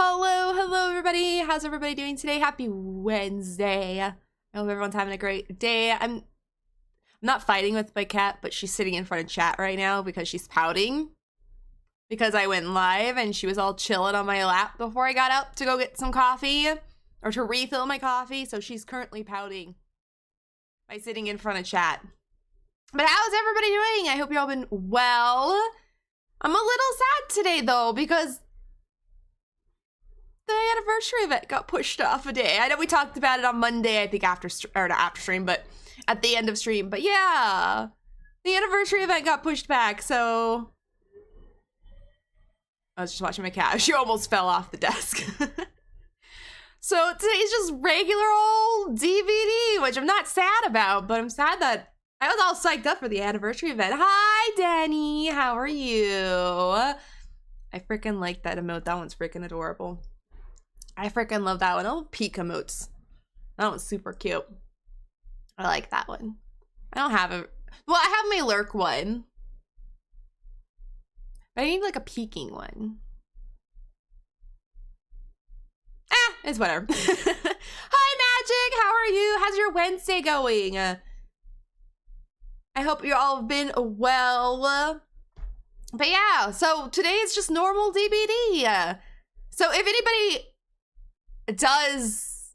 Hello everybody. How's everybody doing today? Happy Wednesday. I hope everyone's having a great day. I'm not fighting with my cat, but she's sitting in front of chat right now because she's pouting. Because I went live and she was all chilling on my lap before I got up to go get some coffee or to refill my coffee, so she's currently pouting by sitting in front of chat. But how's everybody doing? I hope you all been well. I'm a little sad today though because the anniversary event got pushed off a day. I know we talked about it on Monday, I think after stream, but at the end of stream. But yeah, the anniversary event got pushed back, so I was just watching my cat. She almost fell off the desk. So today's just regular old DVD, which I'm not sad about, but I'm sad that I was all psyched up for the anniversary event. Hi, Danny. How are you? I freaking like that emote. That one's freaking adorable. I freaking love that one. Oh, peak emotes. That one's super cute. I like that one. I don't have a... Well, I have my lurk one. But I need like a peeking one. It's whatever. Hi, Magic. How are you? How's your Wednesday going? I hope you all have been well. But yeah, so today is just normal DBD. So if anybody does,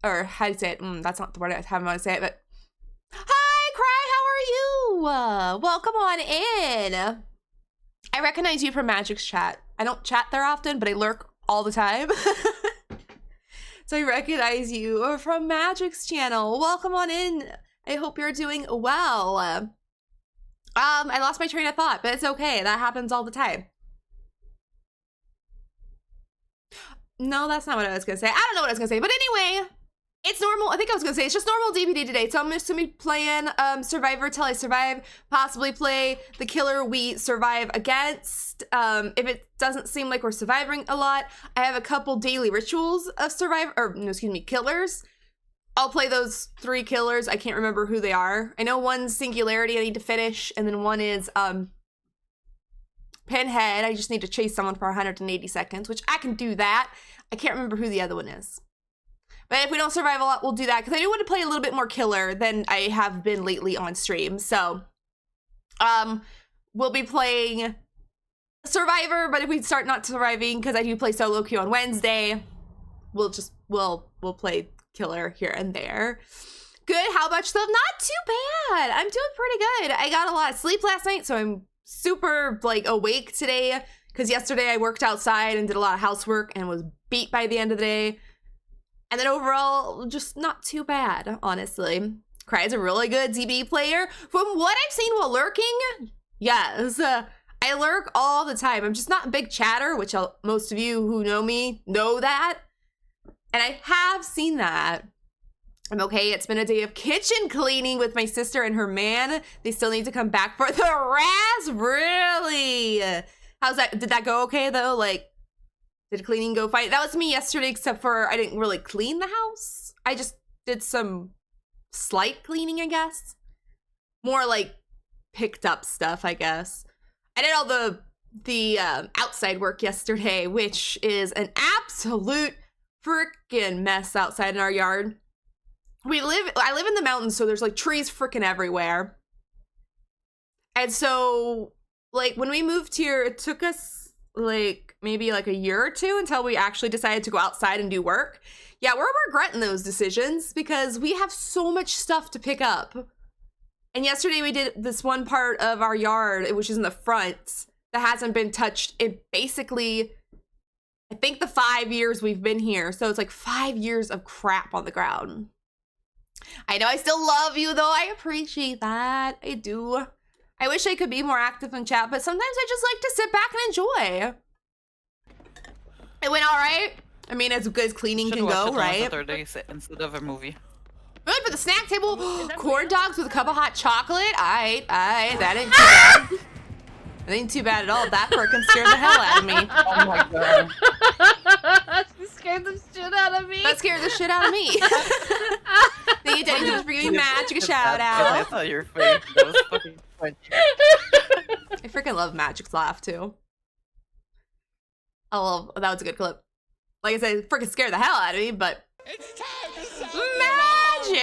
or how do you say it? That's not the word I have to say it, but hi, Cry, how are you? Welcome on in. I recognize you from Magic's chat. I don't chat there often, but I lurk all the time. So I recognize you from Magic's channel. Welcome on in. I hope you're doing well. I lost my train of thought, but it's okay. That happens all the time. No, that's not what I was gonna say. I don't know what I was gonna say, but anyway, it's normal. I think I was gonna say it's just normal DBD today. So I'm just gonna be playing Survivor Till I Survive, possibly play the killer we survive against. If it doesn't seem like we're surviving a lot, I have a couple daily rituals of killers. I'll play those 3 killers. I can't remember who they are. I know one's Singularity I need to finish, and then one is Pinhead. I just need to chase someone for 180 seconds, which I can do that. I can't remember who the other one is. But if we don't survive a lot, we'll do that, because I do want to play a little bit more killer than I have been lately on stream. So, we'll be playing Survivor, but if we start not surviving, because I do play solo queue on Wednesday, we'll play killer here and there. Good, how much stuff? Not too bad. I'm doing pretty good. I got a lot of sleep last night, so I'm super like awake today, because yesterday I worked outside and did a lot of housework and was beat by the end of the day. And then overall, just not too bad, honestly. Cry is a really good DB player. From what I've seen while lurking, yes. I lurk all the time. I'm just not a big chatter, which most of you who know me know that. And I have seen that. I'm okay. It's been a day of kitchen cleaning with my sister and her man. They still need to come back for the Raz. Really? How's that? Did that go okay though? Like, did cleaning go fine? That was me yesterday, except for I didn't really clean the house. I just did some slight cleaning, I guess. More like picked up stuff, I guess. I did all the outside work yesterday, which is an absolute freaking mess outside in our yard. I live in the mountains, so there's like trees freaking everywhere. And so like when we moved here, it took us like maybe like a year or two until we actually decided to go outside and do work. Yeah, we're regretting those decisions because we have so much stuff to pick up. And yesterday we did this one part of our yard, which is in the front, that hasn't been touched in basically, I think, the 5 years we've been here. So it's like 5 years of crap on the ground. I know I still love you though. I appreciate that. I do. I wish I could be more active in chat, but sometimes I just like to sit back and enjoy. It went all right. I mean, as good as cleaning can go, right? Saturday instead of a movie. Good for the snack table. Corn dogs with a cup of hot chocolate. Aight. That ain't too bad. That ain't too bad at all. That freaking scared the hell out of me. Oh my god. She scared the shit out of me. That scared the shit out of me. Thank you, Danny, for giving Magic a shout I out. saw your face. That was fucking funny. I freaking love Magic's laugh too. I love that was a good clip. Like I said, it freaking scared the hell out of me, but It's time to sound magic!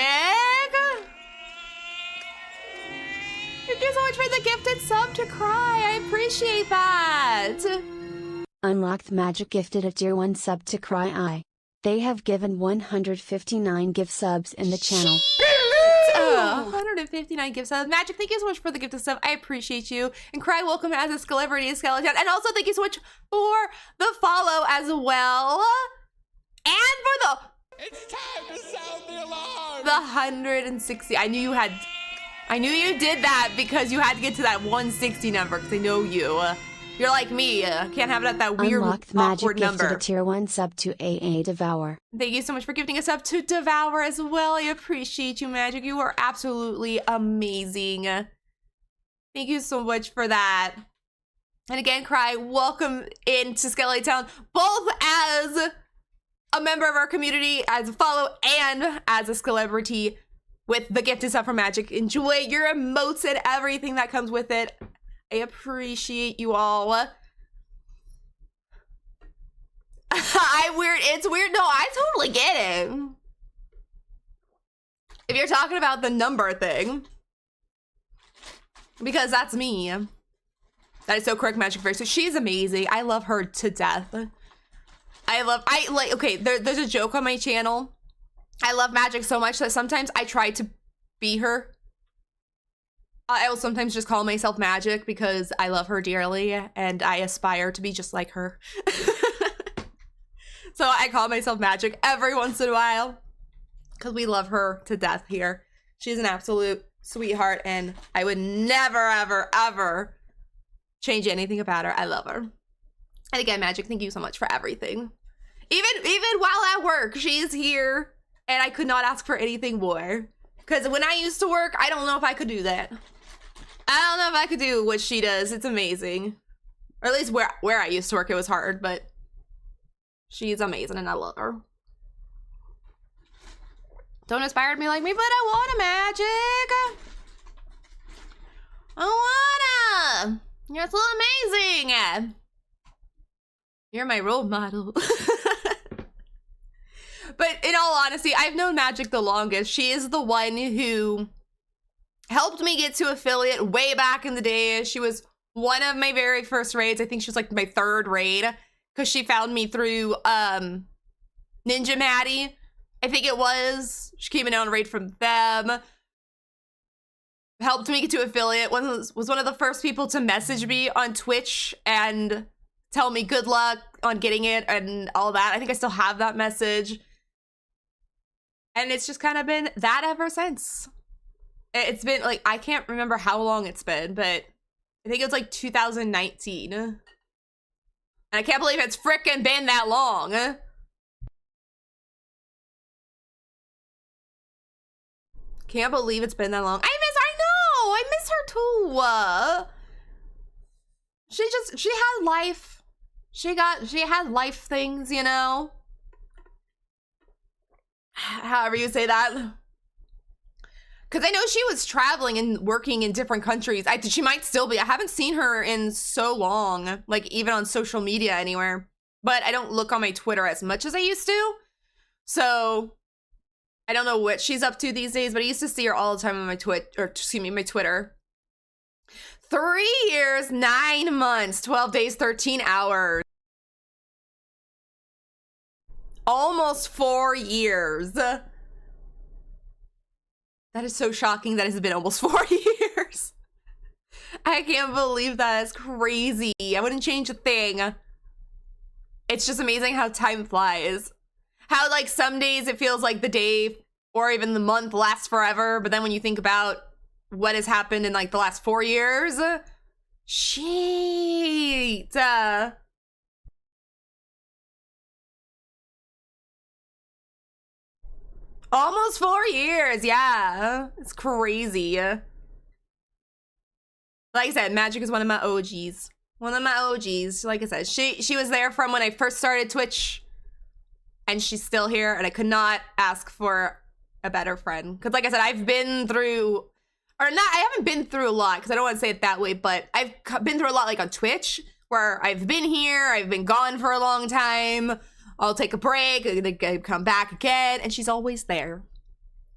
Thank you so much for the gifted sub to Cry. I appreciate that. Unlocked Magic gifted a tier 1 sub to Cry Eye. They have given 159 gift subs in the channel. 159 gift subs. Magic, thank you so much for the gifted sub. I appreciate you. And Cry, welcome as a celebrity skeleton. And also thank you so much for the follow as well. And for the It's time to sound the alarm. 160. I knew you did that because you had to get to that 160 number because I know you. You're like me. Can't have it at that weird, Unlocked Magic awkward gifted number. a tier 1 sub to AA Devour. Thank you so much for gifting us up to Devour as well. I appreciate you, Magic. You are absolutely amazing. Thank you so much for that. And again, Cry, welcome into Skelly Town, both as a member of our community, as a follow, and as a celebrity with the gifted stuff from Magic. Enjoy your emotes and everything that comes with it. I appreciate you all. It's weird. No, I totally get it. If you're talking about the number thing. Because that's me. That is so correct, Magic Fairy. So she's amazing. I love her to death. Okay, there's a joke on my channel. I love Magic so much that sometimes I try to be her. I will sometimes just call myself Magic because I love her dearly and I aspire to be just like her. So I call myself Magic every once in a while because we love her to death here. She's an absolute sweetheart and I would never, ever, ever change anything about her. I love her. And again, Magic, thank you so much for everything. Even while at work, she's here and I could not ask for anything more. Because when I used to work, I don't know if I could do that. I don't know if I could do what she does. It's amazing. Or at least where I used to work, it was hard, but she's amazing and I love her. Don't inspire me like me, but I want a Magic. I wanna. You're so amazing. You're my role model. But in all honesty, I've known Magic the longest. She is the one who helped me get to affiliate way back in the day. She was one of my very first raids. I think she was like my third raid because she found me through Ninja Maddie. I think it was. She came in on a raid from them. Helped me get to affiliate. Was one of the first people to message me on Twitch and tell me good luck on getting it and all that. I think I still have that message. And it's just kind of been that ever since. It's been like, I can't remember how long it's been, but I think it was like 2019. And I can't believe it's frickin' been that long. Can't believe it's been that long. I miss her too. She had life. She had life things, you know? However you say that. Because I know she was traveling and working in different countries. She might still be. I haven't seen her in so long, like even on social media anywhere. But I don't look on my Twitter as much as I used to. So I don't know what she's up to these days, but I used to see her all the time on my my Twitter. 3 years, 9 months, 12 days, 13 hours. Almost 4 years. That is so shocking that it's been almost 4 years. I can't believe that. It's crazy. I wouldn't change a thing. It's just amazing how time flies. How like some days it feels like the day or even the month lasts forever, but then when you think about what has happened in like the last 4 years, shit. Almost 4 years, yeah. It's crazy. Like I said, Magic is one of my OGs. One of my OGs. Like I said, she was there from when I first started Twitch. And she's still here. And I could not ask for a better friend. Because like I said, I've been through... Or not, I haven't been through a lot. Because I don't want to say it that way. But I've been through a lot like on Twitch. where I've been here, I've been gone for a long time, I'll take a break, I come back again, and she's always there.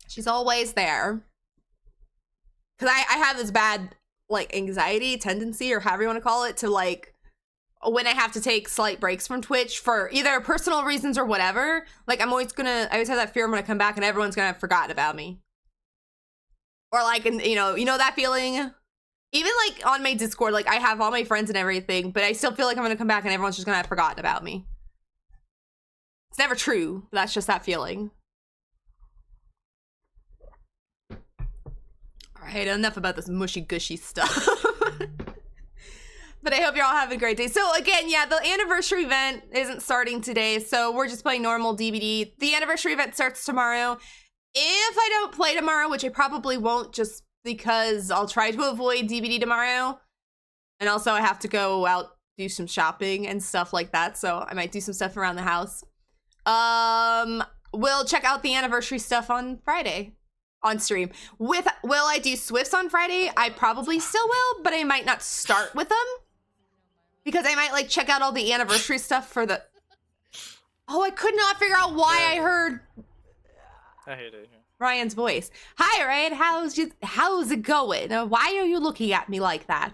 She's always there. Because I have this bad, like, anxiety tendency, or however you want to call it, to, like, when I have to take slight breaks from Twitch for either personal reasons or whatever, like, I always have that fear I'm gonna come back and everyone's gonna have forgotten about me. Or, like, you know that feeling? Even, like, on my Discord, like, I have all my friends and everything, but I still feel like I'm gonna come back and everyone's just gonna have forgotten about me. It's never true. That's just that feeling. Alright, enough about this mushy gushy stuff. But I hope you're all having a great day. So again, yeah, the anniversary event isn't starting today, so we're just playing normal DBD. The anniversary event starts tomorrow. If I don't play tomorrow, which I probably won't, just because I'll try to avoid DBD tomorrow. And also I have to go out, do some shopping and stuff like that, so I might do some stuff around the house. We'll check out the anniversary stuff on Friday on stream. Will I do Swifts on Friday? I probably still will, but I might not start with them. Because I might, like, check out all the anniversary stuff for the... Oh, I could not figure out why I heard I hate it here. Ryan's voice. Hi, Ryan. How's it going? Why are you looking at me like that?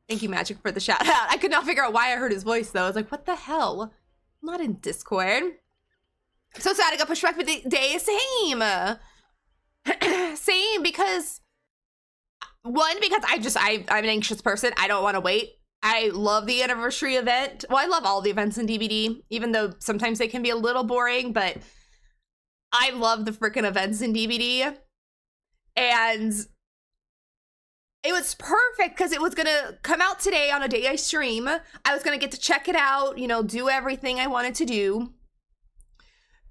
Thank you, Magic, for the shout out. I could not figure out why I heard his voice, though. I was like, what the hell? I'm not in Discord. So sad I got pushed back for the day. Same. Same, because... One, because I'm an anxious person. I don't want to wait. I love the anniversary event. Well, I love all the events in DBD, even though sometimes they can be a little boring, but I love the freaking events in DBD. And it was perfect because it was going to come out today on a day I stream. I was going to get to check it out, you know, do everything I wanted to do.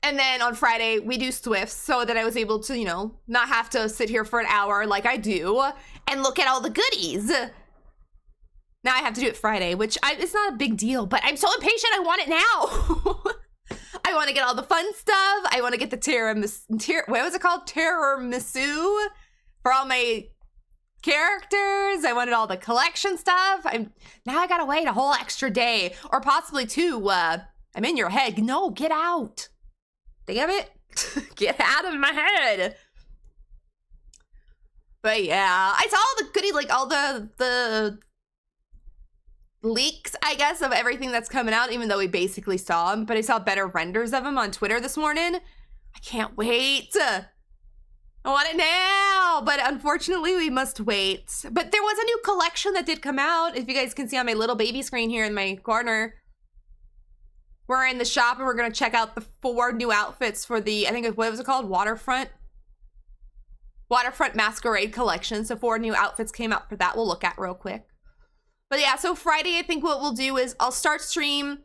And then on Friday, we do Swifts, so that I was able to, you know, not have to sit here for an hour like I do and look at all the goodies. Now I have to do it Friday, which it's not a big deal, but I'm so impatient. I want it now. I want to get all the fun stuff. I want to get the what was it called? Tiramisu for all my characters. I wanted all the collection stuff. Now I gotta wait a whole extra day, or possibly two. I'm in your head. No, get out. Damn it. Get out of my head. But yeah, I saw all the goodies, like all the leaks, I guess, of everything that's coming out, even though we basically saw them, but I saw better renders of them on Twitter this morning. I can't wait. I want it now, but unfortunately we must wait. But there was a new collection that did come out. If you guys can see on my little baby screen here in my corner, we're in the shop and we're going to check out the 4 new outfits for the, I think, what was it called? Waterfront Masquerade collection. So 4 new outfits came out for that. We'll look at real quick. But yeah, so Friday, I think what we'll do is I'll start stream.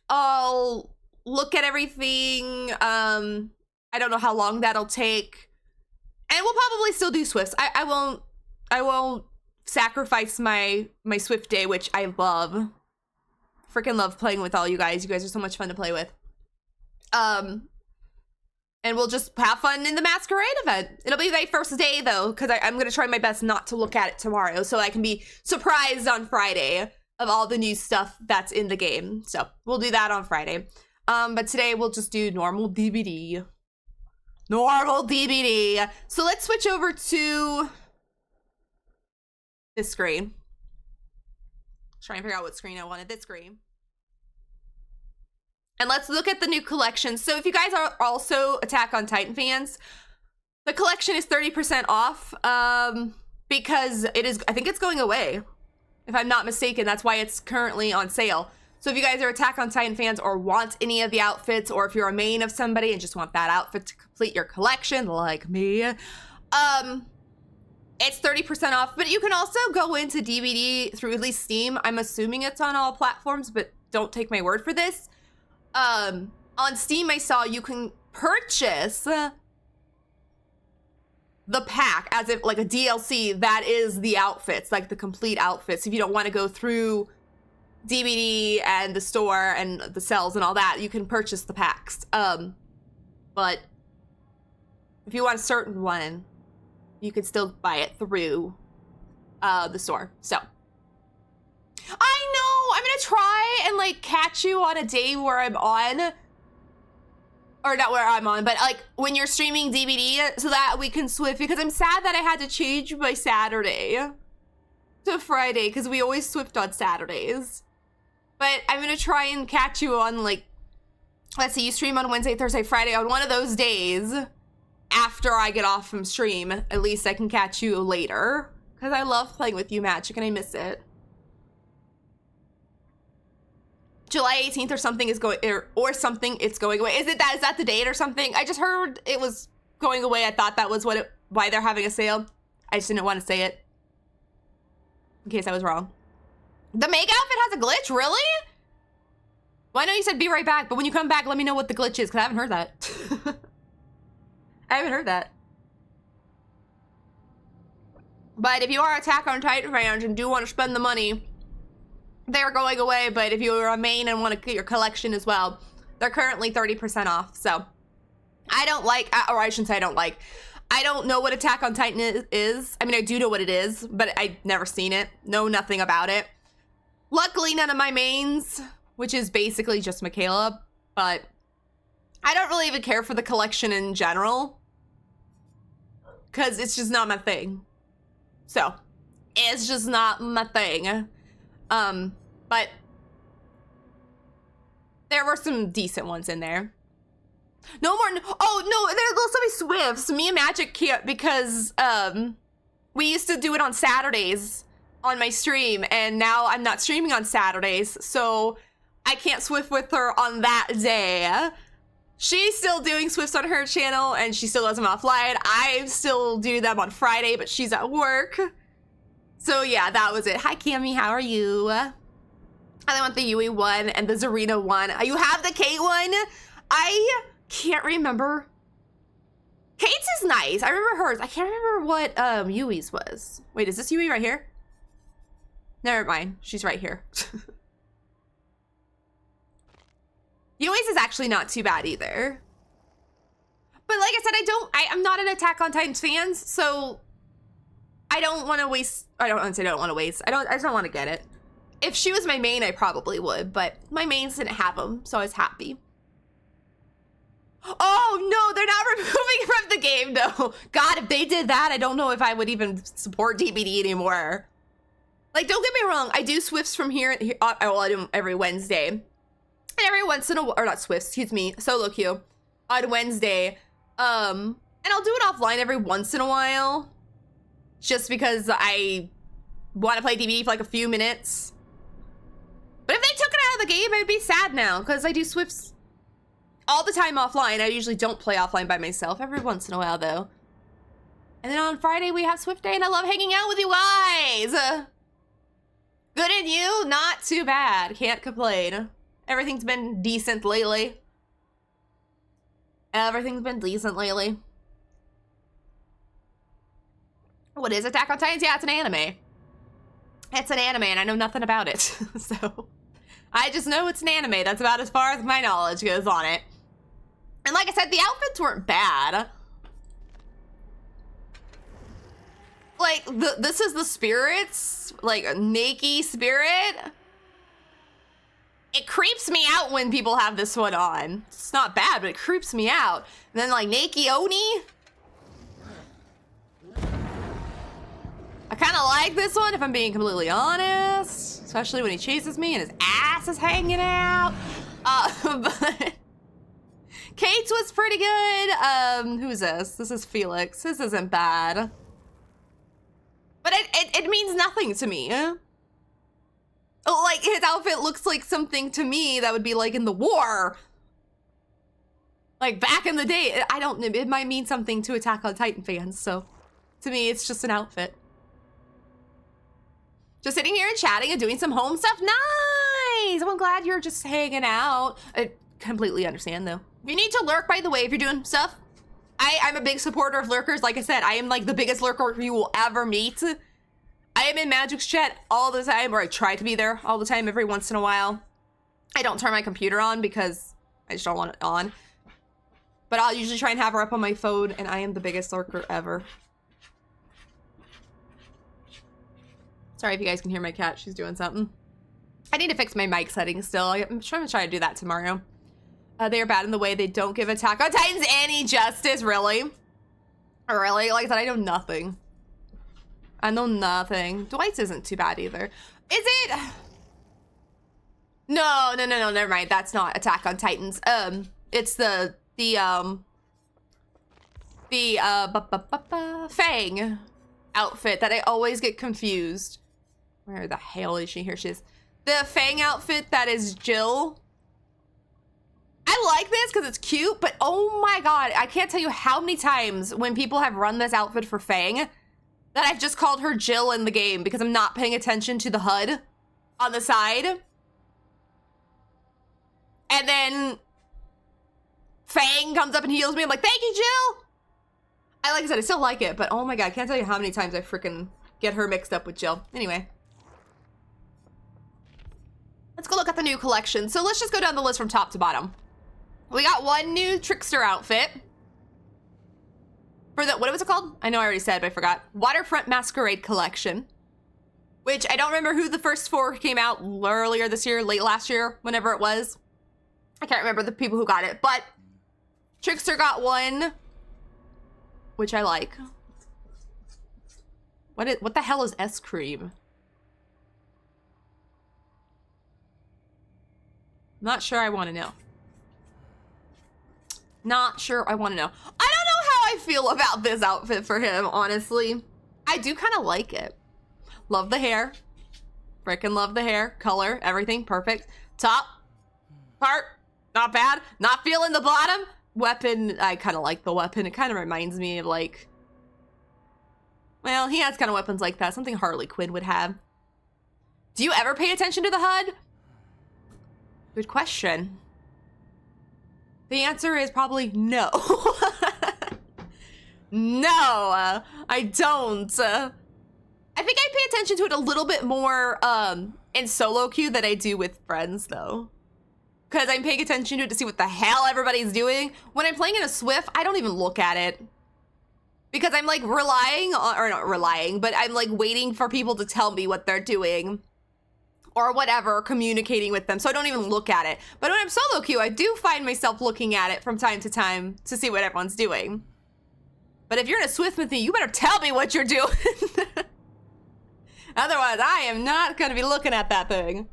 I'll look at everything. I don't know how long that'll take. And we'll probably still do Swifts. I won't sacrifice my Swift day, which I love. Freaking love playing with all you guys. You guys are so much fun to play with. And we'll just have fun in the Masquerade event. It'll be my first day, though, because I'm going to try my best not to look at it tomorrow, so I can be surprised on Friday of all the new stuff that's in the game. So we'll do that on Friday. But today we'll just do normal DBD. Normal DBD. So let's switch over to this screen. Try and figure out what screen I wanted. This screen. And let's look at the new collection. So if you guys are also Attack on Titan fans, the collection is 30% off because I think it's going away. If I'm not mistaken, that's why it's currently on sale. So if you guys are Attack on Titan fans or want any of the outfits, or if you're a main of somebody and just want that outfit to complete your collection, like me, it's 30% off. But you can also go into DVD through at least Steam. I'm assuming it's on all platforms, but don't take my word for this. On Steam, I saw you can purchase the pack as if like a DLC that is the outfits, like the complete outfits. If you don't want to go through DVD and the store and the sales and all that, you can purchase the packs. But if you want a certain one, you can still buy it through the store. So I know! I'm gonna try and, like, catch you on a day where I'm on. Or not where I'm on, but, like, when you're streaming DVD so that we can Swift. Because I'm sad that I had to change my Saturday to Friday because we always Swift on Saturdays. But I'm gonna try and catch you on, like, let's see, you stream on Wednesday, Thursday, Friday. On one of those days, after I get off from stream, at least I can catch you later. Because I love playing with you, Magic, and I miss it. July 18th or something is going, or something, it's going away. Is that the date or something? I just heard it was going away. I thought that was why they're having a sale. I just didn't want to say it. In case I was wrong. The Meg outfit has a glitch? Really? Well, I know you said be right back, but when you come back, let me know what the glitch is, because I haven't heard that. I haven't heard that. But if you are Attack on Titan fans and do want to spend the money, they're going away. But if you're a main and want to get your collection as well, they're currently 30% off. So I don't like, or I shouldn't say I don't like, I don't know what Attack on Titan is. I mean, I do know what it is, but I've never seen it. Know nothing about it. Luckily, none of my mains, which is basically just Michaela, but I don't really even care for the collection in general because it's just not my thing. So it's just not my thing. But there were some decent ones in there. No more. Oh no, there'll still be Swifts. Me and Magic can't because we used to do it on Saturdays on my stream, and now I'm not streaming on Saturdays, so I can't Swift with her on that day. She's still doing Swifts on her channel, and she still does them offline. I still do them on Friday, but she's at work. So yeah, that was it. Hi Cammy, how are you? I want the Yui one and the Zarina one. You have the Kate one? I can't remember. Kate's is nice. I remember hers. I can't remember what Yui's was. Wait, is this Yui right here? Never mind. She's right here. Yui's is actually not too bad either. But like I said, I'm not an Attack on Titan fan, so I don't want to waste. I don't want to say I don't want to waste. I just don't want to get it. If she was my main, I probably would, but my mains didn't have them, so I was happy. Oh no, they're not removing from the game though. God, if they did that, I don't know if I would even support DBD anymore. Like, don't get me wrong, I do Swifts from here. Well, I do them every Wednesday. And every once in a while, or not Swifts, excuse me, solo queue on Wednesday. And I'll do it offline every once in a while. Just because I want to play DBD for like a few minutes. But if they took it out of the game, I'd be sad now, because I do Swifts all the time offline. I usually don't play offline by myself, every once in a while though. And then on Friday we have Swift Day, and I love hanging out with you guys. Good and you? Not too bad. Can't complain. Everything's been decent lately. Everything's been decent lately. What is Attack on Titans? Yeah, it's an anime. It's an anime, and I know nothing about it. So I just know it's an anime. That's about as far as my knowledge goes on it. And like I said, the outfits weren't bad. Like, this is the spirits, like a Naked spirit. It creeps me out when people have this one on. It's not bad, but it creeps me out. And then like Naked Oni. I kind of like this one, if I'm being completely honest. Especially when he chases me and his ass is hanging out. But Kate's was pretty good. Who's this? This is Felix. This isn't bad. But it means nothing to me. Like, his outfit looks like something to me that would be like in the war. Like back in the day. It might mean something to Attack on Titan fans, so to me it's just an outfit. Just sitting here and chatting and doing some home stuff. Nice! I'm glad you're just hanging out. I completely understand though. If you need to lurk, by the way, if you're doing stuff, I'm a big supporter of lurkers. Like I said, I am like the biggest lurker you will ever meet. I am in Magic's chat all the time, or I try to be there all the time every once in a while. I don't turn my computer on because I just don't want it on. But I'll usually try and have her up on my phone, and I am the biggest lurker ever. Sorry if you guys can hear my cat. She's doing something. I need to fix my mic settings still. I'm sure I'm gonna try to do that tomorrow. They are bad in the way they don't give Attack on Titans any justice, really? Really? Like I said, I know nothing. I know nothing. Dwight's isn't too bad either. Is it? No, never mind. That's not Attack on Titans. It's the Fang outfit that I always get confused. Where the hell is she? Here she is. The Fang outfit that is Jill. I like this because it's cute, but oh my god, I can't tell you how many times when people have run this outfit for Fang that I've just called her Jill in the game because I'm not paying attention to the HUD on the side. And then Fang comes up and heals me. I'm like, thank you, Jill. Like I said, I still like it, but oh my god, I can't tell you how many times I freaking get her mixed up with Jill. Anyway. Let's go look at the new collection. So let's just go down the list from top to bottom. We got one new Trickster outfit. For the, what was it called? I know I already said, but I forgot. Waterfront Masquerade Collection. Which I don't remember who the first 4 came out earlier this year, late last year, whenever it was. I can't remember the people who got it, but Trickster got one, which I like. What the hell is S-Cream? Not sure I want to know. Not sure I want to know. I don't know how I feel about this outfit for him, honestly. I do kind of like it. Love the hair. Freaking love the hair. Color, everything, perfect. Top part, not bad. Not feeling the bottom. Weapon, I kind of like the weapon. It kind of reminds me of like... Well, he has kind of weapons like that. Something Harley Quinn would have. Do you ever pay attention to the HUD? Good question. The answer is probably no. No, I don't. I think I pay attention to it a little bit more in solo queue than I do with friends, though. Because I'm paying attention to it to see what the hell everybody's doing. When I'm playing in a Swift, I don't even look at it. Because I'm like relying on, or not relying, but I'm like waiting for people to tell me what they're doing. Or whatever, communicating with them, so I don't even look at it. But when I'm solo queue, I do find myself looking at it from time to time to see what everyone's doing. But if you're in a Swift with me, you better tell me what you're doing. Otherwise, I am not gonna be looking at that thing.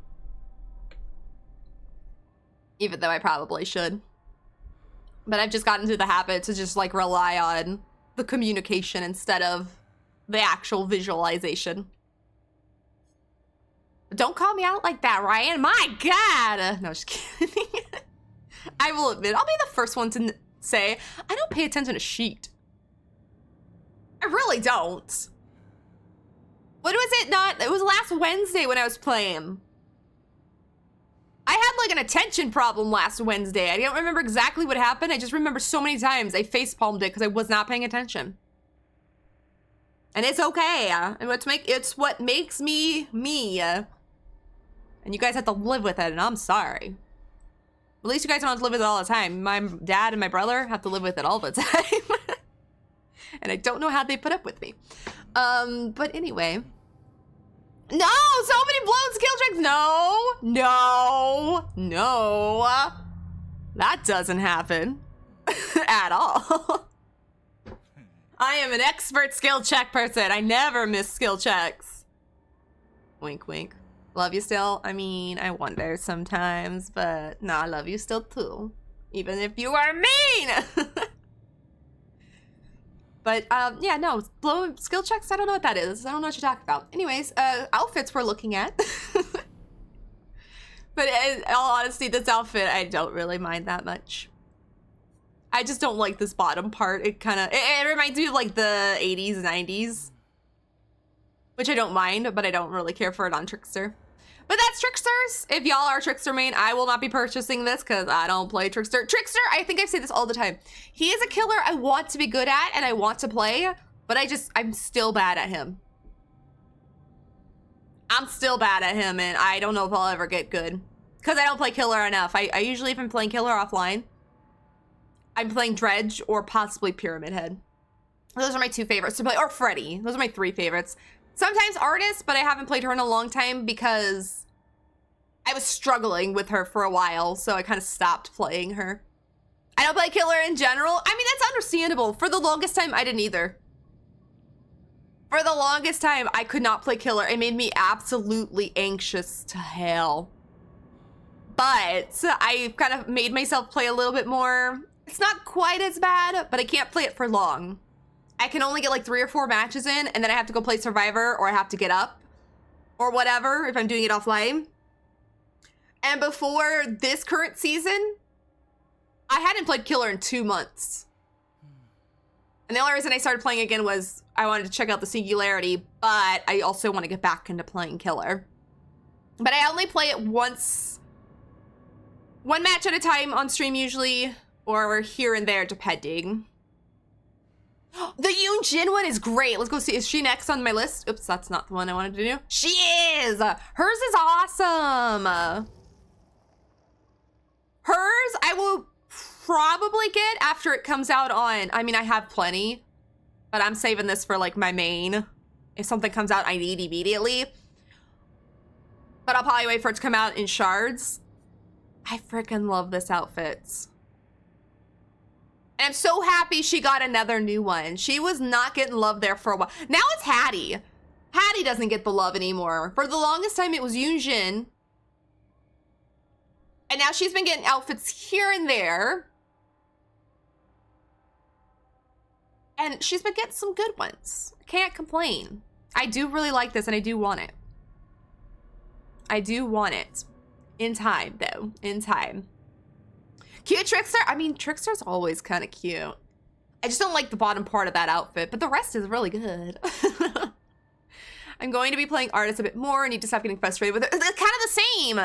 Even though I probably should. But I've just gotten into the habit to just like rely on the communication instead of the actual visualization. Don't call me out like that, Ryan. My God. No, just kidding. I will admit, I'll be the first one to say, I don't pay attention to Sheet. I really don't. What was it not? It was last Wednesday when I was playing. I had like an attention problem last Wednesday. I don't remember exactly what happened. I just remember so many times I facepalmed it because I was not paying attention. And it's okay. And it's what makes me me. And you guys have to live with it, and I'm sorry. At least you guys don't have to live with it all the time. My dad and my brother have to live with it all the time. And I don't know how they put up with me. But anyway. No! So many blown skill checks! No! No! No! That doesn't happen. At all. I am an expert skill check person. I never miss skill checks. Wink, wink. Love you still? I mean, I wonder sometimes, but no, I love you still too. Even if you are mean! But, yeah, no, blow skill checks, I don't know what that is. I don't know what you're talking about. Anyways, outfits we're looking at. But in all honesty, this outfit, I don't really mind that much. I just don't like this bottom part. It kind of, it reminds me of like the 80s, 90s. Which I don't mind, but I don't really care for it on Trickster. But that's Tricksters. If y'all are Trickster main, I will not be purchasing this because I don't play Trickster. Trickster, I think I say this all the time. He is a killer I want to be good at and I want to play, but I'm still bad at him. I'm still bad at him and I don't know if I'll ever get good. Because I don't play killer enough. I usually, if I'm playing killer offline, I'm playing Dredge or possibly Pyramid Head. Those are my 2 favorites to play, or Freddy. Those are my 3 favorites. Sometimes Artist, but I haven't played her in a long time because I was struggling with her for a while, so I kind of stopped playing her. I don't play killer in general. I mean, that's understandable. For the longest time, I didn't either. For the longest time, I could not play killer. It made me absolutely anxious to hell. But I kind of made myself play a little bit more. It's not quite as bad, but I can't play it for long. I can only get like 3 or 4 matches in, and then I have to go play Survivor, or I have to get up, or whatever, if I'm doing it offline. And before this current season, I hadn't played killer in 2 months. And the only reason I started playing again was I wanted to check out the Singularity, but I also want to get back into playing killer. But I only play it once, 1 match at a time on stream usually, or here and there depending. The Yoon Jin one is great. Let's go see. Is she next on my list? Oops, that's not the one I wanted to do. She is! Hers is awesome! Hers, I will probably get after it comes out on, I mean, I have plenty, but I'm saving this for like my main. If something comes out I need immediately. But I'll probably wait for it to come out in shards. I freaking love this outfit. And I'm so happy she got another new one. She was not getting love there for a while. Now it's Hattie. Hattie doesn't get the love anymore. For the longest time it was Yoonjin. And now she's been getting outfits here and there. And she's been getting some good ones. Can't complain. I do really like this and I do want it. I do want it. In time, though. In time. Cute Trickster? I mean, Trickster's always kind of cute. I just don't like the bottom part of that outfit, but the rest is really good. I'm going to be playing Artist a bit more. I need to stop getting frustrated with it. It's kind of the same.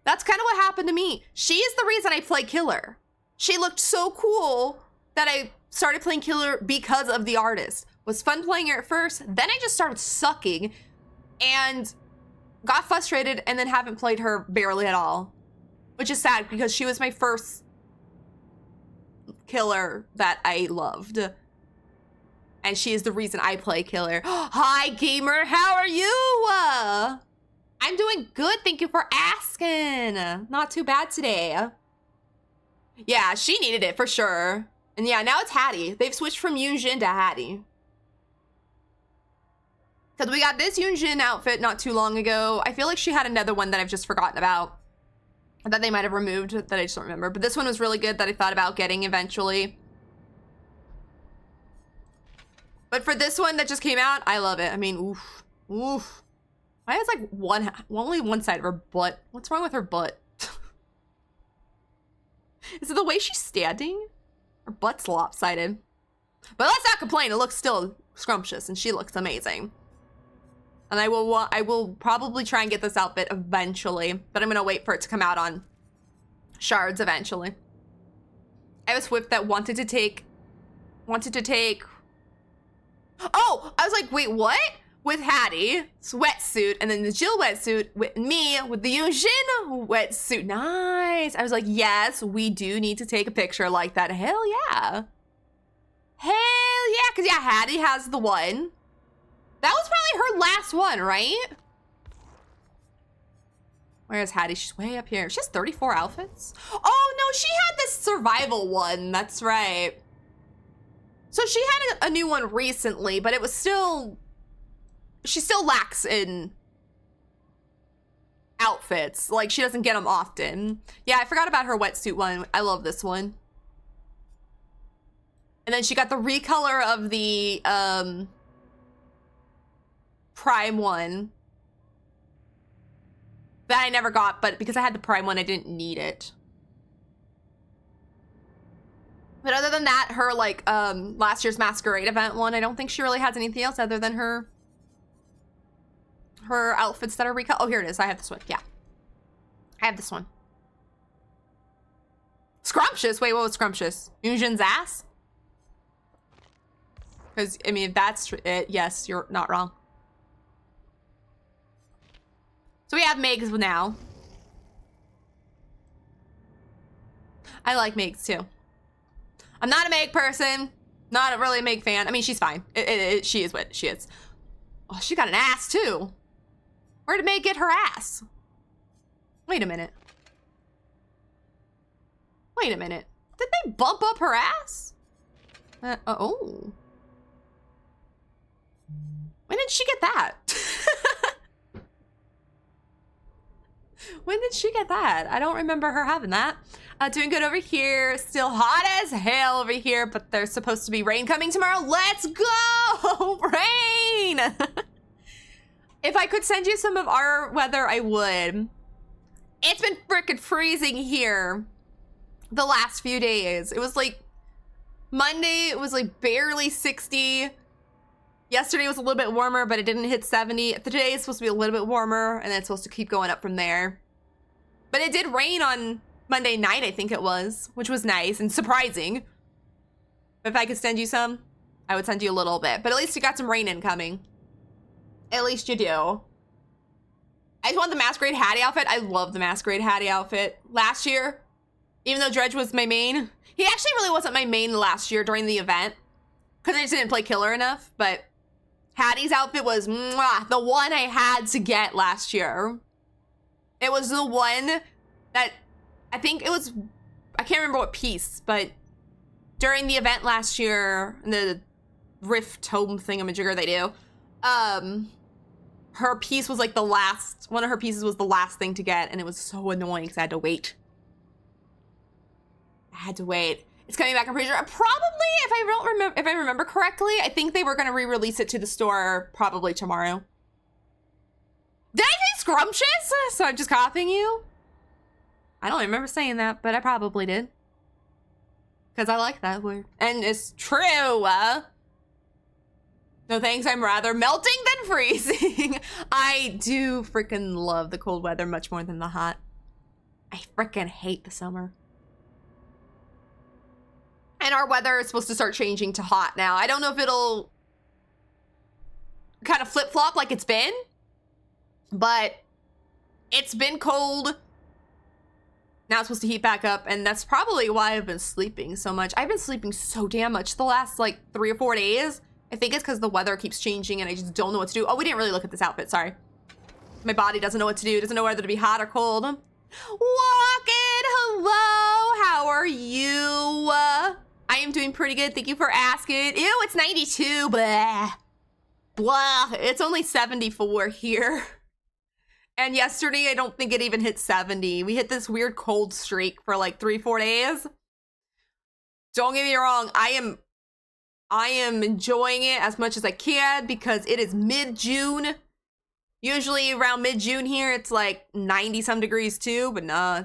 That's kind of what happened to me. She is the reason I play Killer. She looked so cool that I started playing Killer because of the artist. Was fun playing her at first, then I just started sucking and got frustrated and then haven't played her barely at all. Which is sad because she was my first Killer that I loved. And she is the reason I play Killer. Hi, gamer. How are you? I'm doing good. Thank you for asking. Not too bad today. Yeah, she needed it for sure. And yeah, now it's Hattie. They've switched from Yoonjin to Hattie. Because we got this Yoonjin outfit not too long ago. I feel like she had another one that I've just forgotten about. That they might have removed that I just don't remember. But this one was really good that I thought about getting eventually. But for this one that just came out, I love it. I mean, oof. Oof. Why has like only one side of her butt? What's wrong with her butt? Is it the way she's standing? Her butt's lopsided. But let's not complain. It looks still scrumptious and she looks amazing. And I will probably try and get this outfit eventually, but I'm gonna wait for it to come out on shards eventually. I have a Swift that wanted to take. Oh, I was like, wait, what? With Hattie, sweatsuit, and then the Jill wetsuit with me with the Yoonjin wetsuit. Nice. I was like, yes, we do need to take a picture like that. Hell yeah. Hell yeah, because yeah, Hattie has the one. That was probably her last one, right? Where is Hattie? She's way up here. She has 34 outfits. Oh, no, she had this survival one. That's right. So she had a new one recently, but it was still... She still lacks in outfits. Like, she doesn't get them often. Yeah, I forgot about her wetsuit one. I love this one. And then she got the recolor of the... Prime one that I never got, but because I had the Prime one, I didn't need it. But other than that, her like last year's Masquerade event one, I don't think she really has anything else other than her outfits that are recut. Oh, here it is. I have this one. Yeah, I have this one. Scrumptious. Wait, what was scrumptious? Yoonjin's ass? Because I mean, if that's it, yes, you're not wrong. So we have Megs now. I like Megs too. I'm not a Meg person. Not really a Meg fan. I mean, she's fine. She is what she is. Oh, she got an ass too. Where did Meg get her ass? Wait a minute. Wait a minute. Did they bump up her ass? Oh. When did she get that? When did she get that? I don't remember her having that. Doing good over here. Still hot as hell over here, but there's supposed to be rain coming tomorrow. Let's go! Rain! If I could send you some of our weather, I would. It's been frickin' freezing here the last few days. It was like Monday, it was like barely 60. Yesterday was a little bit warmer, but it didn't hit 70. Today is supposed to be a little bit warmer, and then it's supposed to keep going up from there. But it did rain on Monday night, I think it was, which was nice and surprising. If I could send you some, I would send you a little bit. But at least you got some rain incoming. At least you do. I just want the Masquerade Hattie outfit. I love the Masquerade Hattie outfit. Last year, even though Dredge was my main, he actually really wasn't my main last year during the event, because I just didn't play Killer enough, but Hattie's outfit was mwah, the one I had to get last year. It was the one that, I think it was, I can't remember what piece, but during the event last year, the Rift Tome thingamajigger they do, her piece was like the last, one of her pieces was the last thing to get, and it was so annoying because I had to wait. It's coming back, I'm pretty sure. Probably, if I remember correctly, I think they were gonna re-release it to the store probably tomorrow. Did I say scrumptious? So I'm just copying you? I don't remember saying that, but I probably did. Because I like that word. And it's true. No thanks, I'm rather melting than freezing. I do freaking love the cold weather much more than the hot. I freaking hate the summer. And our weather is supposed to start changing to hot now. I don't know if it'll kind of flip-flop like it's been, but it's been cold. Now it's supposed to heat back up, and that's probably why I've been sleeping so much. I've been sleeping so damn much the last like 3 or 4 days. I think it's because the weather keeps changing and I just don't know what to do. Oh, we didn't really look at this outfit, sorry. My body doesn't know what to do, doesn't know whether to be hot or cold. Walking, hello, how are you? I am doing pretty good, thank you for asking. Ew, it's 92, blah. Blah, it's only 74 here. And yesterday, I don't think it even hit 70. We hit this weird cold streak for like 3-4 days. Don't get me wrong, I am enjoying it as much as I can because it is mid-June. Usually around mid-June here, it's like 90-some degrees too, but nah,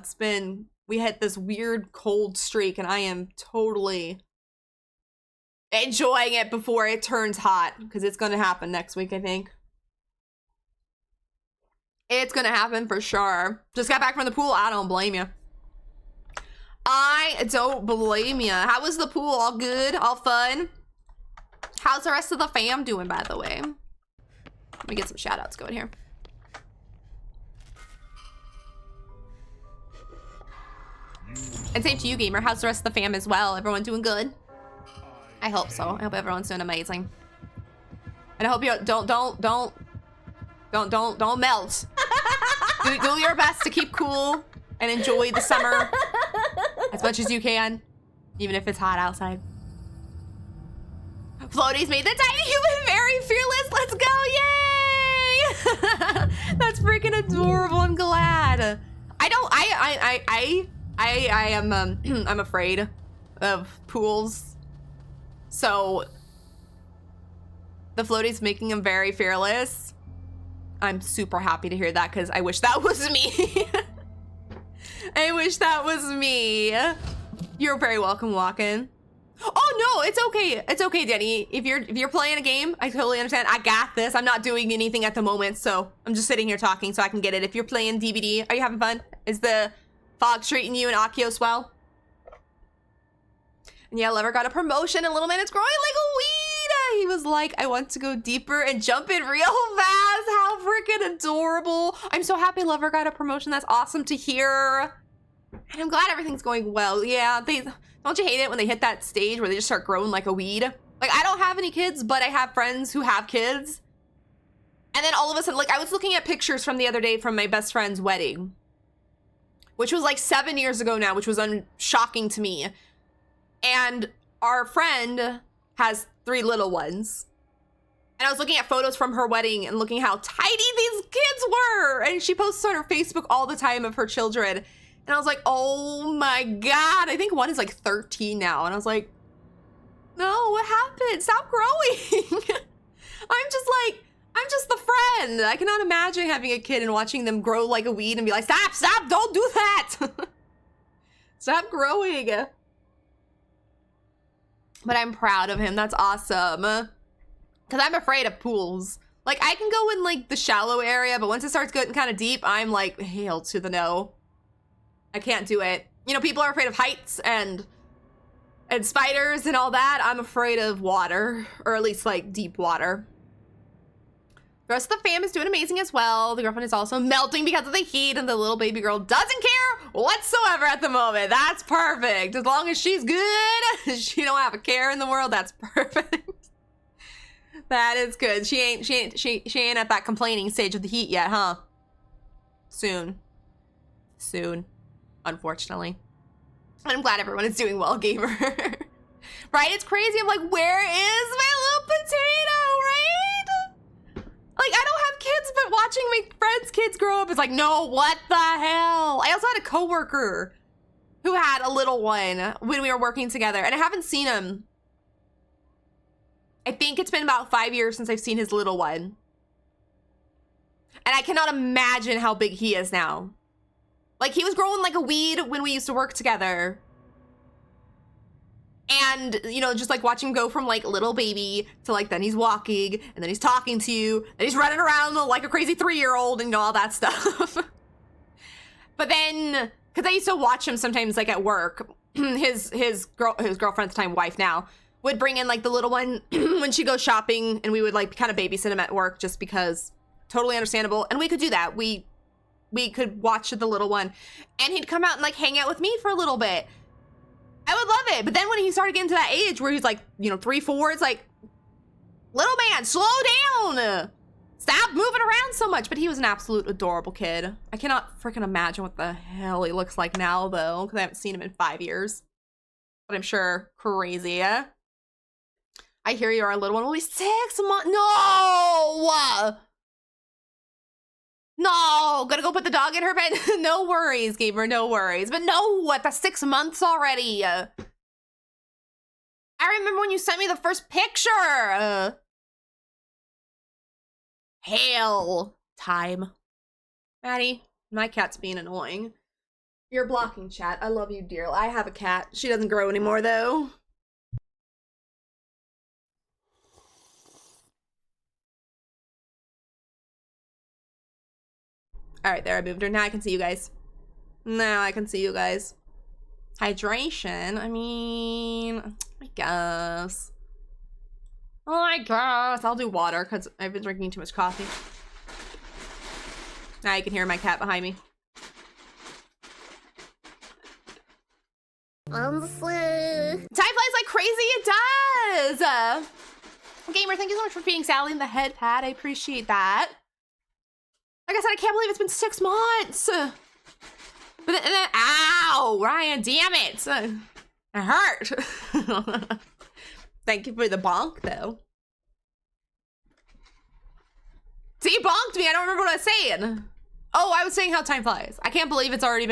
we hit this weird cold streak and I am totally enjoying it before it turns hot because it's gonna happen next week, I think. It's gonna happen for sure. Just got back from the pool, I don't blame you. I don't blame you. How was the pool? All good? All fun? How's the rest of the fam doing, by the way? Let me get some shout outs going here. And same to you, gamer. How's the rest of the fam as well? Everyone doing good? I hope so. I hope everyone's doing amazing. And I hope you don't melt. do your best to keep cool and enjoy the summer as much as you can, even if it's hot outside. Floaty's made the tiny human very fearless. Let's go, yay! That's freaking adorable. I'm glad. I am I'm afraid of pools. So the Floaty's making him very fearless. I'm super happy to hear that because I wish that was me. I wish that was me. You're very welcome, Walken. Oh no, it's okay. It's okay, Denny. If you're playing a game, I totally understand. I got this. I'm not doing anything at the moment, so I'm just sitting here talking so I can get it. If you're playing DVD, are you having fun? Is the fog treating you and Akios well? And yeah, Lever got a promotion in Little Man. It's growing like a weed. He was like, I want to go deeper and jump in real fast. How freaking adorable. I'm so happy Lever got a promotion. That's awesome to hear. And I'm glad everything's going well. Yeah, don't you hate it when they hit that stage where they just start growing like a weed? Like, I don't have any kids, but I have friends who have kids. And then all of a sudden, like, I was looking at pictures from the other day from my best friend's wedding. which was like 7 years ago now, which was shocking to me. And our friend has 3 little ones. And I was looking at photos from her wedding and looking how tiny these kids were. And she posts on her Facebook all the time of her children. And I was like, oh my God. I think one is like 13 now. And I was like, no, what happened? Stop growing. I'm just the friend. I cannot imagine having a kid and watching them grow like a weed and be like, stop, don't do that. Stop growing. But I'm proud of him. That's awesome. Because I'm afraid of pools. Like, I can go in, like, the shallow area, but once it starts getting kind of deep, I'm like, hail to the no. I can't do it. You know, people are afraid of heights and spiders and all that. I'm afraid of water, or at least, like, deep water. The rest of the fam is doing amazing as well. The girlfriend is also melting because of the heat, and the little baby girl doesn't care whatsoever at the moment. That's perfect. As long as she's good, she don't have a care in the world, that's perfect. That is good. She ain't at that complaining stage of the heat yet, huh? Soon, unfortunately. And I'm glad everyone is doing well, gamer. Right? It's crazy. I'm like, where is my little potato, right? Like, I don't have kids, but watching my friends' kids grow up is like, no, what the hell? I also had a coworker who had a little one when we were working together, and I haven't seen him. I think it's been about 5 years since I've seen his little one. And I cannot imagine how big he is now. Like, he was growing like a weed when we used to work together. And, you know, just like watching him go from like little baby to like, then he's walking, and then he's talking to you, and he's running around like a crazy 3-year-old and, you know, all that stuff. But then, because I used to watch him sometimes like at work, his girlfriend at the time, wife now, would bring in like the little one when she goes shopping, and we would like kind of babysit him at work just because, totally understandable. And we could do that. We could watch the little one, and he'd come out and like hang out with me for a little bit. I would love it. But then when he started getting to that age where he's like, you know, 3, 4, it's like, little man, slow down. Stop moving around so much. But he was an absolute adorable kid. I cannot freaking imagine what the hell he looks like now, though, because I haven't seen him in 5 years. But I'm sure crazy. I hear you, our little one will be 6 months. No! No, gonna go put the dog in her bed. No worries, gamer, no worries. But no, what, that's 6 months already. I remember when you sent me the first picture. Hail time. Maddie, my cat's being annoying. You're blocking chat. I love you, dear. I have a cat. She doesn't grow anymore, though. All right, there, I moved her. Now I can see you guys. Now I can see you guys. Hydration, I mean, I guess. Oh, I guess. I'll do water because I've been drinking too much coffee. Now you can hear my cat behind me. Time flies like crazy, it does! Gamer, thank you so much for feeding Sally in the head pad. I appreciate that. Like I said, I can't believe it's been 6 months. But then, ow, Ryan, damn it. It hurt. Thank you for the bonk, though. See, you bonked me. I don't remember what I was saying. Oh, I was saying how time flies. I can't believe it's already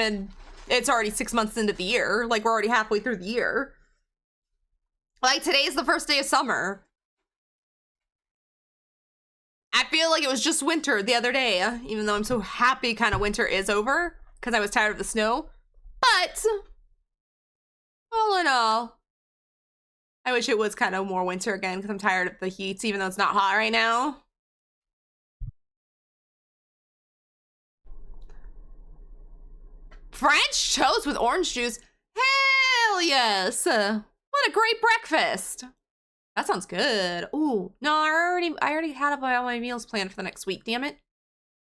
6 months into the year. Like, we're already halfway through the year. Like, today is the first day of summer. I feel like it was just winter the other day, even though I'm so happy kind of winter is over because I was tired of the snow. But all in all, I wish it was kind of more winter again because I'm tired of the heat, even though it's not hot right now. French toast with orange juice. Hell yes. What a great breakfast. That sounds good. Ooh, no, I already had all my meals planned for the next week. Damn it.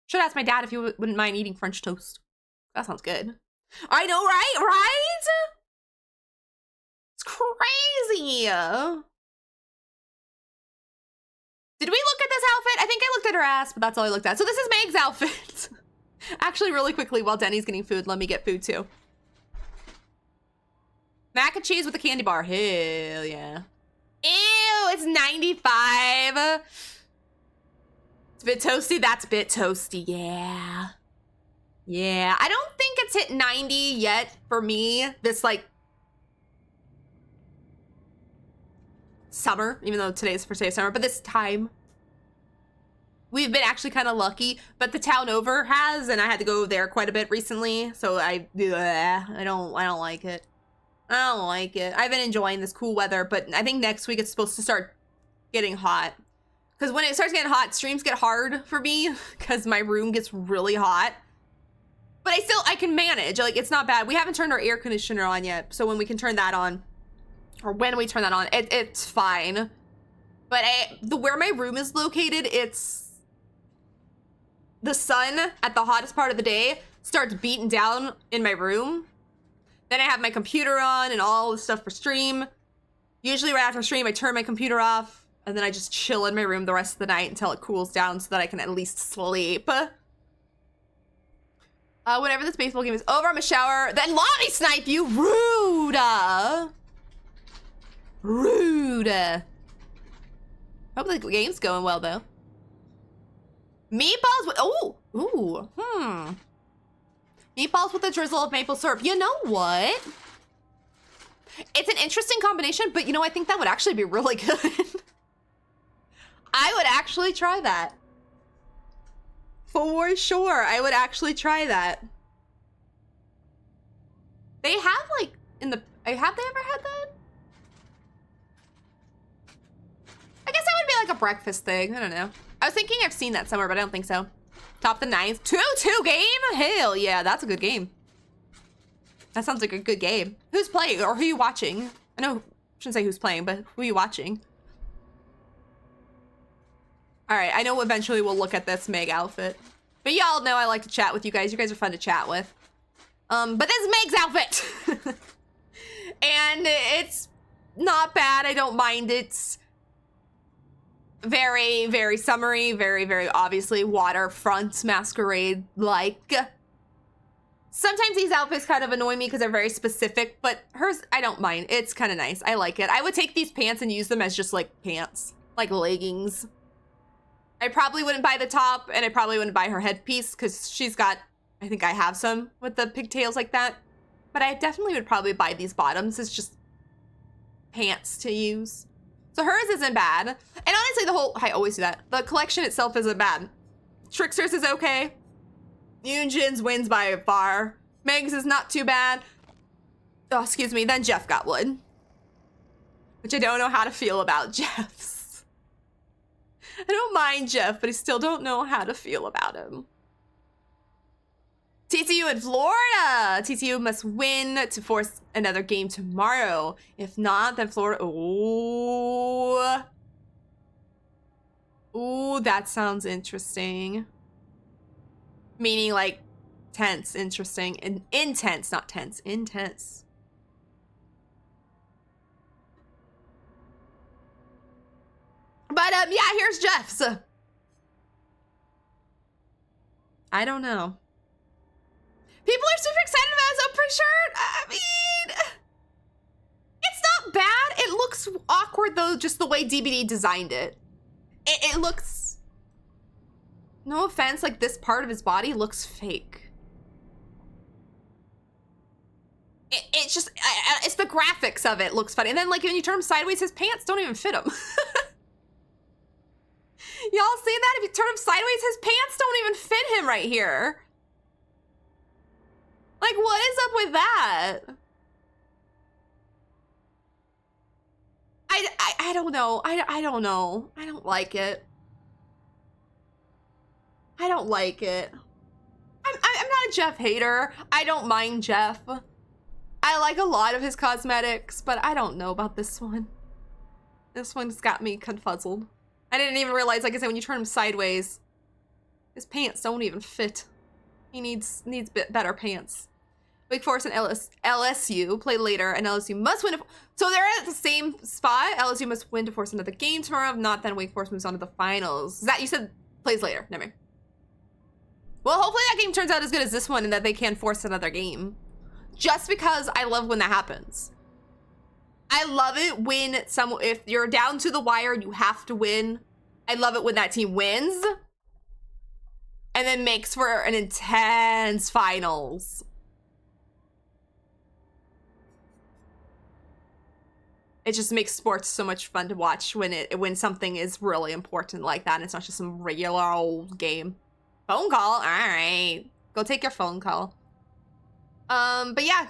Should ask my dad if he wouldn't mind eating French toast. That sounds good. I know, right? Right? It's crazy. Did we look at this outfit? I think I looked at her ass, but that's all I looked at. So this is Meg's outfit. Actually, really quickly, while Denny's getting food, let me get food too. Mac and cheese with a candy bar. Hell yeah. Ew, it's 95. It's a bit toasty. That's a bit toasty. Yeah. Yeah. I don't think it's hit 90 yet for me. This, like, summer, even though today's the first day of summer, but this time. We've been actually kind of lucky, but the town over has, and I had to go there quite a bit recently, so I don't like it. I don't like it. I've been enjoying this cool weather, but I think next week it's supposed to start getting hot. Because when it starts getting hot, streams get hard for me because my room gets really hot. But I can manage. Like, it's not bad. We haven't turned our air conditioner on yet, so when we can turn that on, or when we turn that on, it's fine. But where my room is located, it's the sun at the hottest part of the day starts beating down in my room. Then I have my computer on and all the stuff for stream. Usually right after stream, I turn my computer off and then I just chill in my room the rest of the night until it cools down so that I can at least sleep. Whenever this baseball game is over, I'm a shower, then lobby snipe you, rude. Rude. Hope the game's going well though. Meatballs with, meatballs with a drizzle of maple syrup. You know what? It's an interesting combination, but you know, I think that would actually be really good. I would actually try that. For sure, I would actually try that. They have like, have they ever had that? I guess that would be like a breakfast thing, I don't know. I was thinking I've seen that somewhere, but I don't think so. Top the ninth. 2-2 game? Hell yeah, that's a good game. That sounds like a good game. Who's playing or who are you watching? I know, I shouldn't say who's playing, but who are you watching? All right, I know eventually we'll look at this Meg outfit. But y'all know I like to chat with you guys. You guys are fun to chat with. But this is Meg's outfit. And it's not bad. I don't mind it. Very, very summery, very, very obviously waterfront masquerade-like. Sometimes these outfits kind of annoy me because they're very specific, but hers, I don't mind. It's kind of nice. I like it. I would take these pants and use them as just like pants, like leggings. I probably wouldn't buy the top, and I probably wouldn't buy her headpiece because she's got, I think I have some with the pigtails like that. But I definitely would probably buy these bottoms as just pants to use. So hers isn't bad. And honestly, I always do that. The collection itself isn't bad. Trickster's is okay. Yunjin's wins by far. Meg's is not too bad. Oh, excuse me. Then Jeff got one. Which I don't know how to feel about Jeff's. I don't mind Jeff, but I still don't know how to feel about him. TCU in Florida. TCU must win to force another game tomorrow. If not, then Florida. Ooh. Ooh, that sounds interesting. Meaning like tense, interesting, and intense, not tense, intense. But yeah, here's Jeff's. I don't know. People are super excited about his Oprah shirt. I mean, it's not bad. It looks awkward though, just the way DBD designed it. It looks, no offense, like this part of his body looks fake. It's just, it's the graphics of it looks funny. And then like when you turn him sideways, his pants don't even fit him. Y'all see that? If you turn him sideways, his pants don't even fit him right here. Like, what is up with that? I don't know. I don't know. I don't like it. I don't like it. I'm not a Jeff hater. I don't mind Jeff. I like a lot of his cosmetics, but I don't know about this one. This one's got me confuzzled. I didn't even realize, like I said, when you turn him sideways, his pants don't even fit. He needs better pants. Wake Forest and LSU play later, and LSU must win. So they're at the same spot. LSU must win to force another game tomorrow. If not, then Wake Forest moves on to the finals. Is that, you said plays later? Never mind. Well, hopefully that game turns out as good as this one and that they can force another game. Just because I love when that happens. I love it when if you're down to the wire and you have to win, I love it when that team wins and then makes for an intense finals. It just makes sports so much fun to watch when something is really important like that and it's not just some regular old game. Phone call? All right. Go take your phone call. But yeah,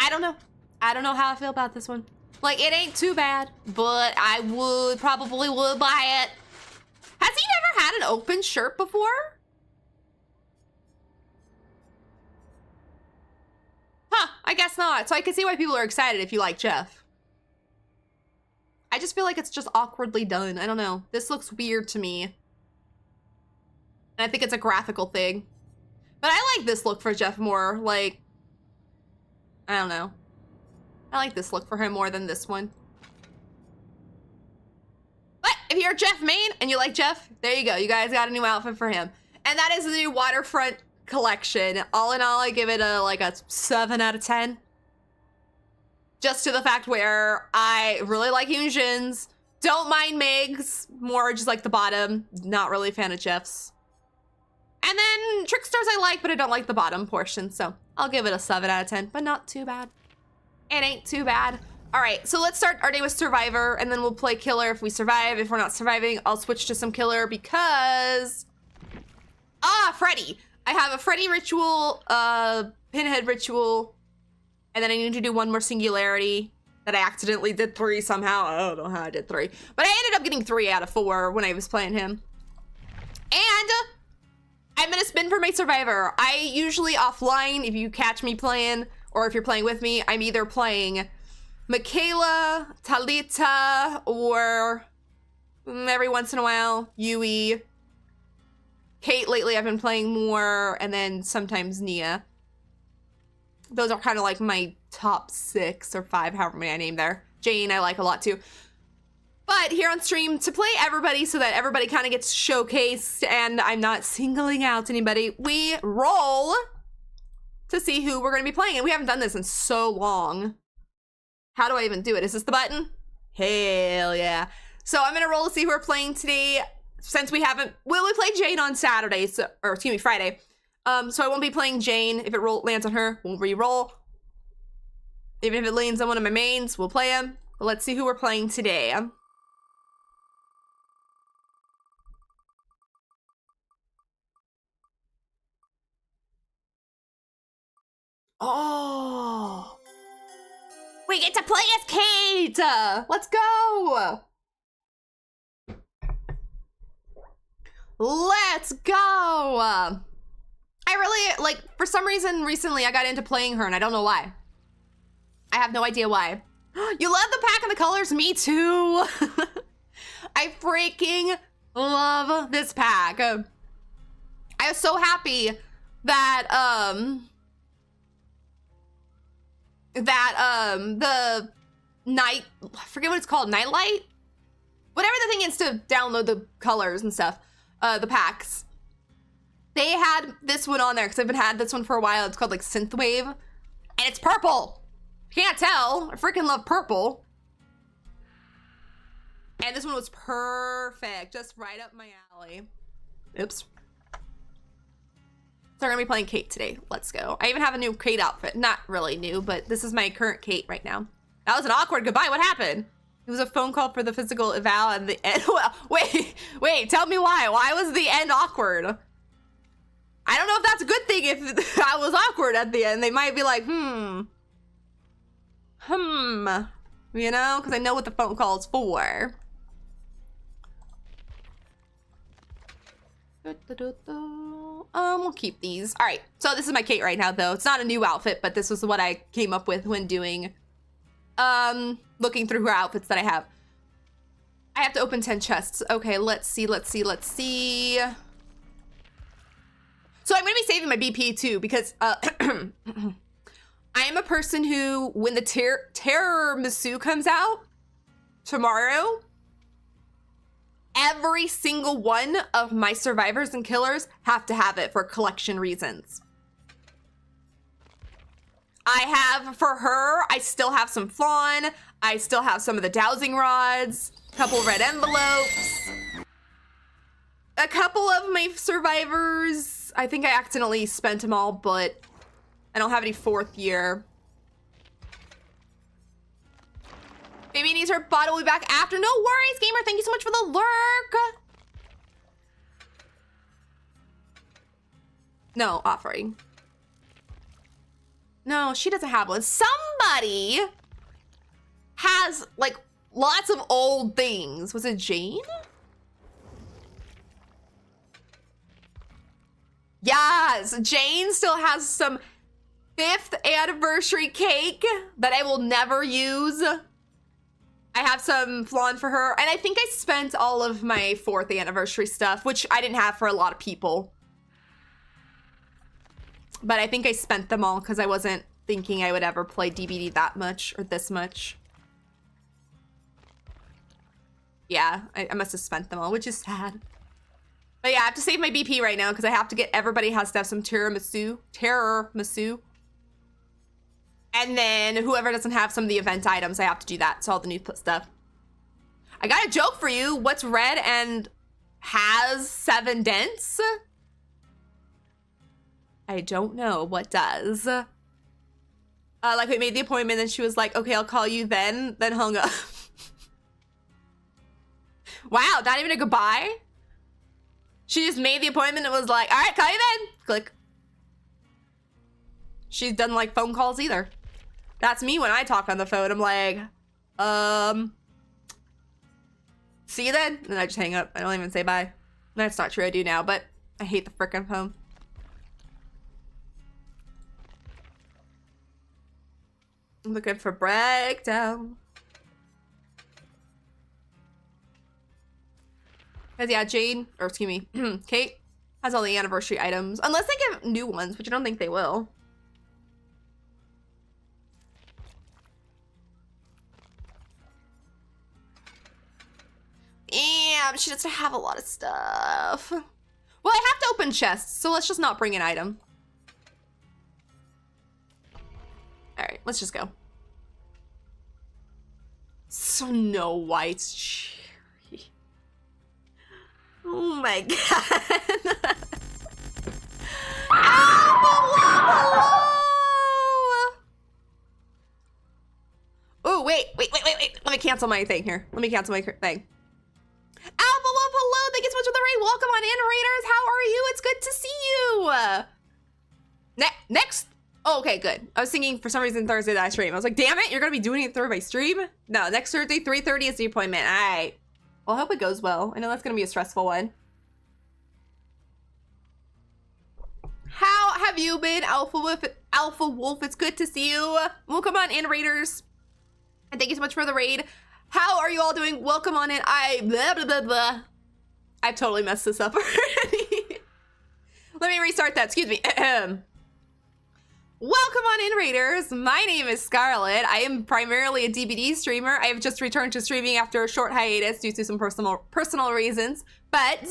I don't know. I don't know how I feel about this one. Like, it ain't too bad, but I probably would buy it. Has he never had an open shirt before? Huh, I guess not. So I can see why people are excited if you like Jeff. I just feel like it's just awkwardly done. I don't know. This looks weird to me. And I think it's a graphical thing. But I like this look for Jeff more. Like, I don't know. I like this look for him more than this one. But if you're a Jeff main and you like Jeff, there you go. You guys got a new outfit for him. And that is the new Waterfront collection. All in all, I give it a 7 out of 10. Just to the fact where I really like Yunjin's. Don't mind Meg's. More just like the bottom. Not really a fan of Jeff's. And then Trickstars I like, but I don't like the bottom portion. So I'll give it a 7 out of 10, but not too bad. It ain't too bad. All right, so let's start our day with Survivor, and then we'll play Killer if we survive. If we're not surviving, I'll switch to some Killer because... Freddy. I have a Freddy ritual, Pinhead ritual, and then I need to do one more Singularity that I accidentally did 3 somehow. I don't know how I did 3. But I ended up getting 3 out of 4 when I was playing him. And I'm gonna spin for my Survivor. I usually offline, if you catch me playing, or if you're playing with me, I'm either playing Michaela, Talita, or every once in a while, Yui. Kate lately I've been playing more, and then sometimes Nia. Those are kind of like my top 6 or 5, however many I named there. Jane I like a lot too. But here on stream, to play everybody so that everybody kind of gets showcased and I'm not singling out anybody, we roll to see who we're going to be playing. And we haven't done this in so long. How do I even do it? Is this the button? Hell yeah. So I'm going to roll to see who we're playing today. Since we haven't, we play Jane on Saturday, or excuse me, Friday. So I won't be playing Jane. If it lands on her, we'll re-roll. Even if it lands on one of my mains, we'll play him. But let's see who we're playing today. Oh, we get to play as Kate. Let's go. Let's go. I really, like, for some reason recently I got into playing her and I don't know why. I have no idea why. You love the pack and the colors? Me too. I freaking love this pack. I was so happy that, the night, I forget what it's called, Nightlight? Whatever the thing is to download the colors and stuff, the packs. They had this one on there because I've been had this one for a while. It's called like Synthwave and it's purple. Can't tell. I freaking love purple. And this one was perfect. Just right up my alley. Oops. So we're gonna be playing Kate today. Let's go. I even have a new Kate outfit. Not really new, but this is my current Kate right now. That was an awkward goodbye. What happened? It was a phone call for the physical eval and the end. Wait, tell me why. Why was the end awkward? I don't know if that's a good thing if I was awkward at the end. They might be like, you know, because I know what the phone call is for. We'll keep these. All right, so this is my Kate right now, though. It's not a new outfit, but this was what I came up with when doing, looking through her outfits that I have. I have to open 10 chests. Okay, let's see. So I'm gonna be saving my BP too, because, I am a person who, when the tiramisu comes out tomorrow, every single one of my survivors and killers have to have it for collection reasons. I have, for her, I still have some flan. I still have some of the dowsing rods, a couple red envelopes. A couple of my survivors, I think I accidentally spent them all, but I don't have any 4th year. Baby needs her bottle. We'll be back after. No worries, gamer. Thank you so much for the lurk. No, offering. No, she doesn't have one. Somebody has, like, lots of old things. Was it Jane? Yes, Jane still has some 5th anniversary cake that I will never use. I have some flan for her, and I think I spent all of my 4th anniversary stuff, which I didn't have for a lot of people. But I think I spent them all because I wasn't thinking I would ever play DBD that much or this much. Yeah, I must have spent them all, which is sad. But yeah, I have to save my BP right now because I have to get, everybody has to have some tiramisu. And then whoever doesn't have some of the event items, I have to do that. So all the new stuff. I got a joke for you. What's red and has 7 dents? I don't know what does. Like we made the appointment and she was like, okay, I'll call you then hung up. Wow, not even a goodbye? She just made the appointment and was like, all right, call you then. Click. She doesn't like phone calls either. That's me when I talk on the phone. I'm like, see you then. And I just hang up. I don't even say bye. That's not true, I do now, but I hate the frickin' phone. I'm looking for breakdown. Cause yeah, Jane, or excuse me, Kate has all the anniversary items. Unless they give new ones, which I don't think they will. Yeah, but she doesn't have a lot of stuff. Well, I have to open chests, so let's just not bring an item. All right, let's just go. Snow White's cherry. Oh my god. Oh, wait. Let me cancel my thing here. Let me cancel my thing. Alpha Wolf, hello. Thank you so much for the raid. Welcome on in, Raiders. How are you? It's good to see you. Next. Oh, okay, good. I was thinking for some reason Thursday that I stream. I was like, damn it, you're going to be doing it Thursday stream? No, next Thursday, 3:30 is the appointment. All right. Well, I hope it goes well. I know that's going to be a stressful one. How have you been, Alpha Wolf? Alpha Wolf, it's good to see you. Welcome on in, Raiders. And thank you so much for the raid. How are you all doing? Welcome on in. Blah, blah, blah, blah. I've totally messed this up already. Let me restart that. Excuse me. Welcome on in, Raiders. My name is Scarlett. I am primarily a DBD streamer. I have just returned to streaming after a short hiatus due to some personal reasons. But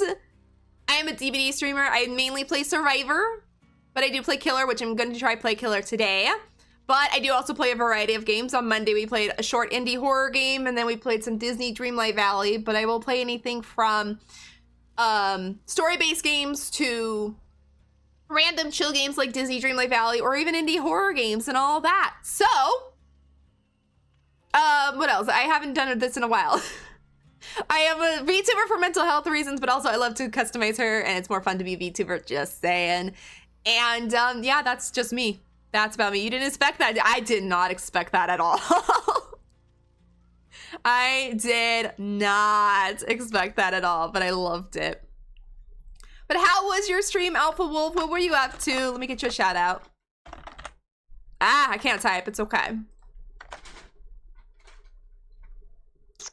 I am a DBD streamer. I mainly play Survivor, but I do play Killer, which I'm going to try play Killer today. But I do also play a variety of games. On Monday, we played a short indie horror game, and then we played some Disney Dreamlight Valley. But I will play anything from story-based games to random chill games like Disney Dreamlight Valley, or even indie horror games and all that. So, what else? I haven't done this in a while. I am a VTuber for mental health reasons, but also I love to customize her, and it's more fun to be a VTuber, just saying. And yeah, that's just me. That's about me. You didn't expect that. I did not expect that at all. I did not expect that at all, but I loved it. But how was your stream, Alpha Wolf? What were you up to? Let me get you a shout out. Ah, I can't type. It's okay.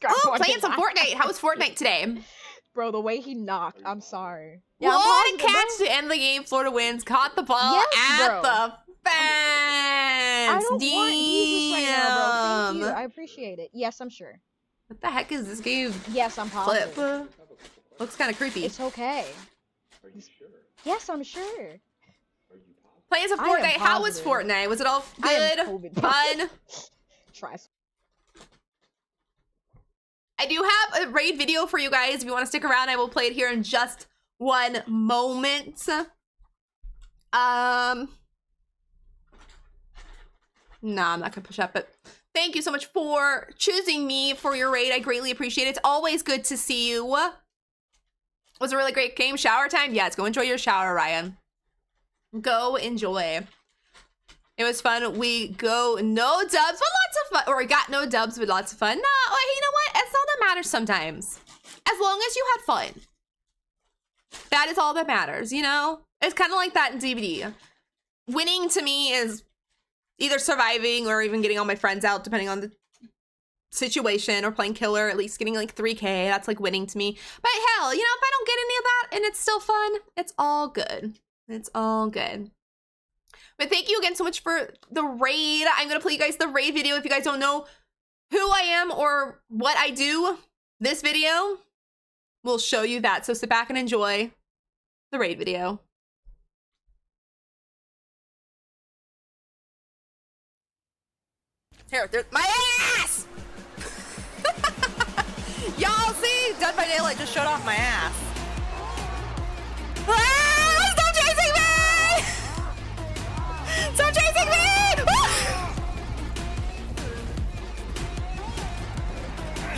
Oh, playing some Fortnite. How was Fortnite today? Bro, the way he knocked, I'm sorry. Yeah, what a catch to end the game. Florida wins. Caught the ball at the fence. I don't want Jesus right now, bro. Thank you. I appreciate it. Yes, I'm sure. What the heck is this game? Yes, I'm positive. Flip. Looks kind of creepy. It's okay. Yes, I'm sure. Playing some I am Fortnite. How was positive. Fortnite? Was it all I am good? COVID Fun? Try. I do have a raid video for you guys. If you want to stick around, I will play it here in just one moment. No, I'm not gonna push up, but thank you so much for choosing me for your raid. I greatly appreciate it. It's always good to see you. Was a really great game. Shower time? Yes, go enjoy your shower, Ryan. Go enjoy. It was fun. We go no dubs, but lots of fun. Or we got no dubs, but lots of fun. No, you know what? That's all that matters sometimes. As long as you had fun. That is all that matters, you know? It's kind of like that in DVD. Winning to me is either surviving or even getting all my friends out, depending on the situation, or playing killer, at least getting like 3K. That's like winning to me. But hell, you know, if I don't get any of that and it's still fun, it's all good. It's all good. But thank you again so much for the raid. I'm going to play you guys the raid video. If you guys don't know who I am or what I do, this video will show you that. So sit back and enjoy the raid video. Here, there's my ass! Y'all see? Dead by Daylight just showed off my ass. Ah, stop chasing me! Stop chasing me!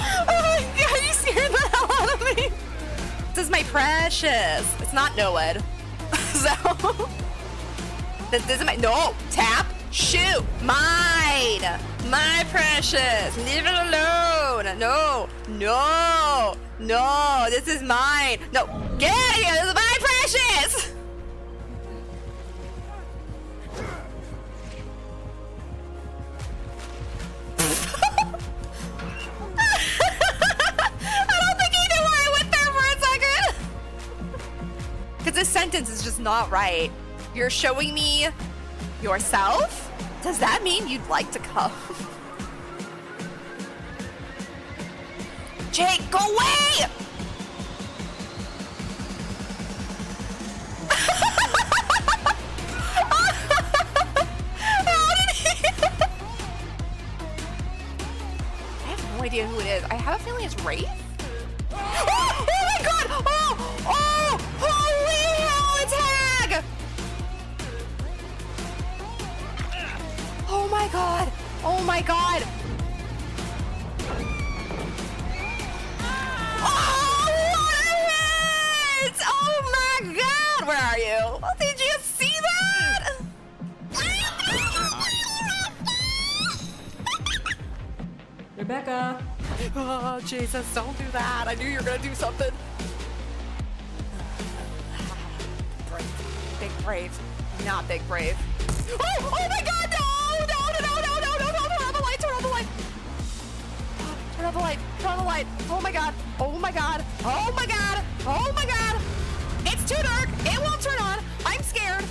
Oh my god, you scared the hell out of me! This is my precious. It's not Noed. So, this is my, no, tap, shoot, mine, my precious, leave it alone. No, no, no, this is mine. No, get out of here, this is my precious. I don't think he knew where I went there for a second. Because this sentence is just not right. You're showing me yourself? Does that mean you'd like to come? Jake, go away! How did he? I have no idea who it is. I have a feeling it's Wraith. Oh my god! Oh! Holy hell, it's Hag! Oh my god! Oh my god! Oh, what a hit! Oh my god! Where are you? Did you see that? Rebecca! Oh, Jesus, don't do that. I knew you were gonna do something. Brave. Big brave. Not big brave. Oh my god, no! Turn on the light, turn on the light! Turn on the light, turn on the light! Oh my god, oh my god, oh my god, oh my god! It's too dark, it won't turn on, I'm scared!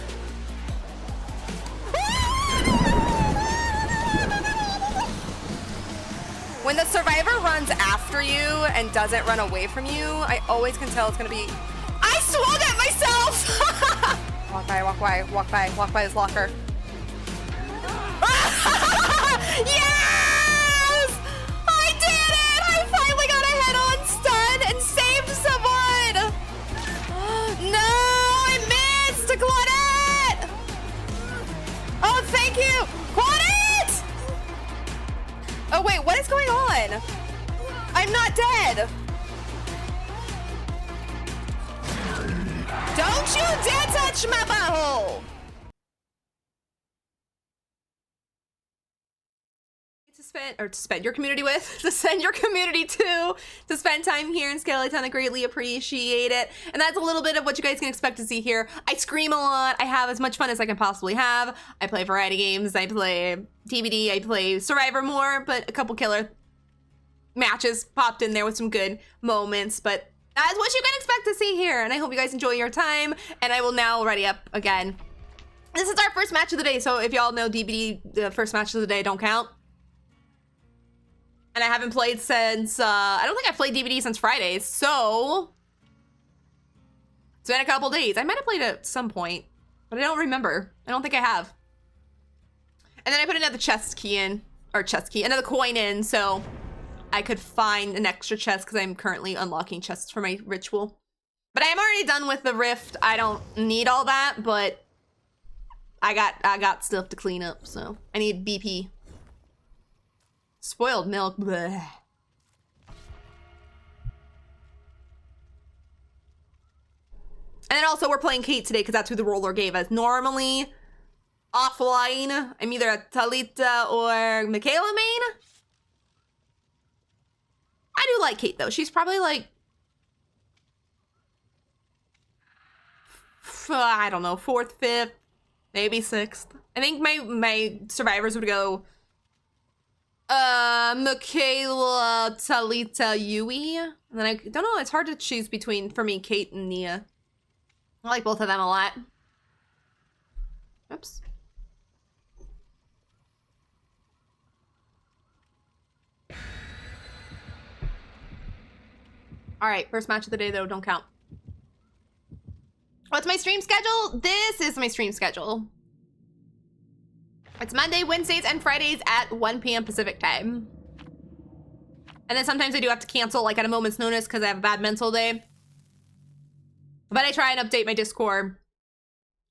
When the survivor runs after you and doesn't run away from you, I always can tell it's gonna be... I swung at myself! Walk by, walk by, walk by, walk by this locker. Yes! I did it! I finally got a head-on stun and saved someone! No! I missed! Claudette! Oh, thank you! Claudette! Oh, wait, what is going on? I'm not dead! Don't you dare touch my butthole! To spend your community with, to send your community to spend time here in Skeleton. I greatly appreciate it. And that's a little bit of what you guys can expect to see here. I scream a lot. I have as much fun as I can possibly have. I play variety games. I play TBD. I play Survivor more, but a couple killer matches popped in there with some good moments. But that's what you can expect to see here. And I hope you guys enjoy your time. And I will now ready up again. This is our first match of the day. So if y'all know DBD, the first match of the day don't count. And I haven't played since, I don't think I've played DVD since Fridays, so it's been a couple days. I might have played it at some point, but I don't remember. I don't think I have. And then I put another another coin in, so I could find an extra chest because I'm currently unlocking chests for my ritual. But I am already done with the rift. I don't need all that, but I got stuff to clean up, so I need BP. Spoiled milk. Bleh. And then also we're playing Kate today because that's who the roller gave us. Normally, offline, I'm either a Talita or Michaela main. I do like Kate though. She's probably like, I don't know, 4th, 5th, maybe 6th. I think my survivors would go Michaela, Talita, Yui. And then I don't know, it's hard to choose between, for me, Kate and Nia. I like both of them a lot. Oops. All right, first match of the day though, don't count. What's my stream schedule? This is my stream schedule. It's Monday, Wednesdays, and Fridays at 1 p.m. Pacific time. And then sometimes I do have to cancel like at a moment's notice because I have a bad mental day. But I try and update my Discord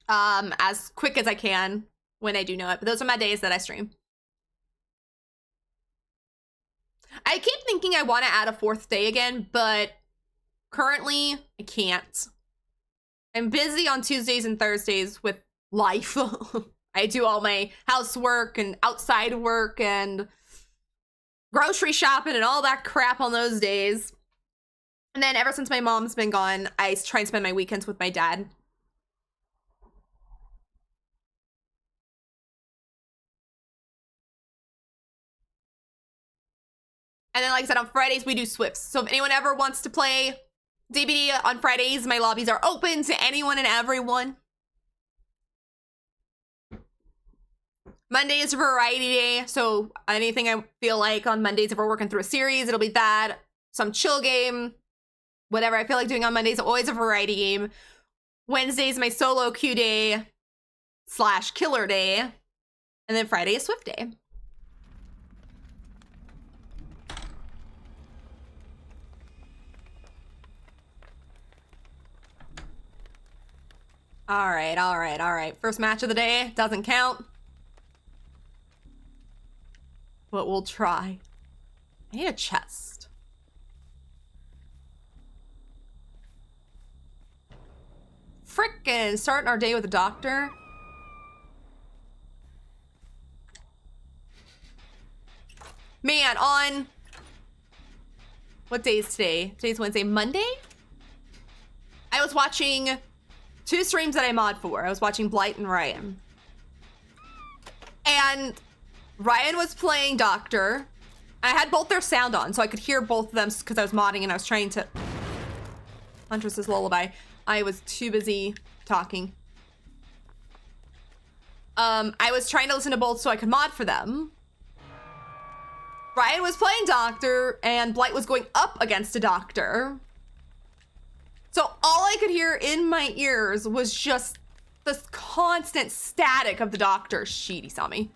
as quick as I can when I do know it. But those are my days that I stream. I keep thinking I want to add a 4th day again, but currently I can't. I'm busy on Tuesdays and Thursdays with life. I do all my housework and outside work and grocery shopping and all that crap on those days. And then ever since my mom's been gone, I try and spend my weekends with my dad. And then, like I said, on Fridays, we do Swifts. So if anyone ever wants to play DBD on Fridays, my lobbies are open to anyone and everyone. Monday is a variety day. So anything I feel like on Mondays, if we're working through a series, it'll be that. Some chill game. Whatever I feel like doing on Mondays, always a variety game. Wednesday's my solo queue day / killer day. And then Friday is Swift day. All right. First match of the day doesn't count. But we'll try. I need a chest. Frickin' starting our day with a doctor. Man, on... What day is today? Today's Wednesday. Monday? I was watching 2 streams that I mod for. I was watching Blight and Ryan. And Ryan was playing Doctor. I had both their sound on, so I could hear both of them because I was modding and I was trying to... Huntress's Lullaby. I was too busy talking. I was trying to listen to both so I could mod for them. Ryan was playing Doctor, and Blight was going up against a Doctor. So all I could hear in my ears was just this constant static of the Doctor. Shit, he saw me.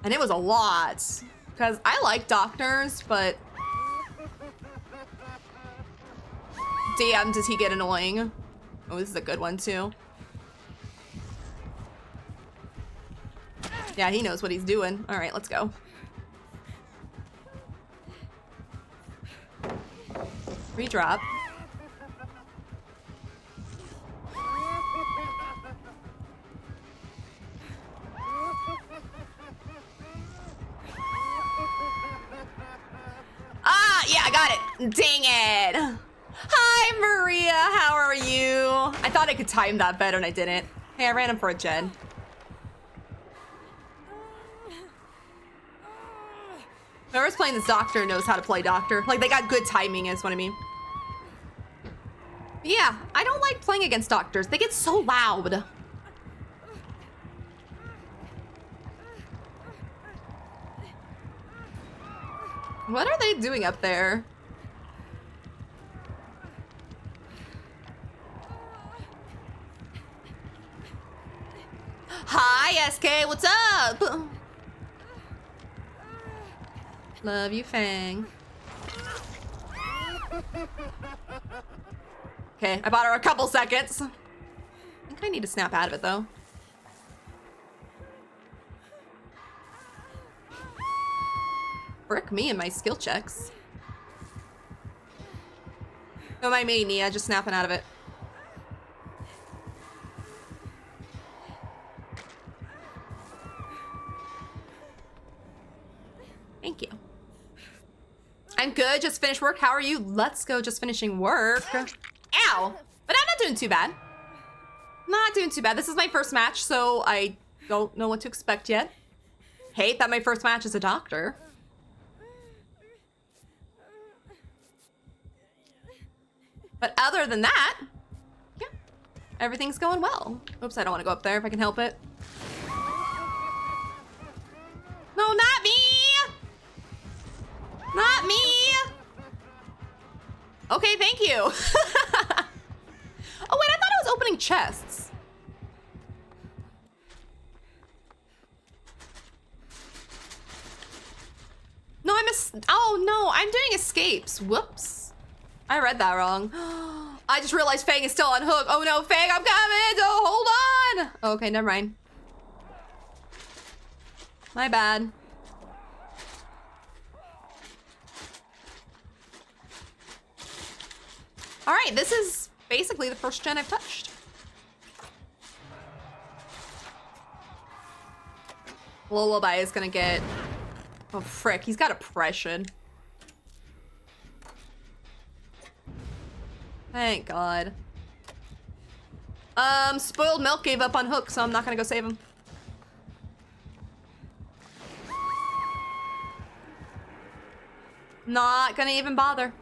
And it was a lot. Because I like Doctors, but... Damn, does he get annoying. Oh, this is a good one, too. Yeah, he knows what he's doing. All right, let's go. Redrop. Ah, yeah, I got it. Dang it. Hi, Maria. How are you? I thought I could time that better and I didn't. Hey, I ran him for a gen. Whoever's playing this Doctor knows how to play Doctor. Like, they got good timing is what I mean. Yeah, I don't like playing against Doctors. They get so loud. What are they doing up there? Hi, SK, what's up? Love you, Fang. Okay, I bought her a couple seconds. I think I need to snap out of it, though. Frick me and my skill checks. No, my main Nia, just snapping out of it. Thank you. I'm good, just finished work. How are you? Let's go, just finishing work. Ow! But I'm not doing too bad. Not doing too bad. This is my first match, so I don't know what to expect yet. Hate that my first match is a doctor. But other than that, yeah, everything's going well. Oops, I don't want to go up there if I can help it. No, not me! Not me! Okay, thank you. Oh wait, I thought I was opening chests. No, oh no, I'm doing escapes. Whoops. I read that wrong. I just realized Fang is still on hook. Oh no, Fang, I'm coming! Oh, hold on! Okay, never mind. My bad. All right, this is basically the first gen I've touched. Lullaby is gonna get... Oh, frick, he's got oppression. Thank God. Spoiled Milk gave up on Hook, so I'm not gonna go save him. Not gonna even bother.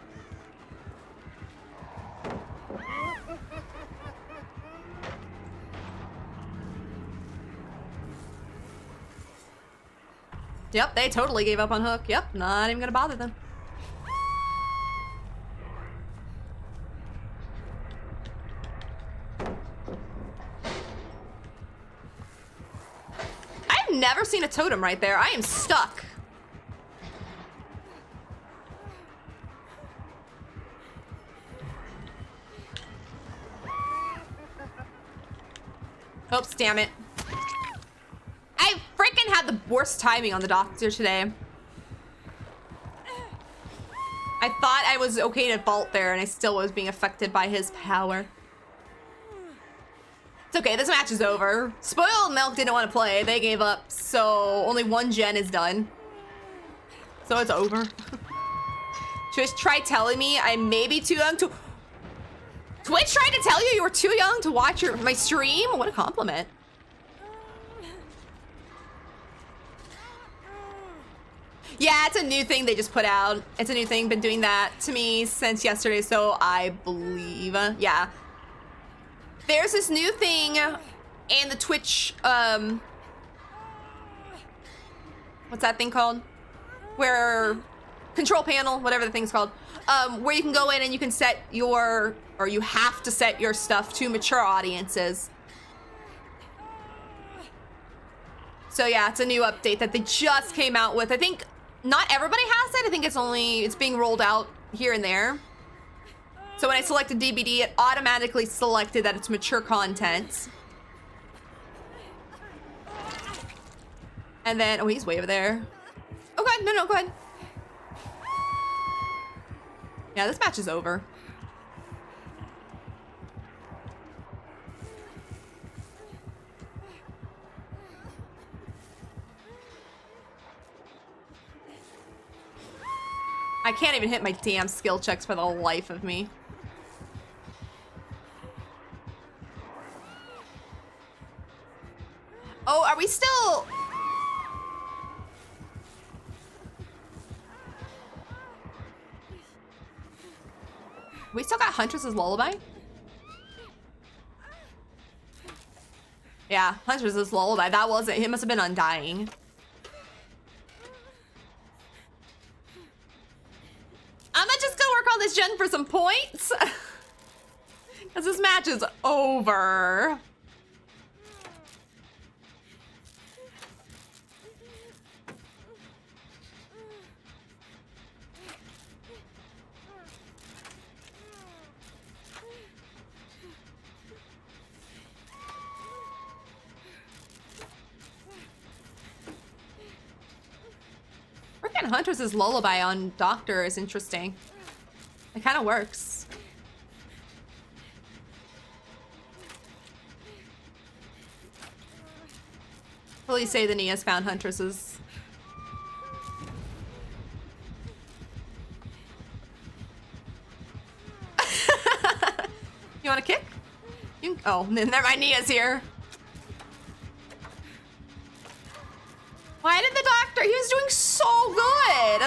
Yep, they totally gave up on Hook. Yep, not even gonna bother them. I've never seen a totem right there. I am stuck. Oops, damn it. I freaking had the worst timing on the doctor today. I thought I was okay to vault there, and I still was being affected by his power. It's okay, this match is over. Spoiled Milk didn't want to play. They gave up, so only one gen is done. So it's over. Twitch tried telling me I may be too young to... Twitch tried to tell you were too young to watch my stream? What a compliment. Yeah, it's a new thing they just put out. It's a new thing, been doing that to me since yesterday, so I believe, yeah. There's this new thing in the Twitch, what's that thing called? Where, control panel, whatever the thing's called, where you can go in and you can set your, or you have to set your stuff to mature audiences. So yeah, it's a new update that they just came out with. I think not everybody has it. I think it's being rolled out here and there. So when I selected DBD, it automatically selected that it's mature content. And then, oh, he's way over there. Oh, go ahead. No, go ahead. Yeah, this match is over. I can't even hit my damn skill checks for the life of me. Oh, are we still... We still got Huntress's Lullaby? Yeah, Huntress's Lullaby. That wasn't... He must have been Undying. Jen for some points. Because this match is over. Freaking Huntress's lullaby on Doctor is interesting. It kind of works. Please say the Nia's found Huntress's. You want to kick? You can, oh, never mind, Nia's here. Why did the Doctor? He was doing so good.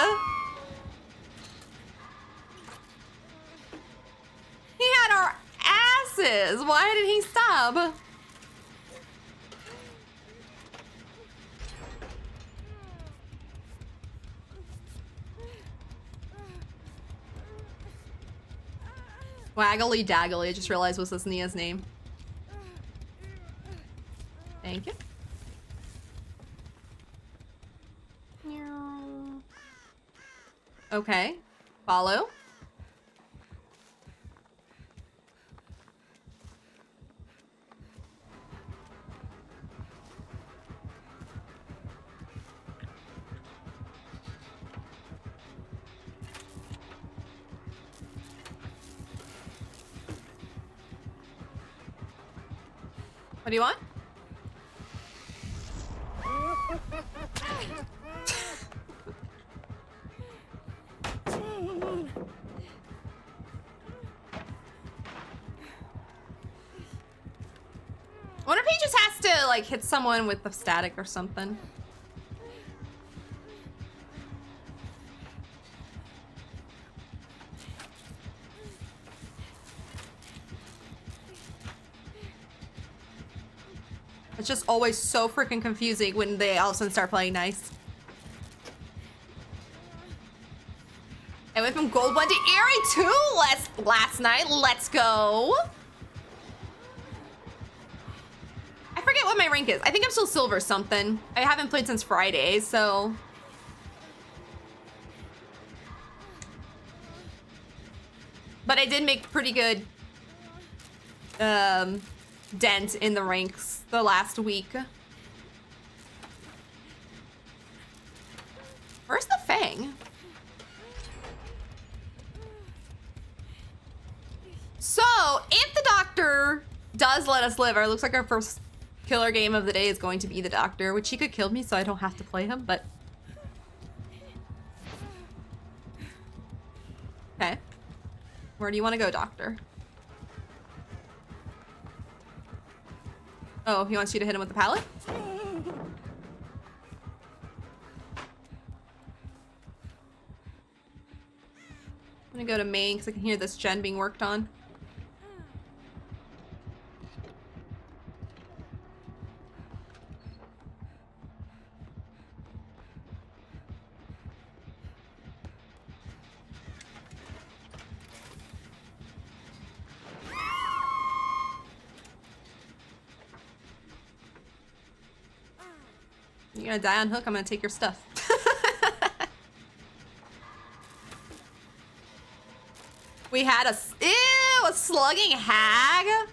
He had our asses. Why did he stop? Waggly Daggly, I just realized was this Nia's name. Thank you. Okay. Follow. What do you want? I wonder if he just has to like hit someone with the static or something. It's just always so freaking confusing when they all of a sudden start playing nice. I went from gold 1 to Eerie 2 last night. Let's go. I forget what my rank is. I think I'm still silver something. I haven't played since Friday, so. But I did make pretty good dent in the ranks the last week. Where's the Fang? So, if the Doctor does let us live, it looks like our first killer game of the day is going to be the Doctor, which he could kill me so I don't have to play him, but... Okay. Where do you want to go, Doctor? Oh, he wants you to hit him with the pallet? I'm gonna go to main because I can hear this gen being worked on. You're gonna die on hook, I'm gonna take your stuff. We had a slugging hag?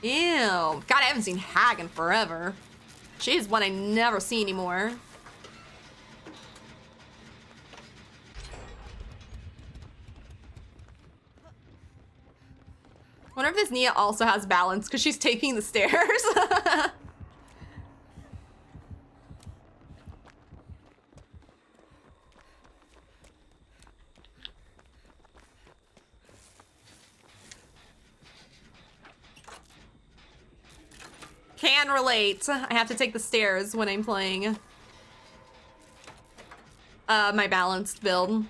Ew. God, I haven't seen hag in forever. She's one I never see anymore. Wonder if this Nia also has balance because she's taking the stairs. Can relate. I have to take the stairs when I'm playing my balanced build.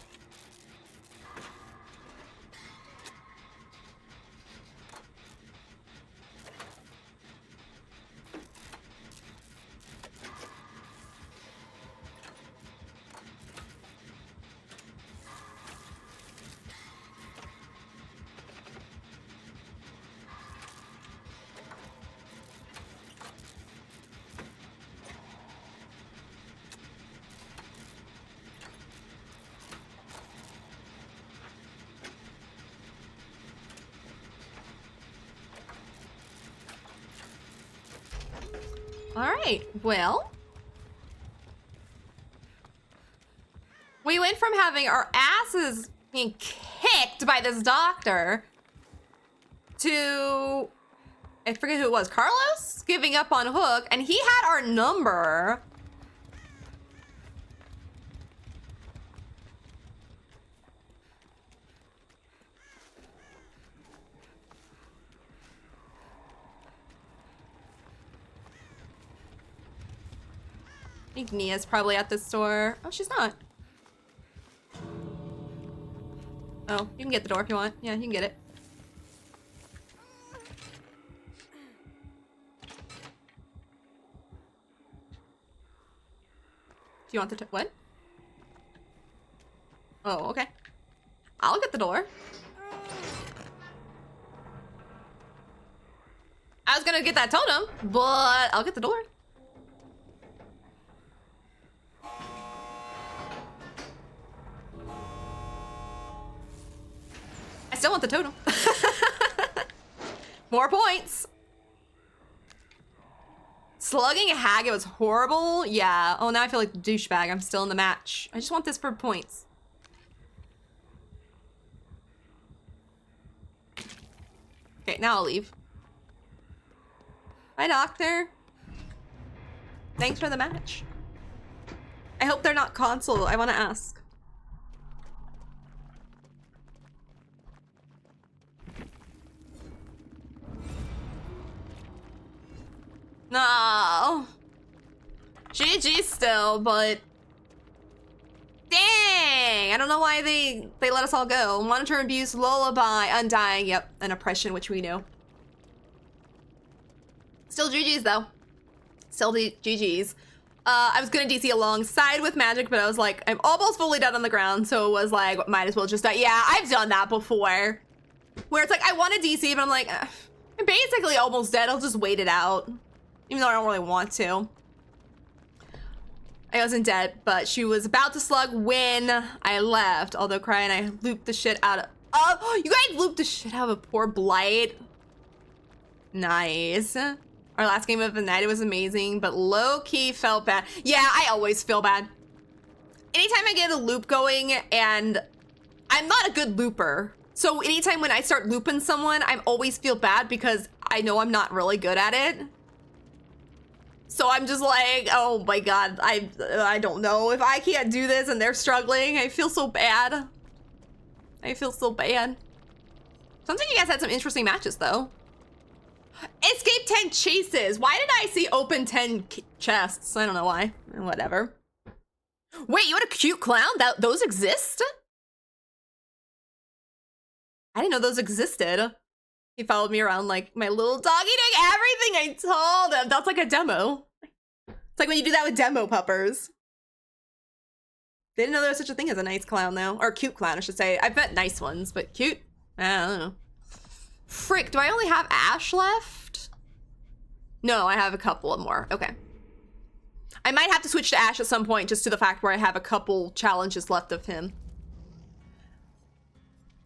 All right, well. We went from having our asses being kicked by this doctor to, I forget who it was, Carlos? Giving up on Hook, and he had our number. I think Nia's probably at the store. Oh, she's not. Oh, you can get the door if you want. Yeah, you can get it. Do you want the what? Oh, okay. I'll get the door. I was gonna get that totem, but I'll get the door. I still want the totem. More points. Slugging a hag, it was horrible. Yeah. Oh, now I feel like the douchebag. I'm still in the match. I just want this for points. Okay, now I'll leave. Bye, doctor. Thanks for the match. I hope they're not console. I want to ask. No. GG still, but dang, I don't know why they let us all go. Monitor abuse, lullaby, undying, yep, and oppression, which we know. Still GG's though. Still GG's. I was gonna DC alongside with Magic, but I was like, I'm almost fully dead on the ground, so it was like, might as well just die. Yeah, I've done that before. Where it's like, I want to DC, but I'm like, I'm basically almost dead, I'll just wait it out. Even though I don't really want to. I wasn't dead, but she was about to slug when I left. Although Cry and I looped the shit out of... Oh, you guys looped the shit out of a poor Blight. Nice. Our last game of the night, it was amazing, but low-key felt bad. Yeah, I always feel bad. Anytime I get a loop going, and I'm not a good looper. So anytime when I start looping someone, I always feel bad because I know I'm not really good at it. So I'm just like, oh my god, I don't know. If I can't do this and they're struggling, I feel so bad. I feel so bad. Sounds like you guys had some interesting matches, though. Escape 10 chases. Why did I see open 10 chests? I don't know why. Whatever. Wait, you had a cute clown? Those exist? I didn't know those existed. He followed me around like my little doggy doing everything I told him. That's like a demo. It's like when you do that with demo puppers. They didn't know there was such a thing as a nice clown though. Or cute clown, I should say. I've met nice ones, but cute? I don't know. Frick, do I only have Ash left? No, I have a couple more. Okay. I might have to switch to Ash at some point just to the fact where I have a couple challenges left of him.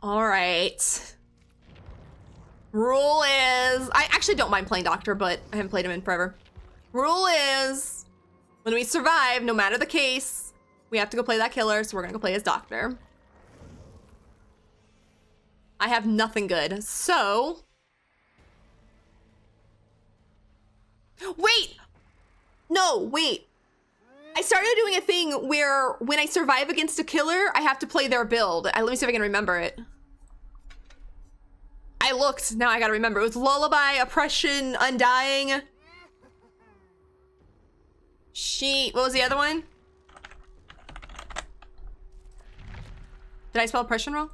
All right. Rule is, I actually don't mind playing Doctor, but I haven't played him in forever. Rule is, when we survive, no matter the case, we have to go play that killer, so we're gonna go play as Doctor. I have nothing good, so... Wait! No, wait. I started doing a thing where when I survive against a killer, I have to play their build. Let me see if I can remember it. I looked, now I gotta remember. It was Lullaby, Oppression, Undying. What was the other one? Did I spell Oppression wrong?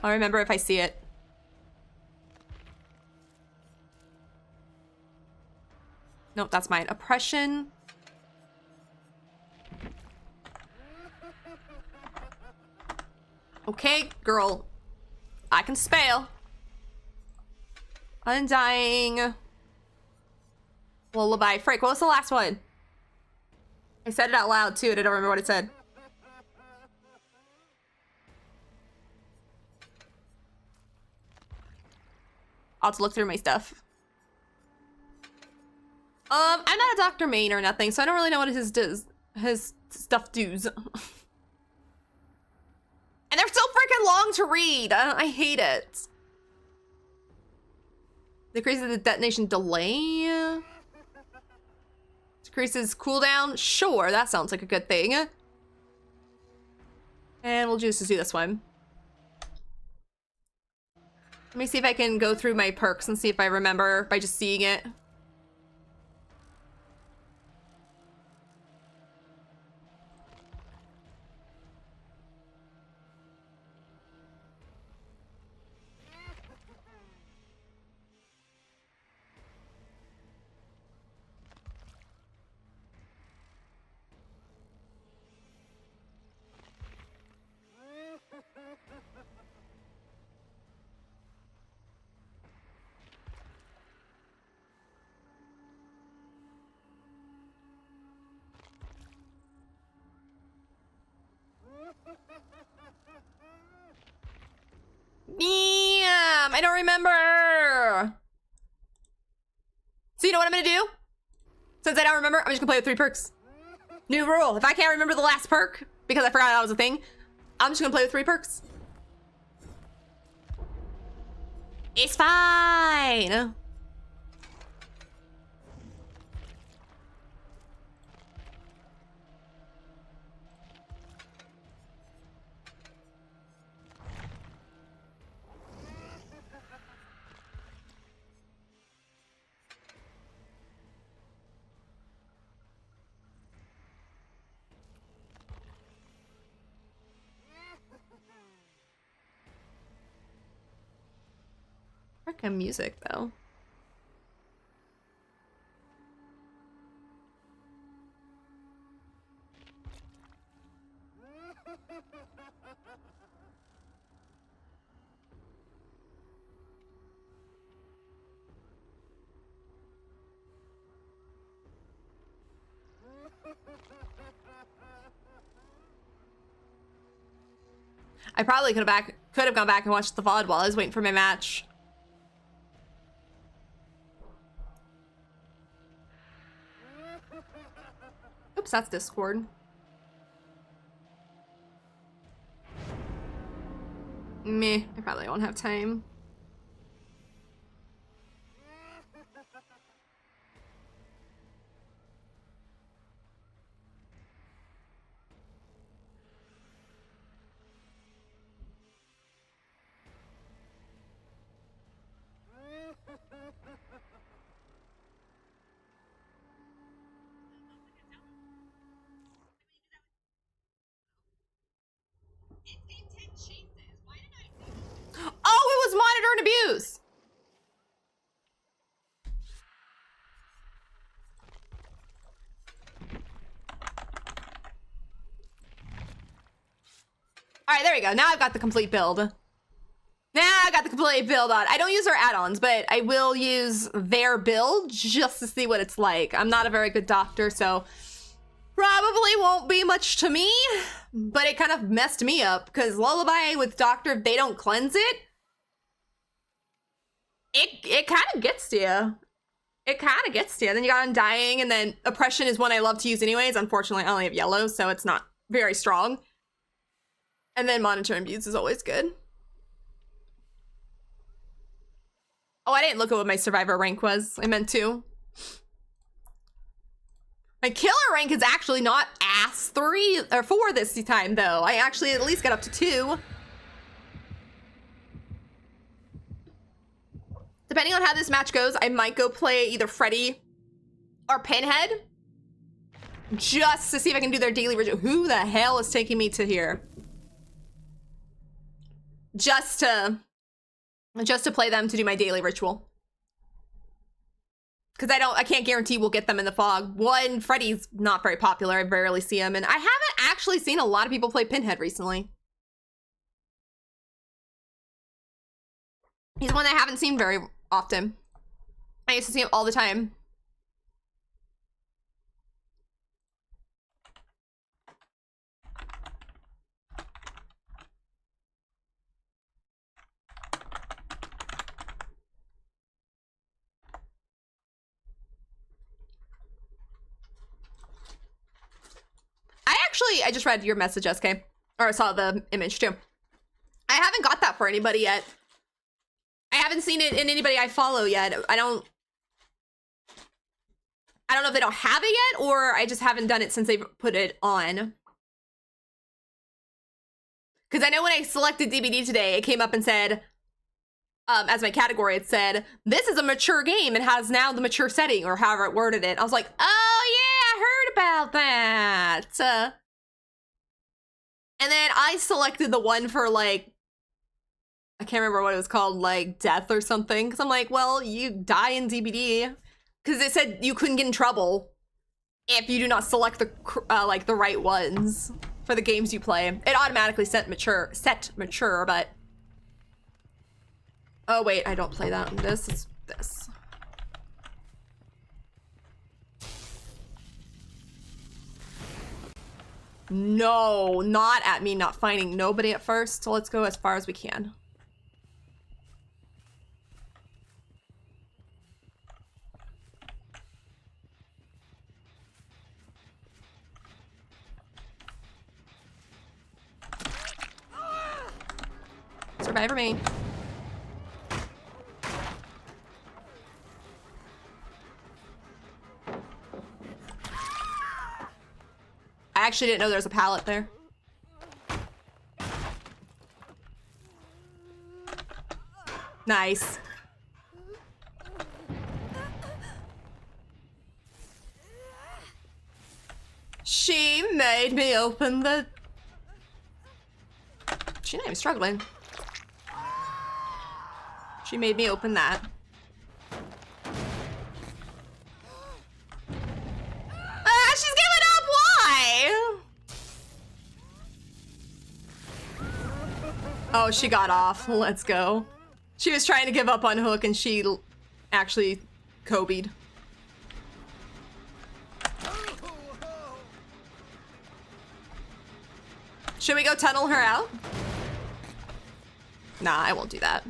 I'll remember if I see it. Nope, that's mine. Oppression. Okay, girl. I can spell. Undying. Lullaby. Frick, what was the last one? I said it out loud too, and I don't remember what it said. I'll have to look through my stuff. I'm not a Dr. Main or nothing, so I don't really know what his stuff does. And they're so freaking long to read. I hate it. Decreases the detonation delay. Decreases cooldown. Sure, that sounds like a good thing. And we'll just do this one. Let me see if I can go through my perks and see if I remember by just seeing it. Damn, I don't remember. So you know what I'm gonna do? Since I don't remember, I'm just gonna play with 3 perks. New rule, if I can't remember the last perk, because I forgot that was a thing, I'm just gonna play with 3 perks. It's fine. Freaking music, though. I probably could have gone back and watched the VOD while I was waiting for my match. Oops, that's Discord. Meh, I probably won't have time. Oh, it was monitor and abuse. All right, there we go. Now I've got the complete build. Now I got the complete build on. I don't use their add-ons, but I will use their build just to see what it's like. I'm not a very good doctor, so probably won't be much to me, but it kind of messed me up because Lullaby with Doctor, if they don't cleanse it, it kind of gets to you. It kind of gets to you. Then you got Undying, and then Oppression is one I love to use anyways. Unfortunately, I only have yellow, so it's not very strong. And then Monitor and Abuse is always good. Oh, I didn't look at what my Survivor rank was. I meant to. My Killer rank is actually not ass 3 or 4 this time, though. I actually at least got up to 2. Depending on how this match goes, I might go play either Freddy or Pinhead. Just to see if I can do their daily ritual. Who the hell is taking me to here? Just to play them to do my daily ritual. Because I can't guarantee we'll get them in the fog. One, Freddy's not very popular. I rarely see him. And I haven't actually seen a lot of people play Pinhead recently. He's one I haven't seen very often. I used to see him all the time. I just read your message, SK. Or I saw the image too. I haven't got that for anybody yet. I haven't seen it in anybody I follow yet. I don't know if they don't have it yet, or I just haven't done it since they put it on. Because I know when I selected DBD today, it came up and said, as my category, it said, this is a mature game and has now the mature setting, or however it worded it. I was like, oh yeah, I heard about that. And then I selected the one for like, I can't remember what it was called, like death or something. Because I'm like, well, you die in DBD. Because it said you couldn't get in trouble if you do not select the like the right ones for the games you play. It automatically set mature, but oh wait, I don't play that on this. It's this. No, not at me not finding nobody at first. So let's go as far as we can. Survivor me. I actually didn't know there was a pallet there. Nice. She made me open the... She's not even struggling. She made me open that. She's giving up! Why? Oh, she got off. Let's go. She was trying to give up on Hook and she actually Kobe'd. Should we go tunnel her out? Nah, I won't do that.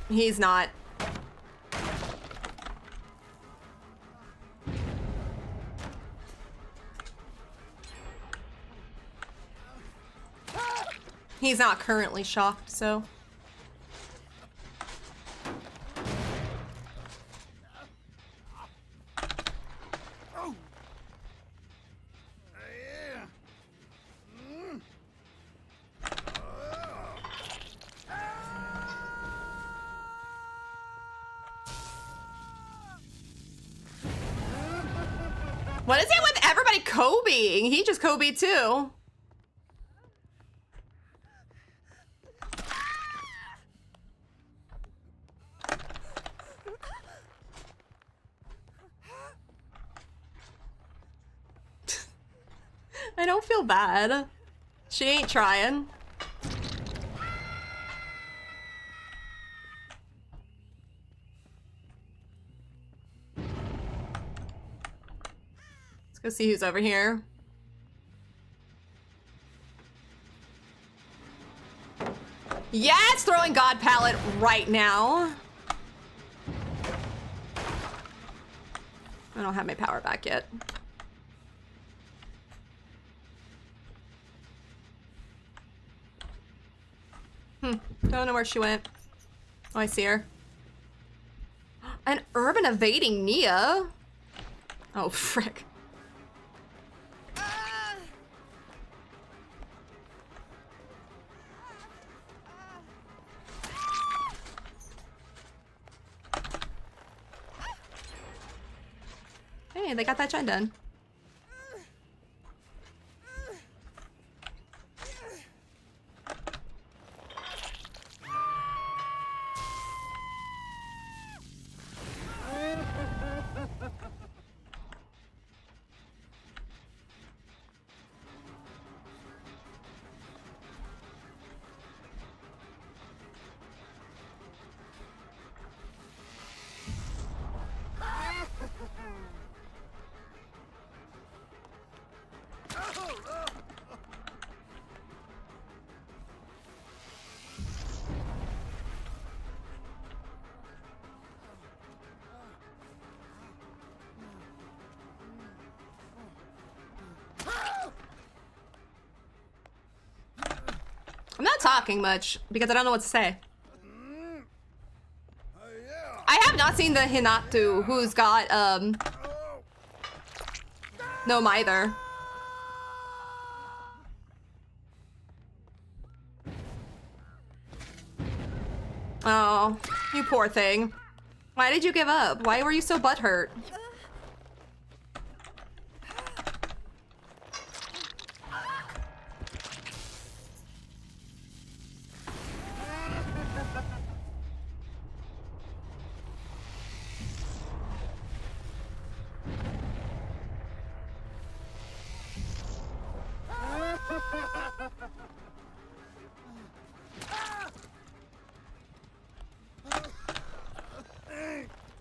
He's not. He's not currently shocked, so. What is it with everybody Kobeing? He just Kobe too. I don't feel bad. She ain't trying. Let's go see who's over here. Yes, throwing God Pallet right now. I don't have my power back yet. Don't know where she went. Oh, I see her. An urban evading Nia. Oh, frick. Hey, they got that gen done. I'm not talking much because I don't know what to say. I have not seen the Hinatu who's got no either. Oh, you poor thing. Why did you give up? Why were you so butthurt?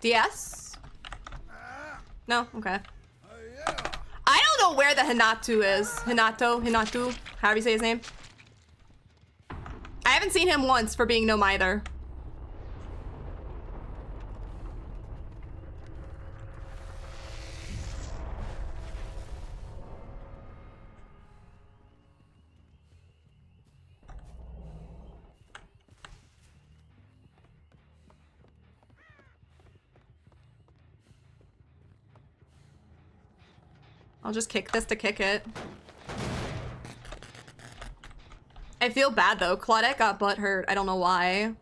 DS? No? Okay. I don't know where the Hinatu is. Hinatu, however you say his name. I haven't seen him once for being no either. I'll just kick this to kick it. I feel bad though. Claudette got butthurt. I don't know why.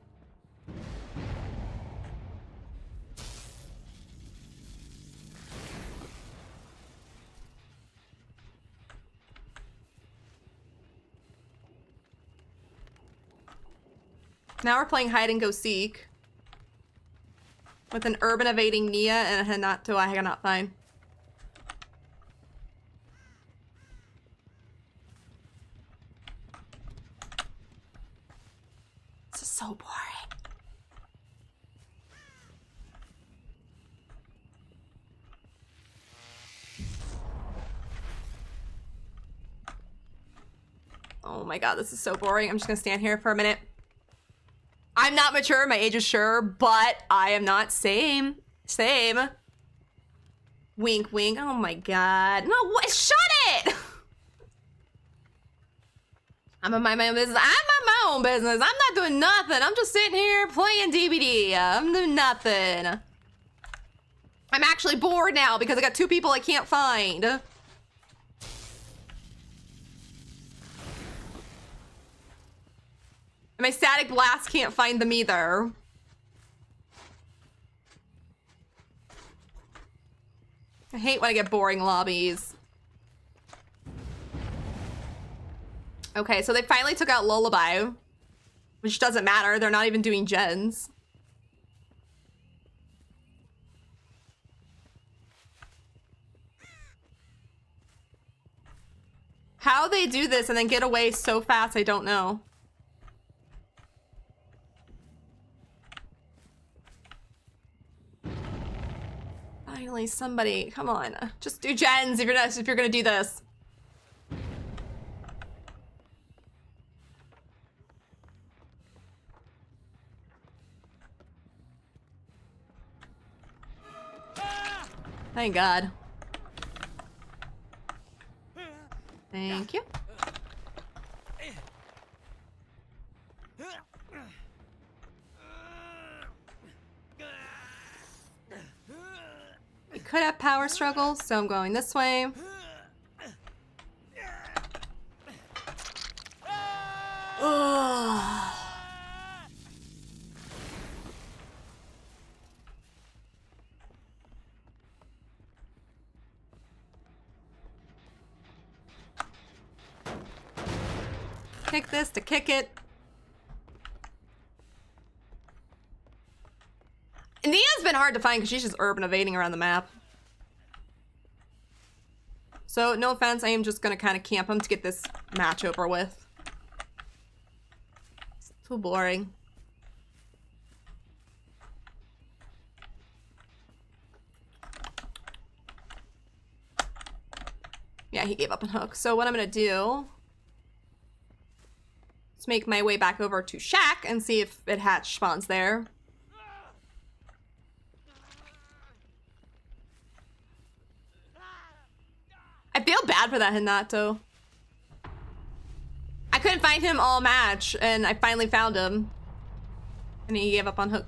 Now we're playing hide and go seek with an urban evading Nia and a Hanato I cannot find. This is so boring. Oh my god, this is so boring. I'm just gonna stand here for a minute. I'm not mature, my age is sure, but I am not same. Same. Wink, wink. Oh my god. No, what? Shut it! I'm gonna mind my own business. I'm on my own business. I'm not doing nothing. I'm just sitting here playing DVD. I'm doing nothing. I'm actually bored now because I got two people I can't find. And my static blast can't find them either. I hate when I get boring lobbies. Okay, so they finally took out Lullaby, which doesn't matter. They're not even doing gens. How they do this and then get away so fast, I don't know. Finally, somebody, come on. Just do gens if you're gonna do this. Thank God. Thank you. We could have power struggles, so I'm going this way. Ugh. Kick this to kick it. Nia's been hard to find because she's just urban evading around the map. So, no offense, I am just gonna kind of camp him to get this match over with. It's too boring. Yeah, he gave up on hook. So what I'm gonna do is make my way back over to Shack and see if it hatch spawns there. I feel bad for that Hinato. I could couldn't find him all match, and I finally found him. And he gave up on Hook.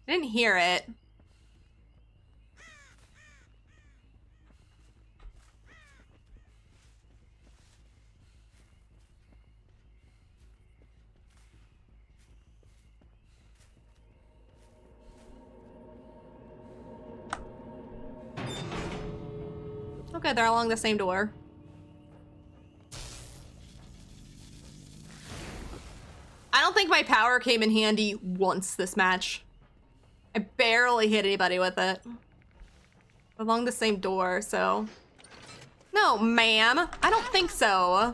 I didn't hear it. Okay, they're along the same door. I don't think my power came in handy once this match. I barely hit anybody with it. Along the same door, so... No, ma'am. I don't think so.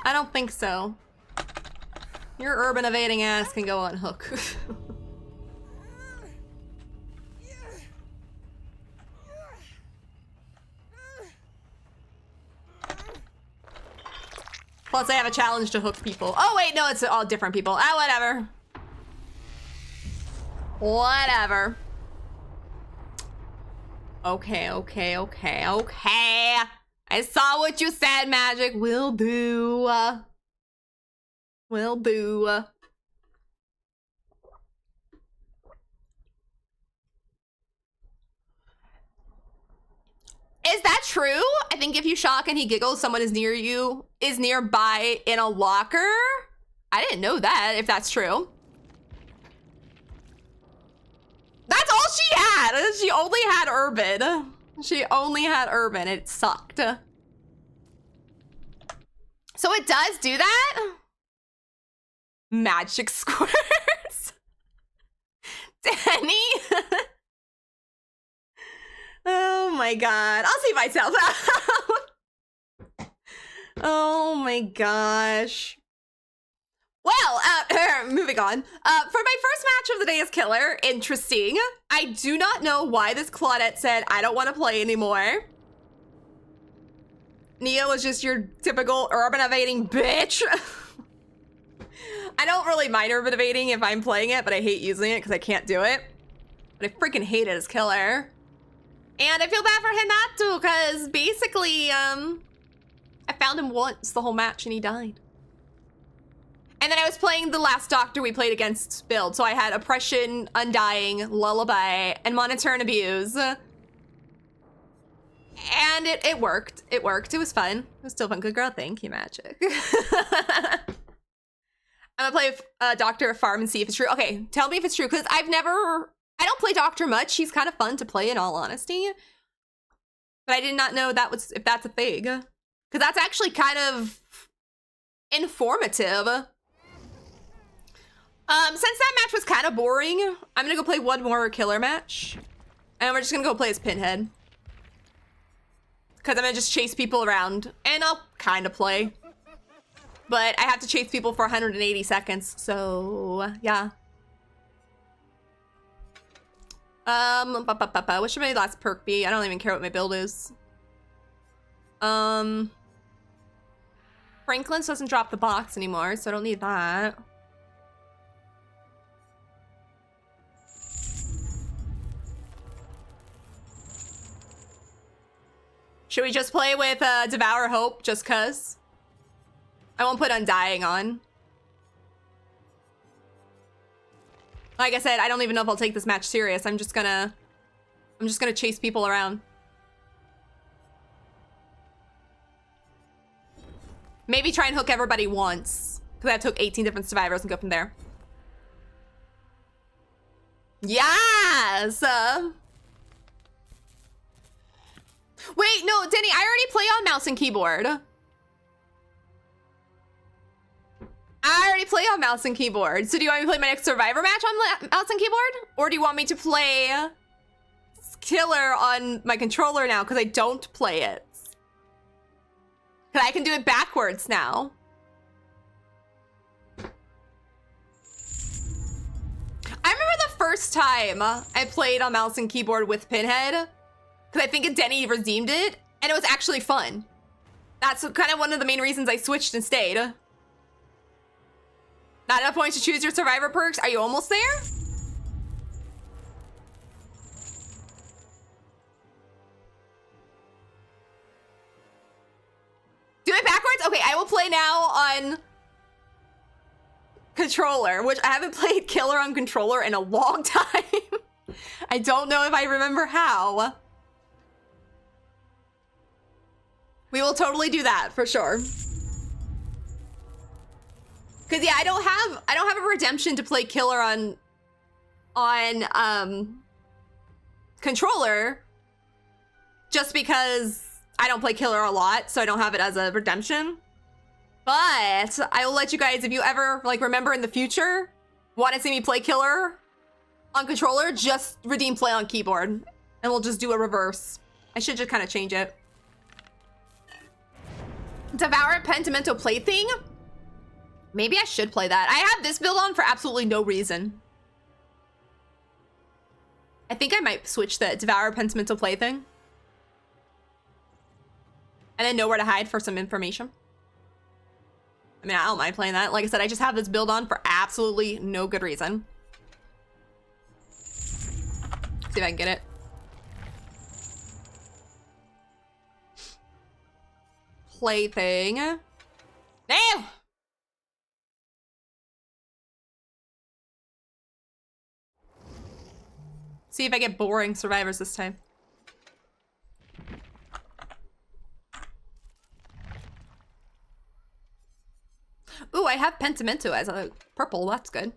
I don't think so. Your urban evading ass can go on Hook. Plus, I have a challenge to hook people. Oh, wait, no, it's all different people. Ah, whatever. Whatever. Okay. I saw what you said, Magic. Will do. Will do. Is that true? I think if you shock and he giggles, someone is nearby in a locker. I didn't know that, if that's true. That's all she had. She only had urban. She only had urban. It sucked. So it does do that? Magic squirts. Danny. Oh my god. I'll see myself out. Oh my gosh. Well, moving on. For my first match of the day as killer, interesting. I do not know why this Claudette said, I don't want to play anymore. Nia was just your typical urban evading bitch. I don't really mind urban evading if I'm playing it, but I hate using it because I can't do it. But I freaking hate it as killer. And I feel bad for him not to, because basically, I found him once the whole match and he died. And then I was playing the last doctor we played against build, so I had Oppression, Undying, Lullaby, and Monitor and Abuse. And it worked. It worked. It was fun. It was still fun. Good girl. Thank you, Magic. I'm gonna play Doctor Farm and see if it's true. Okay, tell me if it's true, because I don't play Doctor much. He's kind of fun to play in all honesty. But I did not know if that's a thing. Because that's actually kind of informative. Since that match was kind of boring, I'm gonna go play one more killer match. And we're just gonna go play as Pinhead. Because I'm gonna just chase people around. And I'll kind of play. But I have to chase people for 180 seconds, so yeah. What should my last perk be? I don't even care what my build is. Franklin's doesn't drop the box anymore, so I don't need that. Should we just play with Devour Hope just cuz? I won't put Undying on. Like I said, I don't even know if I'll take this match serious. I'm just gonna chase people around. Maybe try and hook everybody once. Because I took 18 different survivors and go from there. Yes! Wait, no, Denny, I already play on mouse and keyboard. I already play on mouse and keyboard. So do you want me to play my next Survivor match on mouse and keyboard? Or do you want me to play killer on my controller now because I don't play it. Because I can do it backwards now. I remember the first time I played on mouse and keyboard with Pinhead, because I think Denny redeemed it, and it was actually fun. That's kind of one of the main reasons I switched and stayed. Not enough points to choose your survivor perks. Are you almost there? Do it backwards? Okay, I will play now on controller, which I haven't played killer on controller in a long time. I don't know if I remember how. We will totally do that for sure. Cause yeah, I don't have a redemption to play killer on controller, just because I don't play killer a lot, so I don't have it as a redemption. But I will let you guys, if you ever like remember in the future, want to see me play killer on controller, just redeem play on keyboard, and we'll just do a reverse. I should just kind of change it. Devour Pentimento Plaything? Maybe I should play that. I have this build on for absolutely no reason. I think I might switch the Devour Pentimento Plaything. And then know where to hide for some information. I mean, I don't mind playing that. Like I said, I just have this build on for absolutely no good reason. See if I can get it. Plaything. Damn! See if I get boring survivors this time. Ooh, I have Pentimento as a purple. That's good.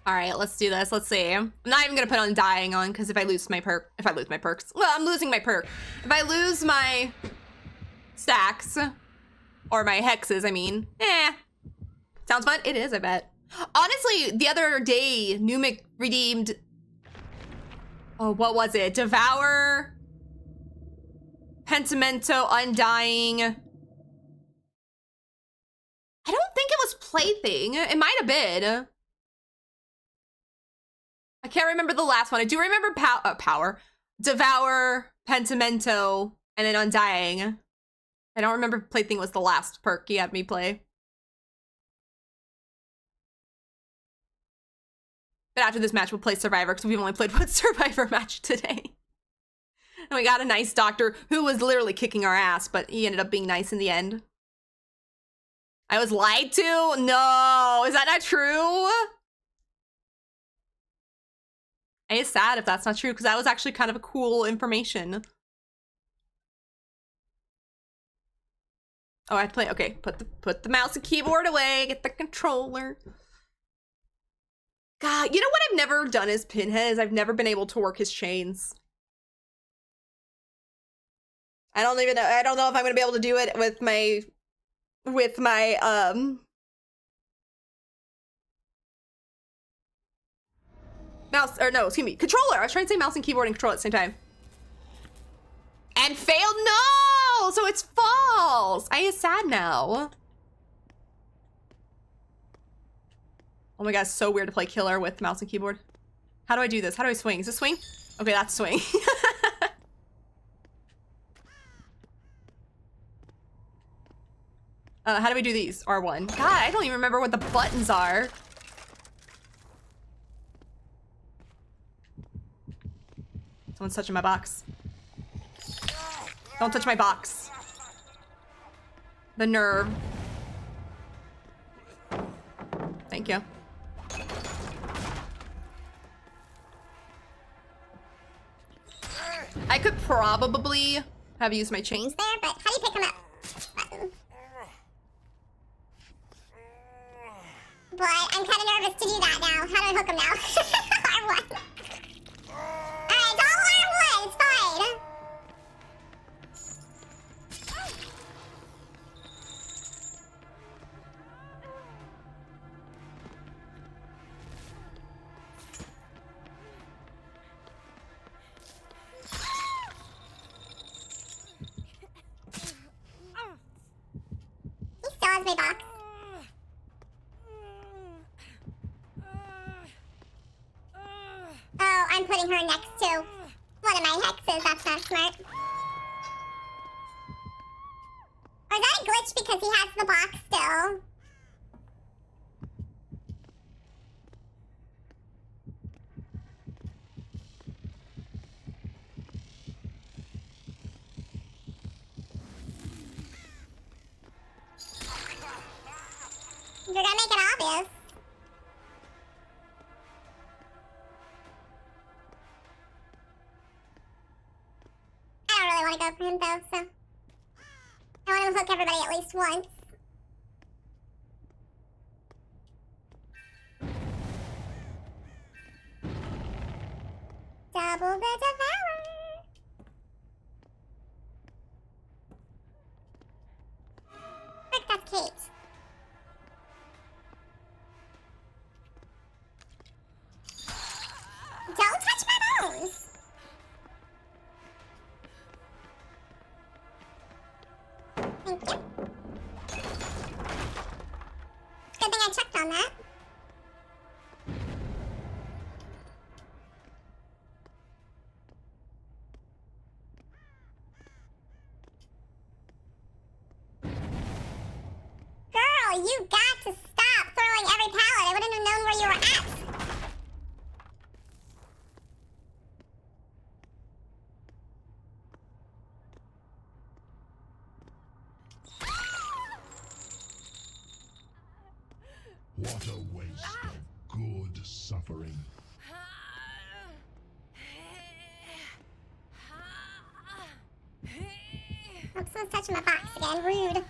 All right, let's do this. Let's see. I'm not even gonna put Undying on because if I lose my perks, well, I'm losing my perk. If I lose my stacks or my hexes, I mean, sounds fun. It is, I bet. Honestly, the other day, Numic redeemed. Oh, what was it? Devour, Pentimento, Undying. I don't think it was Plaything. It might have been. I can't remember the last one. I do remember Power, Devour, Pentimento, and then Undying. I don't remember Plaything was the last perk he had me play. But after this match, we'll play Survivor because we've only played one Survivor match today. And we got a nice doctor who was literally kicking our ass, but he ended up being nice in the end. I was lied to? No, is that not true? It's sad if that's not true because that was actually kind of a cool information. Oh, I have to play. Okay, put the mouse and keyboard away. Get the controller. God, you know what I've never done as Pinhead is I've never been able to work his chains. I don't know if I'm gonna be able to do it with my mouse, or no, excuse me, controller. I was trying to say mouse and keyboard and controller at the same time. And failed, no! So it's false. I is sad now. Oh my god, it's so weird to play killer with mouse and keyboard. How do I do this? How do I swing? Is this swing? Okay, that's swing. How do we do these? R1. God, I don't even remember what the buttons are. Someone's touching my box. Don't touch my box. The nerve. Thank you. I could probably have used my chains there, but how do you pick them up? Button. But I'm kind of nervous to do that now. How do I hook them now? R1. Alright, it's all R1. It's fine. cosplay box. Oh, I'm putting her next to one of my hexes. That's not smart. Or is that a glitch because he has the box still? You're gonna make it obvious. I don't really want to go for him though, so I want him to hook everybody at least once. Double the Devourer. Frick, that's Kate. Don't touch my bones! Thank you. Good thing I checked on that. Girl, you got to stop throwing every pallet. I wouldn't have known where you were at. What a waste of good suffering. Oops, someone's touching my box again. Rude.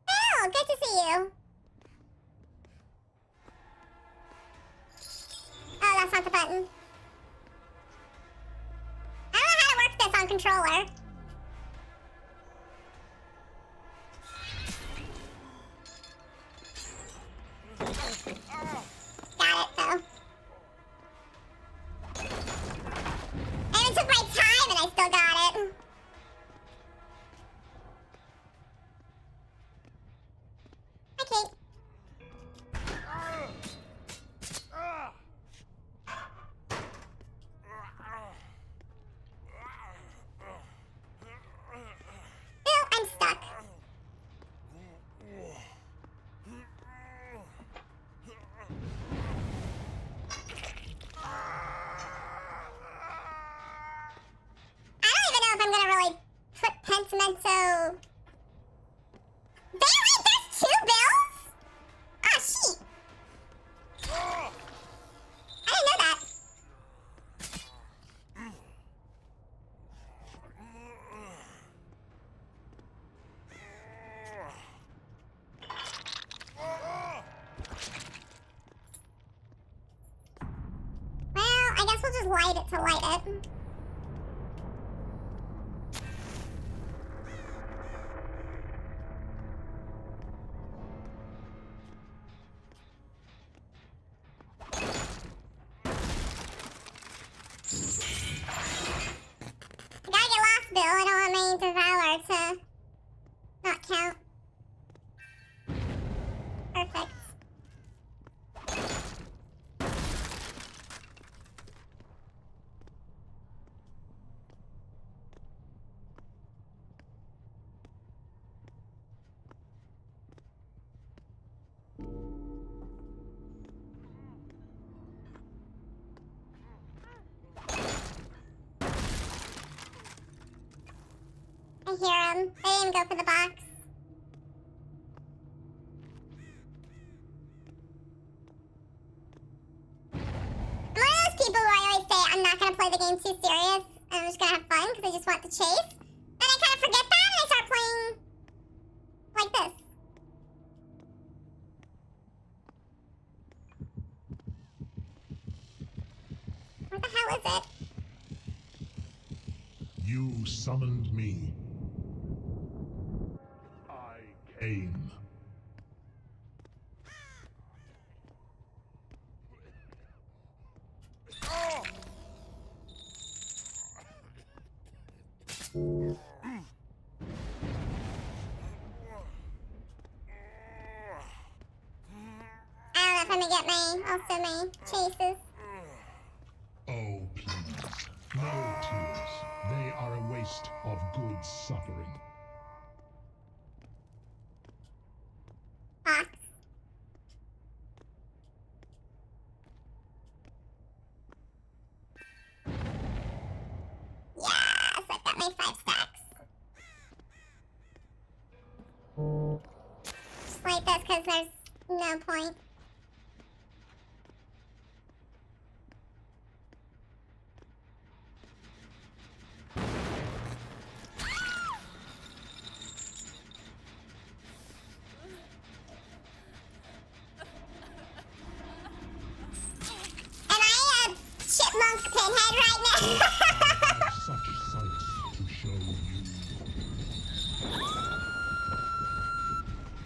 Oh, good to see you. Oh, that's not the button. I don't know how to work this on controller. Got it, though. I even took my time and I still got it. Okay. Bill, I'm stuck. I don't even know if I'm gonna really put Pentimento. Wait, there's two Bills? Ah, shit. I didn't know that. Well, I guess we'll just light it to light it. I gotta get lost, Bill. I don't want my Devourer to not count. Perfect. I hear him. They didn't go for the box. I'm one of those people who I always say I'm not gonna play the game too serious. I'm just gonna have fun because I just want to chase. Then I kind of forget that and I start playing like this. What the hell is it? You summoned me. Aim. I don't know if I'm gonna get my chases. Oh, please. No tears. They are a waste of good suffering. Fox. Yes, I got my 5 stacks. Just like this because there's no point. Am I a chipmunk pinhead right now? I have such sights to show you.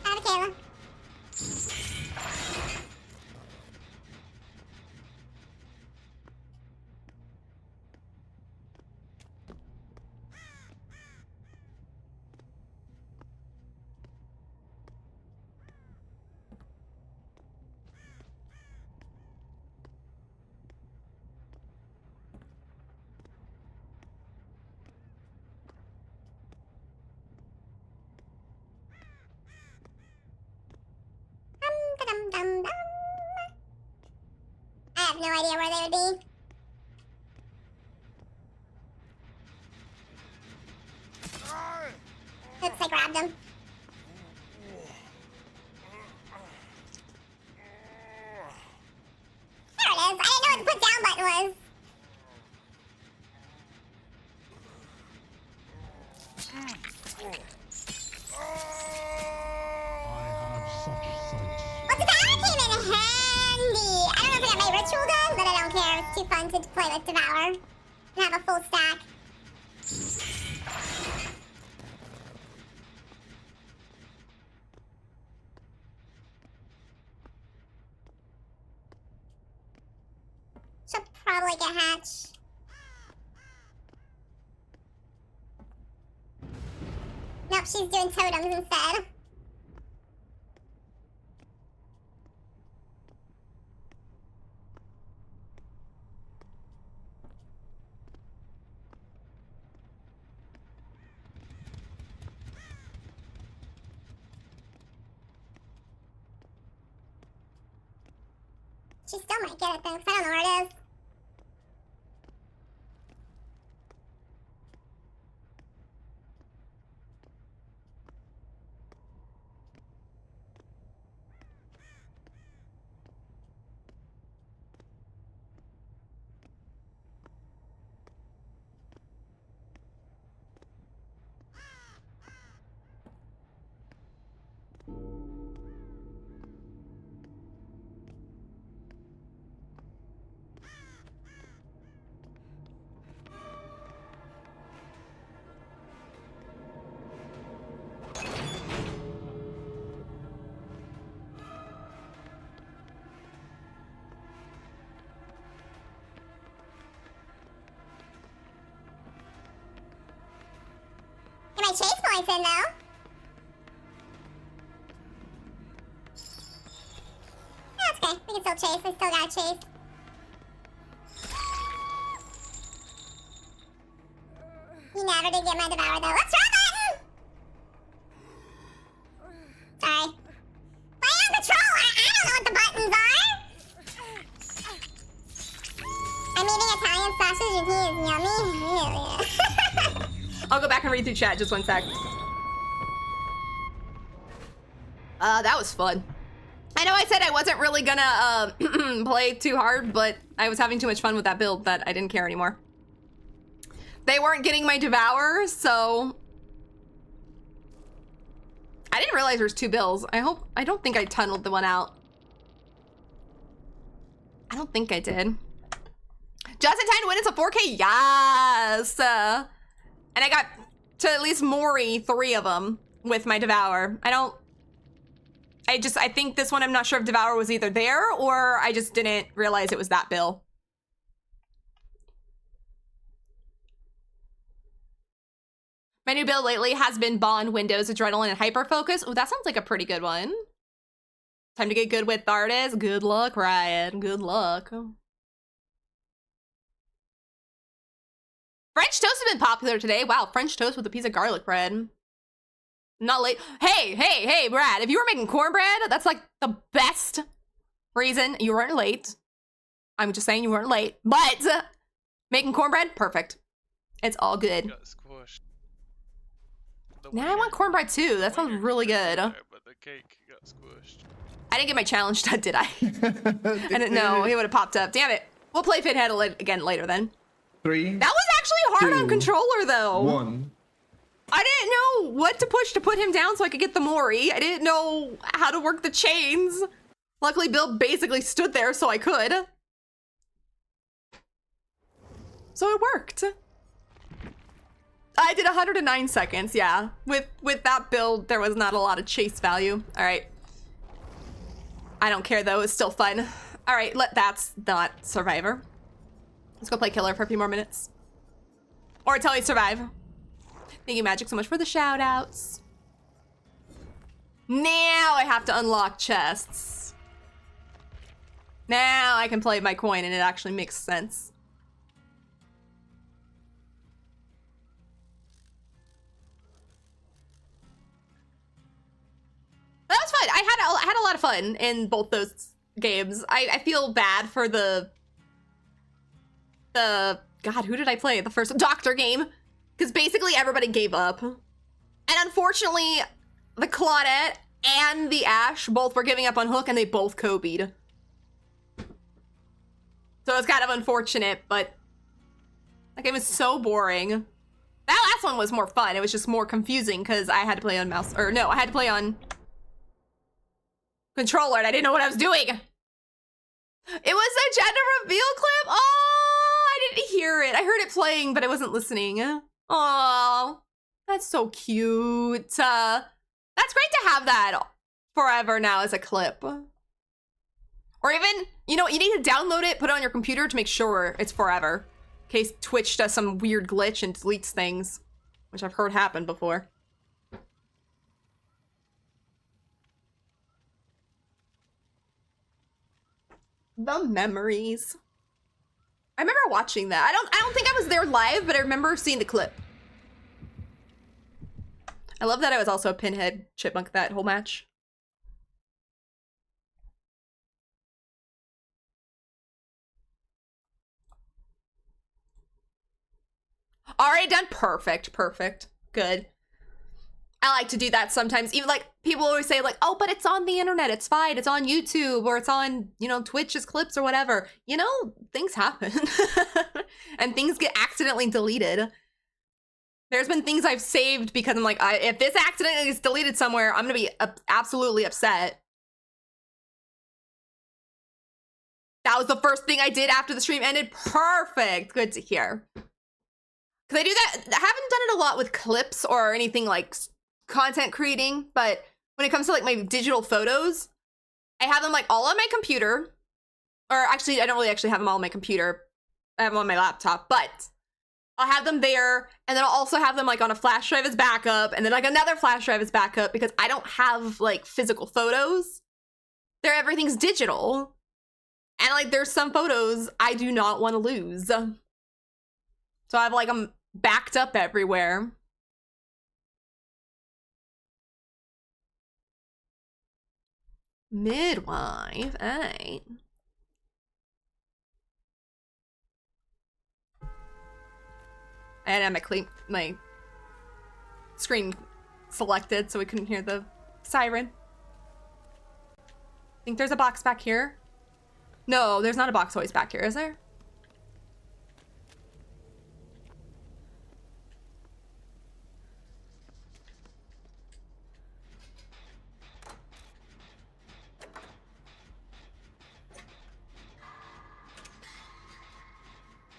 Out of camera. Dum, dum, dum. I have no idea where they would be. Oops, I grabbed him. There it is. I didn't know what the put down button was. I have such sights. Well, Devour came in handy. I don't know if I got my ritual done, but I don't care. It's too fun to play with Devour and have a full stack. Should probably get hatch. Nope, she's doing totems instead. She still might get it though, 'cause I don't know where it is. Get my chase points in though. That's okay. We can still chase. We still gotta chase. You never did get my Devour though. What's wrong button? Sorry. Play on control. I don't know what the buttons are. I'm eating Italian sausage and he is yummy. I'll go back and read through chat, just one sec. That was fun. I know I said I wasn't really gonna play too hard, but I was having too much fun with that build that I didn't care anymore. They weren't getting my Devour, so I didn't realize there's 2 bills. I don't think I tunneled the one out. I don't think I did. Just in time to win, it's a 4K, yes! And I got to at least Mori 3 of them with my Devour. I don't I think this one, I'm not sure if Devour was either there or I just didn't realize it was that bill. My new build lately has been Bond, Windows, Adrenaline, and Hyperfocus. Oh, that sounds like a pretty good one. Time to get good with artists. Good luck, Ryan. Good luck. French toast has been popular today. Wow, French toast with a piece of garlic bread. Not late. Hey, Brad, if you were making cornbread, that's like the best reason you weren't late. I'm just saying you weren't late, but making cornbread, perfect. It's all good. Got squished. Now I want cornbread too. That sounds really good. But the cake got squished. I didn't get my challenge done, did I? I didn't know. He would have popped up. Damn it. We'll play Fithead again later then. 3. That was actually hard on 2, controller though. 1. I didn't know what to push to put him down so I could get the Mori. I didn't know how to work the chains. Luckily, Bill basically stood there so I could. So it worked. I did 109 seconds, yeah. With that build, there was not a lot of chase value. All right. I don't care though, it's still fun. All right, that's not Survivor. Let's go play Killer for a few more minutes. Or until we survive. Thank you, Magic, so much for the shout outs. Now I have to unlock chests. Now I can play my coin and it actually makes sense. That was fun. I had a lot of fun in both those games. I feel bad for the God, who did I play? The first Doctor game. Because basically everybody gave up. And unfortunately, the Claudette and the Ash both were giving up on Hook and they both Kobe'd. So it's kind of unfortunate, but that game is so boring. That last one was more fun. It was just more confusing because I had to play on mouse, or no, I had to play on controller and I didn't know what I was doing. It was a gender reveal clip? Oh, I didn't hear it. I heard it playing, but I wasn't listening. Oh, that's so cute. That's great to have that forever now as a clip. Or even, you know, you need to download it, put it on your computer to make sure it's forever. In case Twitch does some weird glitch and deletes things, which I've heard happen before. The memories. I remember watching that. I don't think I was there live, but I remember seeing the clip. I love that I was also a Pinhead Chipmunk that whole match. Already done? Perfect, perfect. Good. I like to do that sometimes. Even like people always say like, oh, but it's on the internet. It's fine. It's on YouTube or it's on, you know, Twitch's clips or whatever. You know, things happen and things get accidentally deleted. There's been things I've saved because I'm like, if this accidentally gets deleted somewhere, I'm going to be absolutely upset. That was the first thing I did after the stream ended. Perfect. Good to hear. Because I do that. I haven't done it a lot with clips or anything like content creating, but when it comes to like my digital photos, I have them like all on my computer. Or actually, I don't really actually have them all on my computer. I have them on my laptop, but I'll have them there. And then I'll also have them like on a flash drive as backup. And then like another flash drive as backup because I don't have like physical photos. Everything's digital. And like there's some photos I do not want to lose. So I have like them backed up everywhere. Midwife, alright. I had my screen selected so we couldn't hear the siren. Think there's a box back here? No, there's not a box always back here, is there?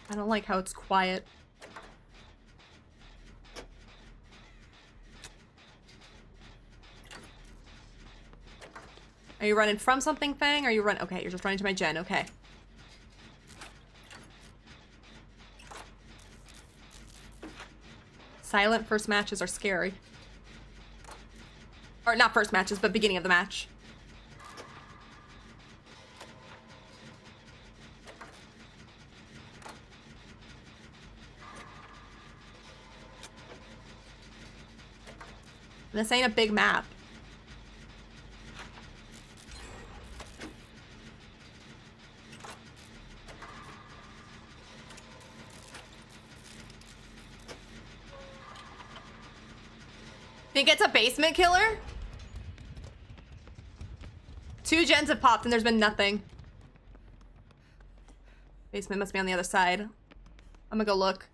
I don't like how it's quiet. Are you running from something, Fang? Or are you running? Okay, you're just running to my gen. Okay. Silent first matches are scary. Or not first matches, but beginning of the match. This ain't a big map. Think it's a basement killer? 2 gens have popped and there's been nothing. Basement must be on the other side. I'm gonna go look.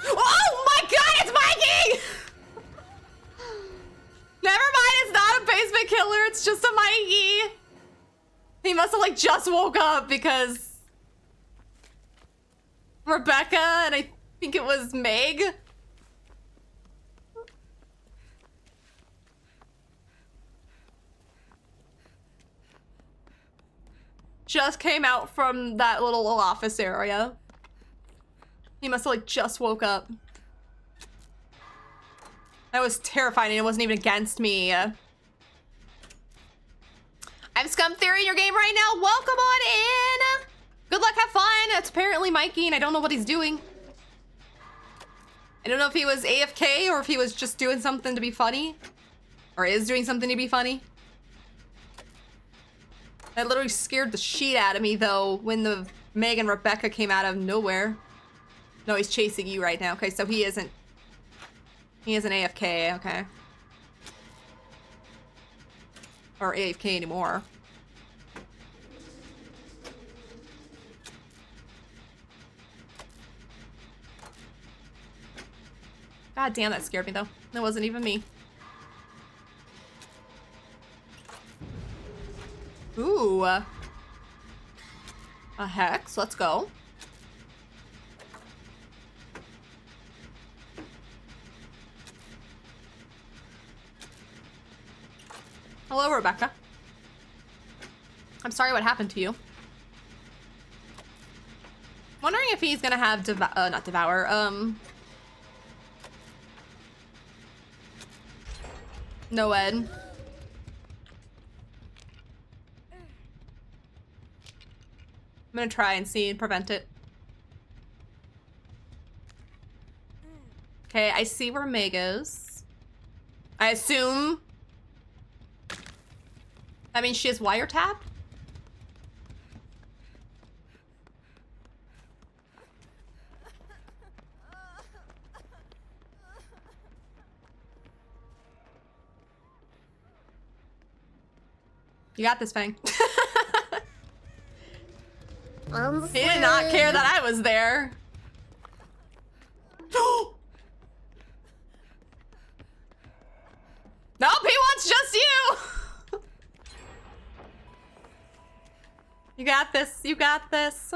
Oh my god, it's Mikey! Never mind, it's not a basement killer, it's just a Mikey. He must have like just woke up because Rebecca and I think it was Meg. Just came out from that little office area. He must have like just woke up. That was terrifying and it wasn't even against me. I'm Scum Theory in your game right now. Welcome on in. Good luck, have fun. It's apparently Mikey and I don't know what he's doing. I don't know if he was AFK or if he was just doing something to be funny. Or is doing something to be funny. That literally scared the shit out of me though when the Meg and Rebecca came out of nowhere. No, he's chasing you right now. Okay, so he isn't AFK, okay. Or AFK anymore. God damn, that scared me though. That wasn't even me. Ooh. A hex, let's go. Hello, Rebecca. I'm sorry what happened to you. Wondering if he's gonna have not Devour, no Ed. I'm gonna try and see and prevent it. Okay, I see where Meg is. I assume that means she has wiretap? You got this, Fang. He did not care that I was there. Nope, he wants just you. You got this. You got this.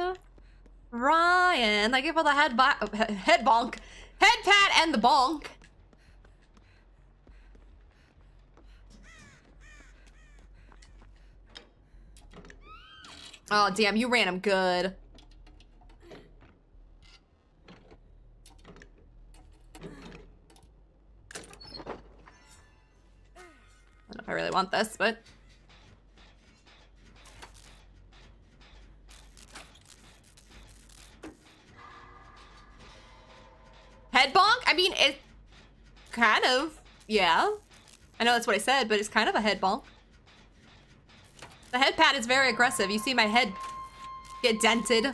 Ryan, thank you for the head bonk. Head pat and the bonk. Oh, damn, you ran him good. I don't know if I really want this, but... Head bonk? I mean, it kind of, yeah. I know that's what I said, but it's kind of a head bonk. The head pat is very aggressive. You see my head get dented.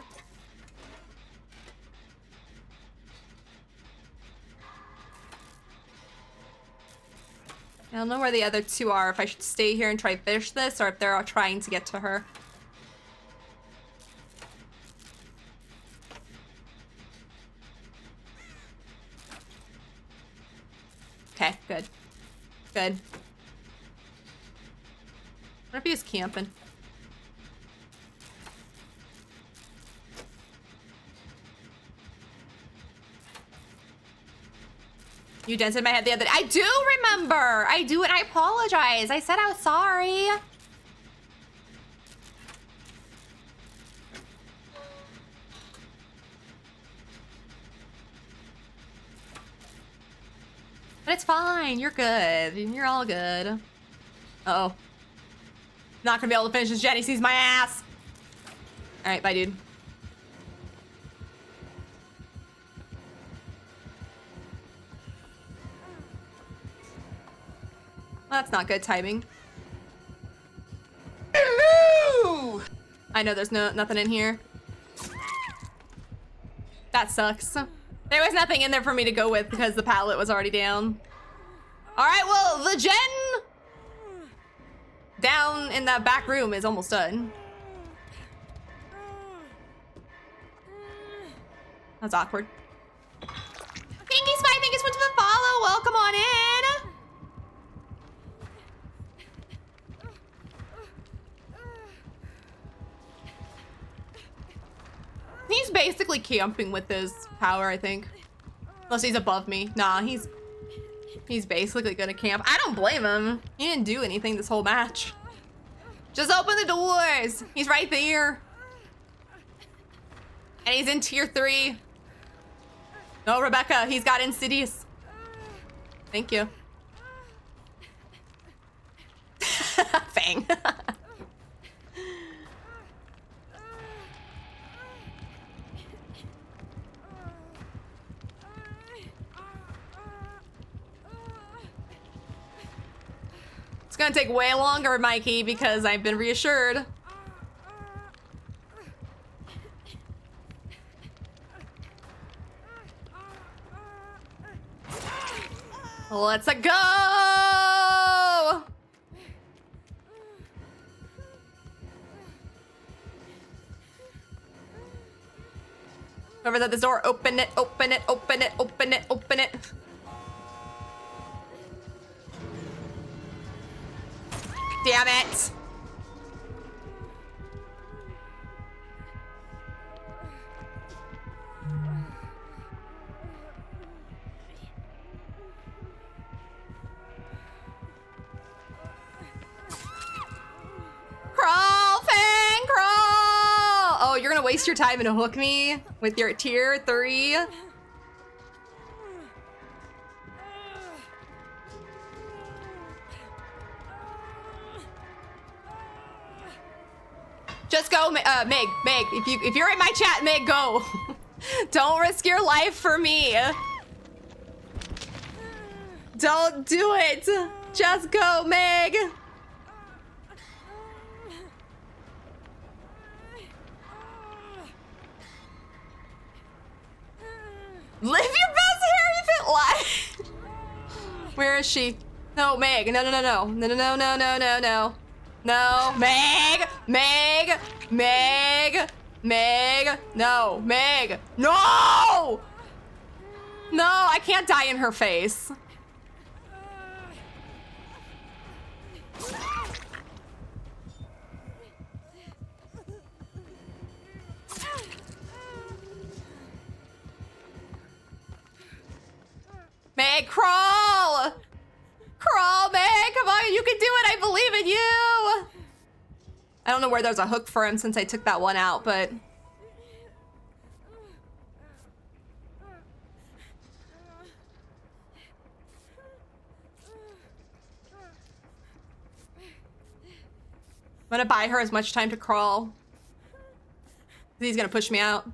I don't know where the other two are. If I should stay here and try finish this, or if they're all trying to get to her. Okay, good. Good. What if he was camping? You dented my head the other day. I do remember. I do, and I apologize. I said I was sorry. But it's fine. You're good. You're all good. Uh-oh. Not gonna be able to finish this. Jenny sees my ass. All right, bye, dude. Well, that's not good timing. Hello! I know there's nothing in here. That sucks. There was nothing in there for me to go with because the pallet was already down. All right, well, the gen down in that back room is almost done. That's awkward. Pinky Spy, thank you so much for the follow. Welcome on in. He's basically camping with his power, I think. Unless he's above me. Nah, he's basically gonna camp. I don't blame him. He didn't do anything this whole match. Just open the doors. He's right there. And he's in tier 3. No, Rebecca, he's got Insidious. Thank you. Fang. It's gonna take way longer, Mikey, because I've been reassured. Let's go! Whoever's at this door, open it, open it, open it, open it, open it. Damn it! Crawl, Fang, crawl! Oh, you're gonna waste your time and hook me with your tier 3? Just go, Meg, if you're in my chat, Meg, go. Don't risk your life for me. Don't do it. Just go, Meg. Live your best Harry Fit life. Where is she? No, Meg. No, no, no, no. No, no, no, no, no, no, no. No, Meg, Meg, Meg, Meg, no, Meg, no! No, I can't die in her face. Meg, crawl! Crawl, Meg! Come on, you can do it! I believe in you! I don't know where there's a hook for him since I took that one out, but... I'm gonna buy her as much time to crawl. He's gonna push me out.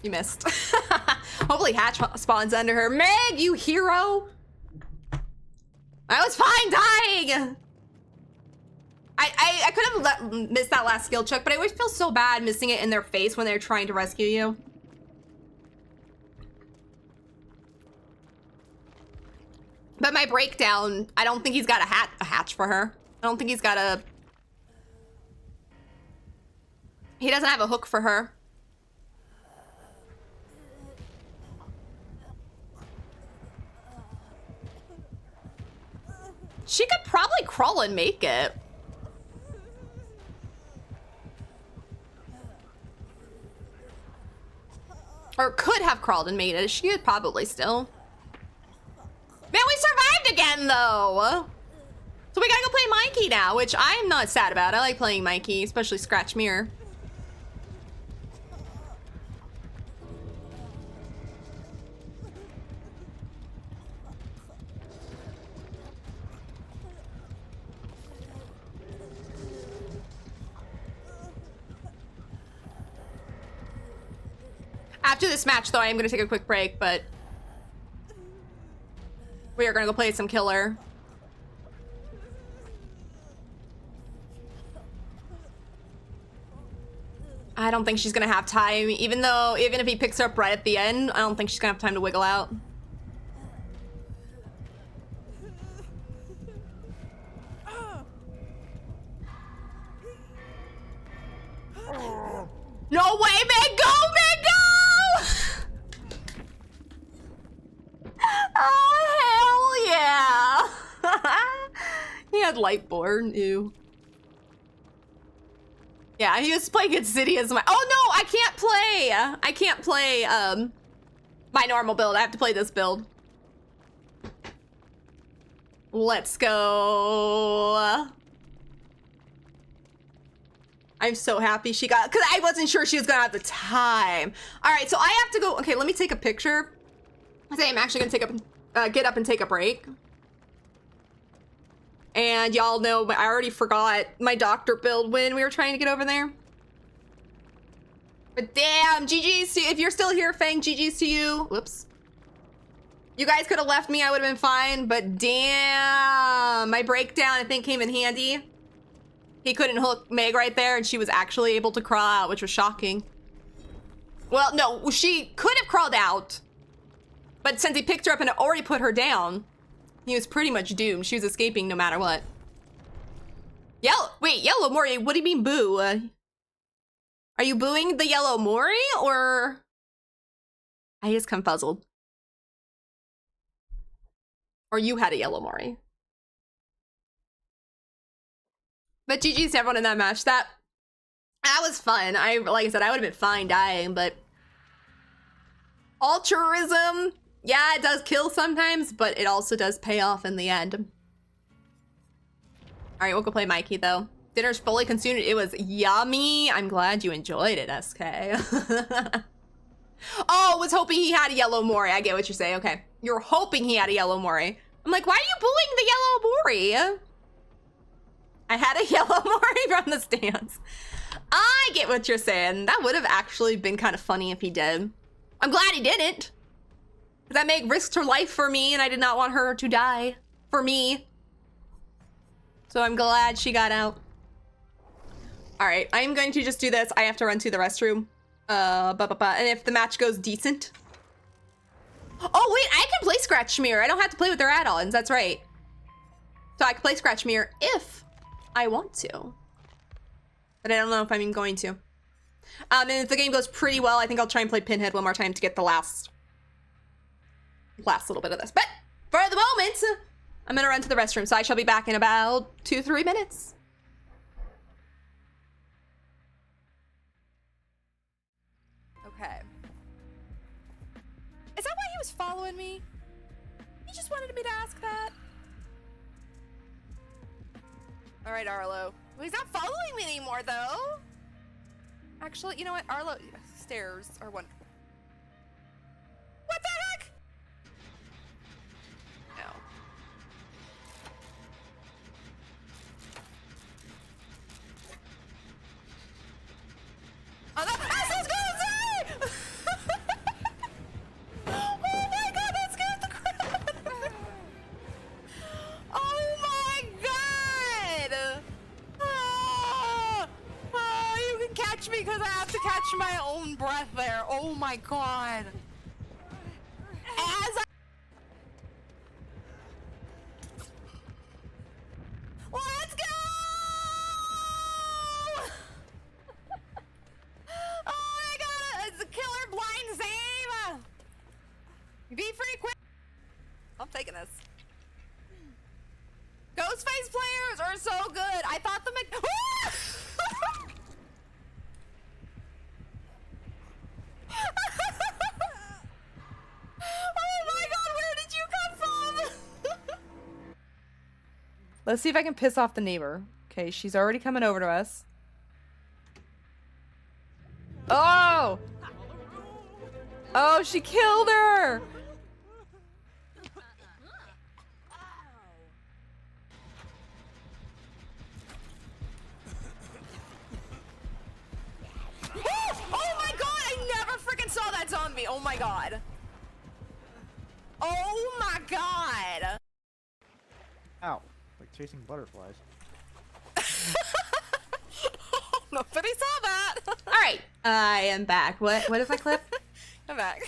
You missed. Hopefully Hatch spawns under her. Meg, you hero! I was fine dying! I could have missed that last skill check, but I always feel so bad missing it in their face when they're trying to rescue you. But my breakdown, I don't think he's got a hatch for her. I don't think he's got a... He doesn't have a hook for her. She could probably crawl and make it. Or could have crawled and made it. She could probably still. Man, we survived again, though. So we gotta go play Mikey now, which I'm not sad about. I like playing Mikey, especially Scratch Mirror. After this match, though, I am gonna take a quick break, but we are gonna go play some killer. I don't think she's gonna have time, even if he picks her up right at the end, I don't think she's gonna have time to wiggle out. No way, man, go, man, go! Oh, hell yeah! He had Lightborn, ew. Yeah, he was playing Insidious. Oh no, I can't play my normal build. I have to play this build. Let's go. I'm so happy she got, because I wasn't sure she was gonna have the time. All right, so I have to go. Okay, let me take a picture. I say I'm actually gonna get up and take a break. And y'all know, I already forgot my doctor build when we were trying to get over there. But damn, GG's to you. If you're still here, Fang, GG's to you. Whoops. You guys could have left me, I would have been fine, but damn. My breakdown, I think, came in handy. He couldn't hook Meg right there, and she was actually able to crawl out, which was shocking. Well, no, she could have crawled out, but since he picked her up and already put her down, he was pretty much doomed. She was escaping no matter what. Yellow Mori, what do you mean boo? Are you booing the Yellow Mori, or? I just confuzzled. Or you had a Yellow Mori. But GG's to everyone in that match. That was fun. Like I said, I would have been fine dying, but altruism, yeah, it does kill sometimes, but it also does pay off in the end. All right, we'll go play Mikey though. Dinner's fully consumed. It was yummy. I'm glad you enjoyed it, SK. Oh, was hoping he had a Yellow Mori. I get what you're saying. Okay, you're hoping he had a Yellow Mori. I'm like, why are you bullying the Yellow Mori? I had a Yellow Mori from the stands. I get what you're saying. That would have actually been kind of funny if he did. I'm glad he didn't. That Meg risked her life for me, and I did not want her to die for me. So I'm glad she got out. All right, I'm going to just do this. I have to run to the restroom. And if the match goes decent. Oh wait, I can play Scratch Mirror. I don't have to play with their add-ons. That's right. So I can play Scratch Mirror if I want to. But I don't know if I'm even going to. And if the game goes pretty well, I think I'll try and play Pinhead one more time to get the last little bit of this. But for the moment, I'm gonna run to the restroom, so I shall be back in about 2-3 minutes. Okay. Is that why he was following me? He just wanted me to ask that. All right, Arlo. Well, he's not following me anymore, though. Actually, you know what? Arlo, stairs are one. What the heck? No. Oh, that's what I was gonna say! Oh my god, that scared the crap out of me. Oh my god! You can catch me because I have to catch my own breath there. Oh my god. As I... Let's go! Oh my god, it's a killer blind save! Be free quick! I'm taking this. Ghostface players are so good. I thought the Let's see if I can piss off the neighbor. Okay, she's already coming over to us. Oh! Oh, she killed her! Oh my god, I never freaking saw that zombie. Oh my god. Oh my god. Ow. Like chasing butterflies. Nobody saw that. All right, I am back. What is my clip? I'm back.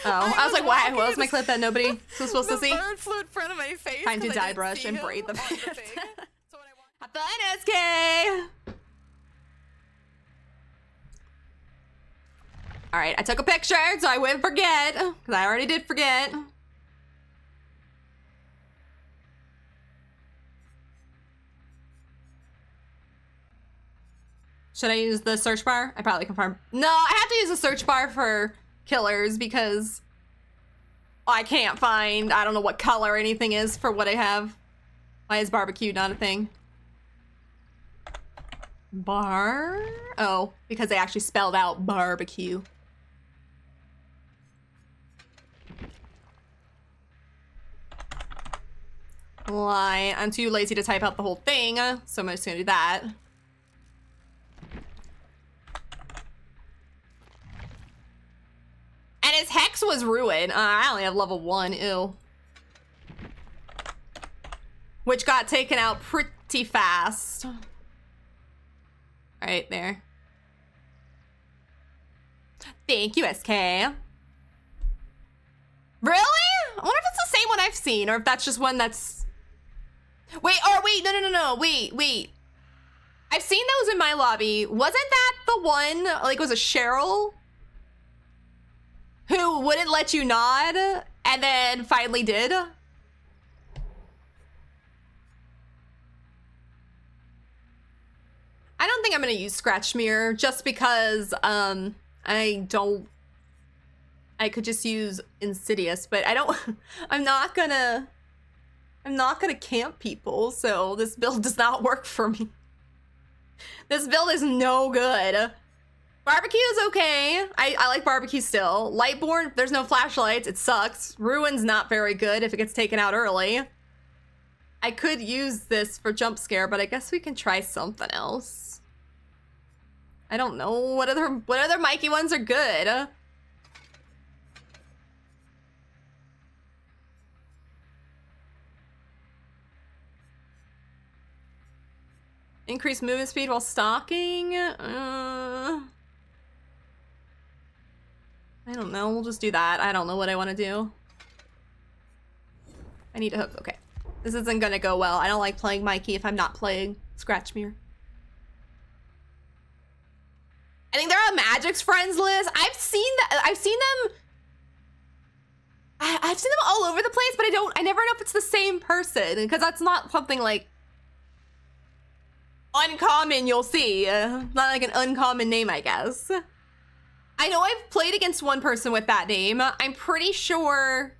Oh, I was like, why? What was my clip that nobody was supposed to see? The bird flew in front of my face. Time to 'cause I dye didn't brush see and him braid the on pants. thing. So when I walked- Have fun, SK. All right, I took a picture so I wouldn't forget, because I already did forget. Should I use the search bar? I probably confirm. No, I have to use the search bar for killers because I can't find, I don't know what color anything is for what I have. Why is barbecue not a thing? Bar? Oh, because they actually spelled out barbecue. Lie. I'm too lazy to type out the whole thing, so I'm just gonna do that. And his hex was ruined. I only have level 1, ew. Which got taken out pretty fast. Right there. Thank you, SK. Really? I wonder if it's the same one I've seen, or if that's just one that's... Wait, no. Wait. I've seen those in my lobby. Wasn't that the one, like, was it Cheryl? Who wouldn't let you nod, and then finally did? I don't think I'm gonna use Scratch Mirror just because I could just use Insidious, but I'm not gonna camp people, so this build does not work for me. This build is no good. Barbecue is okay. I like barbecue still. Lightborn, there's no flashlights, it sucks. Ruin's not very good if it gets taken out early. I could use this for jump scare, but I guess we can try something else. I don't know, what other Mikey ones are good? Increase movement speed while stalking? I don't know, we'll just do that. I don't know what I want to do. I need to hook, okay. This isn't gonna go well. I don't like playing Mikey if I'm not playing Scratch Mirror. I think they're on Magic's friends list. I've seen them all over the place, but I never know if it's the same person, because that's not something like uncommon you'll see. Not like an uncommon name, I guess. I know I've played against one person with that name. I'm pretty sure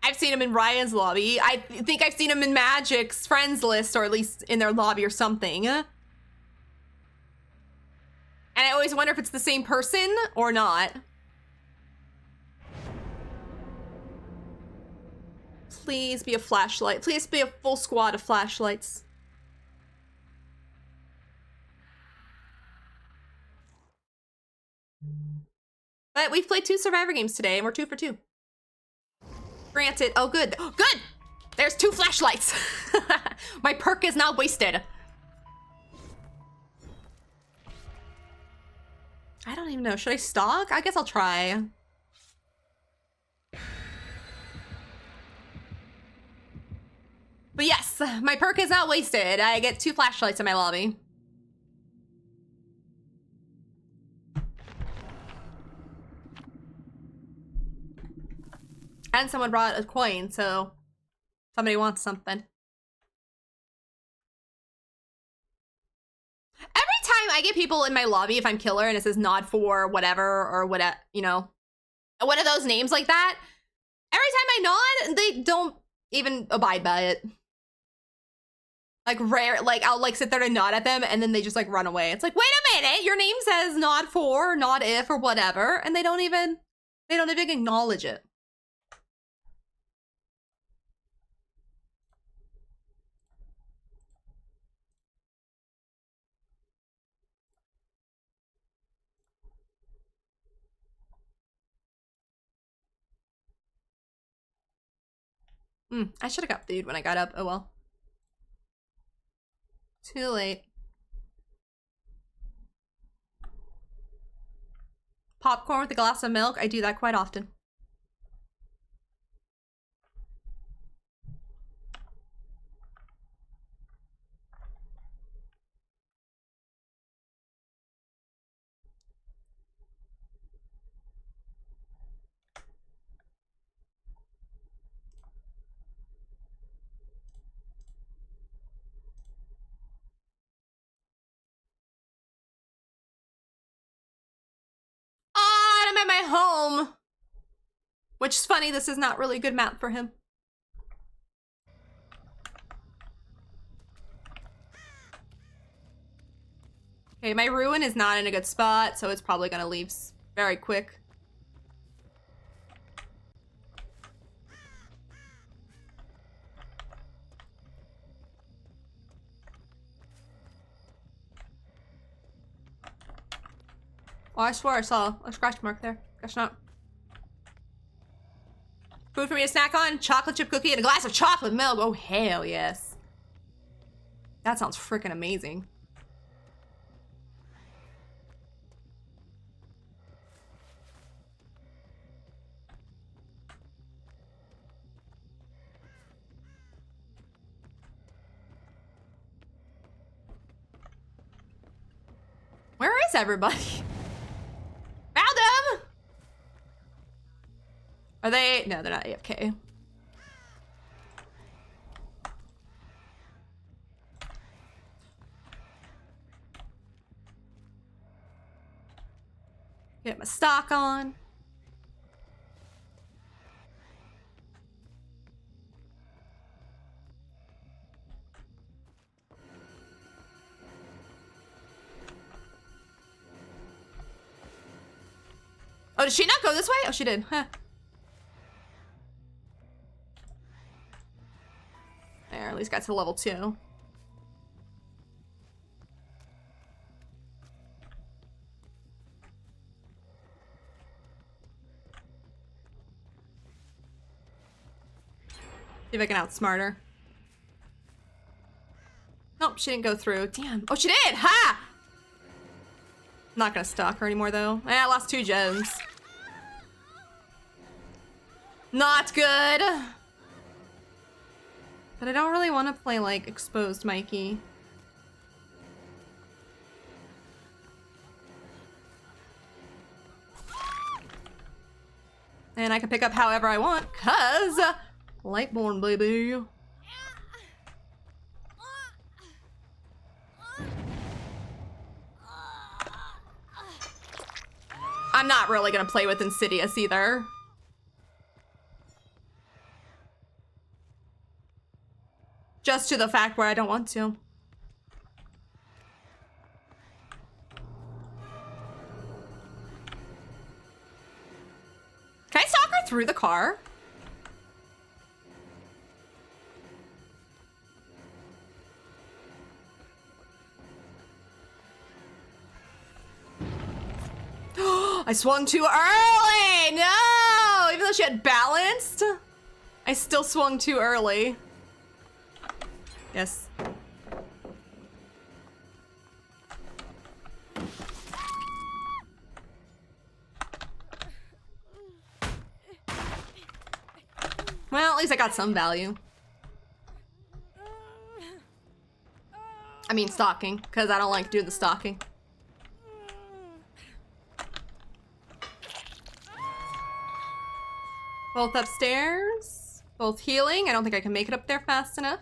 I've seen him in Ryan's lobby. I think I've seen him in Magic's friends list, or at least in their lobby or something. And I always wonder if it's the same person or not. Please be a flashlight. Please be a full squad of flashlights. But we've played 2 Survivor games today, and we're 2 for 2. Granted. Oh, good. Oh, good! There's 2 flashlights. My perk is not wasted. I don't even know. Should I stalk? I guess I'll try. But yes, my perk is not wasted. I get 2 flashlights in my lobby. And someone brought a coin, so somebody wants something. Every time I get people in my lobby, if I'm killer and it says nod for whatever or whatever, you know, one of those names like that, every time I nod, they don't even abide by it. Like rare, like I'll like sit there and nod at them and then they just like run away. It's like, wait a minute, your name says nod for, nod if, or whatever, and they don't even acknowledge it. I should have got food when I got up. Oh well. Too late. Popcorn with a glass of milk. I do that quite often. I'm at my home. Which is funny, this is not really a good map for him. Okay, my ruin is not in a good spot, so it's probably gonna leave very quick. Oh, I swear I saw a scratch mark there. Guess not. Food for me to snack on? Chocolate chip cookie and a glass of chocolate milk. Oh, hell yes. That sounds freaking amazing. Where is everybody? Found them! Are they? No, they're not AFK. Get my stock on. Oh, did she not go this way? Oh, she did. Huh. There, at least got to level 2. See if I can outsmart her. Nope, she didn't go through. Damn. Oh, she did! Ha! I'm not gonna stalk her anymore, though. I lost 2 gems. Not good. But I don't really want to play, like, exposed Mikey. And I can pick up however I want, 'cause Lightborn, baby. I'm not really gonna play with Insidious either. Just to the fact where I don't want to. Can I stalk her through the car? I swung too early! No! Even though she had balanced, I still swung too early. Yes. Well, at least I got some value. I mean stalking, because I don't like doing the stalking. Both upstairs, both healing. I don't think I can make it up there fast enough.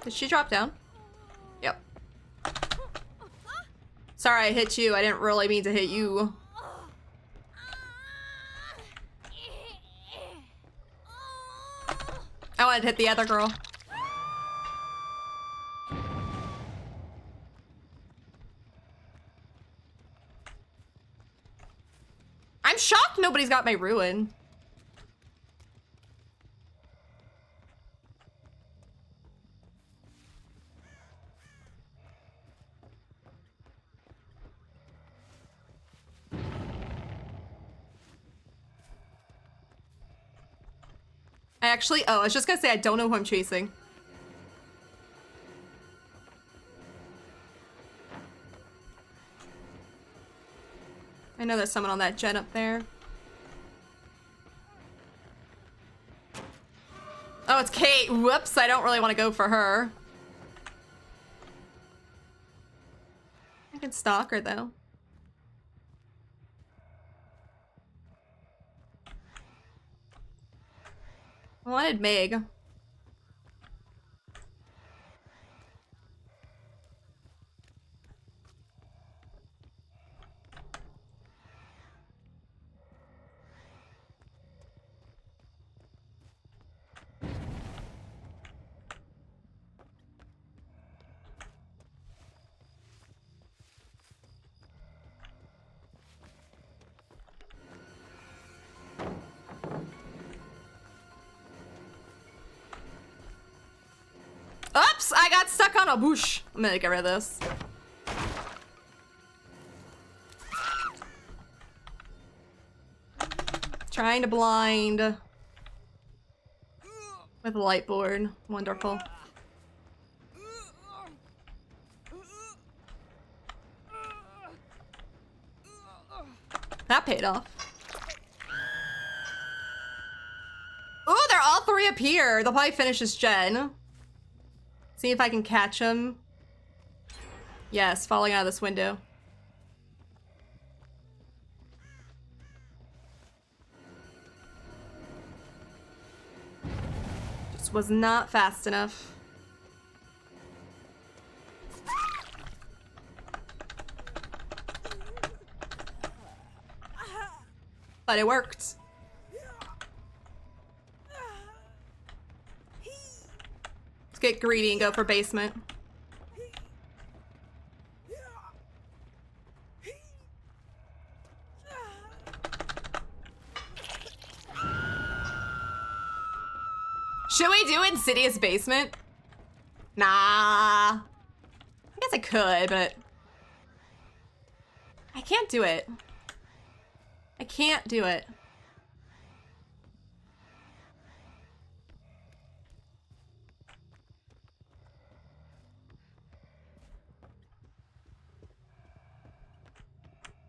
Did she drop down? Yep. Sorry I hit you. I didn't really mean to hit you. I wanted to hit the other girl. I'm shocked nobody's got my ruin. I was just gonna say I don't know who I'm chasing. I know there's someone on that jet up there. Oh, it's Kate. Whoops, I don't really want to go for her. I can stalk her though. I wanted Meg. Oops! I got stuck on a bush. I'm gonna get rid of this. Trying to blind with a light board. Wonderful. That paid off. Oh, they're all three up here. They'll probably finish this gen. See if I can catch him. Yes, falling out of this window. Just was not fast enough. But it worked. Let's get greedy and go for basement. Should we do Insidious Basement? Nah. I guess I could, but I can't do it. I can't do it.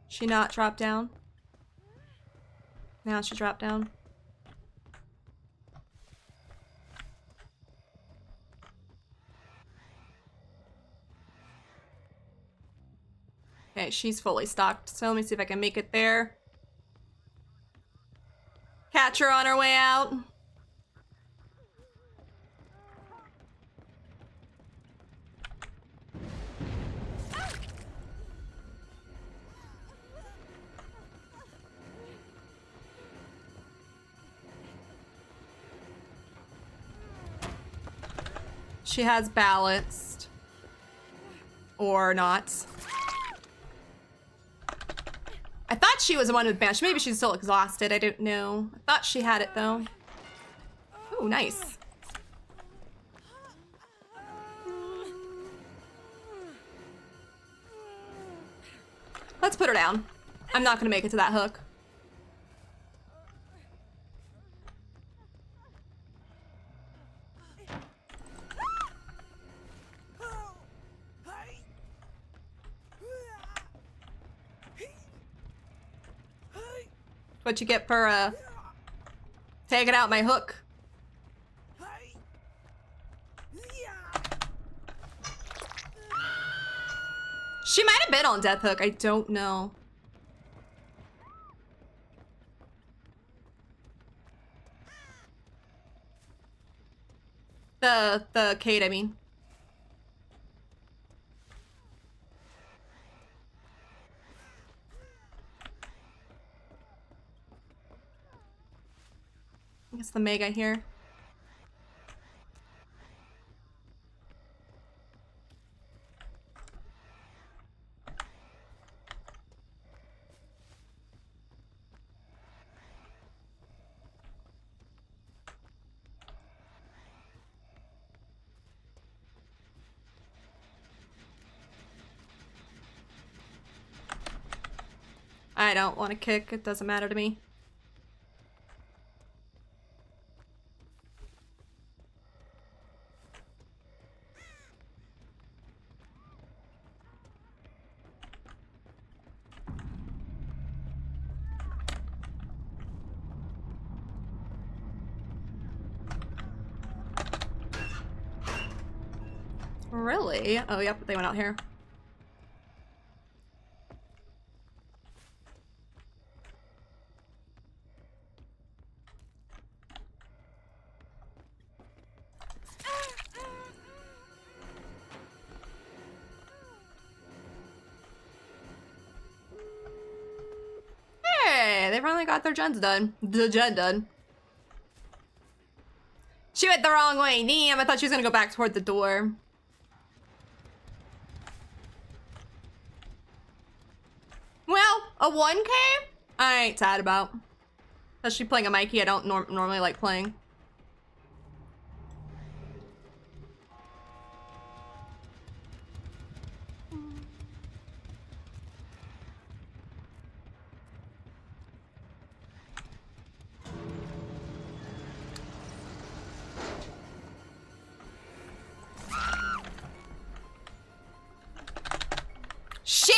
She not drop down? Now she dropped down. Okay, she's fully stocked, so let me see if I can make it there. Catch her on her way out. She has balanced. Or not. I thought she was the one with bash. Maybe she's still exhausted. I don't know. I thought she had it though. Oh, nice. Let's put her down. I'm not gonna make it to that hook. What you get for taking out my hook? She might have been on Death Hook. I don't know. The Kate, I mean. It's the mega here. I don't want to kick. It doesn't matter to me. Really? Oh, yep, they went out here. Hey, they finally got their gens done. The gen done. She went the wrong way. Damn, I thought she was gonna go back toward the door. Well, a 1K? I ain't sad about. Especially playing a Mikey I don't normally like playing. Shit!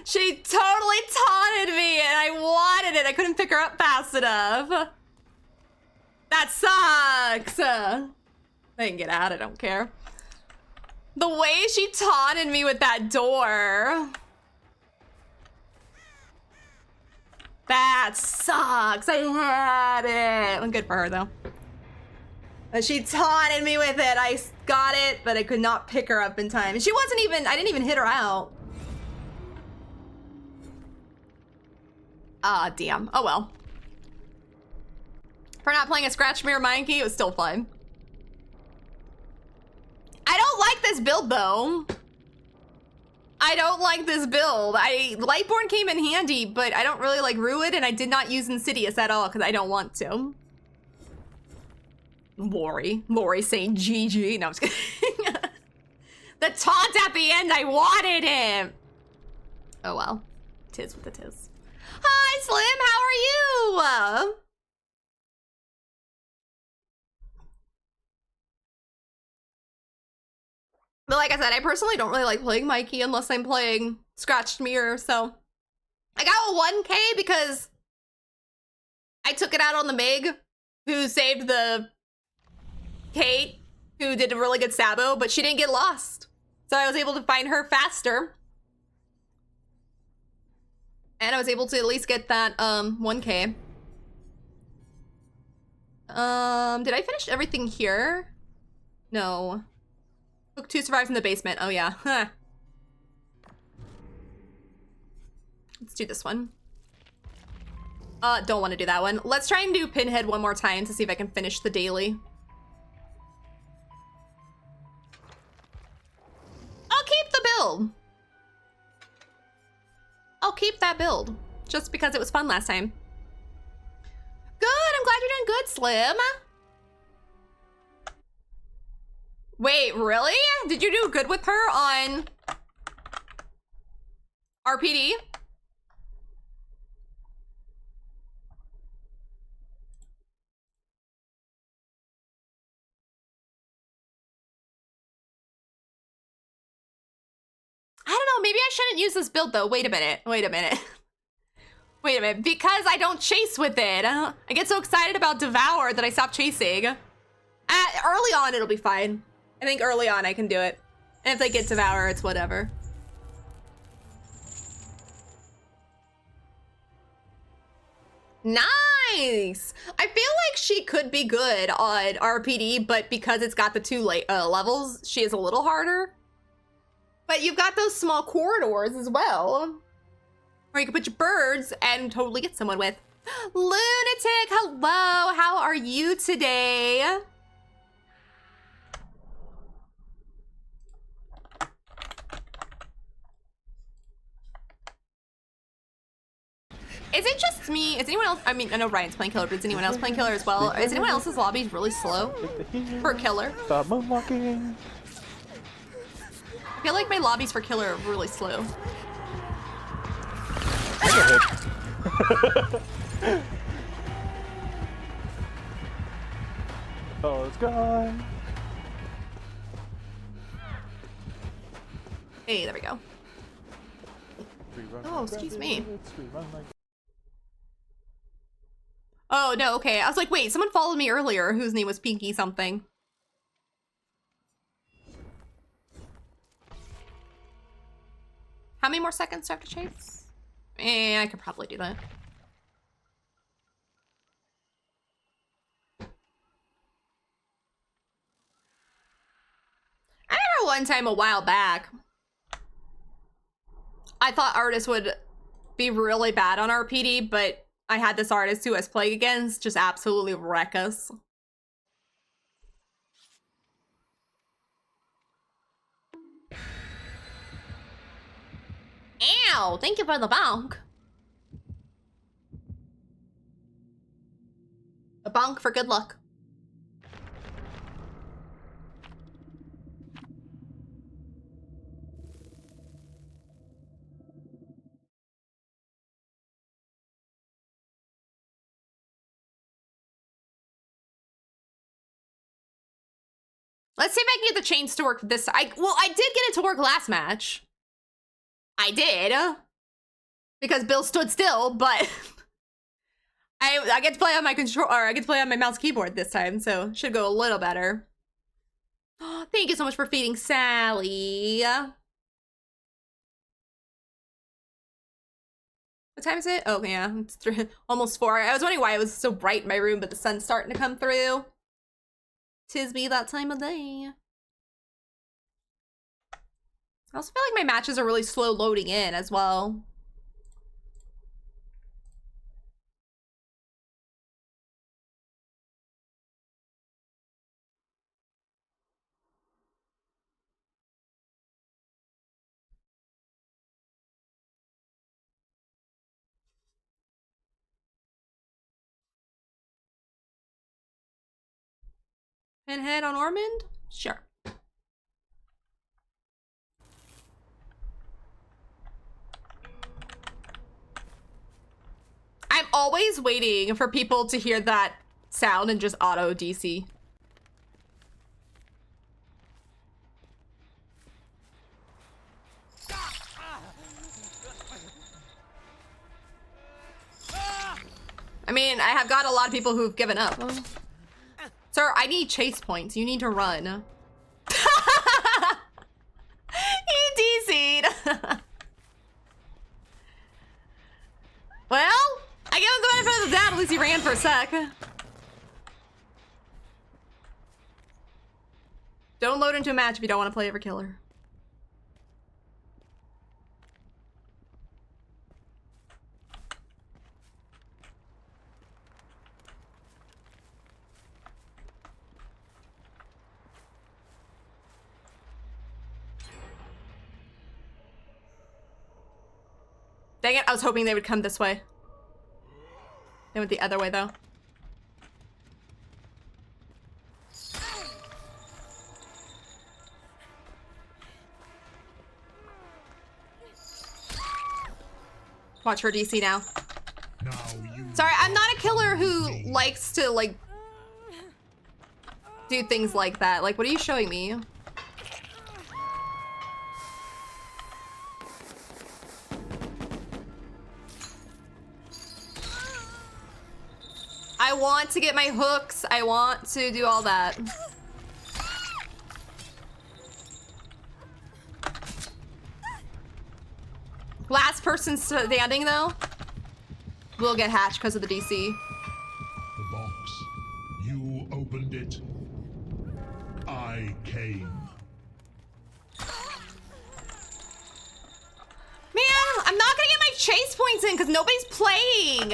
She totally taunted me and I wanted it. I couldn't pick her up fast enough. That sucks. They can get out, I don't care. The way she taunted me with that door. That sucks. I had it. Well, good for her though. But she taunted me with it. I got it, but I could not pick her up in time. And she wasn't even, I didn't even hit her out. Ah, damn. Oh well. For not playing a Scratch Mirror Mikey, it was still fun. I don't like this build though. I don't like this build. Lightborn came in handy, but I don't really like Ruin, and I did not use Insidious at all because I don't want to. Lori saying GG. No, I'm just kidding. The taunt at the end, I wanted him. Oh well. Tis with the tis. Hi, Slim, how are you? But like I said, I personally don't really like playing Mikey unless I'm playing Scratched Mirror, so. I got a 1K because I took it out on the Meg, who saved the Kate, who did a really good Sabo, but she didn't get lost. So I was able to find her faster. And I was able to at least get that 1K. Did I finish everything here? No. Book 2 survives in the basement. Oh yeah. Huh. Let's do this one. Don't want to do that one. Let's try and do Pinhead one more time to see if I can finish the daily. I'll keep the build. I'll keep that build. Just because it was fun last time. Good, I'm glad you're doing good, Slim. Wait, really? Did you do good with her on RPD? I don't know, maybe I shouldn't use this build though. Wait a minute. Wait a minute. Because I don't chase with it. I get so excited about Devour that I stop chasing. Early on, it'll be fine. I think early on I can do it. And if they get Devour, it's whatever. Nice! I feel like she could be good on RPD, but because it's got the 2 levels, she is a little harder. But you've got those small corridors as well. Or you can put your birds and totally get someone with. Lunatic, hello, how are you today? Is it just me? Is anyone else? I mean, I know Ryan's playing killer, but is anyone else playing killer as well? Is anyone else's lobby really slow for killer? Stop moonwalking. I feel like my lobbies for killer are really slow. I get hit. Oh, it's gone. Hey, there we go. Oh, excuse me. Oh, no, okay. I was like, wait, someone followed me earlier whose name was Pinky something. How many more seconds do I have to chase? I could probably do that. I remember one time a while back, I thought artists would be really bad on RPD, but I had this artist who I was playing against just absolutely wreck us. Ow! Thank you for the bonk. A bonk for good luck. Let's see if I can get the chains to work this. Well, I did get it to work last match. I did. Because Bill stood still, but I get to play on my control, or I get to play on my mouse keyboard this time, so it should go a little better. Thank you so much for feeding Sally. What time is it? Oh yeah, it's almost 4. I was wondering why it was so bright in my room, but the sun's starting to come through. 'Tis be that time of day. I also feel like my matches are really slow loading in as well. Pinhead on Ormond? Sure. I'm always waiting for people to hear that sound and just auto DC. I mean, I have got a lot of people who've given up. Sir, I need chase points. You need to run. He DC'd. Well, I give him the benefit of the doubt. At least he ran for a sec. Don't load into a match if you don't want to play every killer. Dang it, I was hoping they would come this way. They went the other way, though. Watch her DC now. Sorry, I'm not a killer who likes to, like, do things like that. Like, what are you showing me? I want to get my hooks. I want to do all that. Last person standing, though, will get hatched because of the DC. The box. You opened it. I came. Man, I'm not gonna get my chase points in because nobody's playing.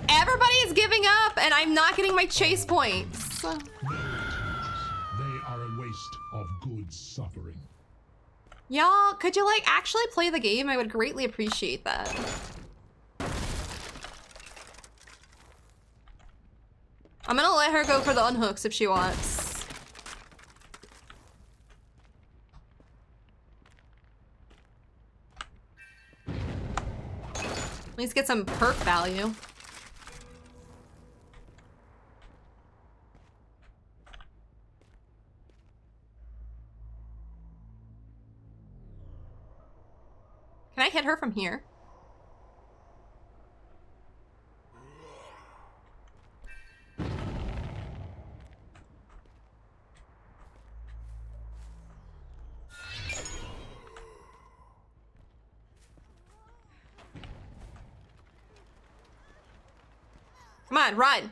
Everybody is giving up and I'm not getting my chase points. No tears. They are a waste of good suffering. Y'all, could you like actually play the game? I would greatly appreciate that. I'm gonna let her go for the unhooks if she wants. At least get some perk value. Can I hit her from here? Come on, run.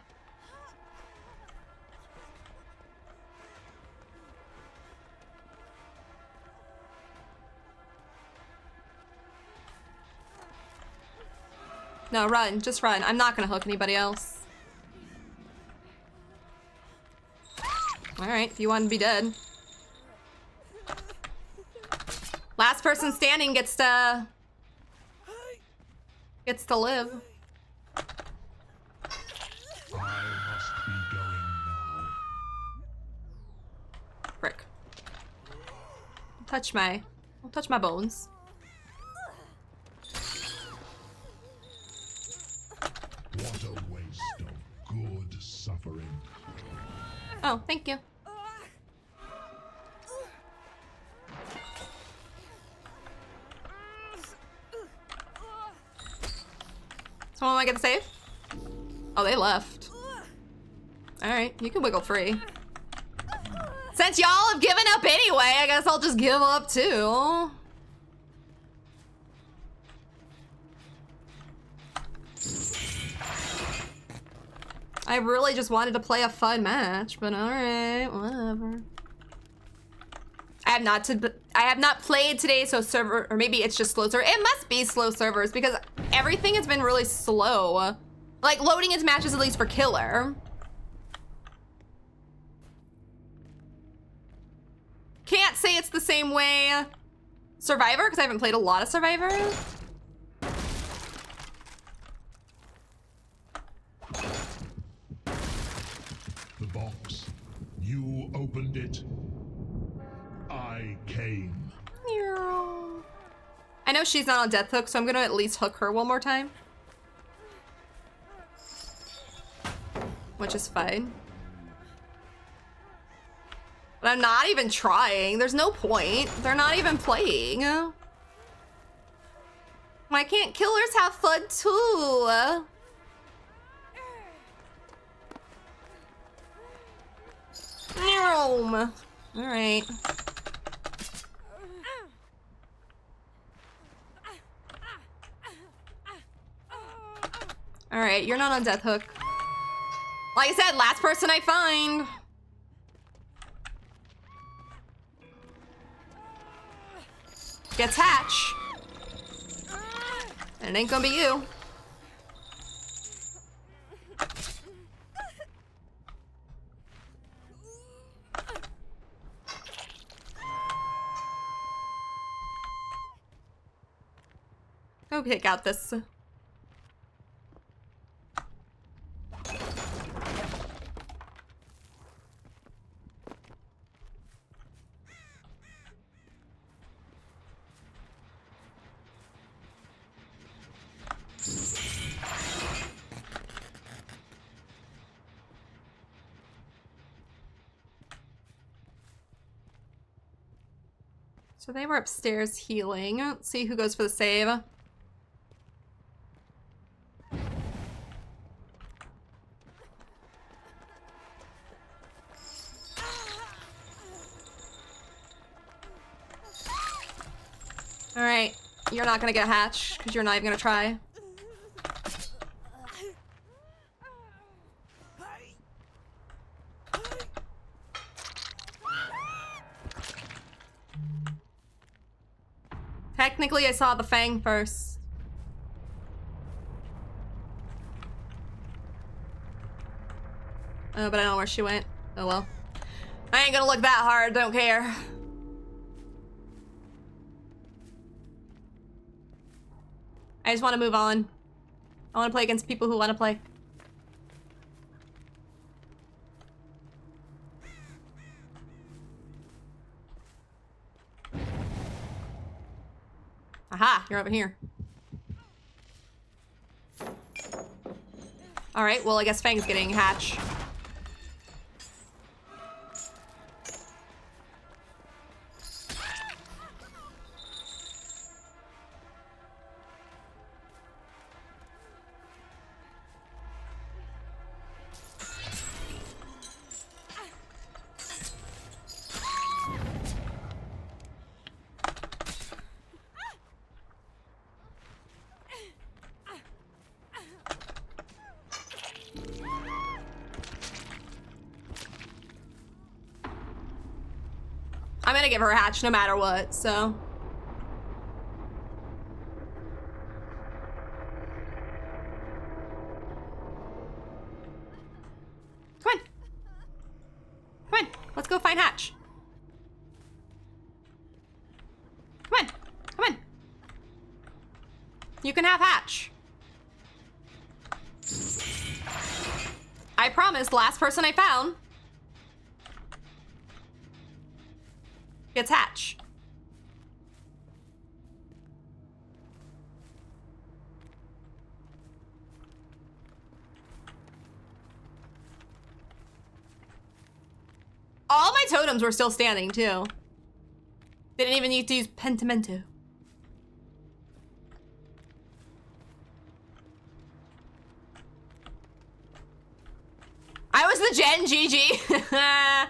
No, run. Just run. I'm not gonna hook anybody else. Alright, if you want to be dead. Last person standing gets to live. I must be going now. Frick. Don't touch my bones. What a waste of good suffering. Oh, thank you. Someone want to get the save? Oh, they left. Alright, you can wiggle free. Since y'all have given up anyway, I guess I'll just give up too. I really just wanted to play a fun match, but alright, whatever. I have not played today, so server, or maybe it's just slow server. It must be slow servers because everything has been really slow. Like loading into matches, at least for killer. Can't say it's the same way Survivor, because I haven't played a lot of Survivor. The box. You opened it. I came. I know she's not on death hook, so I'm gonna at least hook her one more time. Which is fine. But I'm not even trying. There's no point. They're not even playing. Why can't killers have fun too? Alright. Alright, you're not on death hook. Like I said, last person I find. Gets hatch. And it ain't gonna be you. Go pick out this. So they were upstairs healing. Let's see who goes for the save. Alright, you're not gonna get a hatch, because you're not even gonna try. Technically, I saw the Fang first. But I don't know where she went. Oh well. I ain't gonna look that hard, don't care. I just want to move on. I want to play against people who want to play. Aha, you're over here. All right, well, I guess Fang's getting hatch. I'm gonna give her a hatch no matter what, so. Come on. Come on, let's go find hatch. Come on, come on. You can have hatch. I promise, last person I found gets hatch. All my totems were still standing too. Didn't even need to use pentimento. I was the Gen, GG.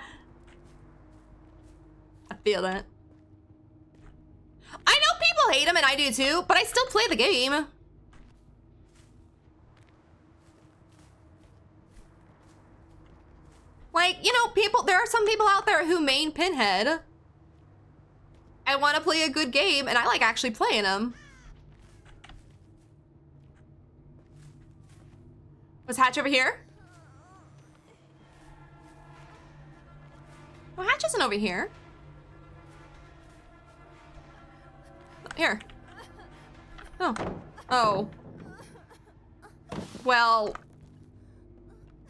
I feel that. I know people hate him and I do too, but I still play the game. Like, you know, there are some people out there who main Pinhead. I want to play a good game and I like actually playing them. Was Hatch over here? Well, Hatch isn't over here. Here. Oh. Oh. Well,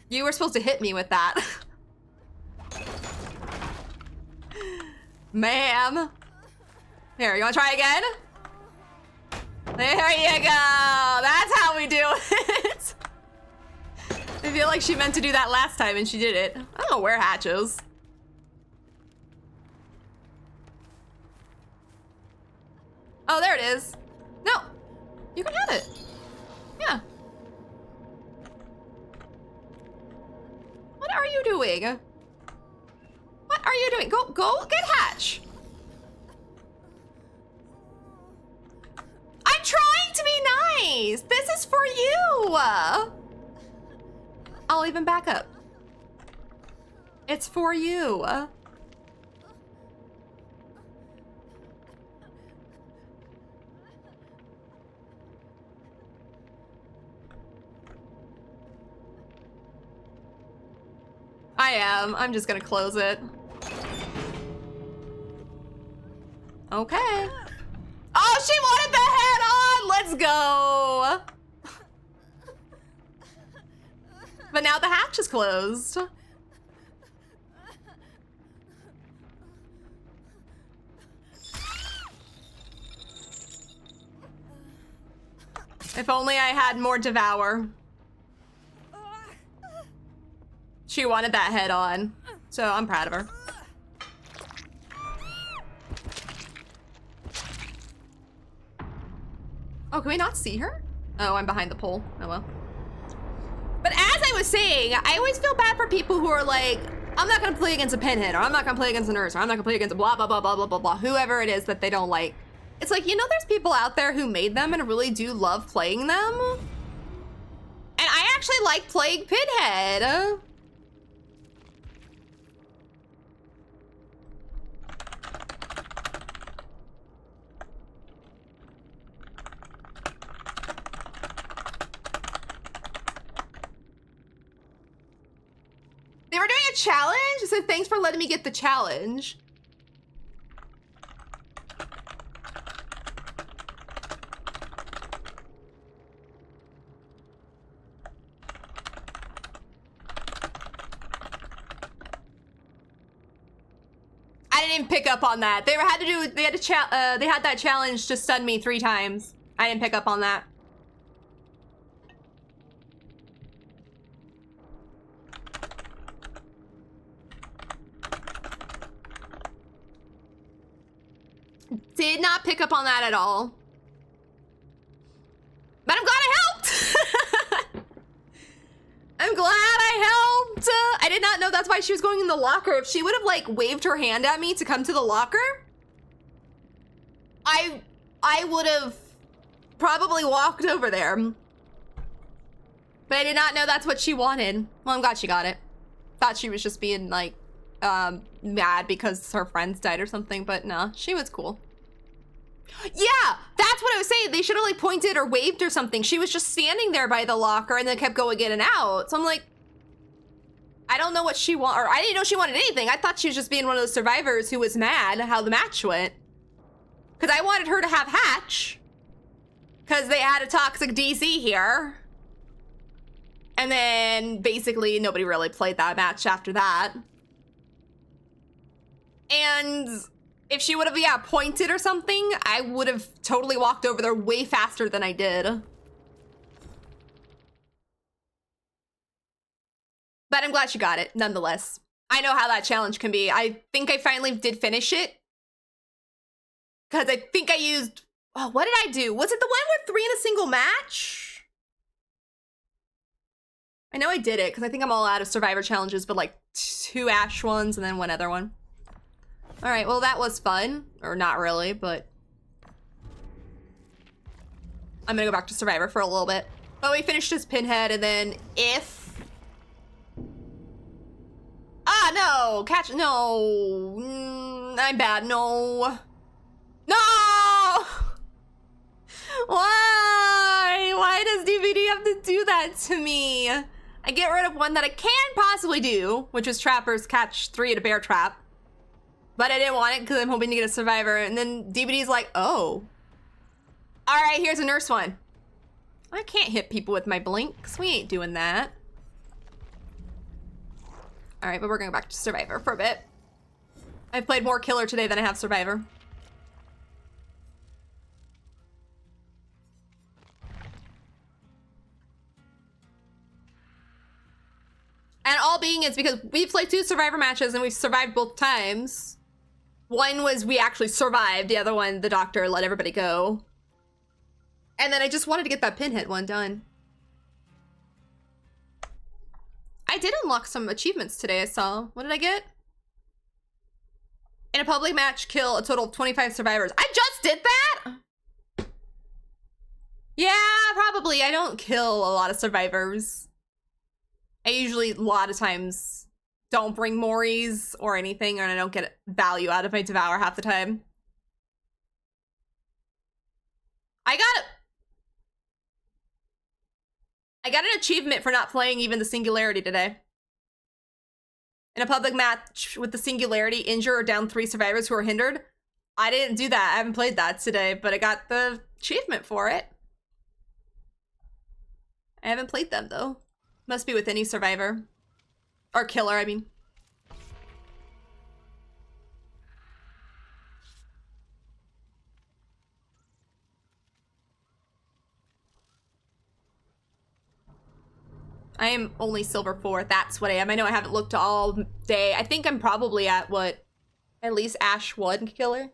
you were supposed to hit me with that. Ma'am. Here, you wanna try again? There you go. That's how we do it. I feel like she meant to do that last time and she did it. I don't know where Hatch is. Oh, there it is. No, you can have it. Yeah. What are you doing? What are you doing? Go get Hatch. I'm trying to be nice. This is for you. I'll even back up. It's for you. I am. I'm just gonna close it. Okay. Oh, she wanted the head on! Let's go! But now the hatch is closed. If only I had more Devour. She wanted that head on, so I'm proud of her. Oh, can we not see her? Oh, I'm behind the pole. Oh well. But as I was saying, I always feel bad for people who are like, I'm not gonna play against a Pinhead, or I'm not gonna play against a nurse, or I'm not gonna play against a blah, blah, blah, blah, blah, blah, blah, whoever it is that they don't like. It's like, you know, there's people out there who made them and really do love playing them. And I actually like playing Pinhead. challenge? It said, thanks for letting me get the challenge. I didn't even pick up on that. They had that challenge to stun me 3 times. I didn't pick up on that. Did not pick up on that at all. But I'm glad I helped! I'm glad I helped! I did not know that's why she was going in the locker. If she would have, like, waved her hand at me to come to the locker, I would have probably walked over there. But I did not know that's what she wanted. Well, I'm glad she got it. Thought she was just being, like, mad because her friends died or something, but no, she was cool. Yeah, that's what I was saying. They should have, like, pointed or waved or something. She was just standing there by the locker and then kept going in and out. So I'm like, I don't know what she want, or I didn't know she wanted anything. I thought she was just being one of those survivors who was mad how the match went. Because I wanted her to have Hatch. Because they had a toxic DC here. And then basically nobody really played that match after that. And if she would have, yeah, pointed or something, I would have totally walked over there way faster than I did. But I'm glad she got it, nonetheless. I know how that challenge can be. I think I finally did finish it. Because I think I used... Oh, what did I do? Was it the one with 3 in a single match? I know I did it, because I think I'm all out of Survivor challenges, but like 2 Ash ones and then 1 other one. All right, well, that was fun. Or not really, but... I'm gonna go back to Survivor for a little bit. But we finished this Pinhead, and then if... Ah, no! Catch... No! I'm bad, no! No! Why? Why does DVD have to do that to me? I get rid of one that I can possibly do, which is Trappers catch 3 at a bear trap. But I didn't want it because I'm hoping to get a Survivor. And then DVD's like, oh. All right, here's a nurse one. I can't hit people with my blinks. We ain't doing that. All right, but we're going back to Survivor for a bit. I've played more Killer today than I have Survivor. And all being is because we've played 2 Survivor matches and we've survived both times. One was we actually survived. The other one, the doctor let everybody go. And then I just wanted to get that Pinhead one done. I did unlock some achievements today, I saw. What did I get? In a public match, kill a total of 25 survivors. I just did that? Yeah, probably. I don't kill a lot of survivors. I usually, a lot of times, don't bring Moris or anything, and I don't get value out of my Devour half the time. I got an achievement for not playing even the Singularity today. In a public match with the Singularity, injure or down 3 survivors who are hindered. I didn't do that. I haven't played that today, but I got the achievement for it. I haven't played them, though. Must be with any survivor. Or killer, I mean. I am only silver 4. That's what I am. I know I haven't looked all day. I think I'm probably at, what? At least Ash 1 killer?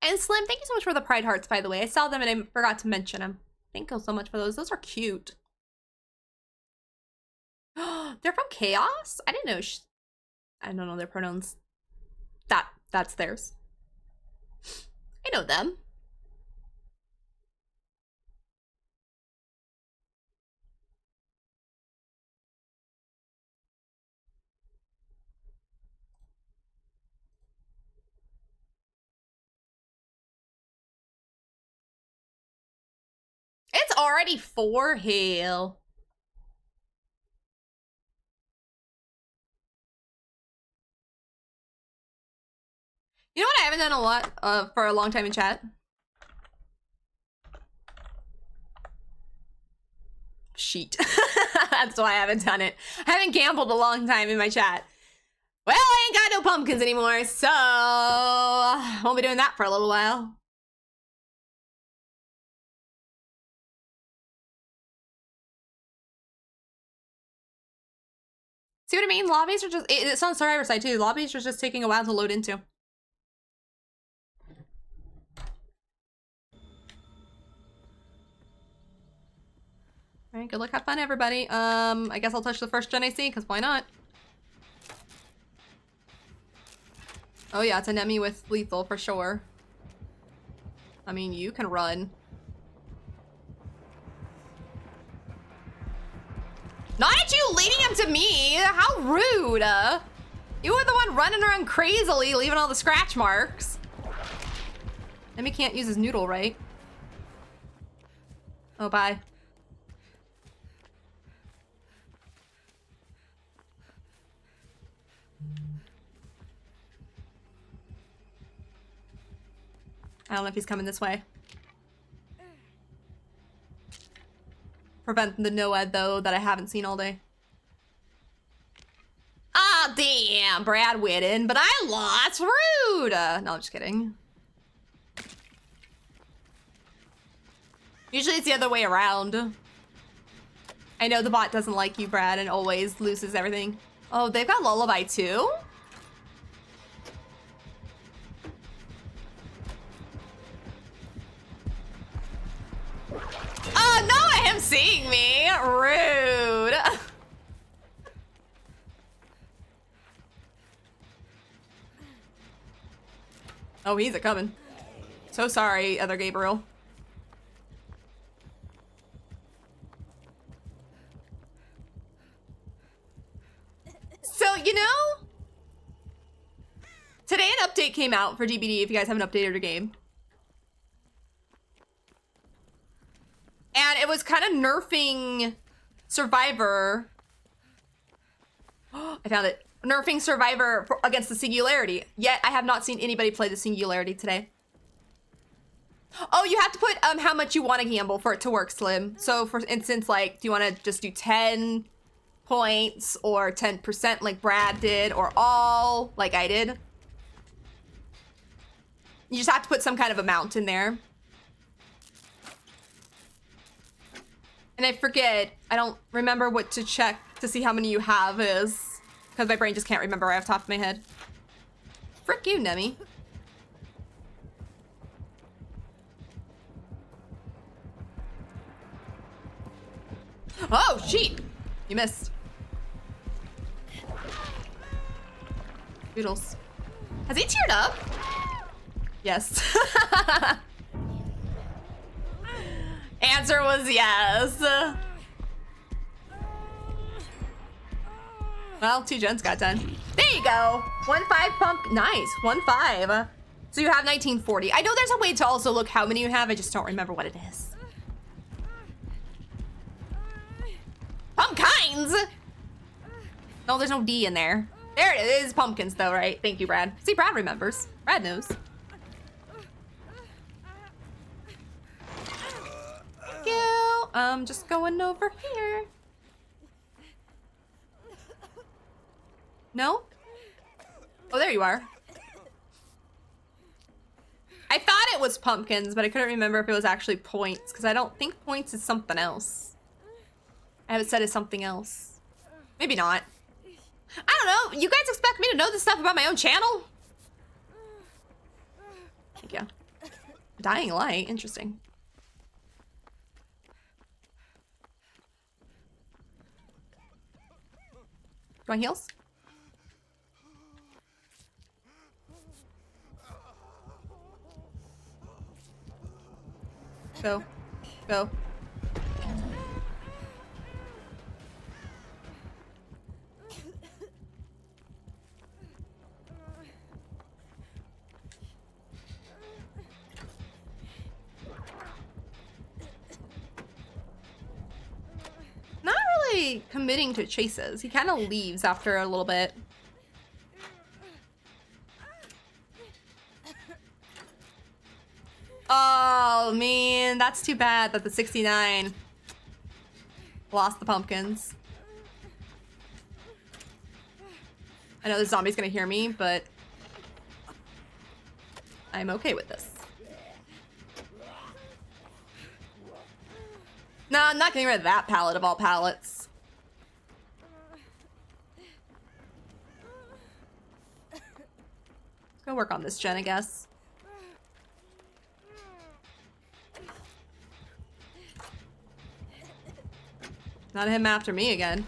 And Slim, thank you so much for the Pride Hearts, by the way. I saw them and I forgot to mention them. Thank you so much for those. Those are cute. They're from Chaos? I didn't know. I don't know their pronouns. That's theirs. I know them. It's already 4 hail. You know what I haven't done a lot for a long time in chat? Sheet. That's why I haven't done it. I haven't gambled a long time in my chat. Well, I ain't got no pumpkins anymore, so won't be doing that for a little while. See what I mean? Lobbies are just, it's on the Survivor side too. Lobbies are just taking a while to load into. All right, good luck, have fun, everybody. I guess I'll touch the first gen I see, because why not? Oh yeah, it's an enemy with lethal for sure. I mean, you can run. Not you leading him to me! How rude! You were the one running around crazily, leaving all the scratch marks. Enemy can't use his noodle, right? Oh, bye. I don't know if he's coming this way. Prevent the NOED, though, that I haven't seen all day. Ah, damn! Brad Whitten, but I lost! Rude! No, I'm just kidding. Usually it's the other way around. I know the bot doesn't like you, Brad, and always loses everything. Oh, they've got Lullaby, too? Oh, no, him seeing me! Rude! Oh, he's a-coming. So sorry, other Gabriel. So, you know, today an update came out for GBD if you guys haven't updated your game. And it was kind of nerfing Survivor. I found it. Nerfing Survivor against the Singularity. Yet I have not seen anybody play the Singularity today. Oh, you have to put how much you want to gamble for it to work, Slim. So for instance, like, do you want to just do 10 points or 10% like Brad did, or all like I did? You just have to put some kind of amount in there. And I forget, I don't remember what to check to see how many you have is. Because my brain just can't remember right off the top of my head. Frick you, Nemi. Oh, sheet! You missed. Doodles. Has he teared up? Yes. Answer was yes. Well, 2 gens got done. There you go. 1-5 pump. Nice. 1-5. So you have 1940. I know there's a way to also look how many you have. I just don't remember what it is. Pumpkins! No, there's no D in there. There it is. Pumpkins, though, right? Thank you, Brad. See, Brad remembers. Brad knows. Thank you. Just going over here. No? Oh, there you are. I thought it was pumpkins, but I couldn't remember if it was actually points, because I don't think points is something else. I have it set as something else. Maybe not. I don't know. You guys expect me to know this stuff about my own channel? Thank you. Dying light. Interesting. Do I heals? Go. Go. Not really committing to chases. He kind of leaves after a little bit. Oh, man, that's too bad that the 69 lost the pumpkins. I know the zombie's gonna hear me, but I'm okay with this. No, I'm not getting rid of that pallet of all pallets. Let's go work on this gen, I guess. Not him after me again.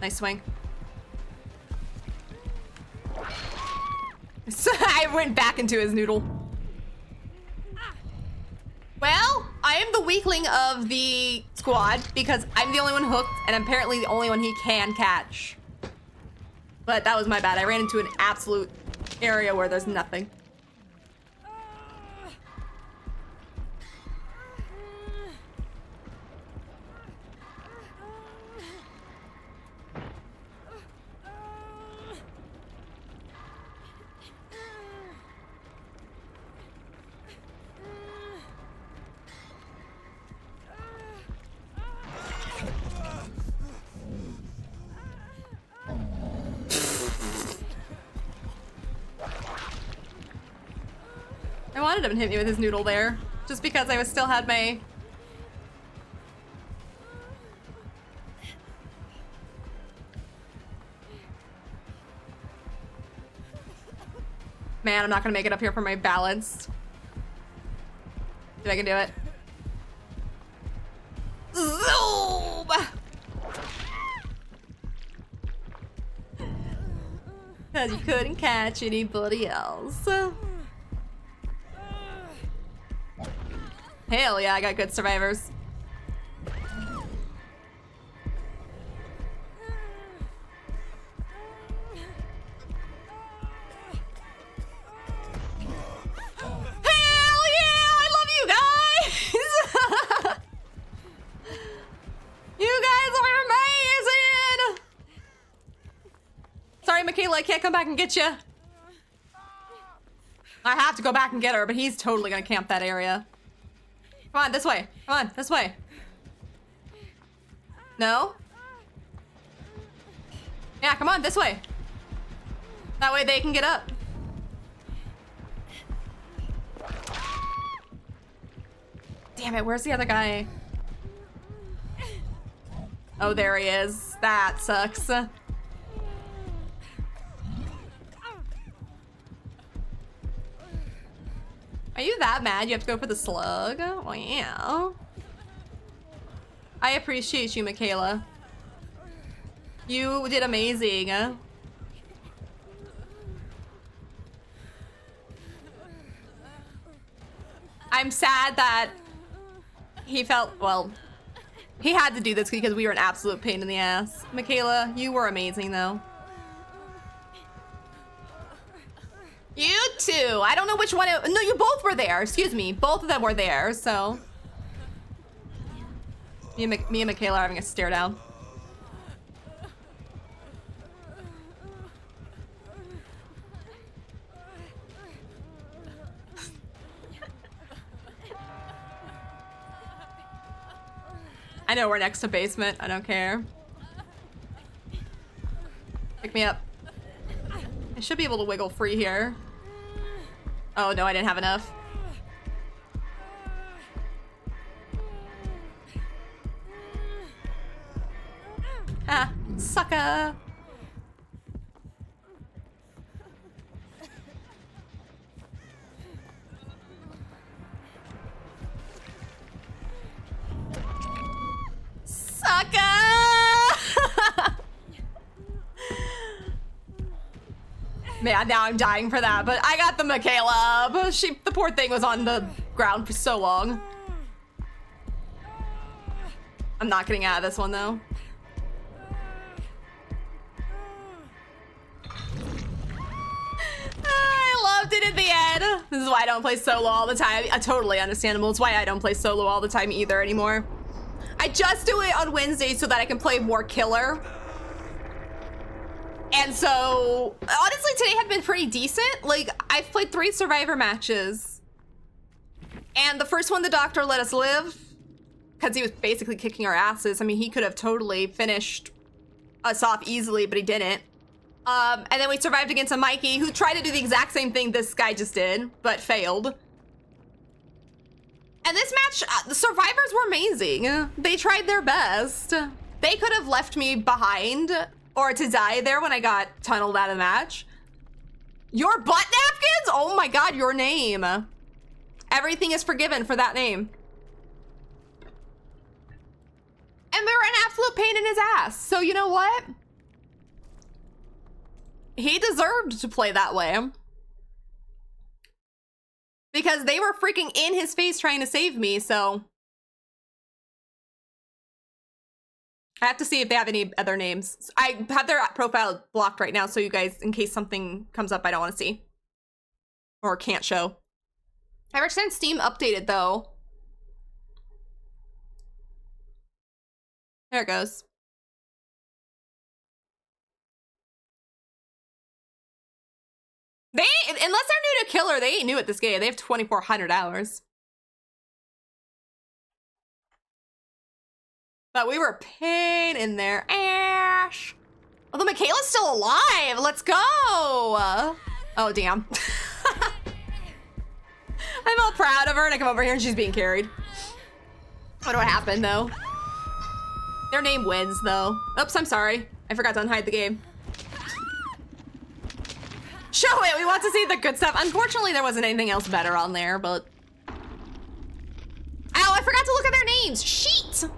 Nice swing. I went back into his noodle. Well, I am the weakling of the squad because I'm the only one hooked and apparently the only one he can catch. But that was my bad. I ran into an absolute area where there's nothing. I wanted him to hit me with his noodle there, just because I was still had my... Man, I'm not gonna make it up here for my balance. See if I can do it. Zoom! Because you couldn't catch anybody else. Hell yeah, I got good survivors. Hell yeah, I love you guys! You guys are amazing! Sorry, Michaela, I can't come back and get you. I have to go back and get her, but he's totally gonna camp that area. Come on, this way. Come on, this way. No? Yeah, come on, this way. That way they can get up. Damn it, where's the other guy? Oh, there he is. That sucks. Are you that mad you have to go for the slug? Well, yeah. I appreciate you, Michaela. You did amazing. I'm sad that he felt, well, he had to do this because we were an absolute pain in the ass. Michaela, you were amazing, though. You too. I don't know which one. No, you both were there. Excuse me. Both of them were there, so. Me and Michaela are having a stare down. I know we're next to basement. I don't care. Pick me up. I should be able to wiggle free here. Oh no, I didn't have enough. Ah, sucker. Man, now I'm dying for that, but I got the Michaela. The poor thing was on the ground for so long. I'm not getting out of this one though. I loved it at the end. This is why I don't play solo all the time. Totally understandable. It's why I don't play solo all the time either anymore. I just do it on Wednesdays so that I can play more killer. And so, honestly, today had been pretty decent. Like, I've played 3 Survivor matches. And the first one, the doctor let us live. Because he was basically kicking our asses. I mean, he could have totally finished us off easily, but he didn't. And then we survived against a Mikey who tried to do the exact same thing this guy just did, but failed. And this match, the survivors were amazing. They tried their best. They could have left me behind or to die there when I got tunneled out of the match. Your butt napkins? Oh my god, your name. Everything is forgiven for that name. And they were an absolute pain in his ass. So you know what? He deserved to play that way. Because they were freaking in his face trying to save me, so. I have to see if they have any other names. I have their profile blocked right now, so you guys, in case something comes up I don't want to see. Or can't show. Ever since Steam updated, though. There it goes. They, unless they're new to killer, they ain't new at this game. They have 2,400 hours. But we were a pain in their ass. Although Michaela's still alive. Let's go. Oh, damn. I'm all proud of her and I come over here and she's being carried. I don't know what happened though. Their name wins though. Oops, I'm sorry. I forgot to unhide the game. Show it, we want to see the good stuff. Unfortunately, there wasn't anything else better on there, but. Ow, I forgot to look at their names, sheet!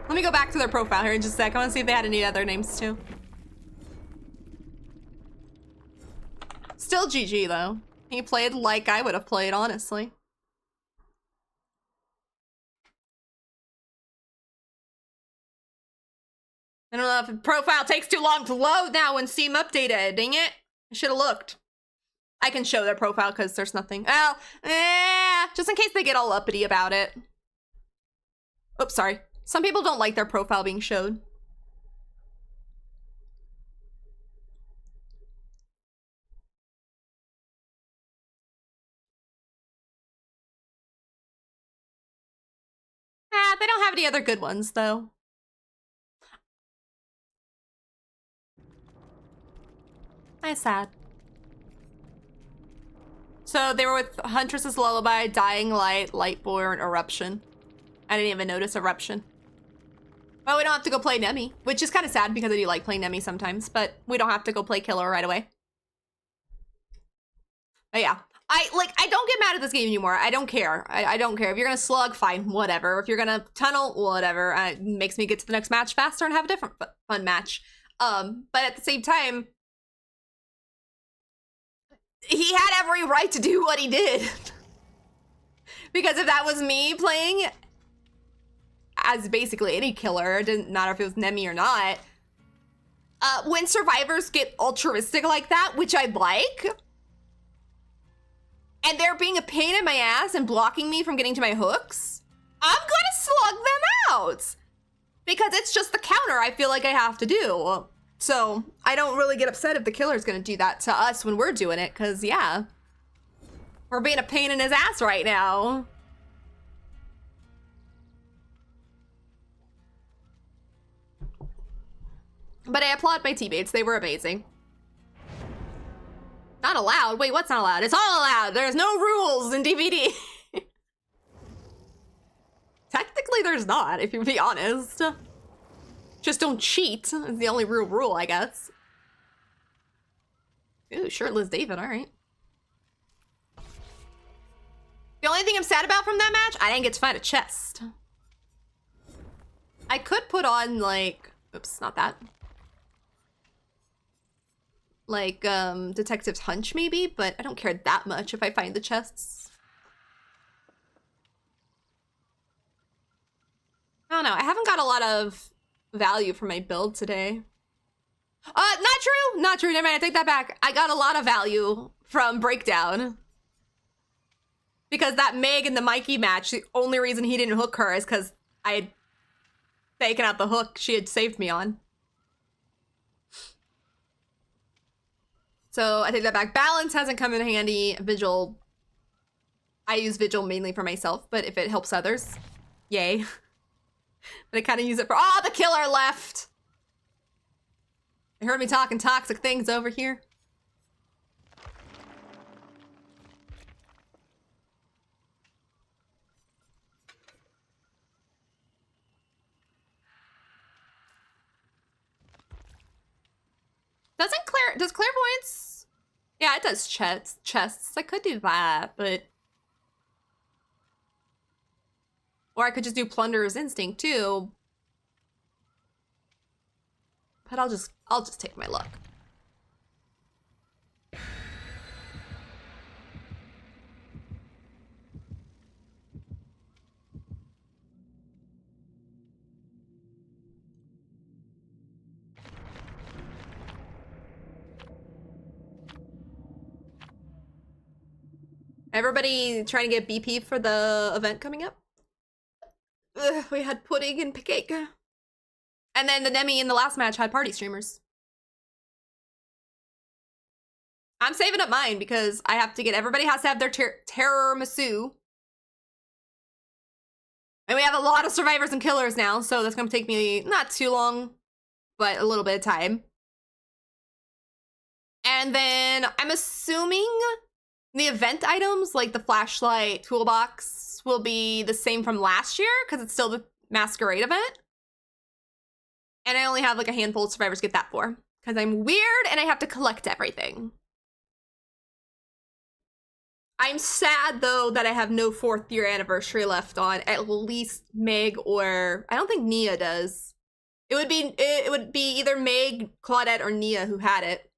Let me go back to their profile here in just a sec. I want to see if they had any other names too. Still GG though. He played like I would have played, honestly. I don't know if the profile takes too long to load now when Steam updated. Dang it. I should have looked. I can show their profile because there's nothing. Well, just in case they get all uppity about it. Oops, sorry. Some people don't like their profile being showed. They don't have any other good ones, though. That's sad. So they were with Huntress's Lullaby, Dying Light, Lightborn, Eruption. I didn't even notice Eruption. Well, we don't have to go play Nemi, which is kind of sad because I do like playing Nemi sometimes, but we don't have to go play Killer right away. But yeah, I don't get mad at this game anymore. I don't care. I don't care. If you're gonna slug, fine, whatever. If you're gonna tunnel, whatever. It makes me get to the next match faster and have a different fun match. But at the same time, he had every right to do what he did. Because if that was me playing as basically any killer, it didn't matter if it was Nemi or not, when survivors get altruistic like that, which I like, and they're being a pain in my ass and blocking me from getting to my hooks, I'm gonna slug them out. Because it's just the counter I feel like I have to do. So I don't really get upset if the killer's gonna do that to us when we're doing it, because yeah, we're being a pain in his ass right now. But I applaud my teammates, they were amazing. Not allowed? Wait, what's not allowed? It's all allowed. There's no rules in DVD. Technically there's not, if you be honest. Just don't cheat is the only real rule, I guess. Ooh, shirtless David, all right. The only thing I'm sad about from that match, I didn't get to find a chest. I could put on like, oops, not that. like Detective's Hunch maybe, but I don't care that much if I find the chests. I don't know. I haven't got a lot of value for my build today. Not true. Not true. Never mind. I take that back. I got a lot of value from Breakdown. Because that Meg and the Mikey match, the only reason he didn't hook her is because I had taken out the hook she had saved me on. So I take that back. Balance hasn't come in handy. Vigil, I use Vigil mainly for myself, but if it helps others, yay. But I kind of use it for, oh, the killer left. You heard me talking toxic things over here. Does clairvoyance? Yeah, it does chests. I could do that, but. Or I could just do Plunderer's Instinct too. But I'll just take my luck. Everybody trying to get BP for the event coming up? Ugh, we had pudding and cake. And then the Nemi in the last match had party streamers. I'm saving up mine because I have to get, everybody has to have their tiramisu. And we have a lot of survivors and killers now, so that's gonna take me not too long, but a little bit of time. And then I'm assuming the event items, like the flashlight toolbox, will be the same from last year because it's still the Masquerade event. And I only have like a handful of survivors to get that for because I'm weird and I have to collect everything. I'm sad though that I have no 4th year anniversary left on at least Meg, or I don't think Nia does. It would be either Meg, Claudette, or Nia who had it.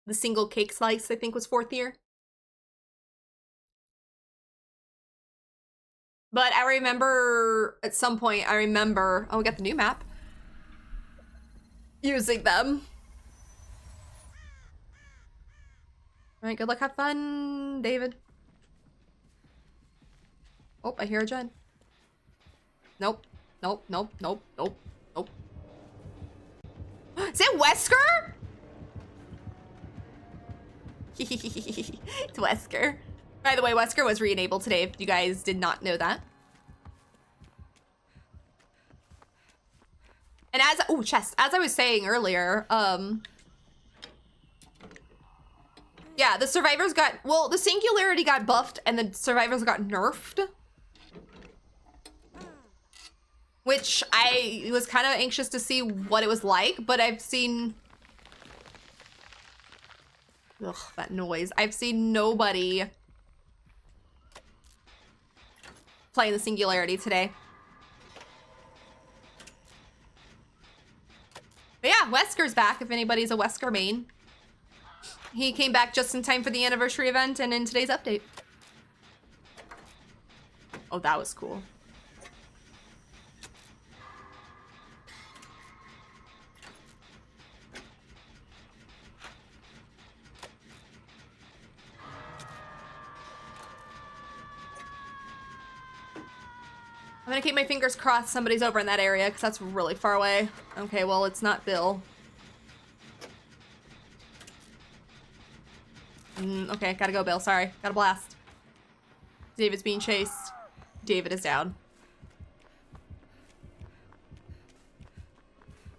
The single cake slice, I think, was 4th year. But I remember at some point, oh, we got the new map. Using them. All right, good luck, have fun, David. Oh, I hear a gen. Nope, nope, nope, nope, nope, nope. Is it Wesker? It's Wesker. By the way, Wesker was re-enabled today, if you guys did not know that. And chest. As I was saying earlier, yeah, the survivors the singularity got buffed and the survivors got nerfed. Which I was kind of anxious to see what it was like, but I've seen... Ugh, that noise. I've seen nobody playing the singularity today. But yeah, Wesker's back if anybody's a Wesker main. He came back just in time for the anniversary event and in today's update. Oh, that was cool. I'm gonna keep my fingers crossed somebody's over in that area because that's really far away. Okay, well, it's not Bill. Okay, gotta go, Bill. Sorry. Gotta blast. David's being chased. David is down.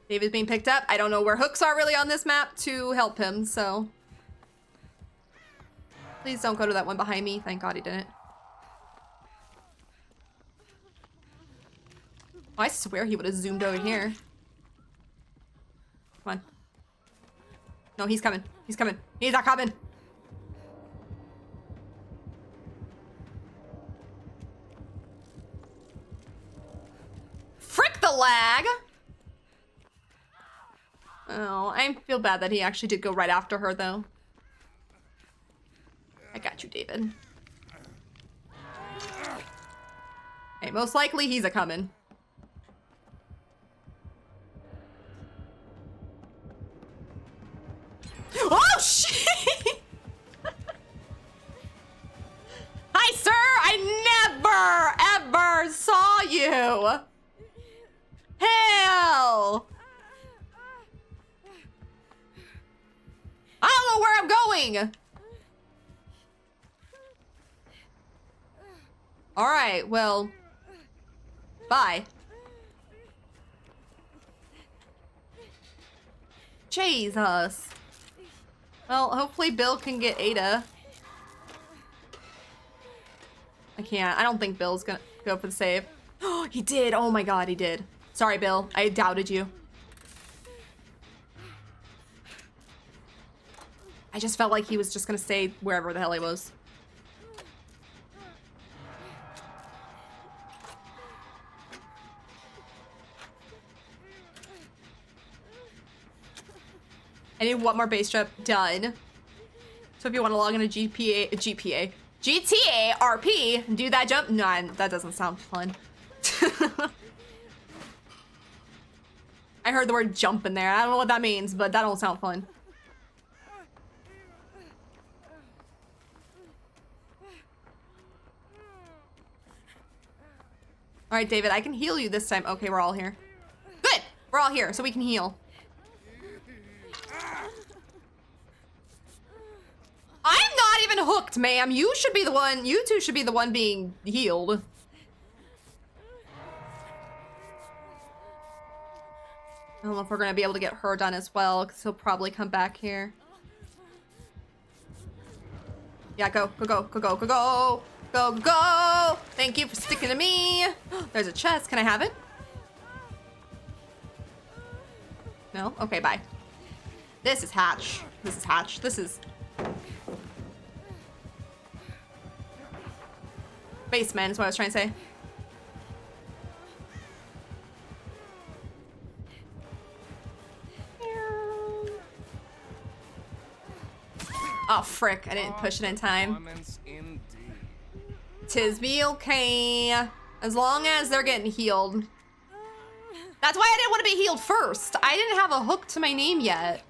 David's being picked up. I don't know where hooks are really on this map to help him, so... Please don't go to that one behind me. Thank God he didn't. Oh, I swear he would have zoomed over here. Come on. No, he's coming. He's coming. He's not coming. Frick the lag! Oh, I feel bad that he actually did go right after her, though. I got you, David. Hey, most likely he's a-coming. Oh, shit! Hi, sir! I never, ever saw you! Hell! I don't know where I'm going! Alright, well... Bye. Jesus. Well, hopefully Bill can get Ada. I can't. I don't think Bill's gonna go for the save. Oh, he did. Oh my god, he did. Sorry, Bill. I doubted you. I just felt like he was just gonna stay wherever the hell he was. I need one more base trip done. So if you want to log into GTA RP, do that jump. No, that doesn't sound fun. I heard the word jump in there. I don't know what that means, but that don't sound fun. All right, David, I can heal you this time. Okay, we're all here. Good. We're all here, so we can heal. I'm not even hooked, ma'am. You should be the one. You two should be the one being healed. I don't know if we're gonna be able to get her done as well, because he'll probably come back here. Yeah, go, go, go, go, go, go, go, go, go. Thank you for sticking to me. There's a chest. Can I have it? No? Okay, bye. This is Hatch. This is Hatch. This is... Basement is what I was trying to say. Oh, frick. I didn't push it in time. Tis be okay. As long as they're getting healed. That's why I didn't want to be healed first. I didn't have a hook to my name yet.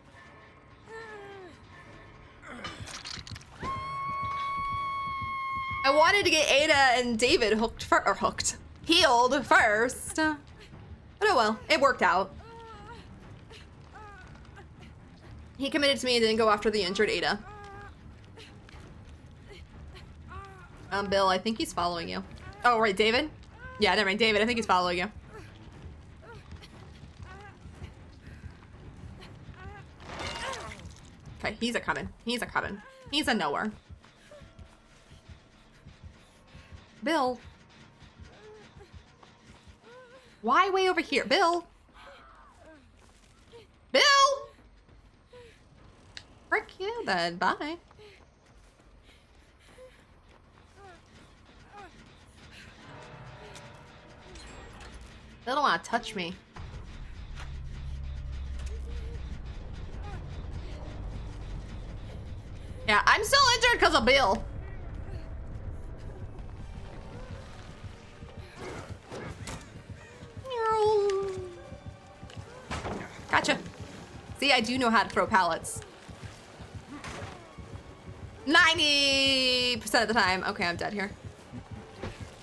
I wanted to get Ada and David healed first. But oh well, it worked out. He committed to me and didn't go after the injured Ada. Bill, I think he's following you. Oh, right, David? Yeah, never mind, David, I think he's following you. Okay, he's a-coming. He's a-coming. He's a knower. Bill. Why way over here? Bill? Bill? Frick you then. Bye. Bill don't want to touch me. Yeah, I'm still injured because of Bill. Gotcha. See, I do know how to throw pallets. 90% of the time. Okay, I'm dead here.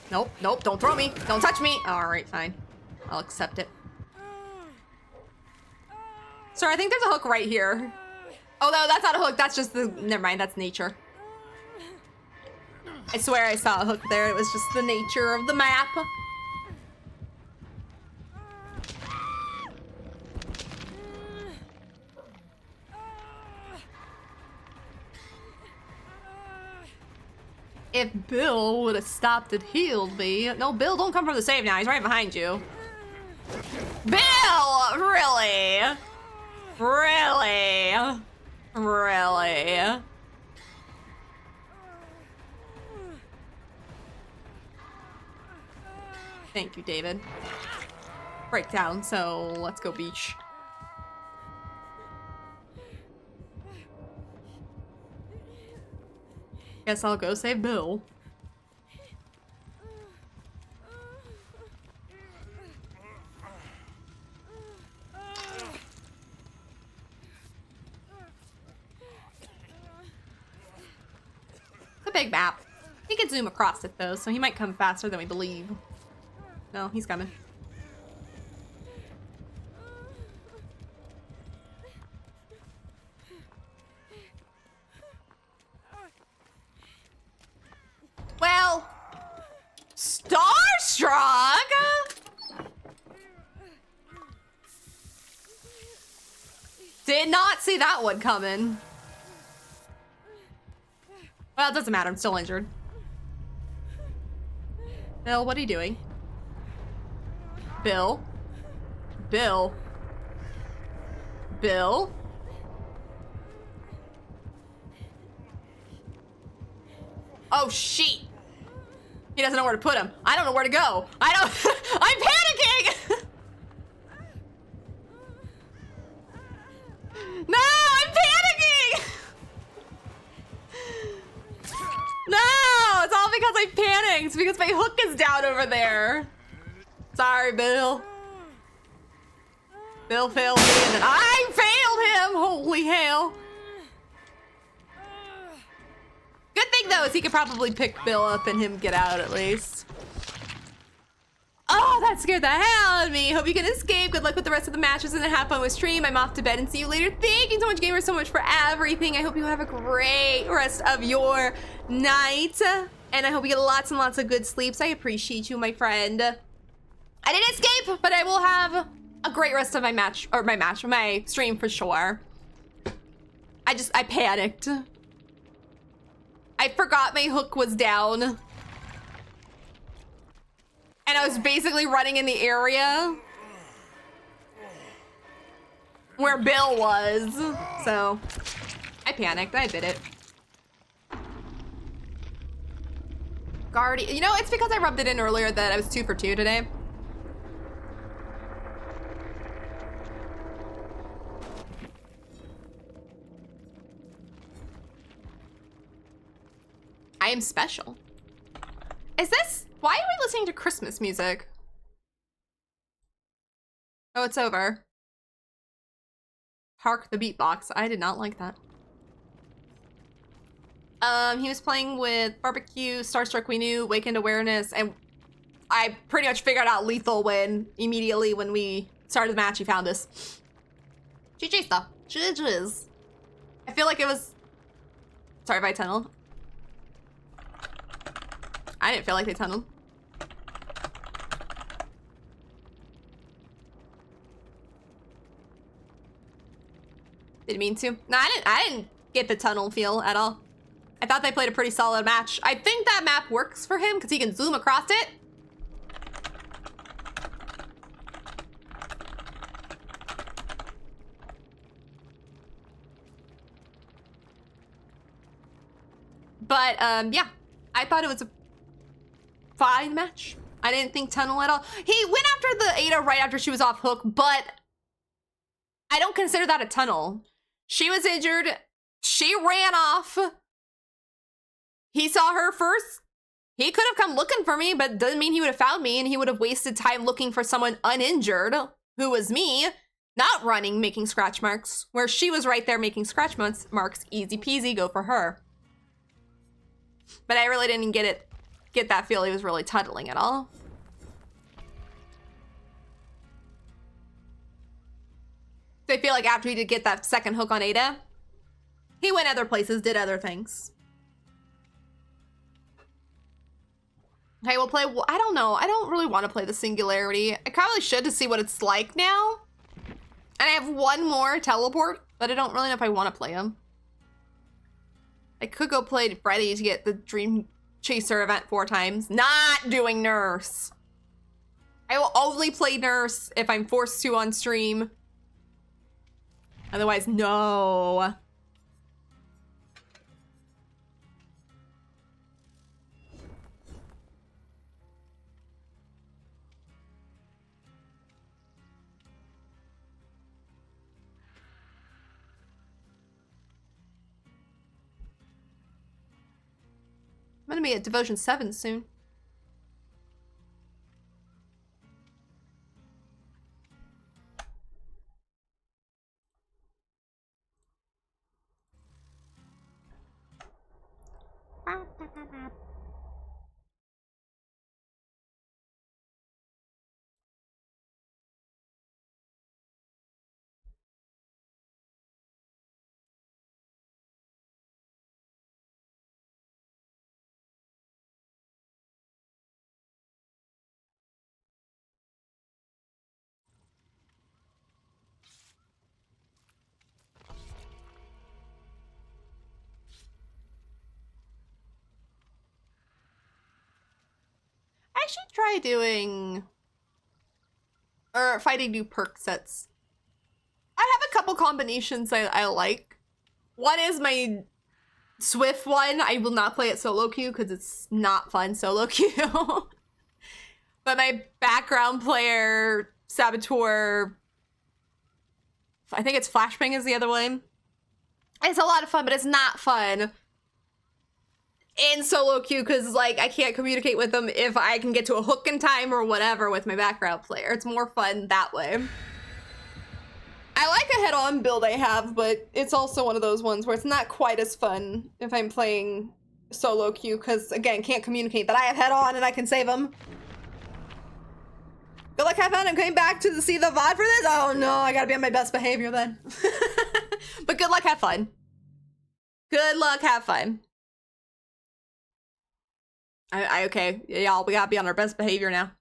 Nope, nope, don't throw me. Don't touch me. All right, fine. I'll accept it. Sir, I think there's a hook right here. Oh, no, that's not a hook. That's just the... Never mind, that's nature. I swear I saw a hook there. It was just the nature of the map. If Bill would have stopped and healed me. No, Bill, don't come for the save now. He's right behind you. Bill! Really? Really? Really? Thank you, David. Breakdown, so let's go beach. Guess I'll go save Bill. It's a big map. He could zoom across it though, so he might come faster than we believe. No, he's coming. Well, Starstruck? Did not see that one coming. Well, it doesn't matter. I'm still injured. Bill, what are you doing? Bill? Bill? Bill? Oh, shit. He doesn't know where to put him. I don't know where to go. I don't... I'm panicking! No, I'm panicking! No, it's all because I panicked. It's because my hook is down over there. Sorry, Bill. Bill failed me and then I failed him! Holy hell. Good thing though is he could probably pick Bill up and him get out at least. Oh, that scared the hell out of me. Hope you can escape. Good luck with the rest of the matches and have fun with stream. I'm off to bed and see you later. Thank you so much, gamers, so much for everything. I hope you have a great rest of your night. And I hope you get lots and lots of good sleeps. I appreciate you, my friend. I didn't escape, but I will have a great rest of my stream for sure. I panicked. I forgot my hook was down. And I was basically running in the area where Bill was. So I panicked. I did it. Guardian. You know, it's because I rubbed it in earlier that I was 2 for 2 today. I am special. Is this... Why are we listening to Christmas music? Oh, it's over. Hark the beatbox. I did not like that. He was playing with Barbecue, Starstruck We Knew, Wakened Awareness, and I pretty much figured out Lethal when immediately when we started the match he found us. GG stuff. GG's. I feel like it was... Sorry if I tunneled. I didn't feel like they tunneled. Didn't mean to. No, I didn't get the tunnel feel at all. I thought they played a pretty solid match. I think that map works for him because he can zoom across it. But yeah, I thought it was a fine match. I didn't think tunnel at all. He went after the Ada right after she was off hook, but I don't consider that a tunnel. She was injured. She ran off. He saw her first. He could have come looking for me, but doesn't mean he would have found me, and he would have wasted time looking for someone uninjured, who was me, not running, making scratch marks, where she was right there making scratch marks. Easy peasy, go for her. But I really didn't get that feel he was really tunneling at all. So I feel like after he did get that second hook on Ada, he went other places, did other things. Okay, we'll play, I don't know. I don't really want to play the Singularity. I probably should to see what it's like now. And I have one more teleport, but I don't really know if I want to play him. I could go play Freddy to get the Dream Chaser event 4 times. Not doing Nurse. I will only play Nurse if I'm forced to on stream. Otherwise, no. I'm gonna be at Devotion 7 soon. I should try doing or fighting new perk sets. I have a couple combinations I like. One is my Swift one. I will not play it solo queue because it's not fun solo queue. But my background player, Saboteur, I think it's Flashbang is the other one. It's a lot of fun, but it's not fun in solo queue because like I can't communicate with them if I can get to a hook in time or whatever with my background player. It's more fun that way. I like a head-on build I have, but it's also one of those ones where it's not quite as fun if I'm playing solo queue because again, can't communicate that I have head-on and I can save them. Good luck, have fun. I'm coming back to see the VOD for this. Oh no, I gotta be on my best behavior then. But good luck, have fun. Good luck, have fun. Okay, y'all, we gotta be on our best behavior now.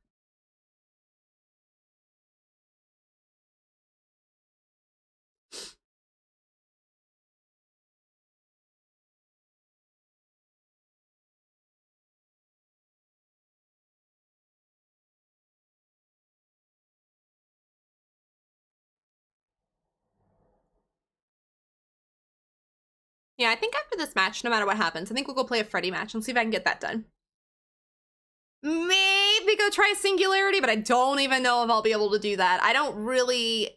Yeah, I think after this match, no matter what happens, I think we'll go play a Freddy match and see if I can get that done. Maybe go try Singularity, but I don't even know if I'll be able to do that. I don't really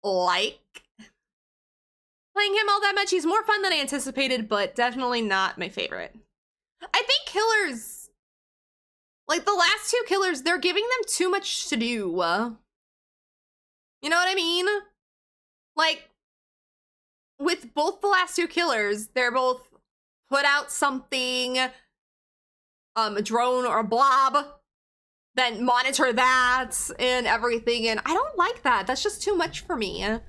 like playing him all that much. He's more fun than I anticipated, but definitely not my favorite. I think killers, like the last two killers, they're giving them too much to do. You know what I mean? Like, with both the last two killers, they're both put out something, a drone or a blob, then monitor that and everything, and I don't like that. That's just too much for me. I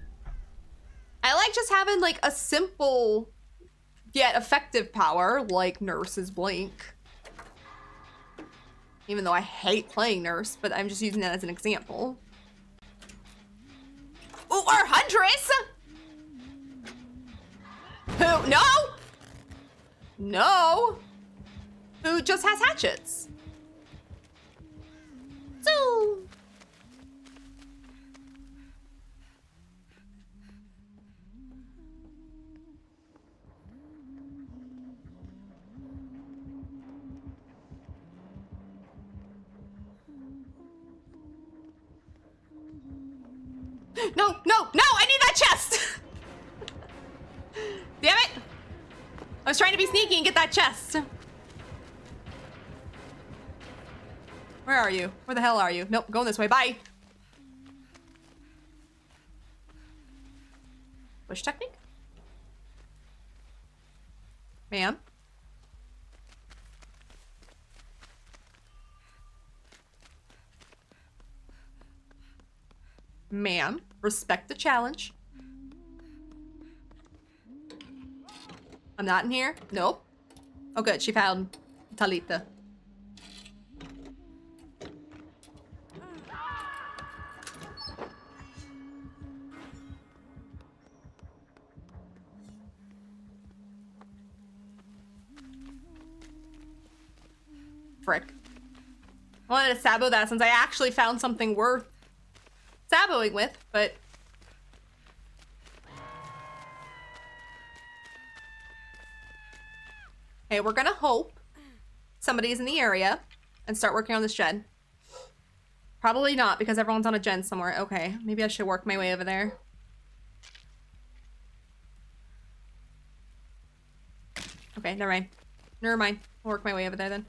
like just having like a simple yet effective power like Nurse's Blink. Even though I hate playing Nurse, but I'm just using that as an example. Ooh, or Huntress! Who? No! No! Who just has hatchets. So... No, no, no! I need that chest! Damn it! I was trying to be sneaky and get that chest. Where are you? Where the hell are you? Nope, going this way. Bye. Push technique? Ma'am? Ma'am, respect the challenge. I'm not in here? Nope. Oh good, she found Talita. Frick. I wanted to sabo that since I actually found something worth saboing with, but... Okay, we're gonna hope somebody's in the area and start working on this gen. Probably not, because everyone's on a gen somewhere. Okay, maybe I should work my way over there. Okay, never mind. Never mind. I'll work my way over there then.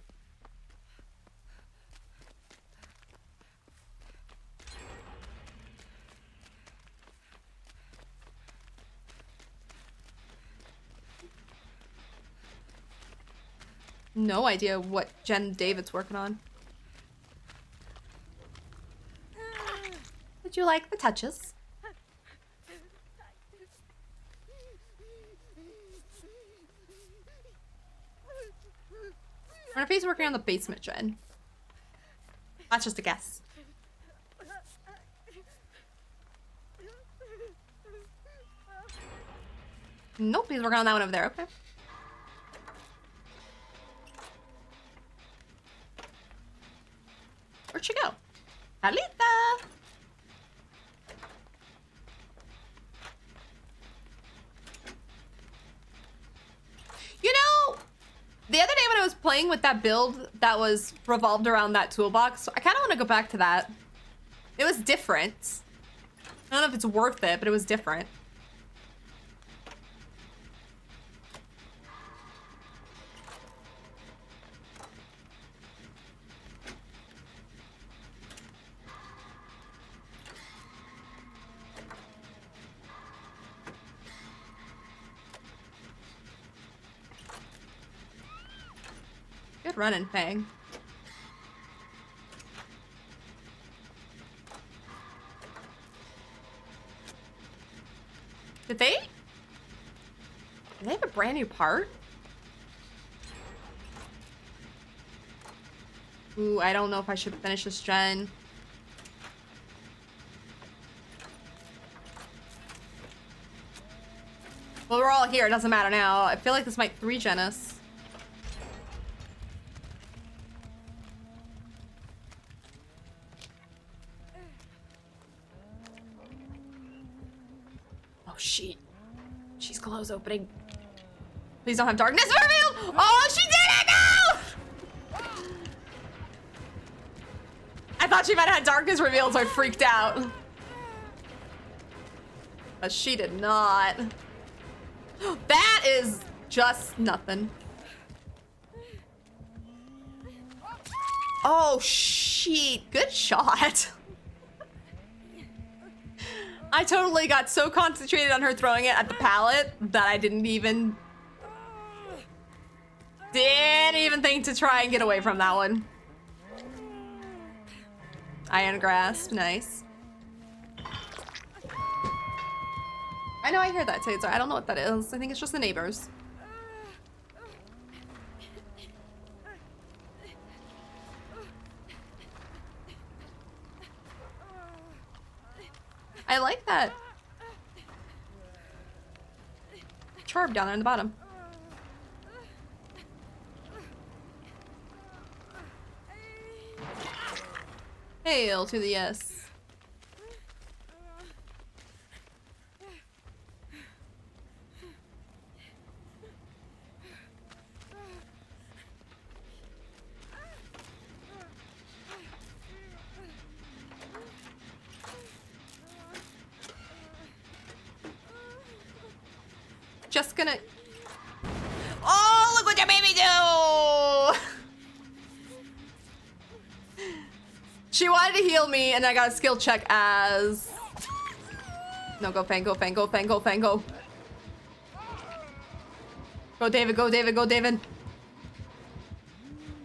No idea what Jen David's working on. Did you like the touches? I wonder if he's working on the basement, Jen. That's just a guess. Nope, he's working on that one over there. Okay. Where'd she go? Alita! You know, the other day when I was playing with that build that was revolved around that toolbox, I kind of want to go back to that. It was different. I don't know if it's worth it, but it was different. Good running, Fang. Did they have a brand new part? Ooh, I don't know if I should finish this gen. Well, we're all here. It doesn't matter now. I feel like this might 3-gen us. Oh, shit. She's close opening. Please don't have darkness revealed! Oh, she did it! No! I thought she might have had darkness revealed, so I freaked out. But she did not. That is just nothing. Oh, shit. Good shot. I totally got so concentrated on her throwing it at the pallet that I didn't even think to try and get away from that one. Iron grasp, nice. I know I hear that, Taser. I don't know what that is. I think it's just the neighbors. I like that charb down there in the bottom. Hail to the yes. Just gonna... Oh, look what you made me do! She wanted to heal me, and I got a skill check as... No, go Fang, go Fang, go Fang, go Fang, go. Go David, go David, go David.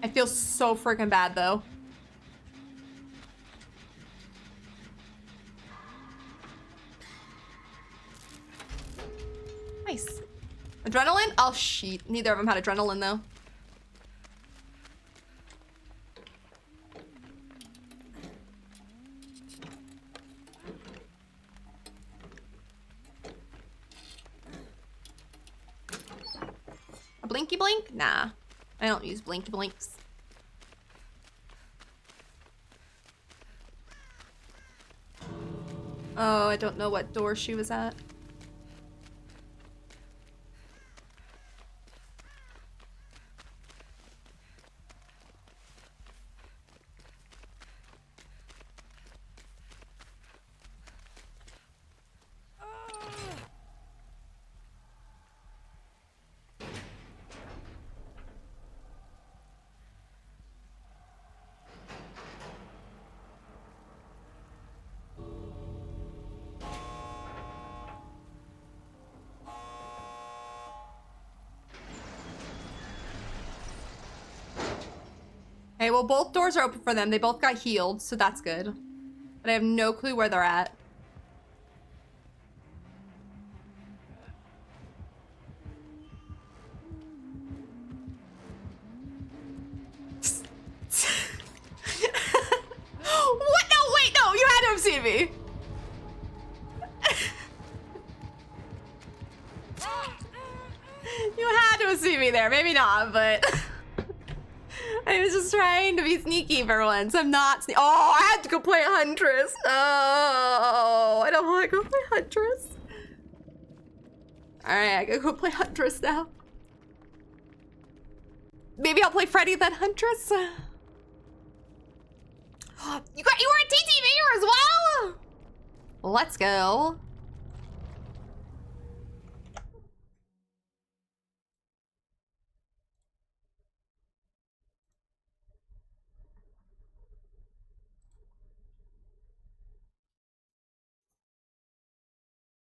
I feel so freaking bad, though. Nice. Adrenaline? Oh, shit. Neither of them had adrenaline, though. A blinky blink? Nah. I don't use blinky blinks. Oh, I don't know what door she was at. Okay, well, both doors are open for them. They both got healed, so that's good. But I have no clue where they're at. What? No, wait, no, you had to have seen me. You had to have seen me there. Maybe not, but I was just trying to be sneaky for once. I'm not oh, I had to go play Huntress. Oh, I don't want to go play Huntress. All right, I gotta go play Huntress now. Maybe I'll play Freddy then Huntress. You were a TT Mayor as well? Let's go.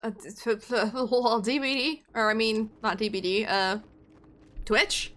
DBD, or I mean, not DBD, Twitch?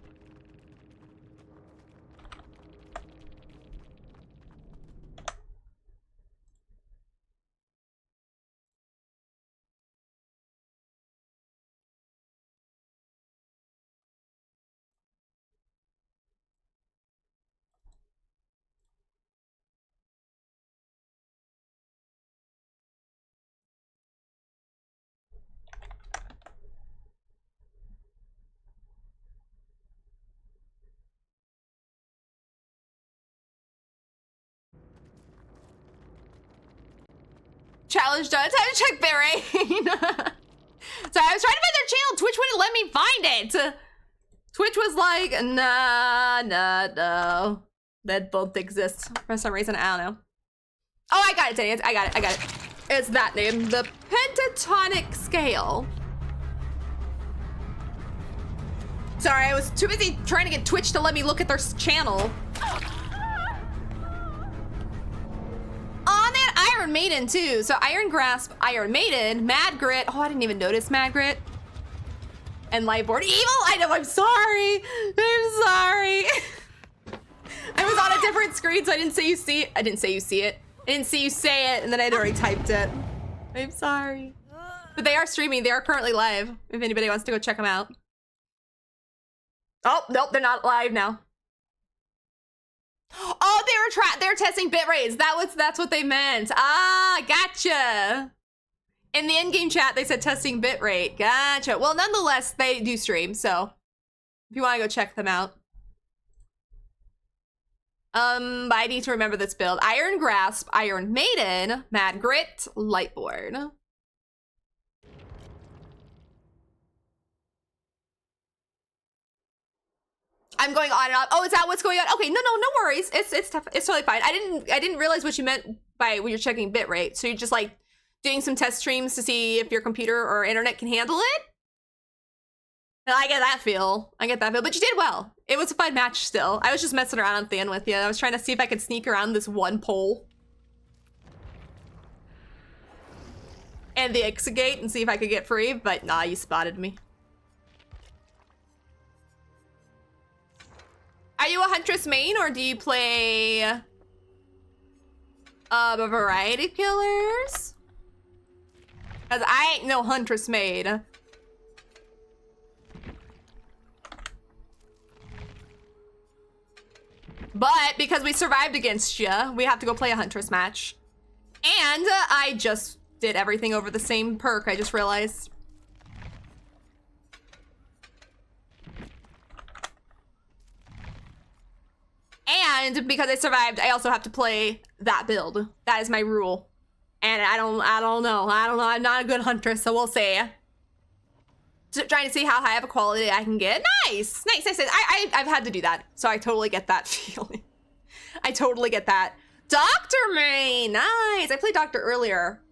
Challenge done. Time to check bitrate. So I was trying to find their channel. Twitch wouldn't let me find it. Twitch was like, nah, no. That don't exist for some reason. I don't know. Oh, I got it, Danny. I got it. It's that name. The pentatonic scale. Sorry, I was too busy trying to get Twitch to let me look at their channel. On that Iron Maiden too. So Iron Grasp, Iron Maiden, Mad Grit. Oh, I didn't even notice Mad Grit. And Lightboard Evil. I know. I'm sorry. I was on a different screen, so I didn't say you see it. I didn't say you see it. I didn't see you say it, and then I'd already typed it. I'm sorry. But they are streaming. They are currently live. If anybody wants to go check them out. Oh, nope, they're not live now. Oh, they were testing bit rates. That's what they meant. Ah, gotcha. In the in-game chat, they said testing bit rate. Gotcha. Well, nonetheless, they do stream, so if you want to go check them out. But I need to remember this build. Iron Grasp, Iron Maiden, Mad Grit, Lightboard. I'm going on and on. Oh, is that what's going on? Okay, no worries. It's tough. It's totally fine. I didn't realize what you meant by when you're checking bitrate. So you're just like doing some test streams to see if your computer or internet can handle it. And I get that feel. But you did well. It was a fun match still. I was just messing around at the end with you. I was trying to see if I could sneak around this one pole and the exit gate and see if I could get free, but nah, you spotted me. Are you a Huntress main, or do you play a variety of killers? Because I ain't no Huntress main. But because we survived against you, we have to go play a Huntress match. And I just did everything over the same perk, I just realized. And because I survived, I also have to play that build. That is my rule. And I don't know. I'm not a good Huntress, so we'll see. So trying to see how high of a quality I can get. Nice. I've had to do that, so I totally get that feeling. I totally get that. Doctor Main, nice. I played Doctor earlier.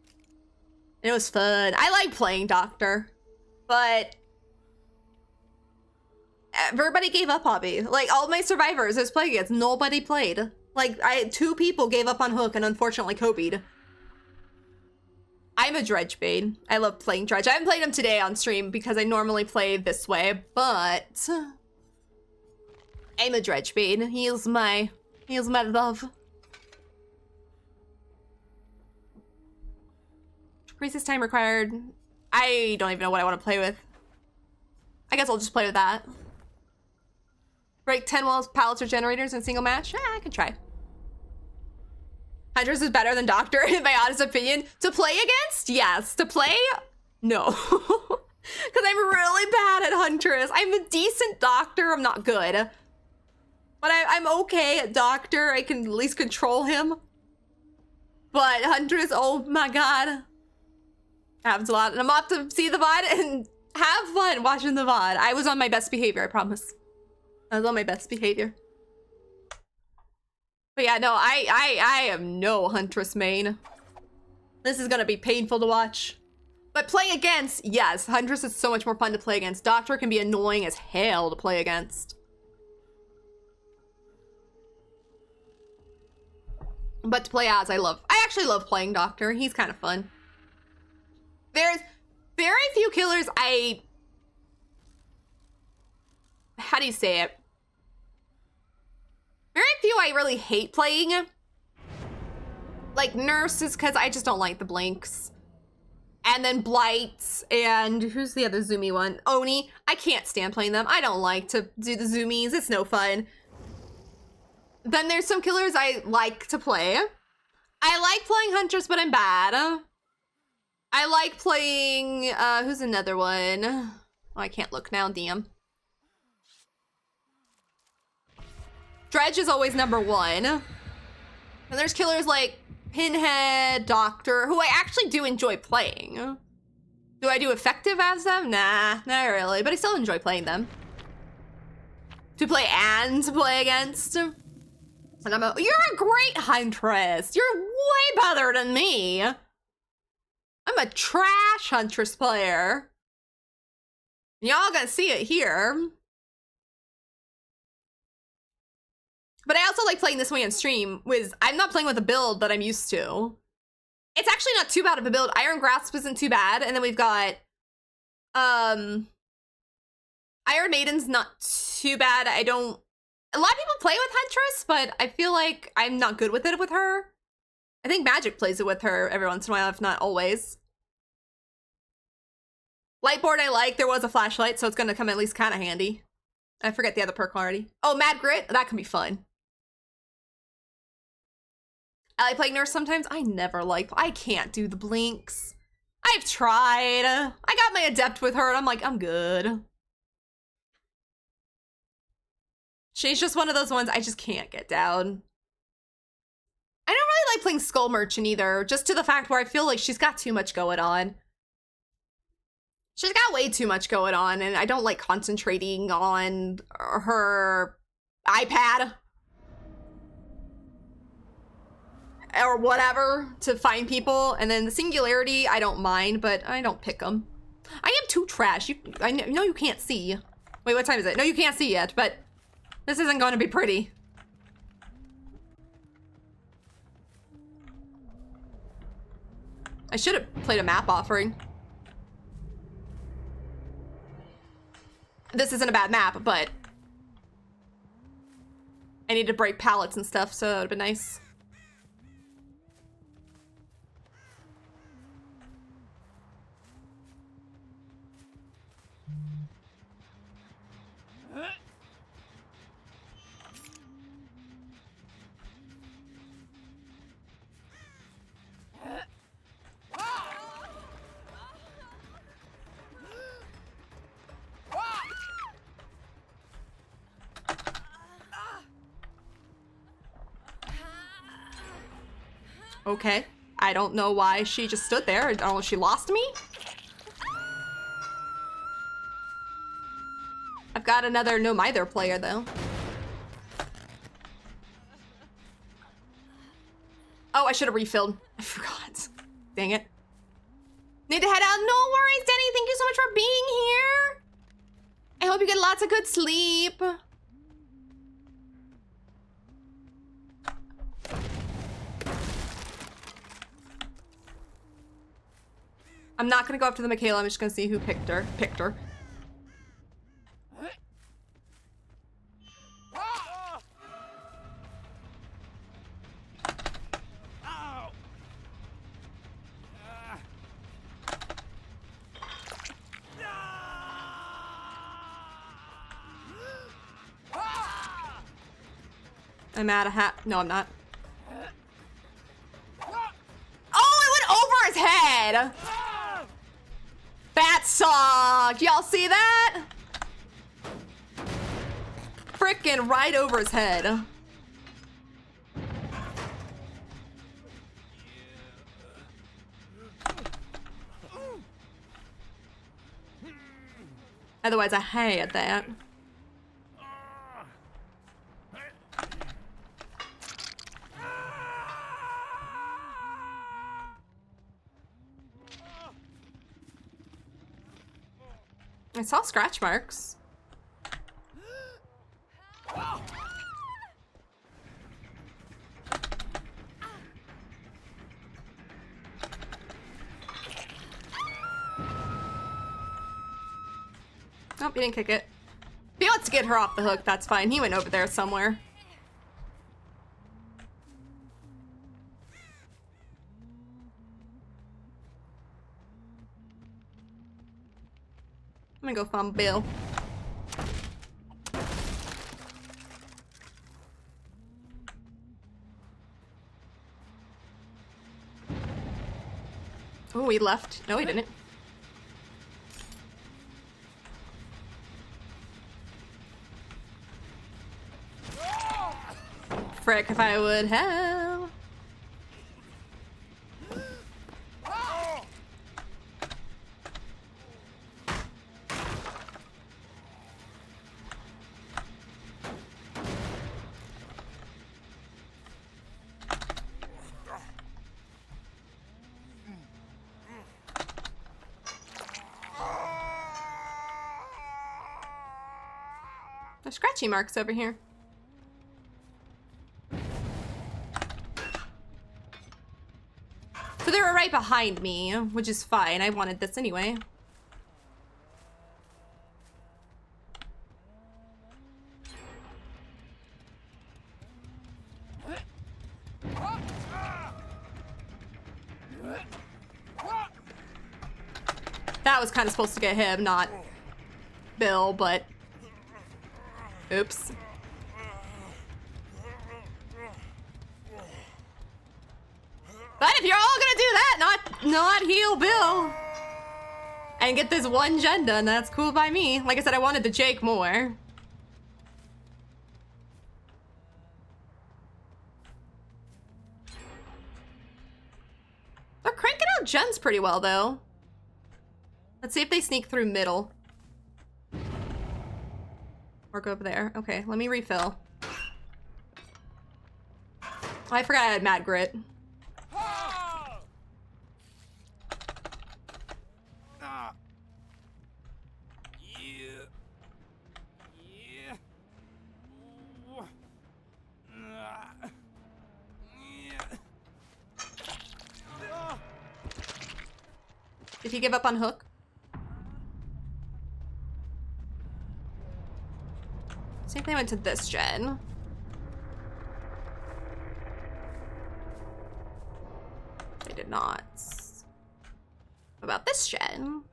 It was fun. I like playing Doctor, but everybody gave up on me. Like, all my survivors I was playing against, nobody played. Like, two people gave up on Hook and unfortunately Kobe'd. I'm a Dredge main. I love playing Dredge. I haven't played him today on stream because I normally play this way, but I'm a Dredge main. He is my Heals my love. Priestess time required. I don't even know what I want to play with. I guess I'll just play with that. Break 10 walls, pallets, or generators in a single match? I can try. Huntress is better than Doctor, in my honest opinion. To play against? Yes. To play? No. Because I'm really bad at Huntress. I'm a decent Doctor. I'm not good. But I'm okay at Doctor. I can at least control him. But Huntress, oh my god. Happens a lot. And I'm off to see the VOD and have fun watching the VOD. I was on my best behavior, I promise. I was on my best behavior. But yeah, no, I am no Huntress main. This is gonna be painful to watch. But play against, yes, Huntress is so much more fun to play against. Doctor can be annoying as hell to play against. But to play as, I actually love playing Doctor. He's kind of fun. There's very few killers how do you say it? Very few I really hate playing. Like nurses, because I just don't like the blinks. And then blights, and who's the other zoomy one? Oni. I can't stand playing them. I don't like to do the zoomies. It's no fun. Then there's some killers I like to play. I like playing Huntress, but I'm bad. I like playing, who's another one? Oh, I can't look now, damn. Dredge is always #1. And there's killers like Pinhead, Doctor, who I actually do enjoy playing. Do I do effective as them? Nah, not really, but I still enjoy playing them. To play and to play against. And you're a great Huntress. You're way better than me. I'm a trash Huntress player. Y'all gonna see it here. But I also like playing this way on stream. I'm not playing with a build that I'm used to. It's actually not too bad of a build. Iron Grasp isn't too bad. And then we've got Iron Maiden's not too bad. A lot of people play with Huntress, but I feel like I'm not good with it with her. I think Magic plays it with her every once in a while, if not always. Lightboard I like. There was a flashlight, so it's gonna come at least kind of handy. I forget the other perk already. Oh, Mad Grit. That can be fun. I like playing nurse sometimes. I can't do the blinks. I've tried. I got my adept with her and I'm like, I'm good. She's just one of those ones I just can't get down. I don't really like playing Skull Merchant either, just to the fact where I feel like she's got too much going on. She's got way too much going on, and I don't like concentrating on her iPad or whatever to find people. And then the Singularity, I don't mind, but I don't pick them. I am too trash. I know you can't see. Wait, what time is it? No, you can't see yet, but this isn't going to be pretty. I should have played a map offering. This isn't a bad map, but I need to break pallets and stuff, so that would have been nice. Okay. I don't know why she just stood there. I don't know if she lost me. I've got another no mither player though. Oh, I should have refilled. I forgot. Dang it. Need to head out. No worries, Denny. Thank you so much for being here. I hope you get lots of good sleep. I'm not gonna go after the Michaela. I'm just gonna see who picked her. I'm out of no, I'm not. Oh, it went over his head! That sucked! Y'all see that? Frickin' right over his head. Otherwise, I hate that. I saw scratch marks. Nope, he didn't kick it. If he wants to get her off the hook, that's fine. He went over there somewhere. I'm gonna go find Bill. Oh, he left. No, he didn't. Frick, if I would have. There's scratchy marks over here. So they were right behind me, which is fine. I wanted this anyway. That was kind of supposed to get him, not Bill, but oops. But if you're all gonna do that, not heal Bill and get this one gen done, that's cool by me. Like I said, I wanted the Jake more. They're cranking out gens pretty well, though. Let's see if they sneak through middle. Or go up there. Okay, let me refill. Oh, I forgot I had Mad Grit. Did he give up on hook? See if they went to this gen. They did not. What about this gen?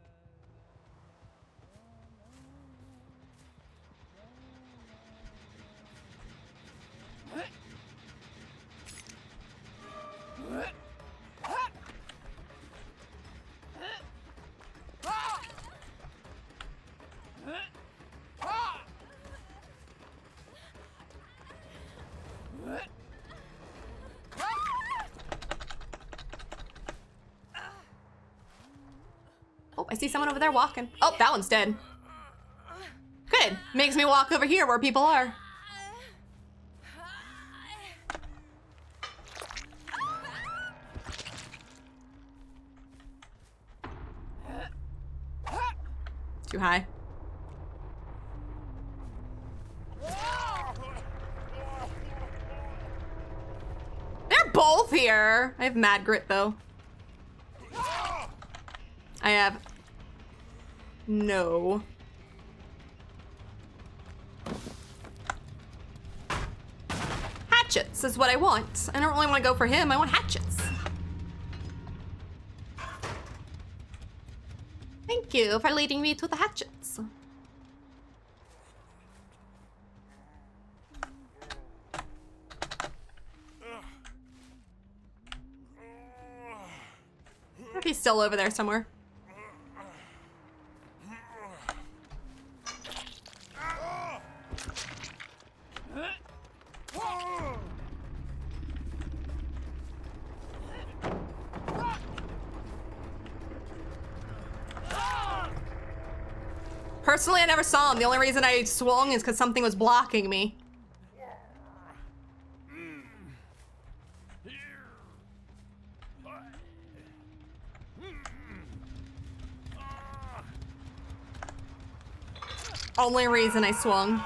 Oh, I see someone over there walking. Oh, that one's dead. Good. Makes me walk over here where people are. Too high. They're both here. I have Mad Grit though. I have no. Hatchets is what I want. I don't really want to go for him. I want hatchets. Thank you for leading me to the hatchets. he's still over there somewhere. Personally, I never saw him. The only reason I swung is because something was blocking me. Only reason I swung.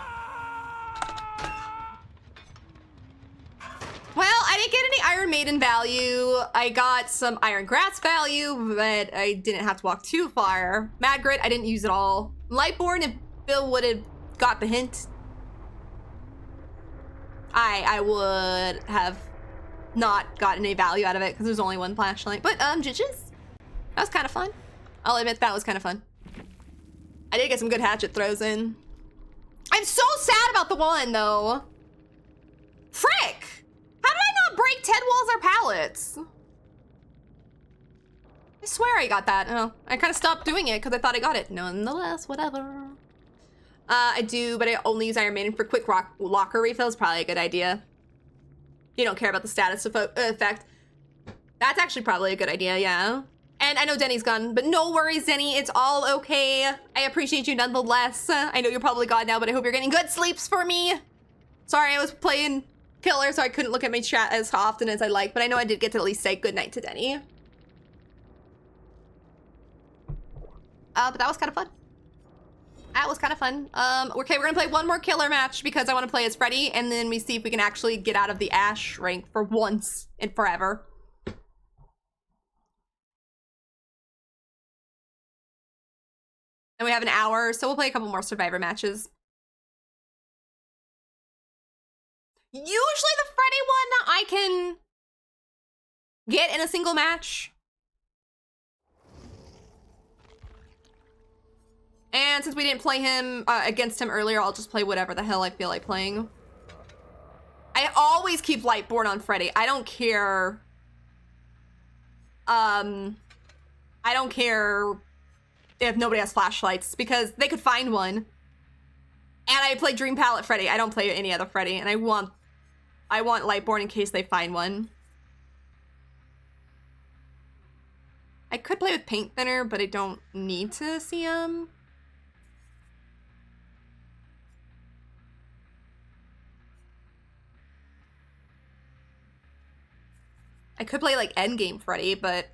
Well, I didn't get any Iron Maiden value. I got some Iron Grass value, but I didn't have to walk too far. Mad Grit, I didn't use it all. Lightborn, if Bill would have got the hint, I would have not gotten any value out of it because there's only one flashlight. But judges, that was kind of fun. I'll admit that was kind of fun. I did get some good hatchet throws in. I'm so sad about the one though. Frick! How did I not break 10 walls or pallets? I swear I got that. Oh, I kind of stopped doing it because I thought I got it. Nonetheless, whatever. I do, but I only use Iron Maiden for quick locker refills. Probably a good idea. You don't care about the status effect. That's actually probably a good idea, yeah. And I know Denny's gone, but no worries, Denny. It's all okay. I appreciate you nonetheless. I know you're probably gone now, but I hope you're getting good sleeps for me. Sorry, I was playing Killer, so I couldn't look at my chat as often as I like, but I know I did get to at least say goodnight to Denny. But that was kind of fun. That was kind of fun. Okay, we're gonna play one more Killer match because I want to play as Freddy, and then we see if we can actually get out of the Ash rank for once and forever. And we have an hour, so we'll play a couple more Survivor matches. Usually the Freddy one I can get in a single match. And since we didn't play him against him earlier, I'll just play whatever the hell I feel like playing. I always keep Lightborn on Freddy. I don't care. I don't care if nobody has flashlights because they could find one. And I play Dream Palette Freddy. I don't play any other Freddy, and I want Lightborn in case they find one. I could play with Paint Thinner, but I don't need to see him. I could play like Endgame Freddy, but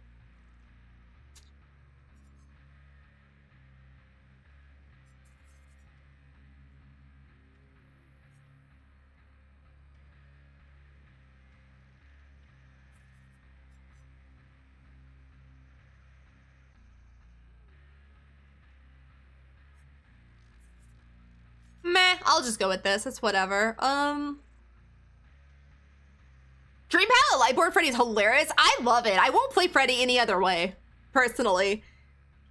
meh, I'll just go with this. It's whatever. Dream Palette Lightborn Freddy is hilarious. I love it. I won't play Freddy any other way, personally.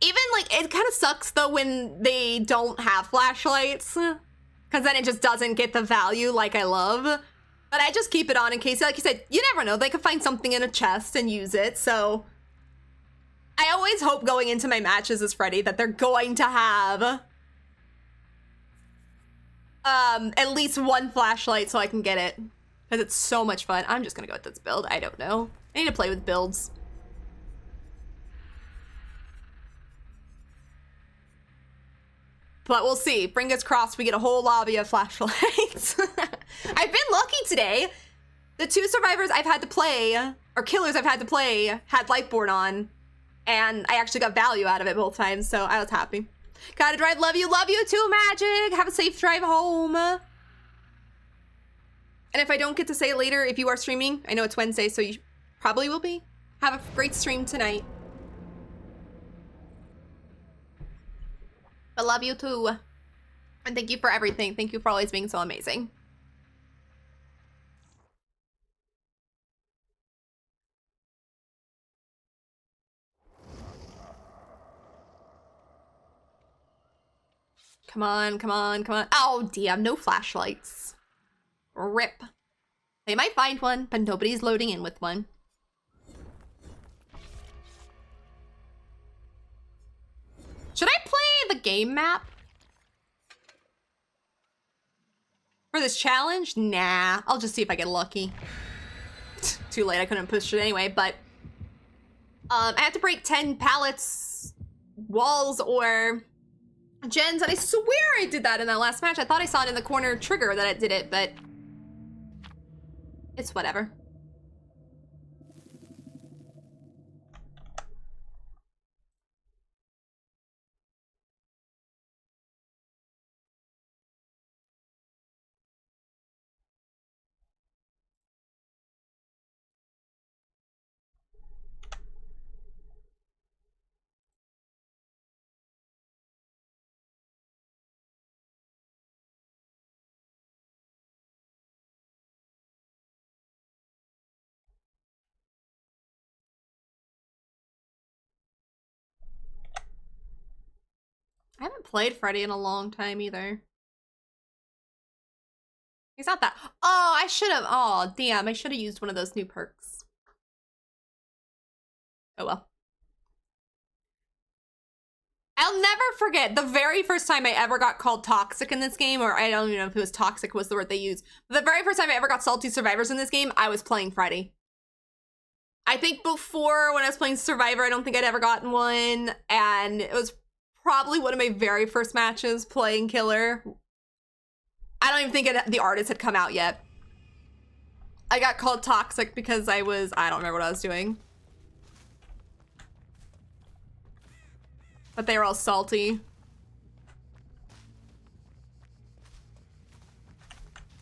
Even, like, it kind of sucks, though, when they don't have flashlights. Because then it just doesn't get the value like I love. But I just keep it on in case, like you said, you never know. They could find something in a chest and use it, so... I always hope going into my matches as Freddy that they're going to have... at least one flashlight so I can get it. Because it's so much fun. I'm just gonna go with this build. I don't know. I need to play with builds. But we'll see. Fingers crossed we get a whole lobby of flashlights. I've been lucky today. The 2 survivors I've had to play, or killers I've had to play, had Lightborn on. And I actually got value out of it both times, so I was happy. Gotta drive, love you too, Magic! Have a safe drive home. And if I don't get to say it later, if you are streaming, I know it's Wednesday, so you probably will be. Have a great stream tonight. But love you too. And thank you for everything. Thank you for always being so amazing. Come on, come on, come on. Oh, damn, no flashlights. Rip. They might find one, but nobody's loading in with one. game map for this challenge? Nah, I'll just see if I get lucky. Too late, I couldn't push it anyway, but I have to break 10 pallets, walls, or gens, and I swear I did that in that last match. I thought I saw it in the corner trigger that it did it, but it's whatever. I haven't played Freddy in a long time either. He's not that. Oh, I should have. Oh, damn. I should have used one of those new perks. Oh well. I'll never forget the very first time I ever got called toxic in this game, or I don't even know if it was toxic was the word they used. But the very first time I ever got salty survivors in this game, I was playing Freddy. I think before, when I was playing Survivor, I don't think I'd ever gotten one, and it was probably one of my very first matches playing Killer. I don't even think the artist had come out yet. I got called toxic because I don't remember what I was doing. But they were all salty.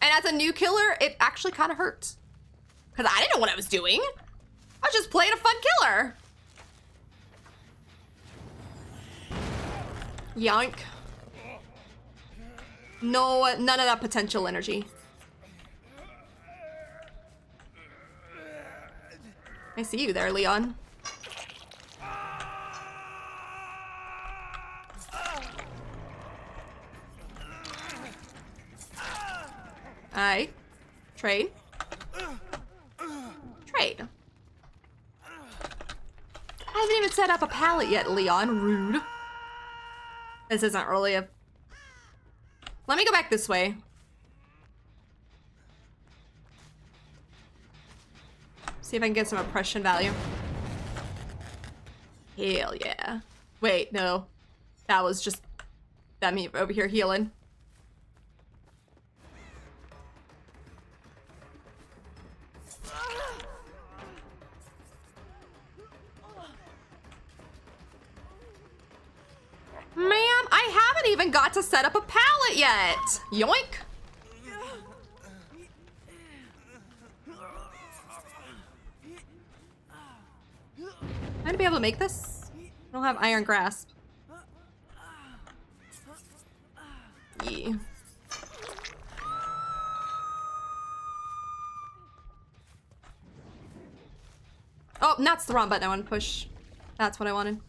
And as a new killer, it actually kind of hurt. Because I didn't know what I was doing. I was just playing a fun killer. Yoink. No, none of that potential energy. I see you there, Leon. Aye. Trade. Trade. I haven't even set up a pallet yet, Leon. Rude. This isn't really a... Let me go back this way. See if I can get some oppression value. Hell yeah. Wait, no. That was just... that me over here healing. Ma'am, I haven't even got to set up a pallet yet. Yoink. Am I gonna be able to make this? I don't have iron grasp. Yeah. Oh, that's the wrong button I want to push. That's what I wanted.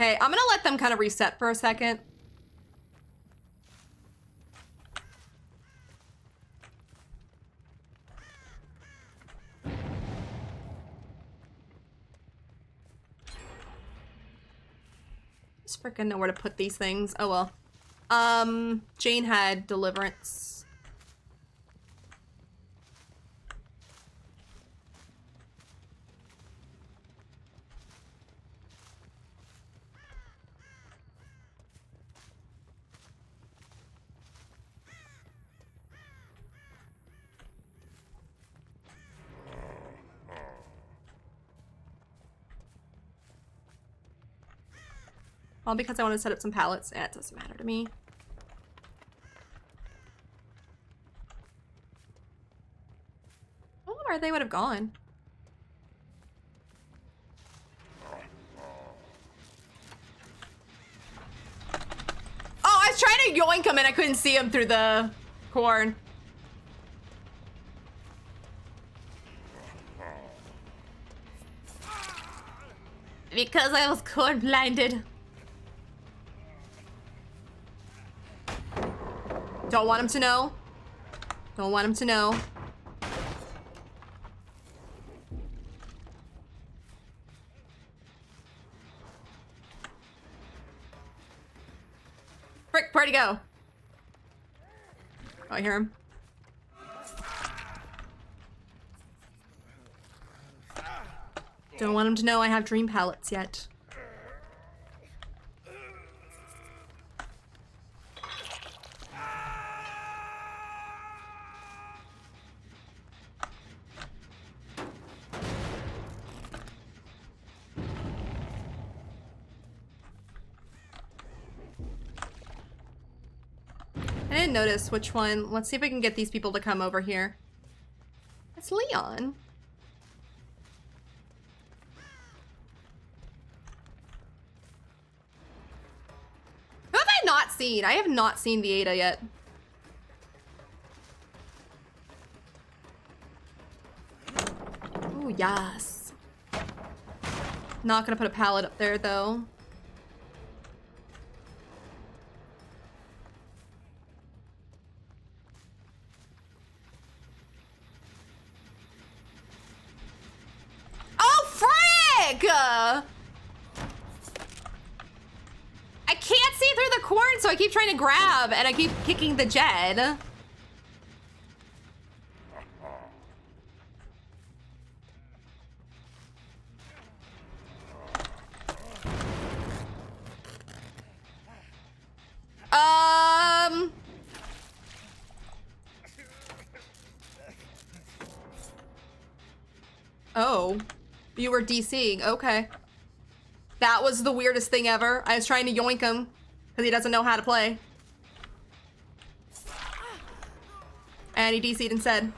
Okay, I'm gonna let them kind of reset for a second. Just freaking know where to put these things. Oh well. Jane had deliverance. All because I want to set up some pallets. Yeah, it doesn't matter to me. I don't know where they would have gone. Oh, I was trying to yoink him and I couldn't see him through the corn. Because I was corn blinded. Don't want him to know. Don't want him to know. he go? Oh, I hear him. Don't want him to know I have dream palettes yet. I didn't notice which one. Let's see if we can get these people to come over here. It's Leon. Who have I not seen? I have not seen the Ada yet. Ooh, yes. Not gonna put a pallet up there though. Oh, frick! I can't see through the corn, so I keep trying to grab, and I keep kicking the Jed. Oh, you were DCing. Okay. That was the weirdest thing ever. I was trying to yoink him because he doesn't know how to play. And he DC'd instead.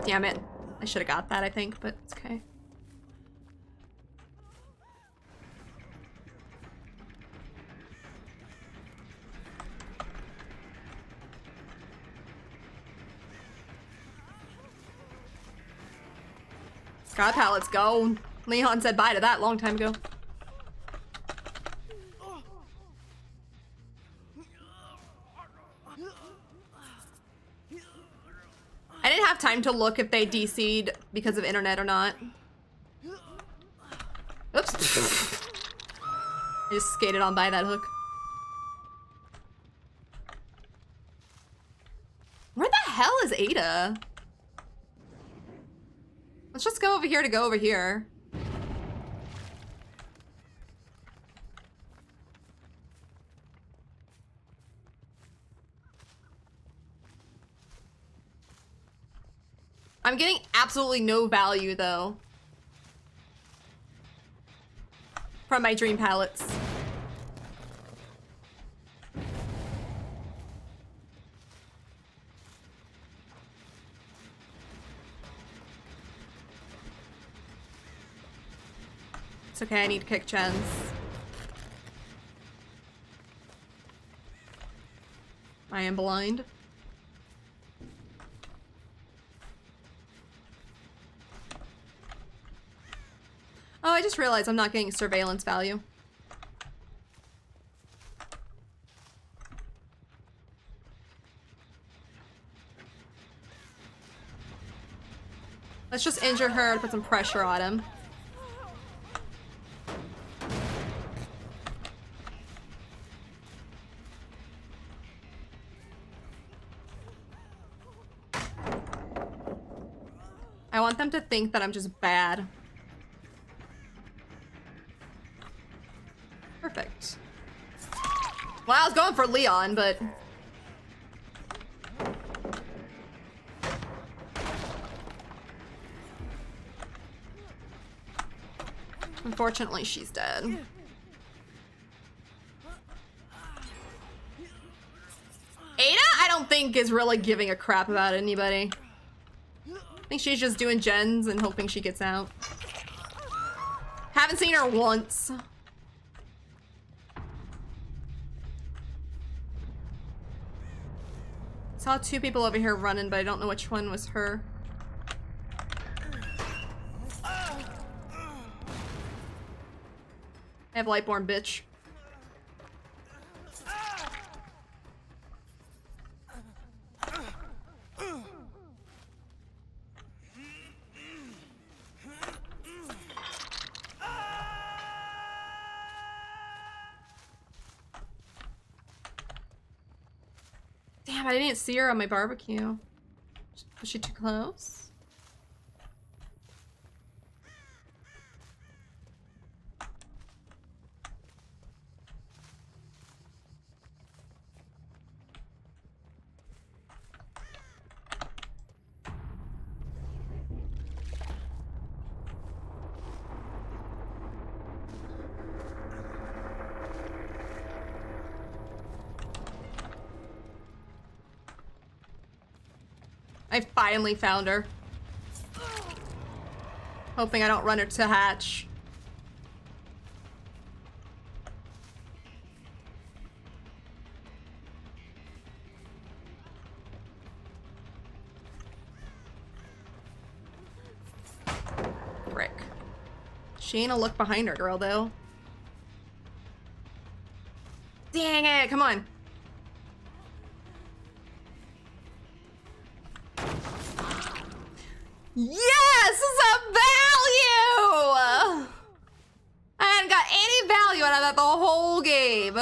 Damn it. I should have got that, I think, but it's okay. God pallets go. Leon said bye to that long time ago. I didn't have time to look if they DC'd because of internet or not. Oops. I just skated on by that hook. Where the hell is Ada? Let's just go over here to go over here. I'm getting absolutely no value, though, from my dream palettes. It's okay, I need to kick Jens. I am blind. Oh, I just realized I'm not getting surveillance value. Let's just injure her and put some pressure on him. I want them to think that I'm just bad. Perfect. Well, I was going for Leon, but... unfortunately, she's dead. Ada, I don't think is really giving a crap about anybody. I think she's just doing gens and hoping she gets out. Haven't seen her once. Saw two people over here running, but I don't know which one was her. I have Lightborn, bitch. Damn, I didn't see her on my barbecue. Was she too close? I finally found her. Hoping I don't run her to hatch. Frick. She ain't a look behind her, girl, though. Dang it, come on. Yes, a value! I hadn't got any value out of that the whole game.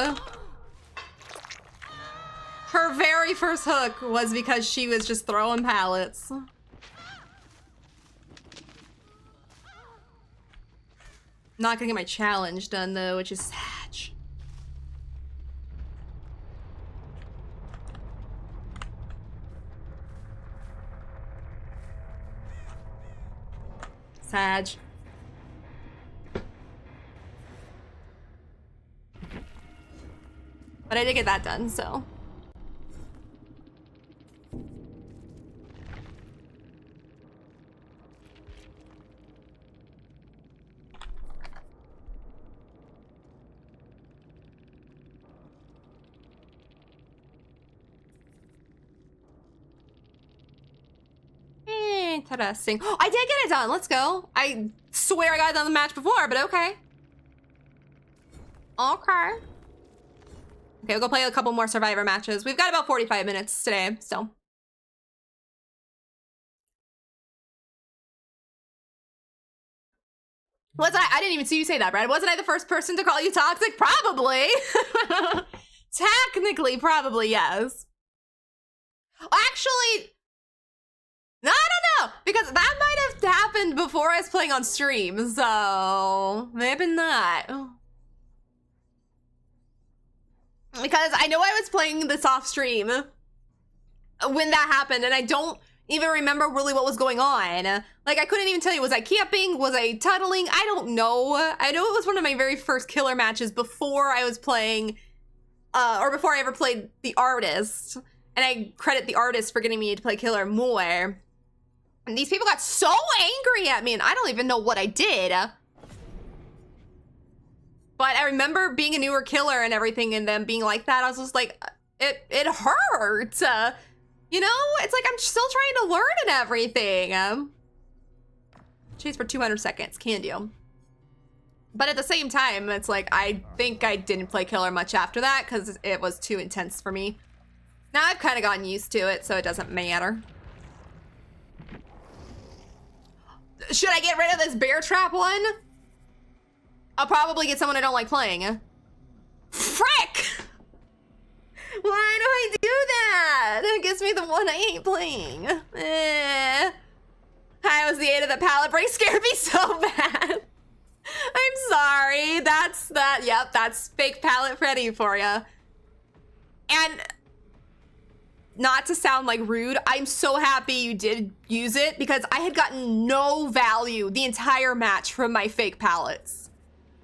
Her very first hook was because she was just throwing pallets. Not gonna get my challenge done though, which is sad. Sag. But I did get that done, so. Interesting. Oh, I did get it done. Let's go. I swear I got it done the match before, but okay. Okay. Okay, we'll go play a couple more Survivor matches. We've got about 45 minutes today, so. I didn't even see you say that, Brad. Wasn't I the first person to call you toxic? Probably. Technically, probably, yes. Actually, no, I don't know, because that might have happened before I was playing on stream, so maybe not. Because I know I was playing this off stream when that happened, and I don't even remember really what was going on. Like, I couldn't even tell you, was I camping? Was I tunneling? I don't know. I know it was one of my very first killer matches before I was playing, or before I ever played the artist. And I credit the artist for getting me to play killer more. And these people got so angry at me, and I don't even know what I did. But I remember being a newer killer and everything, and them being like that. I was just like, it hurt. You know, it's like I'm still trying to learn and everything. Chase for 200 seconds, can do. But at the same time, it's like, I think I didn't play killer much after that because it was too intense for me. Now I've kind of gotten used to it, so it doesn't matter. Should I get rid of this bear trap one? I'll probably get someone I don't like playing. Frick! Why do I do that? It gives me the one I ain't playing. I was the 8 of the pallet break, scared me so bad. I'm sorry. That's that. Yep, that's fake pallet Freddy for you. And not to sound like rude, I'm so happy you did use it because I had gotten no value the entire match from my fake pallets.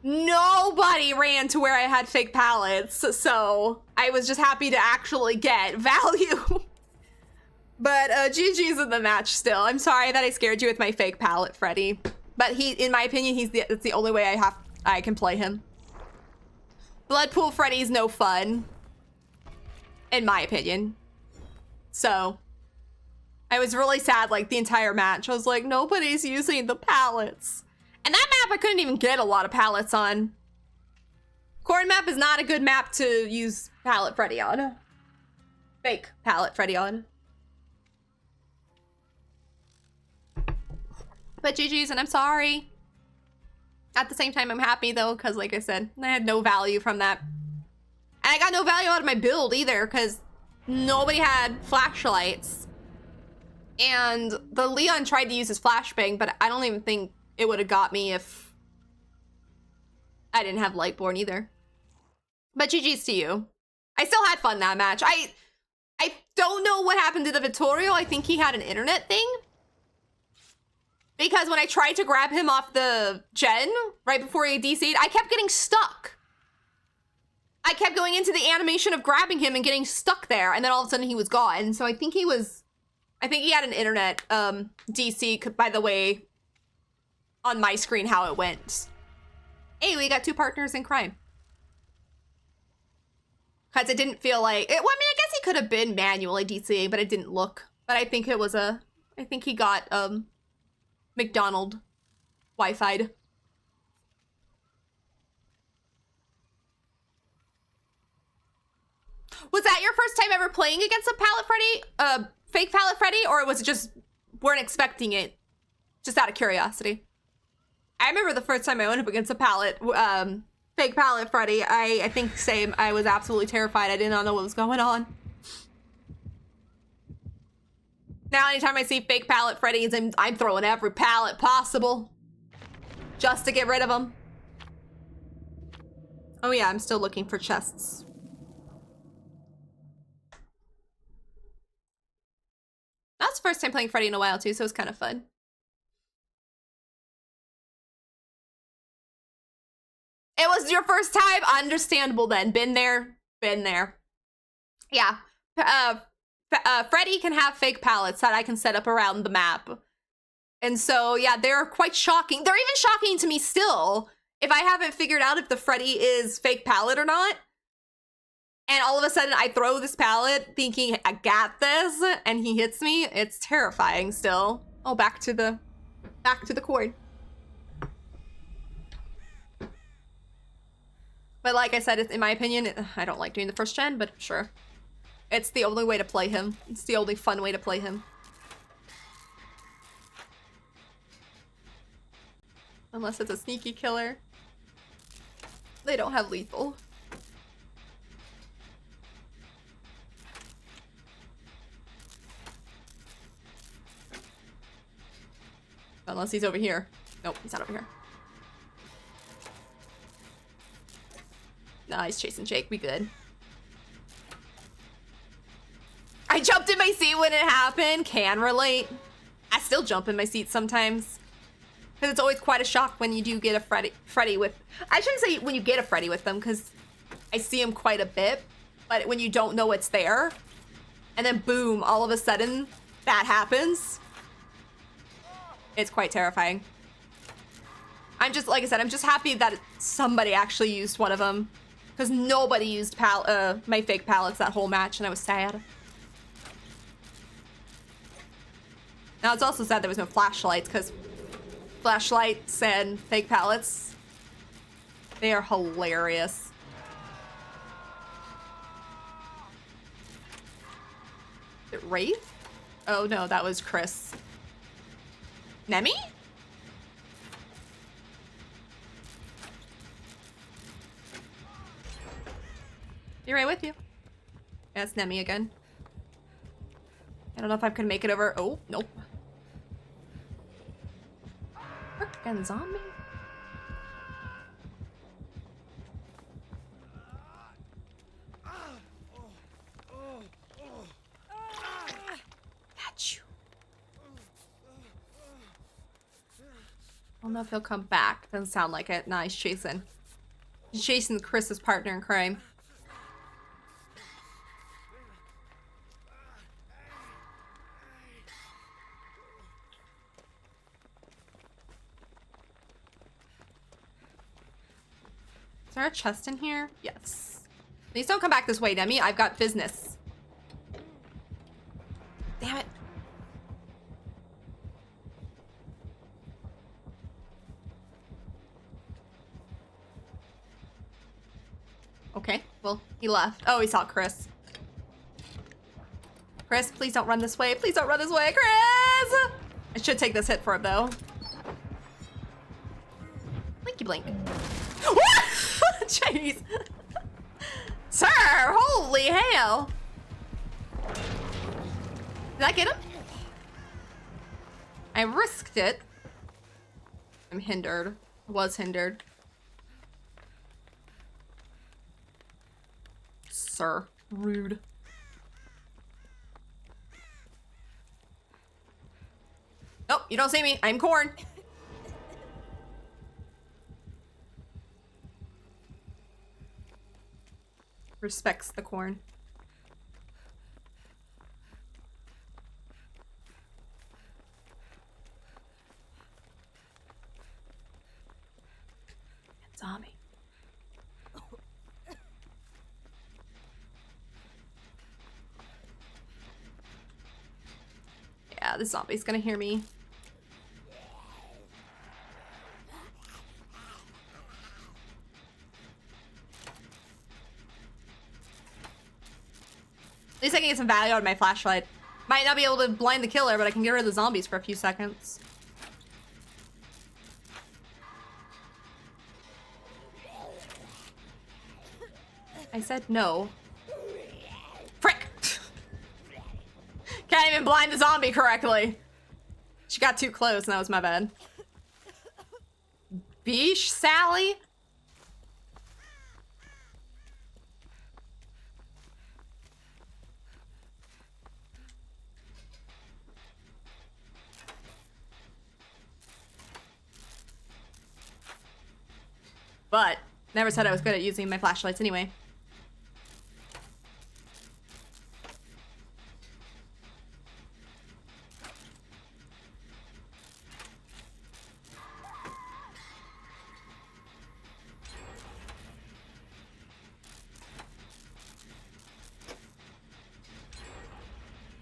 Nobody ran to where I had fake pallets, so I was just happy to actually get value. But GG's in the match still. I'm sorry that I scared you with my fake pallet, Freddy. But he, in my opinion, it's the only way I can play him. Bloodpool Freddy's no fun, in my opinion. So I was really sad like the entire match. I was like, nobody's using the pallets. And that map I couldn't even get a lot of pallets on. Corn map is not a good map to use pallet Freddy on. Fake pallet Freddy on. But GG's, and I'm sorry. At the same time, I'm happy though, because like I said, I had no value from that. And I got no value out of my build either, because nobody had flashlights. And the Leon tried to use his flashbang, but I don't even think it would have got me if I didn't have Lightborn either. But GG's to you. I still had fun that match. I don't know what happened to the Vittorio. I think he had an internet thing. Because when I tried to grab him off the gen right before he DC'd, I kept getting stuck. I kept going into the animation of grabbing him and getting stuck there, and then all of a sudden he was gone. So I think he had an internet DC, by the way, on my screen how it went. Hey, we got 2 partners in crime. Because it didn't feel like, well, I mean, I guess he could have been manually DCing, but it didn't look. But I think it was I think he got McDonald Wi-Fi'd. Was that your first time ever playing against a Palette Freddy? Fake Palette Freddy? Or was it just weren't expecting it? Just out of curiosity. I remember the first time I went up against a Palette, fake Palette Freddy. I think same. I was absolutely terrified. I did not know what was going on. Now anytime I see fake Palette Freddies, I'm throwing every palette possible. Just to get rid of them. Oh yeah, I'm still looking for chests. That was the first time playing Freddy in a while too, so it was kind of fun. It was your first time? Understandable then. Been there. Been there. Yeah. Freddy can have fake palettes that I can set up around the map. And so, yeah, they're quite shocking. They're even shocking to me still if I haven't figured out if the Freddy is fake palette or not. And all of a sudden I throw this palette thinking I got this and he hits me. It's terrifying still. Oh, back to the cord. But like I said, in my opinion, I don't like doing the first gen, but sure. It's the only way to play him. It's the only fun way to play him. Unless it's a sneaky killer. They don't have lethal. Unless he's over here. Nope, he's not over here. Nah, he's chasing Jake. We good. I jumped in my seat when it happened. Can relate. I still jump in my seat sometimes. Because it's always quite a shock when you do get a Freddy with... I shouldn't say when you get a Freddy with them, because I see him quite a bit. But when you don't know it's there, and then boom, all of a sudden, that happens. It's quite terrifying. I'm just, like I said, I'm just happy that somebody actually used one of them. Because nobody used my fake palettes that whole match, and I was sad. Now, it's also sad there was no flashlights, because flashlights and fake palettes, they are hilarious. Is it Wraith? Oh, no, that was Chris. Nemi? Be right with you. Yeah, it's Nemi again. I don't know if I can make it over. Oh, nope. Frickin' zombie. Got you. I don't know if he'll come back. Doesn't sound like it. Nah, he's chasing. He's chasing Chris's partner in crime. Is there a chest in here? Yes. Please don't come back this way, Demi. I've got business. Damn it. Okay, well, he left. Oh, he saw Chris. Chris, please don't run this way. Please don't run this way, Chris! I should take this hit for him, though. Blinky blink. Jeez. Sir, holy hell. Did I get him? I risked it. I'm hindered. Was hindered. Sir. Rude. Nope, you don't see me. I'm corn. Respects the corn. Zombie. Yeah, the zombie's gonna hear me. At least I can get some value out of my flashlight. Might not be able to blind the killer, but I can get rid of the zombies for a few seconds. I said no. Frick! Can't even blind the zombie correctly. She got too close and that was my bad. Beesh, Sally? But never said I was good at using my flashlights anyway.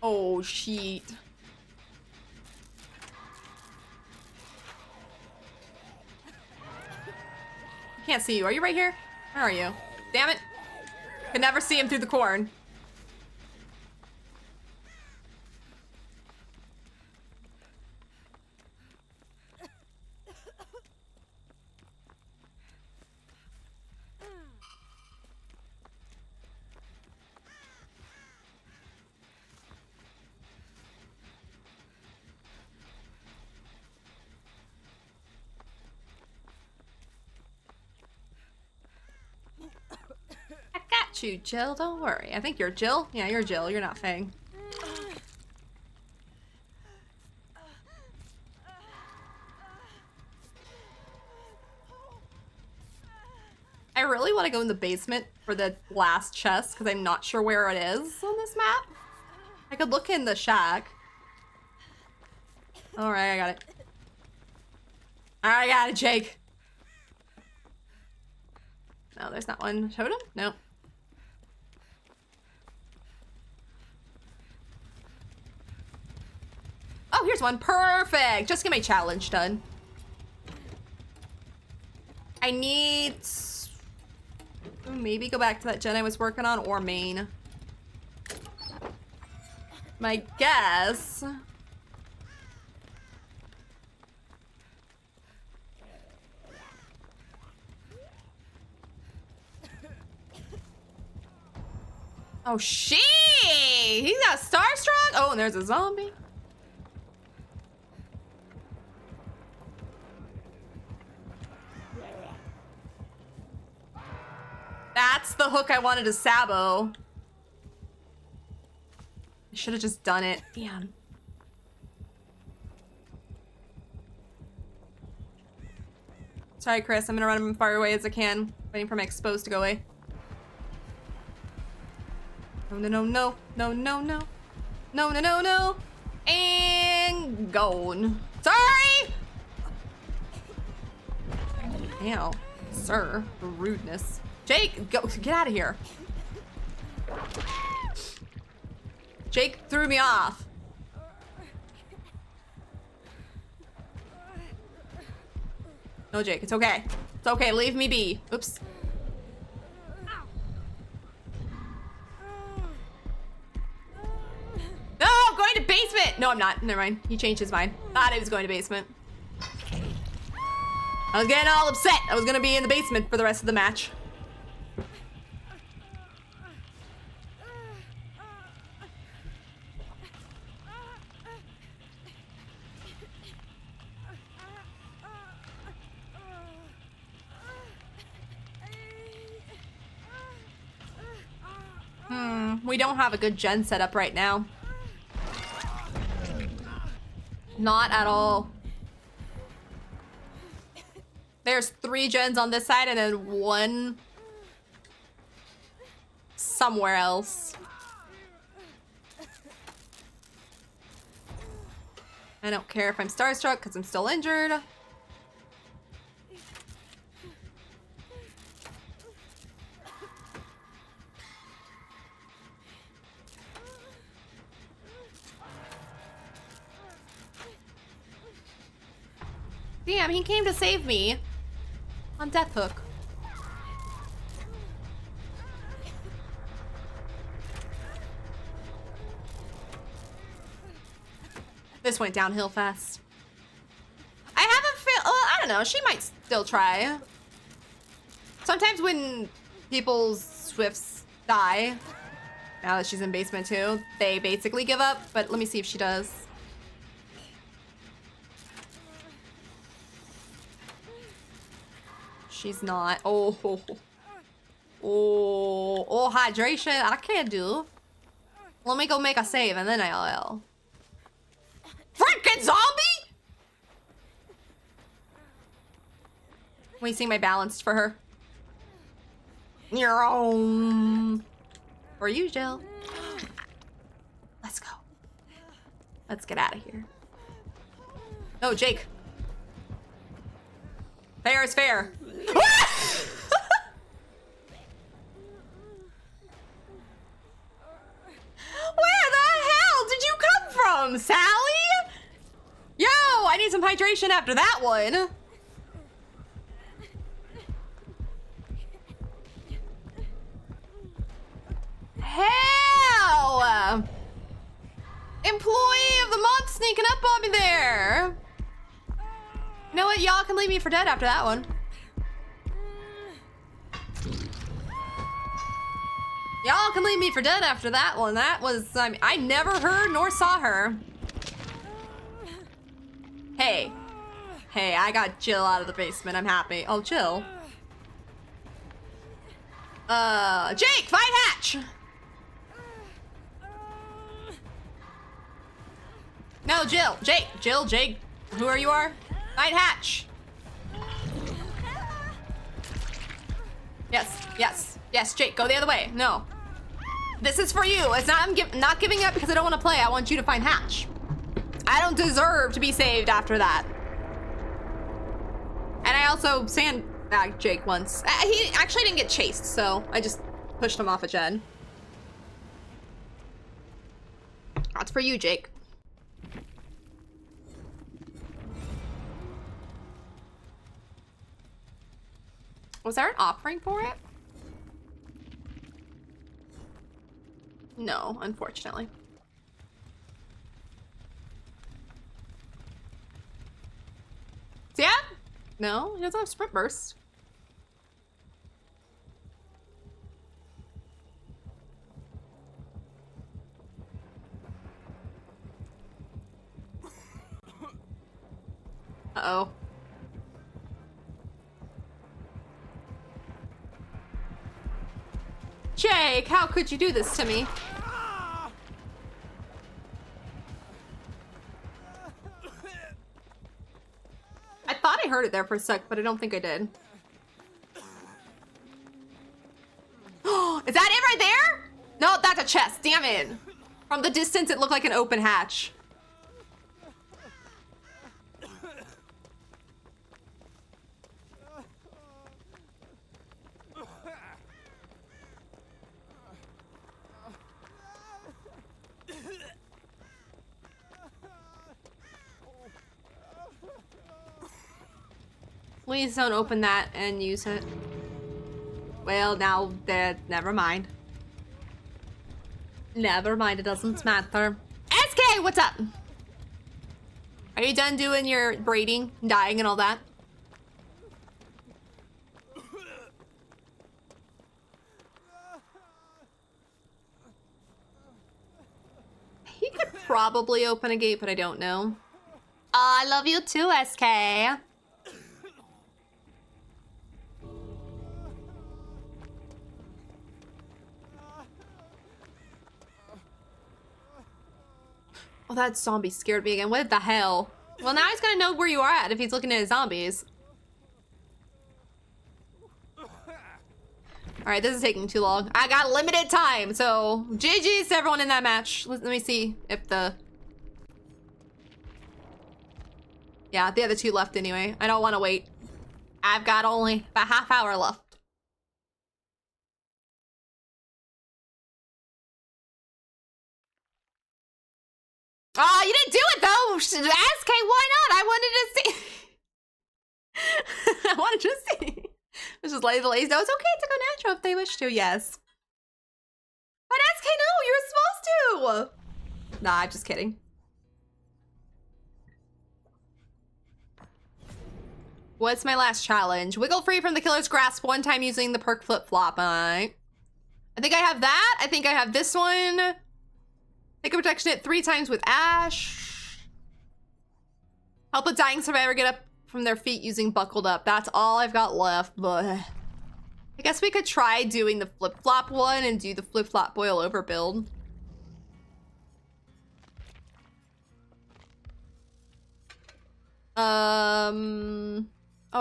Oh, shit. Can't see you. Are you right here? Where are you? Damn it. Could never see him through the corn. Got you, Jill. Don't worry. I think you're Jill. Yeah, you're Jill. You're not Fang. I really want to go in the basement for the last chest because I'm not sure where it is on this map. I could look in the shack. Alright, I got it. Alright, I got it, Jake. No, there's not one. Totem? No. Oh, here's one. Perfect. Just get my challenge done. I need... maybe go back to that gen I was working on, or main. My guess... Oh, shit! He's got Starstruck? Oh, and there's a zombie. That's the hook I wanted to Sabo. I should have just done it. Damn. Sorry, Chris. I'm gonna run as far away as I can. Waiting for my exposed to go away. No, no, no, no. No, no, no. No, no, no, no. And gone. Sorry! Ow. Sir, the rudeness. Jake, go, get out of here. Jake threw me off. No, Jake, it's okay. It's okay, leave me be. Oops. No, I'm going to basement. No, I'm not. Never mind. He changed his mind. Thought he was going to basement. I was getting all upset. I was gonna be in the basement for the rest of the match. We don't have a good gen setup right now. Not at all. There's 3 gens on this side and then 1 somewhere else. I don't care if I'm starstruck because I'm still injured. Damn, he came to save me on Death Hook. This went downhill fast. I haven't failed. Oh, I don't know. She might still try. Sometimes when people's Swifts die, now that she's in basement 2, they basically give up. But let me see if she does. She's not. Oh, hydration. I can't do. Let me go make a save and then I'll. Freaking zombie! Wasting my balance for her. For you, Jill. Let's go. Let's get out of here. No, Jake. Fair is fair. Where the hell did you come from, Sally? Yo, I need some hydration after that one. Hell! Employee of the month sneaking up on me there. You know what? Y'all can leave me for dead after that one. Y'all can leave me for dead after that one. That was, I mean, I never heard nor saw her. Hey. Hey, I got Jill out of the basement. I'm happy. Oh, Jill. Jake, find Hatch! No, Jill. Jake. Jill, Jake. Whoever you are. Find Hatch. Yes, yes, yes, Jake, go the other way. No. This is for you. It's not, I'm not giving up because I don't want to play. I want you to find Hatch. I don't deserve to be saved after that. And I also sandbagged Jake once. He actually didn't get chased, so I just pushed him off a gen. That's for you, Jake. Was there an offering for it? No, unfortunately. Yeah? No, he doesn't have sprint burst. Uh-oh. Jake, how could you do this to me? I thought I heard it there for a sec, but I don't think I did. Is that it right there? No, that's a chest. Damn it. From the distance, it looked like an open hatch. Please don't open that and use it. Well, now that, never mind. Never mind, it doesn't matter. SK, what's up? Are you done doing your braiding, dyeing, and all that? He could probably open a gate, but I don't know. I love you too, SK. Oh, that zombie scared me again. What the hell? Well, now he's gonna know where you are at if he's looking at his zombies. All right, this is taking too long. I got limited time, so GG's to everyone in that match. Let me see if the... Yeah, the other two left anyway. I don't want to wait. I've got only about half hour left. Oh, you didn't do it though! SK, why not? I wanted to see. I wanted to see. This is lazy. No, it's okay to go natural if they wish to, yes. But SK, no, you're supposed to! Nah, I'm just kidding. What's my last challenge? Wiggle free from the killer's grasp one time using the perk flip-flop. I think I have that. I think I have this one. Take a protection hit 3 times with Ash. Help a dying survivor get up from their feet using buckled up. That's all I've got left, but I guess we could try doing the flip-flop one and do the flip-flop boil over build. Oh,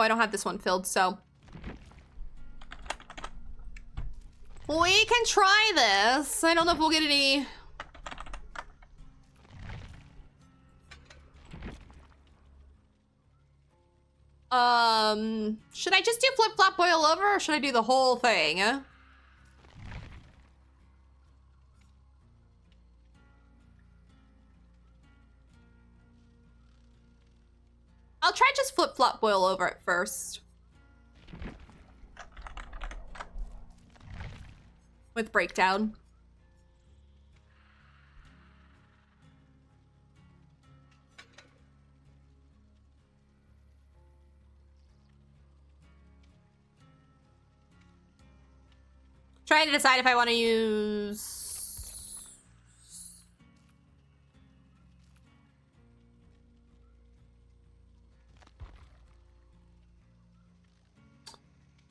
I don't have this one filled, so we can try this. I don't know if we'll get any. Should I just do flip-flop boil over or should I do the whole thing? I'll try just flip-flop boil over at first. With breakdown. Trying to decide if I want to use...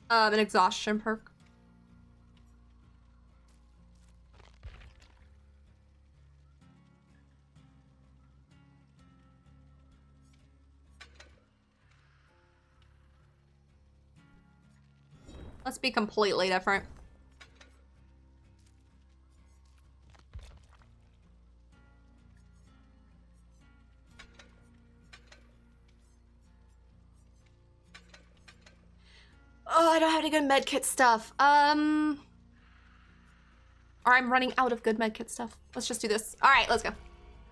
an exhaustion perk. Let's be completely different. Oh, I don't have any good medkit stuff. Or I'm running out of good medkit stuff. Let's just do this. All right, let's go.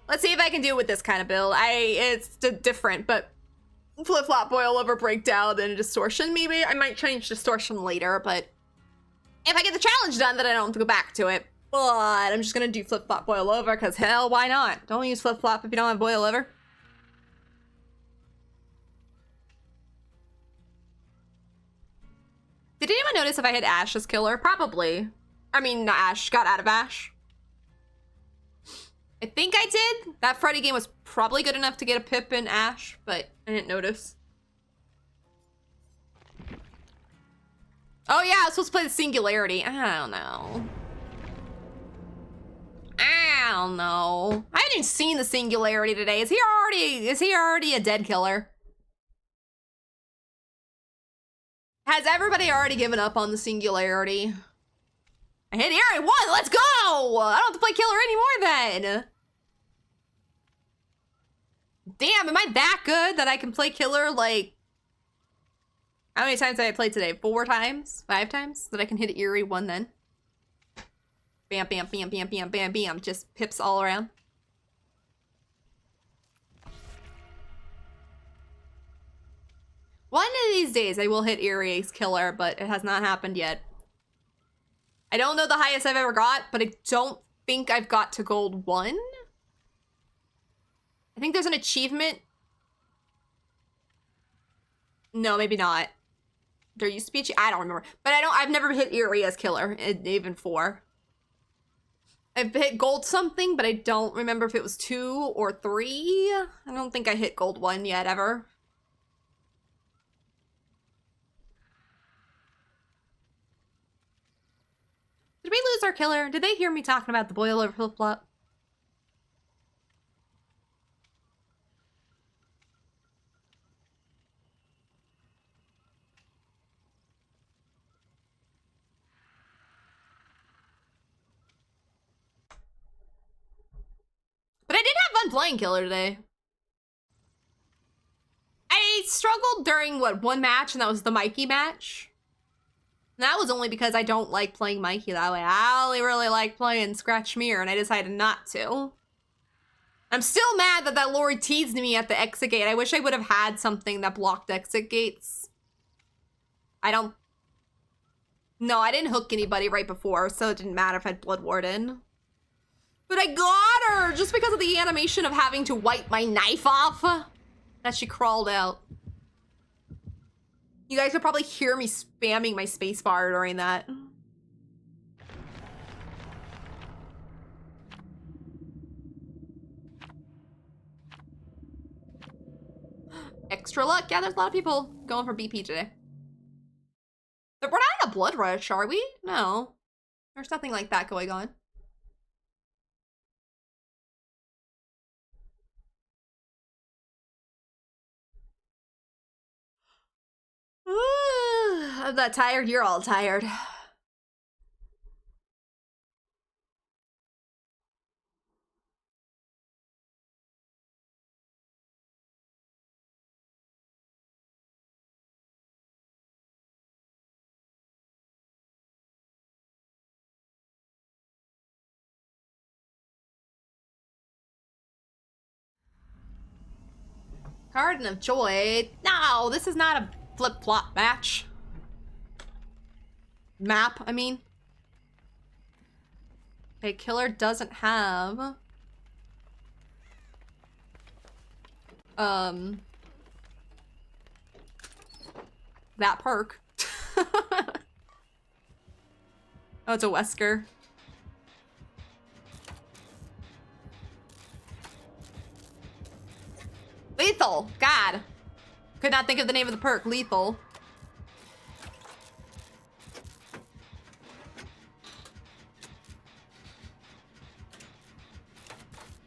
Let's see if I can do it with this kind of build. It's different, but flip-flop boil over breakdown and distortion. Maybe I might change distortion later, but if I get the challenge done, then I don't have to go back to it. But I'm just gonna do flip-flop boil over because hell, why not? Don't use flip-flop if you don't have boil over. Did anyone notice if I hit Ash as killer? Probably. I mean, not Ash. Got out of Ash. I think I did. That Freddy game was probably good enough to get a Pip and Ash, but I didn't notice. Oh yeah, I was supposed to play the Singularity. I don't know. I don't know. I haven't even seen the Singularity today. Is he already a dead killer? Has everybody already given up on the Singularity? I hit Eerie 1, let's go! I don't have to play killer anymore then. Damn, am I that good that I can play killer like... How many times did I play today? 4 times? 5 times? That I can hit Eerie 1 then? Bam, bam, bam, bam, bam, bam, bam. Just pips all around. One of these days I will hit Eerie's killer, but it has not happened yet. I don't know the highest I've ever got, but I don't think I've got to gold 1. I think there's an achievement. No, maybe not. There used to be I don't remember. But I've never hit Eerie as killer, even 4. I've hit gold something, but I don't remember if it was 2 or 3. I don't think I hit gold 1 yet, ever. Did we lose our killer? Did they hear me talking about the boil over flip-flop? playing killer today. I struggled during, what, one match, and that was the Mikey match. And that was only because I don't like playing Mikey that way. I only really like playing Scratch Mirror, and I decided not to. I'm still mad that that Lord teased me at the exit gate. I wish I would have had something that blocked exit gates. No, I didn't hook anybody right before, so it didn't matter if I had Blood Warden. But I got her just because of the animation of having to wipe my knife off. That she crawled out. You guys could probably hear me spamming my spacebar during that. Extra luck. Yeah, there's a lot of people going for BP today. But we're not in a blood rush, are we? No. There's nothing like that going on. I'm not tired. You're all tired. Garden of Joy. No, this is not a flip-flop match. Map, I mean. Okay, killer doesn't have... that perk. Oh, it's a Wesker. Lethal! God! Could not think of the name of the perk. Lethal.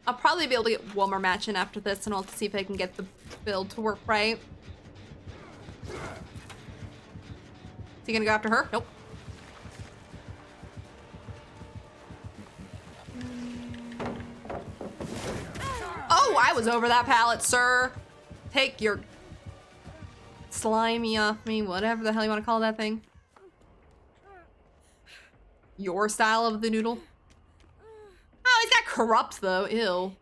I'll probably be able to get one more match in after this, and I'll have to see if I can get the build to work right. Is he gonna go after her? Nope. Oh, I was over that pallet, sir. Take your slimy off me, whatever the hell you want to call that thing. Your style of the noodle. Oh, he's got corrupt though. Ew.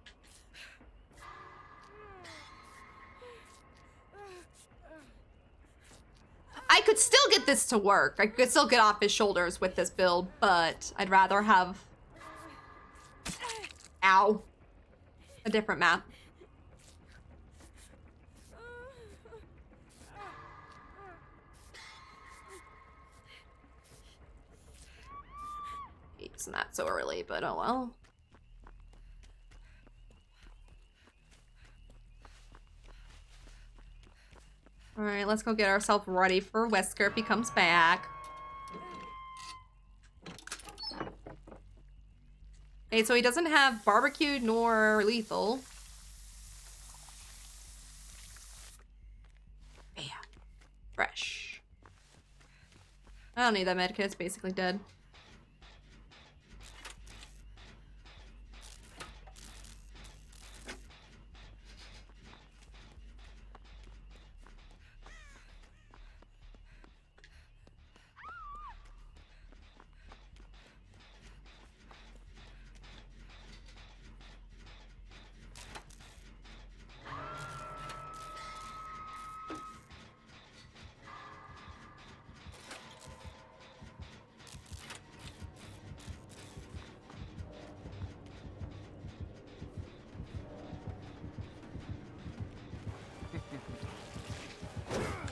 I could still get this to work. I could still get off his shoulders with this build, but I'd rather have... Ow. A different map. It's not so early, but oh well. All right, let's go get ourselves ready for Wesker if he comes back. Okay, so he doesn't have barbecued nor lethal. Yeah, fresh. I don't need that medkit, it's basically dead.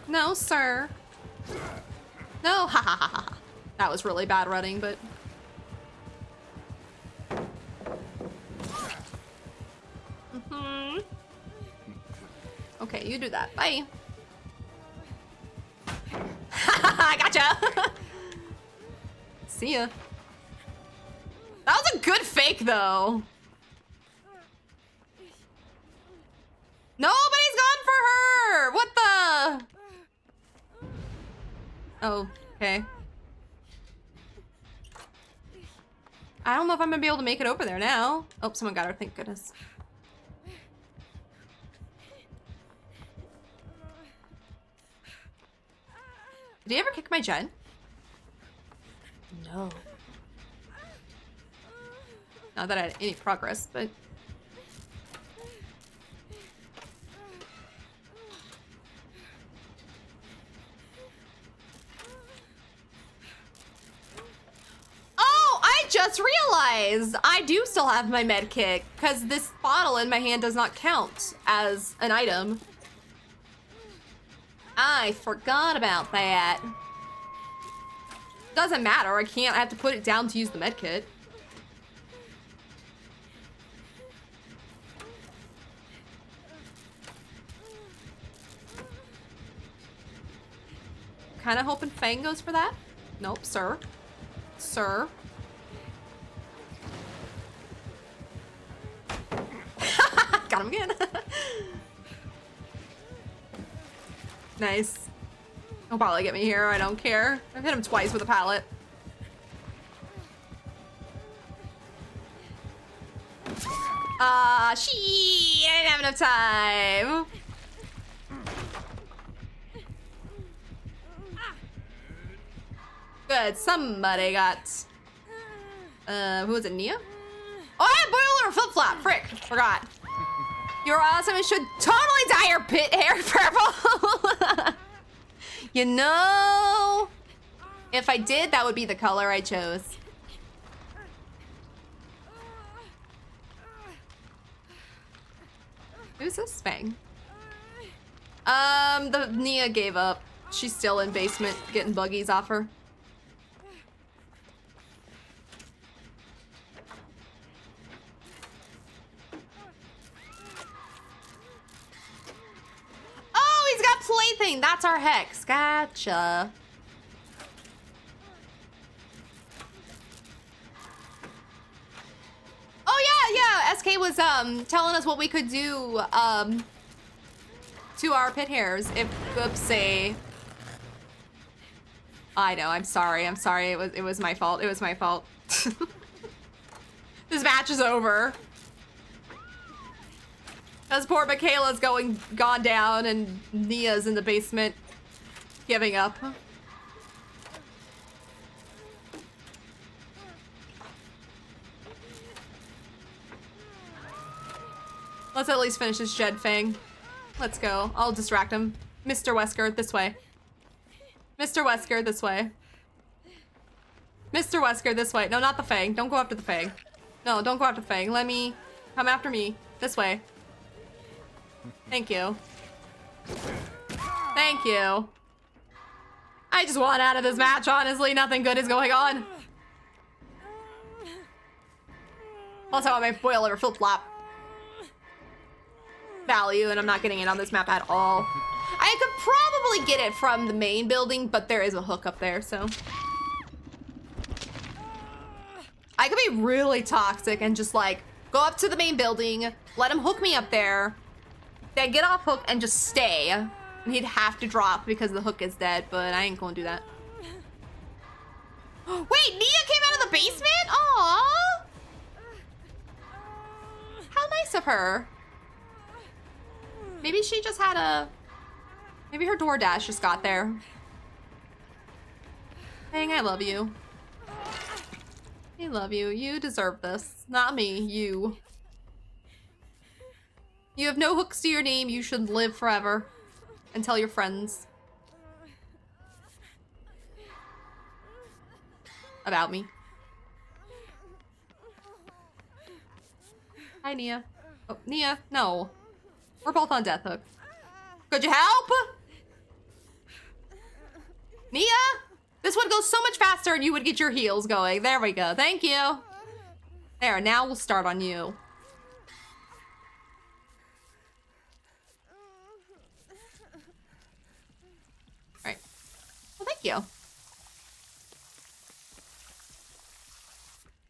No, sir. No, ha ha ha ha. That was really bad running, but... Okay, you do that. Bye. I gotcha! See ya. That was a good fake, though. Nobody's gone for her! What the? Oh, okay. I don't know if I'm gonna be able to make it over there now. Oh, someone got her, thank goodness. Did he ever kick my gen? No. Not that I had any progress, but... Oh, I just realized I do still have my med kit because this bottle in my hand does not count as an item. I forgot about that. Doesn't matter, I have to put it down to use the med kit. Kinda hoping Fang goes for that. Nope, sir. Sir. Got him again. Nice. He'll probably get me here, I don't care. I've hit him twice with a pallet. I didn't have enough time. Good, somebody got... who was it, Nia? Oh, I have boiler flip-flop, frick, forgot. You're awesome and should totally dye your pit hair purple. You know, if I did, that would be the color I chose. Who's this Fang? The Nia gave up. She's still in basement getting buggies off her. Oh, he's got plaything. That's our hex. Gotcha. Oh yeah. SK was telling us what we could do to our pit hairs if say. I know. I'm sorry. It was my fault. It was my fault. This match is over. Because poor Michaela's gone down and Nia's in the basement giving up. Let's at least finish this Jed Fang. Let's go. I'll distract him. Mr. Wesker, this way. Mr. Wesker, this way. Mr. Wesker, this way. No, not the Fang. Don't go after the Fang. No, don't go after the Fang. Let me... Come after me. This way. Thank you. Thank you. I just want out of this match, honestly. Nothing good is going on. Also, I might boil or flip-flop value, and I'm not getting it on this map at all. I could probably get it from the main building, but there is a hook up there, so. I could be really toxic and just like, go up to the main building, let him hook me up there, then get off hook and just stay. And he'd have to drop because the hook is dead, but I ain't gonna do that. Wait, Nia came out of the basement? Aww! How nice of her. Maybe she just had a... Maybe her DoorDash just got there. Dang, I love you. I love you. You deserve this. Not me, you. You have no hooks to your name. You should live forever. And tell your friends. About me. Hi, Nia. Oh, Nia, no. We're both on death hook. Could you help? Nia? This would go so much faster and you would get your heels going. There we go. Thank you. There, now we'll start on you. Alright. Well, thank you.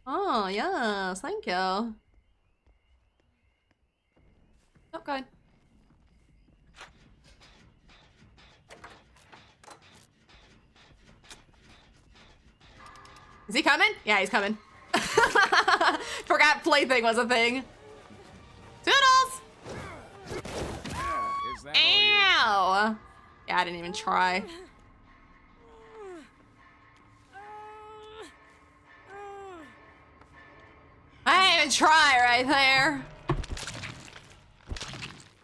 Oh, yes. Thank you. Oh, go ahead. Is he coming? Yeah, he's coming. Forgot plaything was a thing. Toodles! Ow! Yeah, I didn't even try. Good try right there.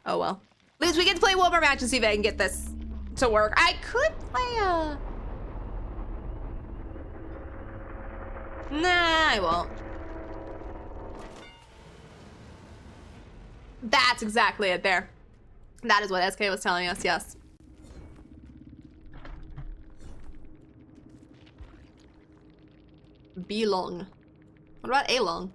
Oh well. At least we get to play one more match and see if I can get this to work. I could play a... Nah, I won't. That's exactly it there. That is what SK was telling us, yes. B long. What about A long?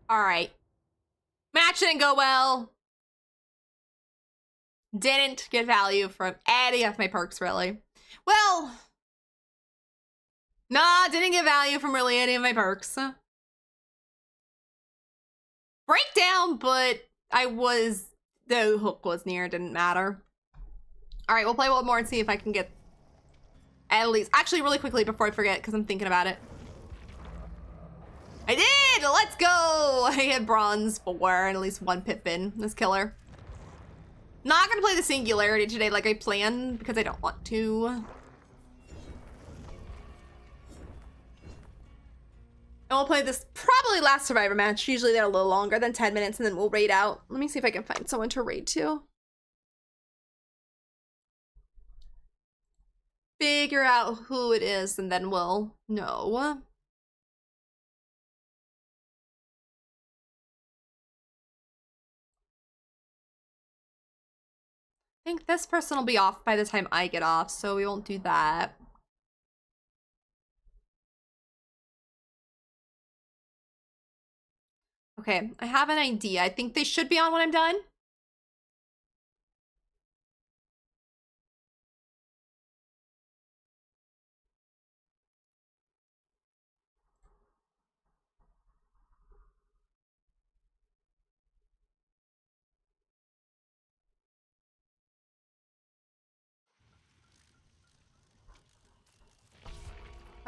All right. Match didn't go well. Didn't get value from any of my perks, really. Well, nah, didn't get value from really any of my perks. Breakdown, but the hook was near, didn't matter. All right, we'll play one more and see if I can get at least, actually really quickly before I forget, because I'm thinking about it. I did! Let's go! I had bronze 4 and at least 1 Pippin. This killer. Not gonna play the Singularity today like I planned because I don't want to. And we'll play this probably last Survivor match. Usually they're a little longer than 10 minutes and then we'll raid out. Let me see if I can find someone to raid to. Figure out who it is and then we'll know. I think this person will be off by the time I get off, so we won't do that. Okay, I have an idea. I think they should be on when I'm done.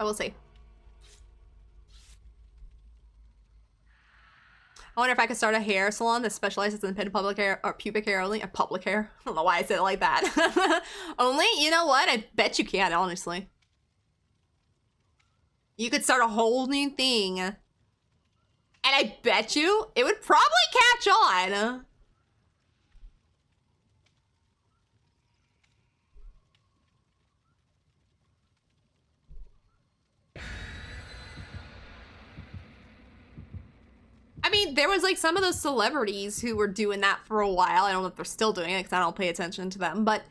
I will see. I wonder if I could start a hair salon that specializes in public hair or pubic hair only. Public hair. I don't know why I said it like that. Only? You know what? I bet you can, honestly. You could start a whole new thing. And I bet you it would probably catch on. I mean, there was like some of those celebrities who were doing that for a while. I don't know if they're still doing it because I don't pay attention to them, but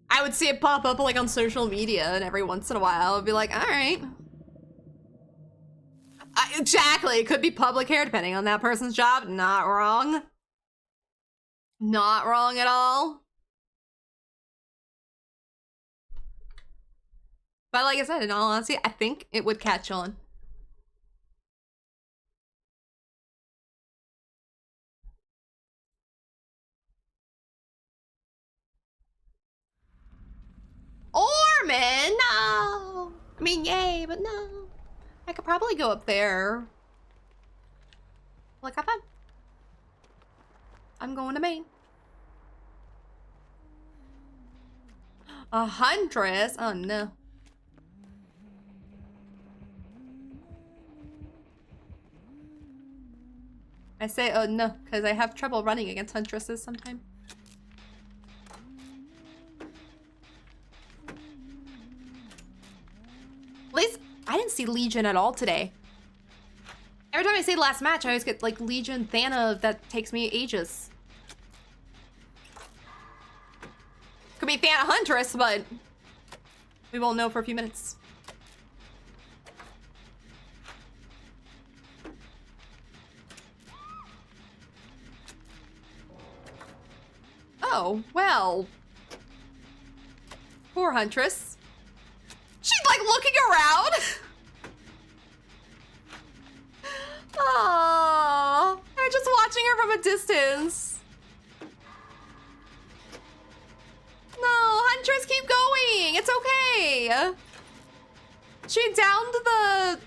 I would see it pop up like on social media and every once in a while I'd be like, all right. Exactly, it could be public hair depending on that person's job. Not wrong. Not wrong at all. But like I said, in all honesty, I think it would catch on. Orman, no. I mean, yay, but no. I could probably go up there. Look, have fun. I'm going to Maine. A Huntress? Oh no. I say oh no, because I have trouble running against Huntresses sometimes. At least I didn't see Legion at all today. Every time I say last match, I always get like Legion Thana that takes me ages. Could be Thana Huntress, but we won't know for a few minutes. Oh, well. Poor Huntress. She's like looking around. Oh, I'm just watching her from a distance. No, Huntress, keep going. It's okay. She downed the...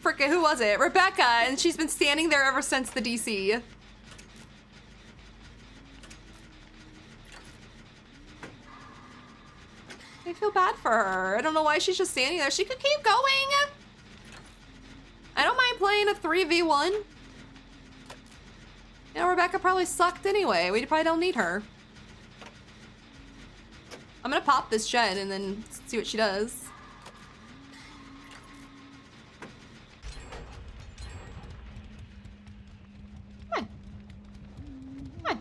Frickin', who was it? Rebecca, and she's been standing there ever since the DC. I feel bad for her. I don't know why she's just standing there. She could keep going. I don't mind playing a 3v1. You know, Rebecca probably sucked anyway. We probably don't need her. I'm gonna pop this Jen and then see what she does. Come on. Come on.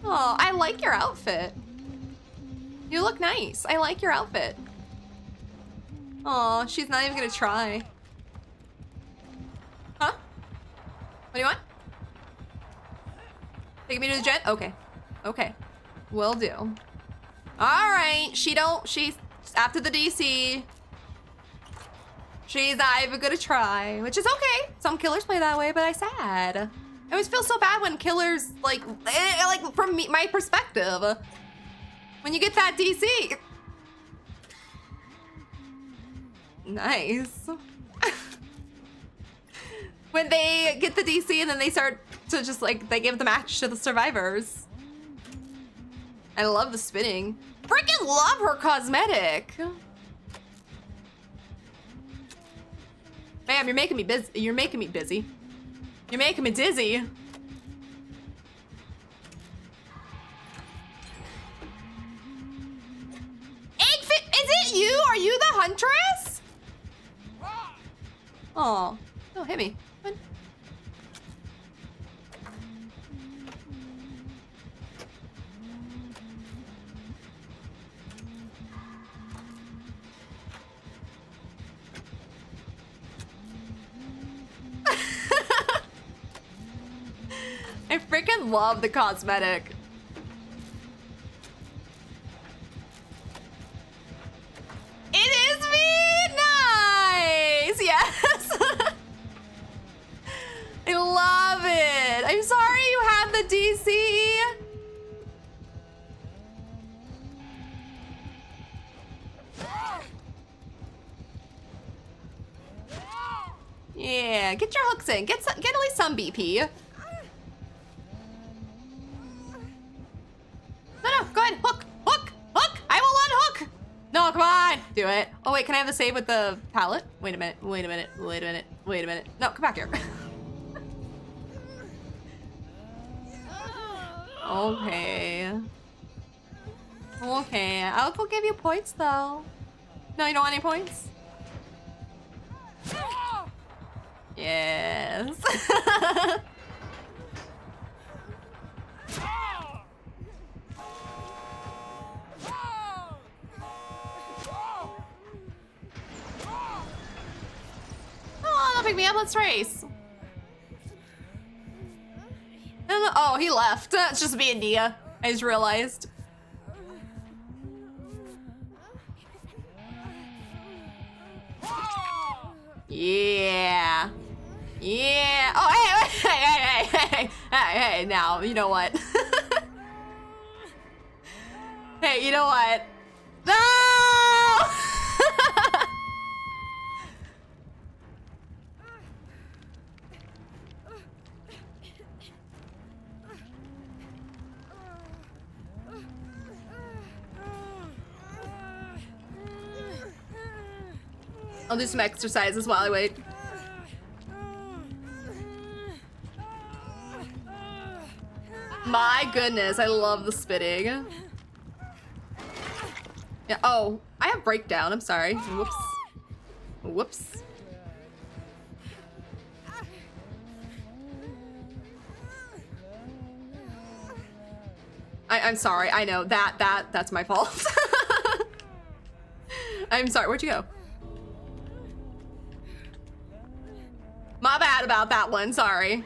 Oh, I like your outfit. You look nice. I like your outfit. Oh, she's not even gonna try. Huh? What do you want? Take me to the jet? Okay. Okay. Will do. Alright. She's after the DC. She's not even gonna try, which is okay. Some killers play that way, but I sad. I always feel so bad when killers, like from my perspective. When you get that DC. Nice. When they get the DC and then they start to just like, they give the match to the survivors. I love the spinning. Freaking love her cosmetic. Bam, you're making me busy. You're making me busy. You're making me dizzy. Is it you? Are you the Huntress? Oh, don't hit me. Come on. I freaking love the cosmetic. It is me! Nice! Yes! I love it! I'm sorry you had the DC! Yeah, get your hooks in. Get at least some BP. No, go ahead. Hook! Hook! Hook! I will unhook! No, come on! Do it. Oh, wait, can I have the save with the pallet? Wait a minute. Wait a minute. Wait a minute. Wait a minute. No, come back here. Okay. Okay. I'll go give you points, though. No, you don't want any points? Yes. Oh, don't pick me up. Let's race. Oh, he left. It's just me and Nia. I just realized. Yeah. Yeah. Oh, hey, now, you know what? Hey, you know what? No! I'll do some exercises while I wait. My goodness, I love the spitting. Yeah, oh, I have breakdown, I'm sorry. Whoops. Whoops. I'm sorry, I know, that's my fault. I'm sorry, where'd you go? My bad about that one, sorry.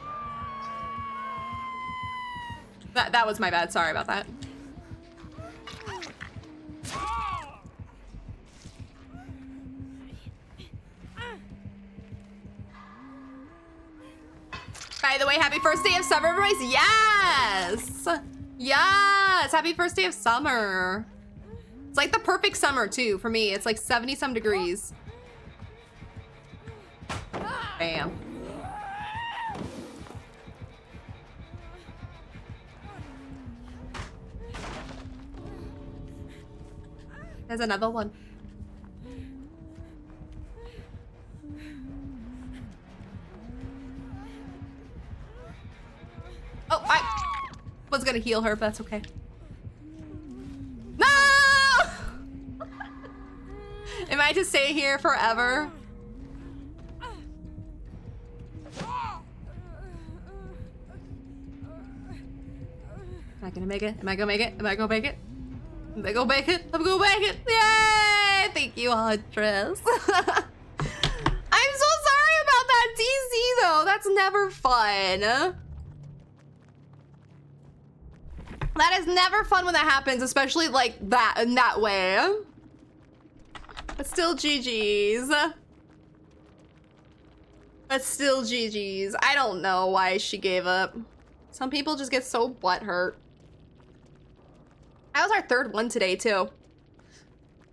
That was my bad, sorry about that. By the way, happy first day of summer, boys. Yes. Yes. Happy first day of summer. It's like the perfect summer too for me. It's like 70 some degrees. Bam. There's another one. Oh, I was gonna heal her, but that's okay. No! Am I to stay here forever? Am I gonna make it? Am I gonna make it? Am I gonna make it? Am I gonna make it? I'm gonna make it! Yay! Thank you, Huntress. I'm so sorry about that DZ though. That's never fun. That is never fun when that happens, especially like that in that way. But still GG's. But still GG's. I don't know why she gave up. Some people just get so butthurt. That was our third one today too.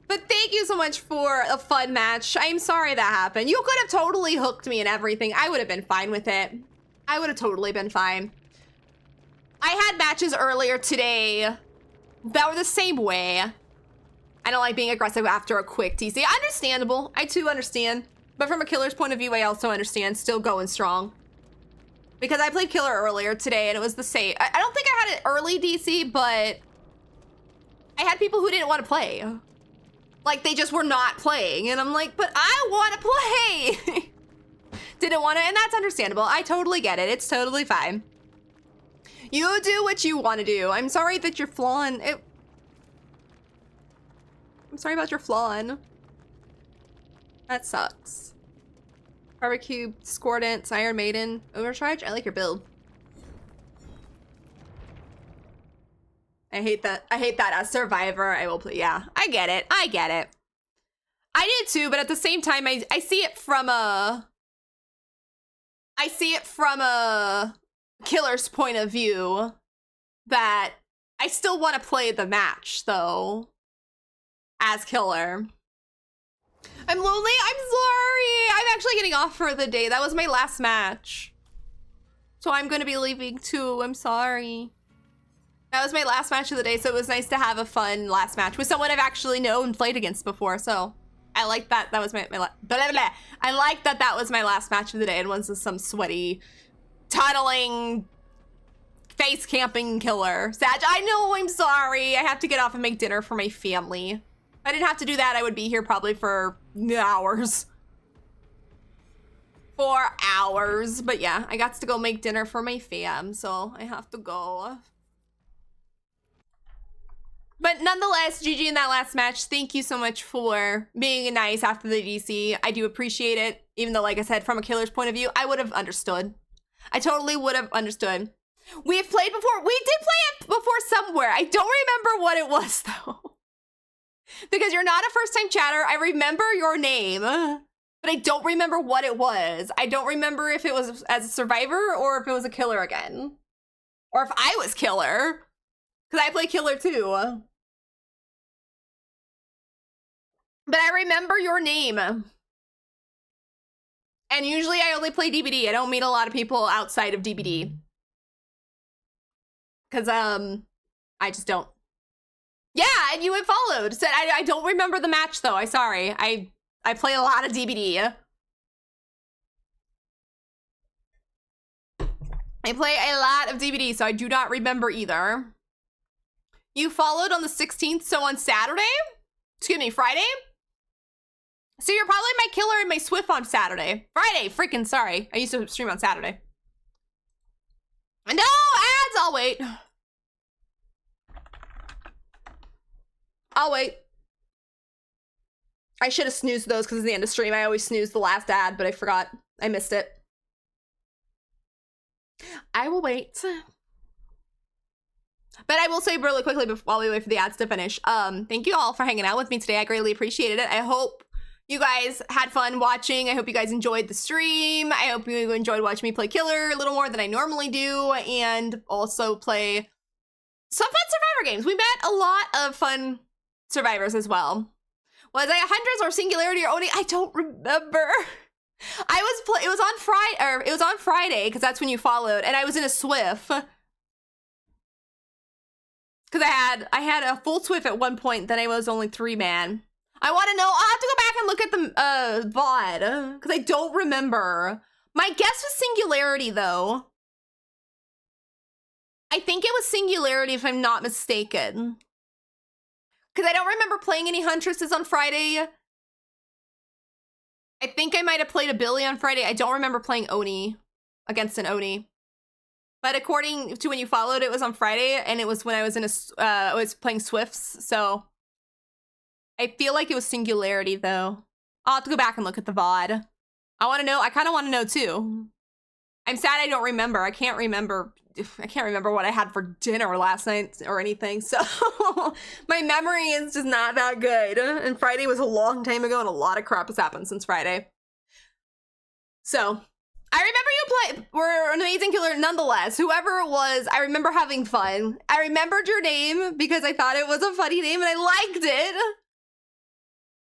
But thank you so much for a fun match. I'm sorry that happened. You could have totally hooked me and everything. I would have been fine with it. I would have totally been fine. I had matches earlier today that were the same way. I don't like being aggressive after a quick TC. Understandable. I too understand. But from a killer's point of view, I also understand still going strong. Because I played killer earlier today and it was the same. I don't think I had an early DC, but I had people who didn't want to play. Like they just were not playing. And I'm like, but I want to play. Didn't want to, and that's understandable. I totally get it. It's totally fine. You do what you want to do. I'm sorry that you're flawing it. I'm sorry about your flawing. That sucks. Barbecue, Discordant, Iron Maiden, Overcharge. I like your build. I hate that. I hate that as Survivor. I will play. Yeah, I get it. I get it. I did too, but at the same time, I see it from a. I see it from a killer's point of view that I still want to play the match though as killer. I'm lonely. I'm sorry. I'm actually getting off for the day. That was my last match. So I'm going to be leaving too. I'm sorry. That was my last match of the day. So it was nice to have a fun last match with someone I've actually known and played against before. So I like that. That was my I like that that was my last match of the day. And was some sweaty, tunneling, face camping killer. Sag, I know, I'm sorry. I have to get off and make dinner for my family. If I didn't have to do that, I would be here probably for hours. 4 hours. But yeah, I got to go make dinner for my fam, so I have to go. But nonetheless, GG in that last match. Thank you so much for being nice after the DC. I do appreciate it. Even though, like I said, from a killer's point of view, I would have understood. I totally would have understood. We have played before. We did play it before somewhere. I don't remember what it was, though. Because you're not a first-time chatter. I remember your name, but I don't remember what it was. I don't remember if it was as a survivor or if it was a killer again. Or if I was killer. Because I play killer too. But I remember your name. And usually I only play DBD. I don't meet a lot of people outside of DBD. Because, I just don't. Yeah, and you had followed. Said I don't remember the match though. I'm sorry. I play a lot of DBD. I play a lot of DBD, so I do not remember either. You followed on the 16th, so on Saturday? Excuse me, Friday? So you're probably my killer and my Swift on Saturday. Friday, freaking sorry. I used to stream on Saturday. No, ads, I'll wait. I'll wait. I should have snoozed those because it's the end of stream. I always snooze the last ad, but I forgot. I missed it. I will wait. But I will say really quickly while we wait for the ads to finish. Thank you all for hanging out with me today. I greatly appreciated it. I hope you guys had fun watching. I hope you guys enjoyed the stream. I hope you enjoyed watching me play Killer a little more than I normally do, and also play some fun Survivor games. We met a lot of fun survivors as well. Was I Hundreds or Singularity or Oni? I don't remember. It was on Friday because that's when you followed, and I was in a Swift. Because I had a full Swift at one point, then I was only 3-man. I want to know. I'll have to go back and look at the VOD because I don't remember. My guess was Singularity though. I think it was Singularity if I'm not mistaken. Because I don't remember playing any Huntresses on Friday. I think I might have played a Billy on Friday. I don't remember playing Oni against an Oni. But according to when you followed, it was on Friday, and it was when I was I was playing Swifts, so I feel like it was Singularity though. I'll have to go back and look at the VOD. I want to know. I kind of want to know too. I'm sad I don't remember. I can't remember what I had for dinner last night or anything. So my memory is just not that good. And Friday was a long time ago, and a lot of crap has happened since Friday. So I remember you were an amazing killer nonetheless. Whoever it was, I remember having fun. I remembered your name because I thought it was a funny name and I liked it.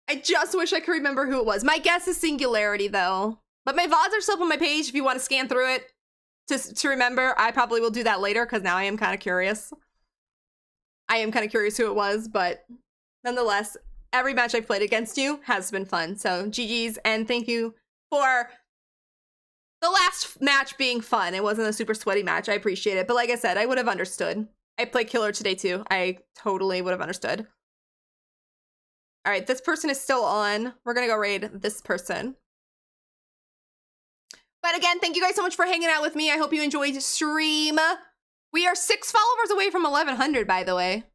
I just wish I could remember who it was. My guess is Singularity though. But my VODs are still up on my page if you want to scan through it to remember. I probably will do that later because now I am kind of curious. I am kind of curious who it was, but nonetheless, every match I've played against you has been fun. So GG's, and thank you for the last match being fun. It wasn't a super sweaty match. I appreciate it. But like I said, I would have understood. I played Killer today too. I totally would have understood. All right, this person is still on. We're going to go raid this person. But again, thank you guys so much for hanging out with me. I hope you enjoyed the stream. We are 6 followers away from 1,100, by the way.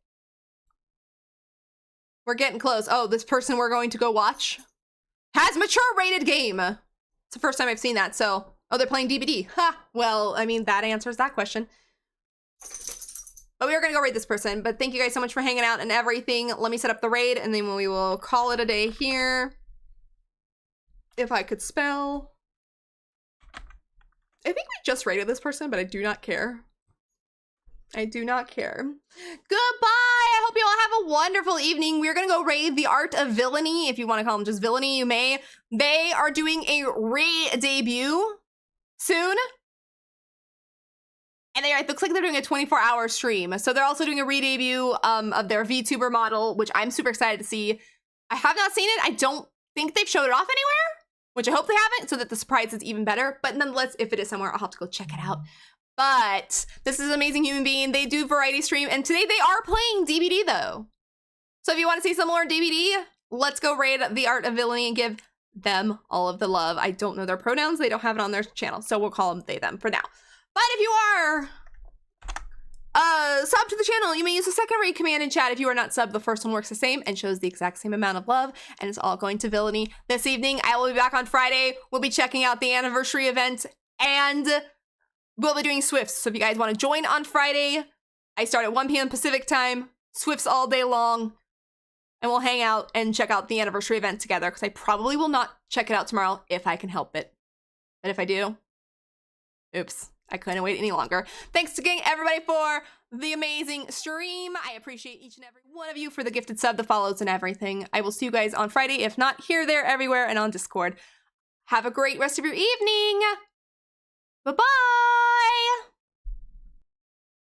We're getting close. Oh, this person we're going to go watch has mature rated game. It's the first time I've seen that, so... Oh, they're playing DBD. Ha! Well, I mean, that answers that question. But we are going to go raid this person. But thank you guys so much for hanging out and everything. Let me set up the raid, and then we will call it a day here. If I could spell... I think we just raided this person, but I do not care. I do not care. Goodbye! I hope you all have a wonderful evening. We're gonna go raid the Art of Villainy. If you want to call them just Villainy, you may. They are doing a re-debut soon. And it looks like they're doing a 24-hour stream. So they're also doing a re-debut of their VTuber model, which I'm super excited to see. I have not seen it. I don't think they've showed it off anywhere, which I hope they haven't, so that the surprise is even better. But nonetheless, if it is somewhere, I'll have to go check it out. But this is an amazing human being. They do variety stream, and today they are playing DBD though. So if you want to see some more DBD, let's go raid the Art of Villainy and give them all of the love. I don't know their pronouns. They don't have it on their channel, so we'll call them they, them for now. But if you are sub to the channel, you may use the second raid command in chat. If you are not sub, the first one works the same and shows the exact same amount of love, and it's all going to Villainy this evening. I will be back on Friday. We'll be checking out the anniversary event, and we'll be doing Swifts. So if you guys want to join on Friday, I start at 1 p.m. Pacific time, Swifts all day long, and we'll hang out and check out the anniversary event together, because I probably will not check it out tomorrow if I can help it. But if I do, oops. I couldn't wait any longer. Thanks again, everybody, for the amazing stream. I appreciate each and every one of you for the gifted sub, the follows, and everything. I will see you guys on Friday, if not here, there, everywhere, and on Discord. Have a great rest of your evening. Bye-bye.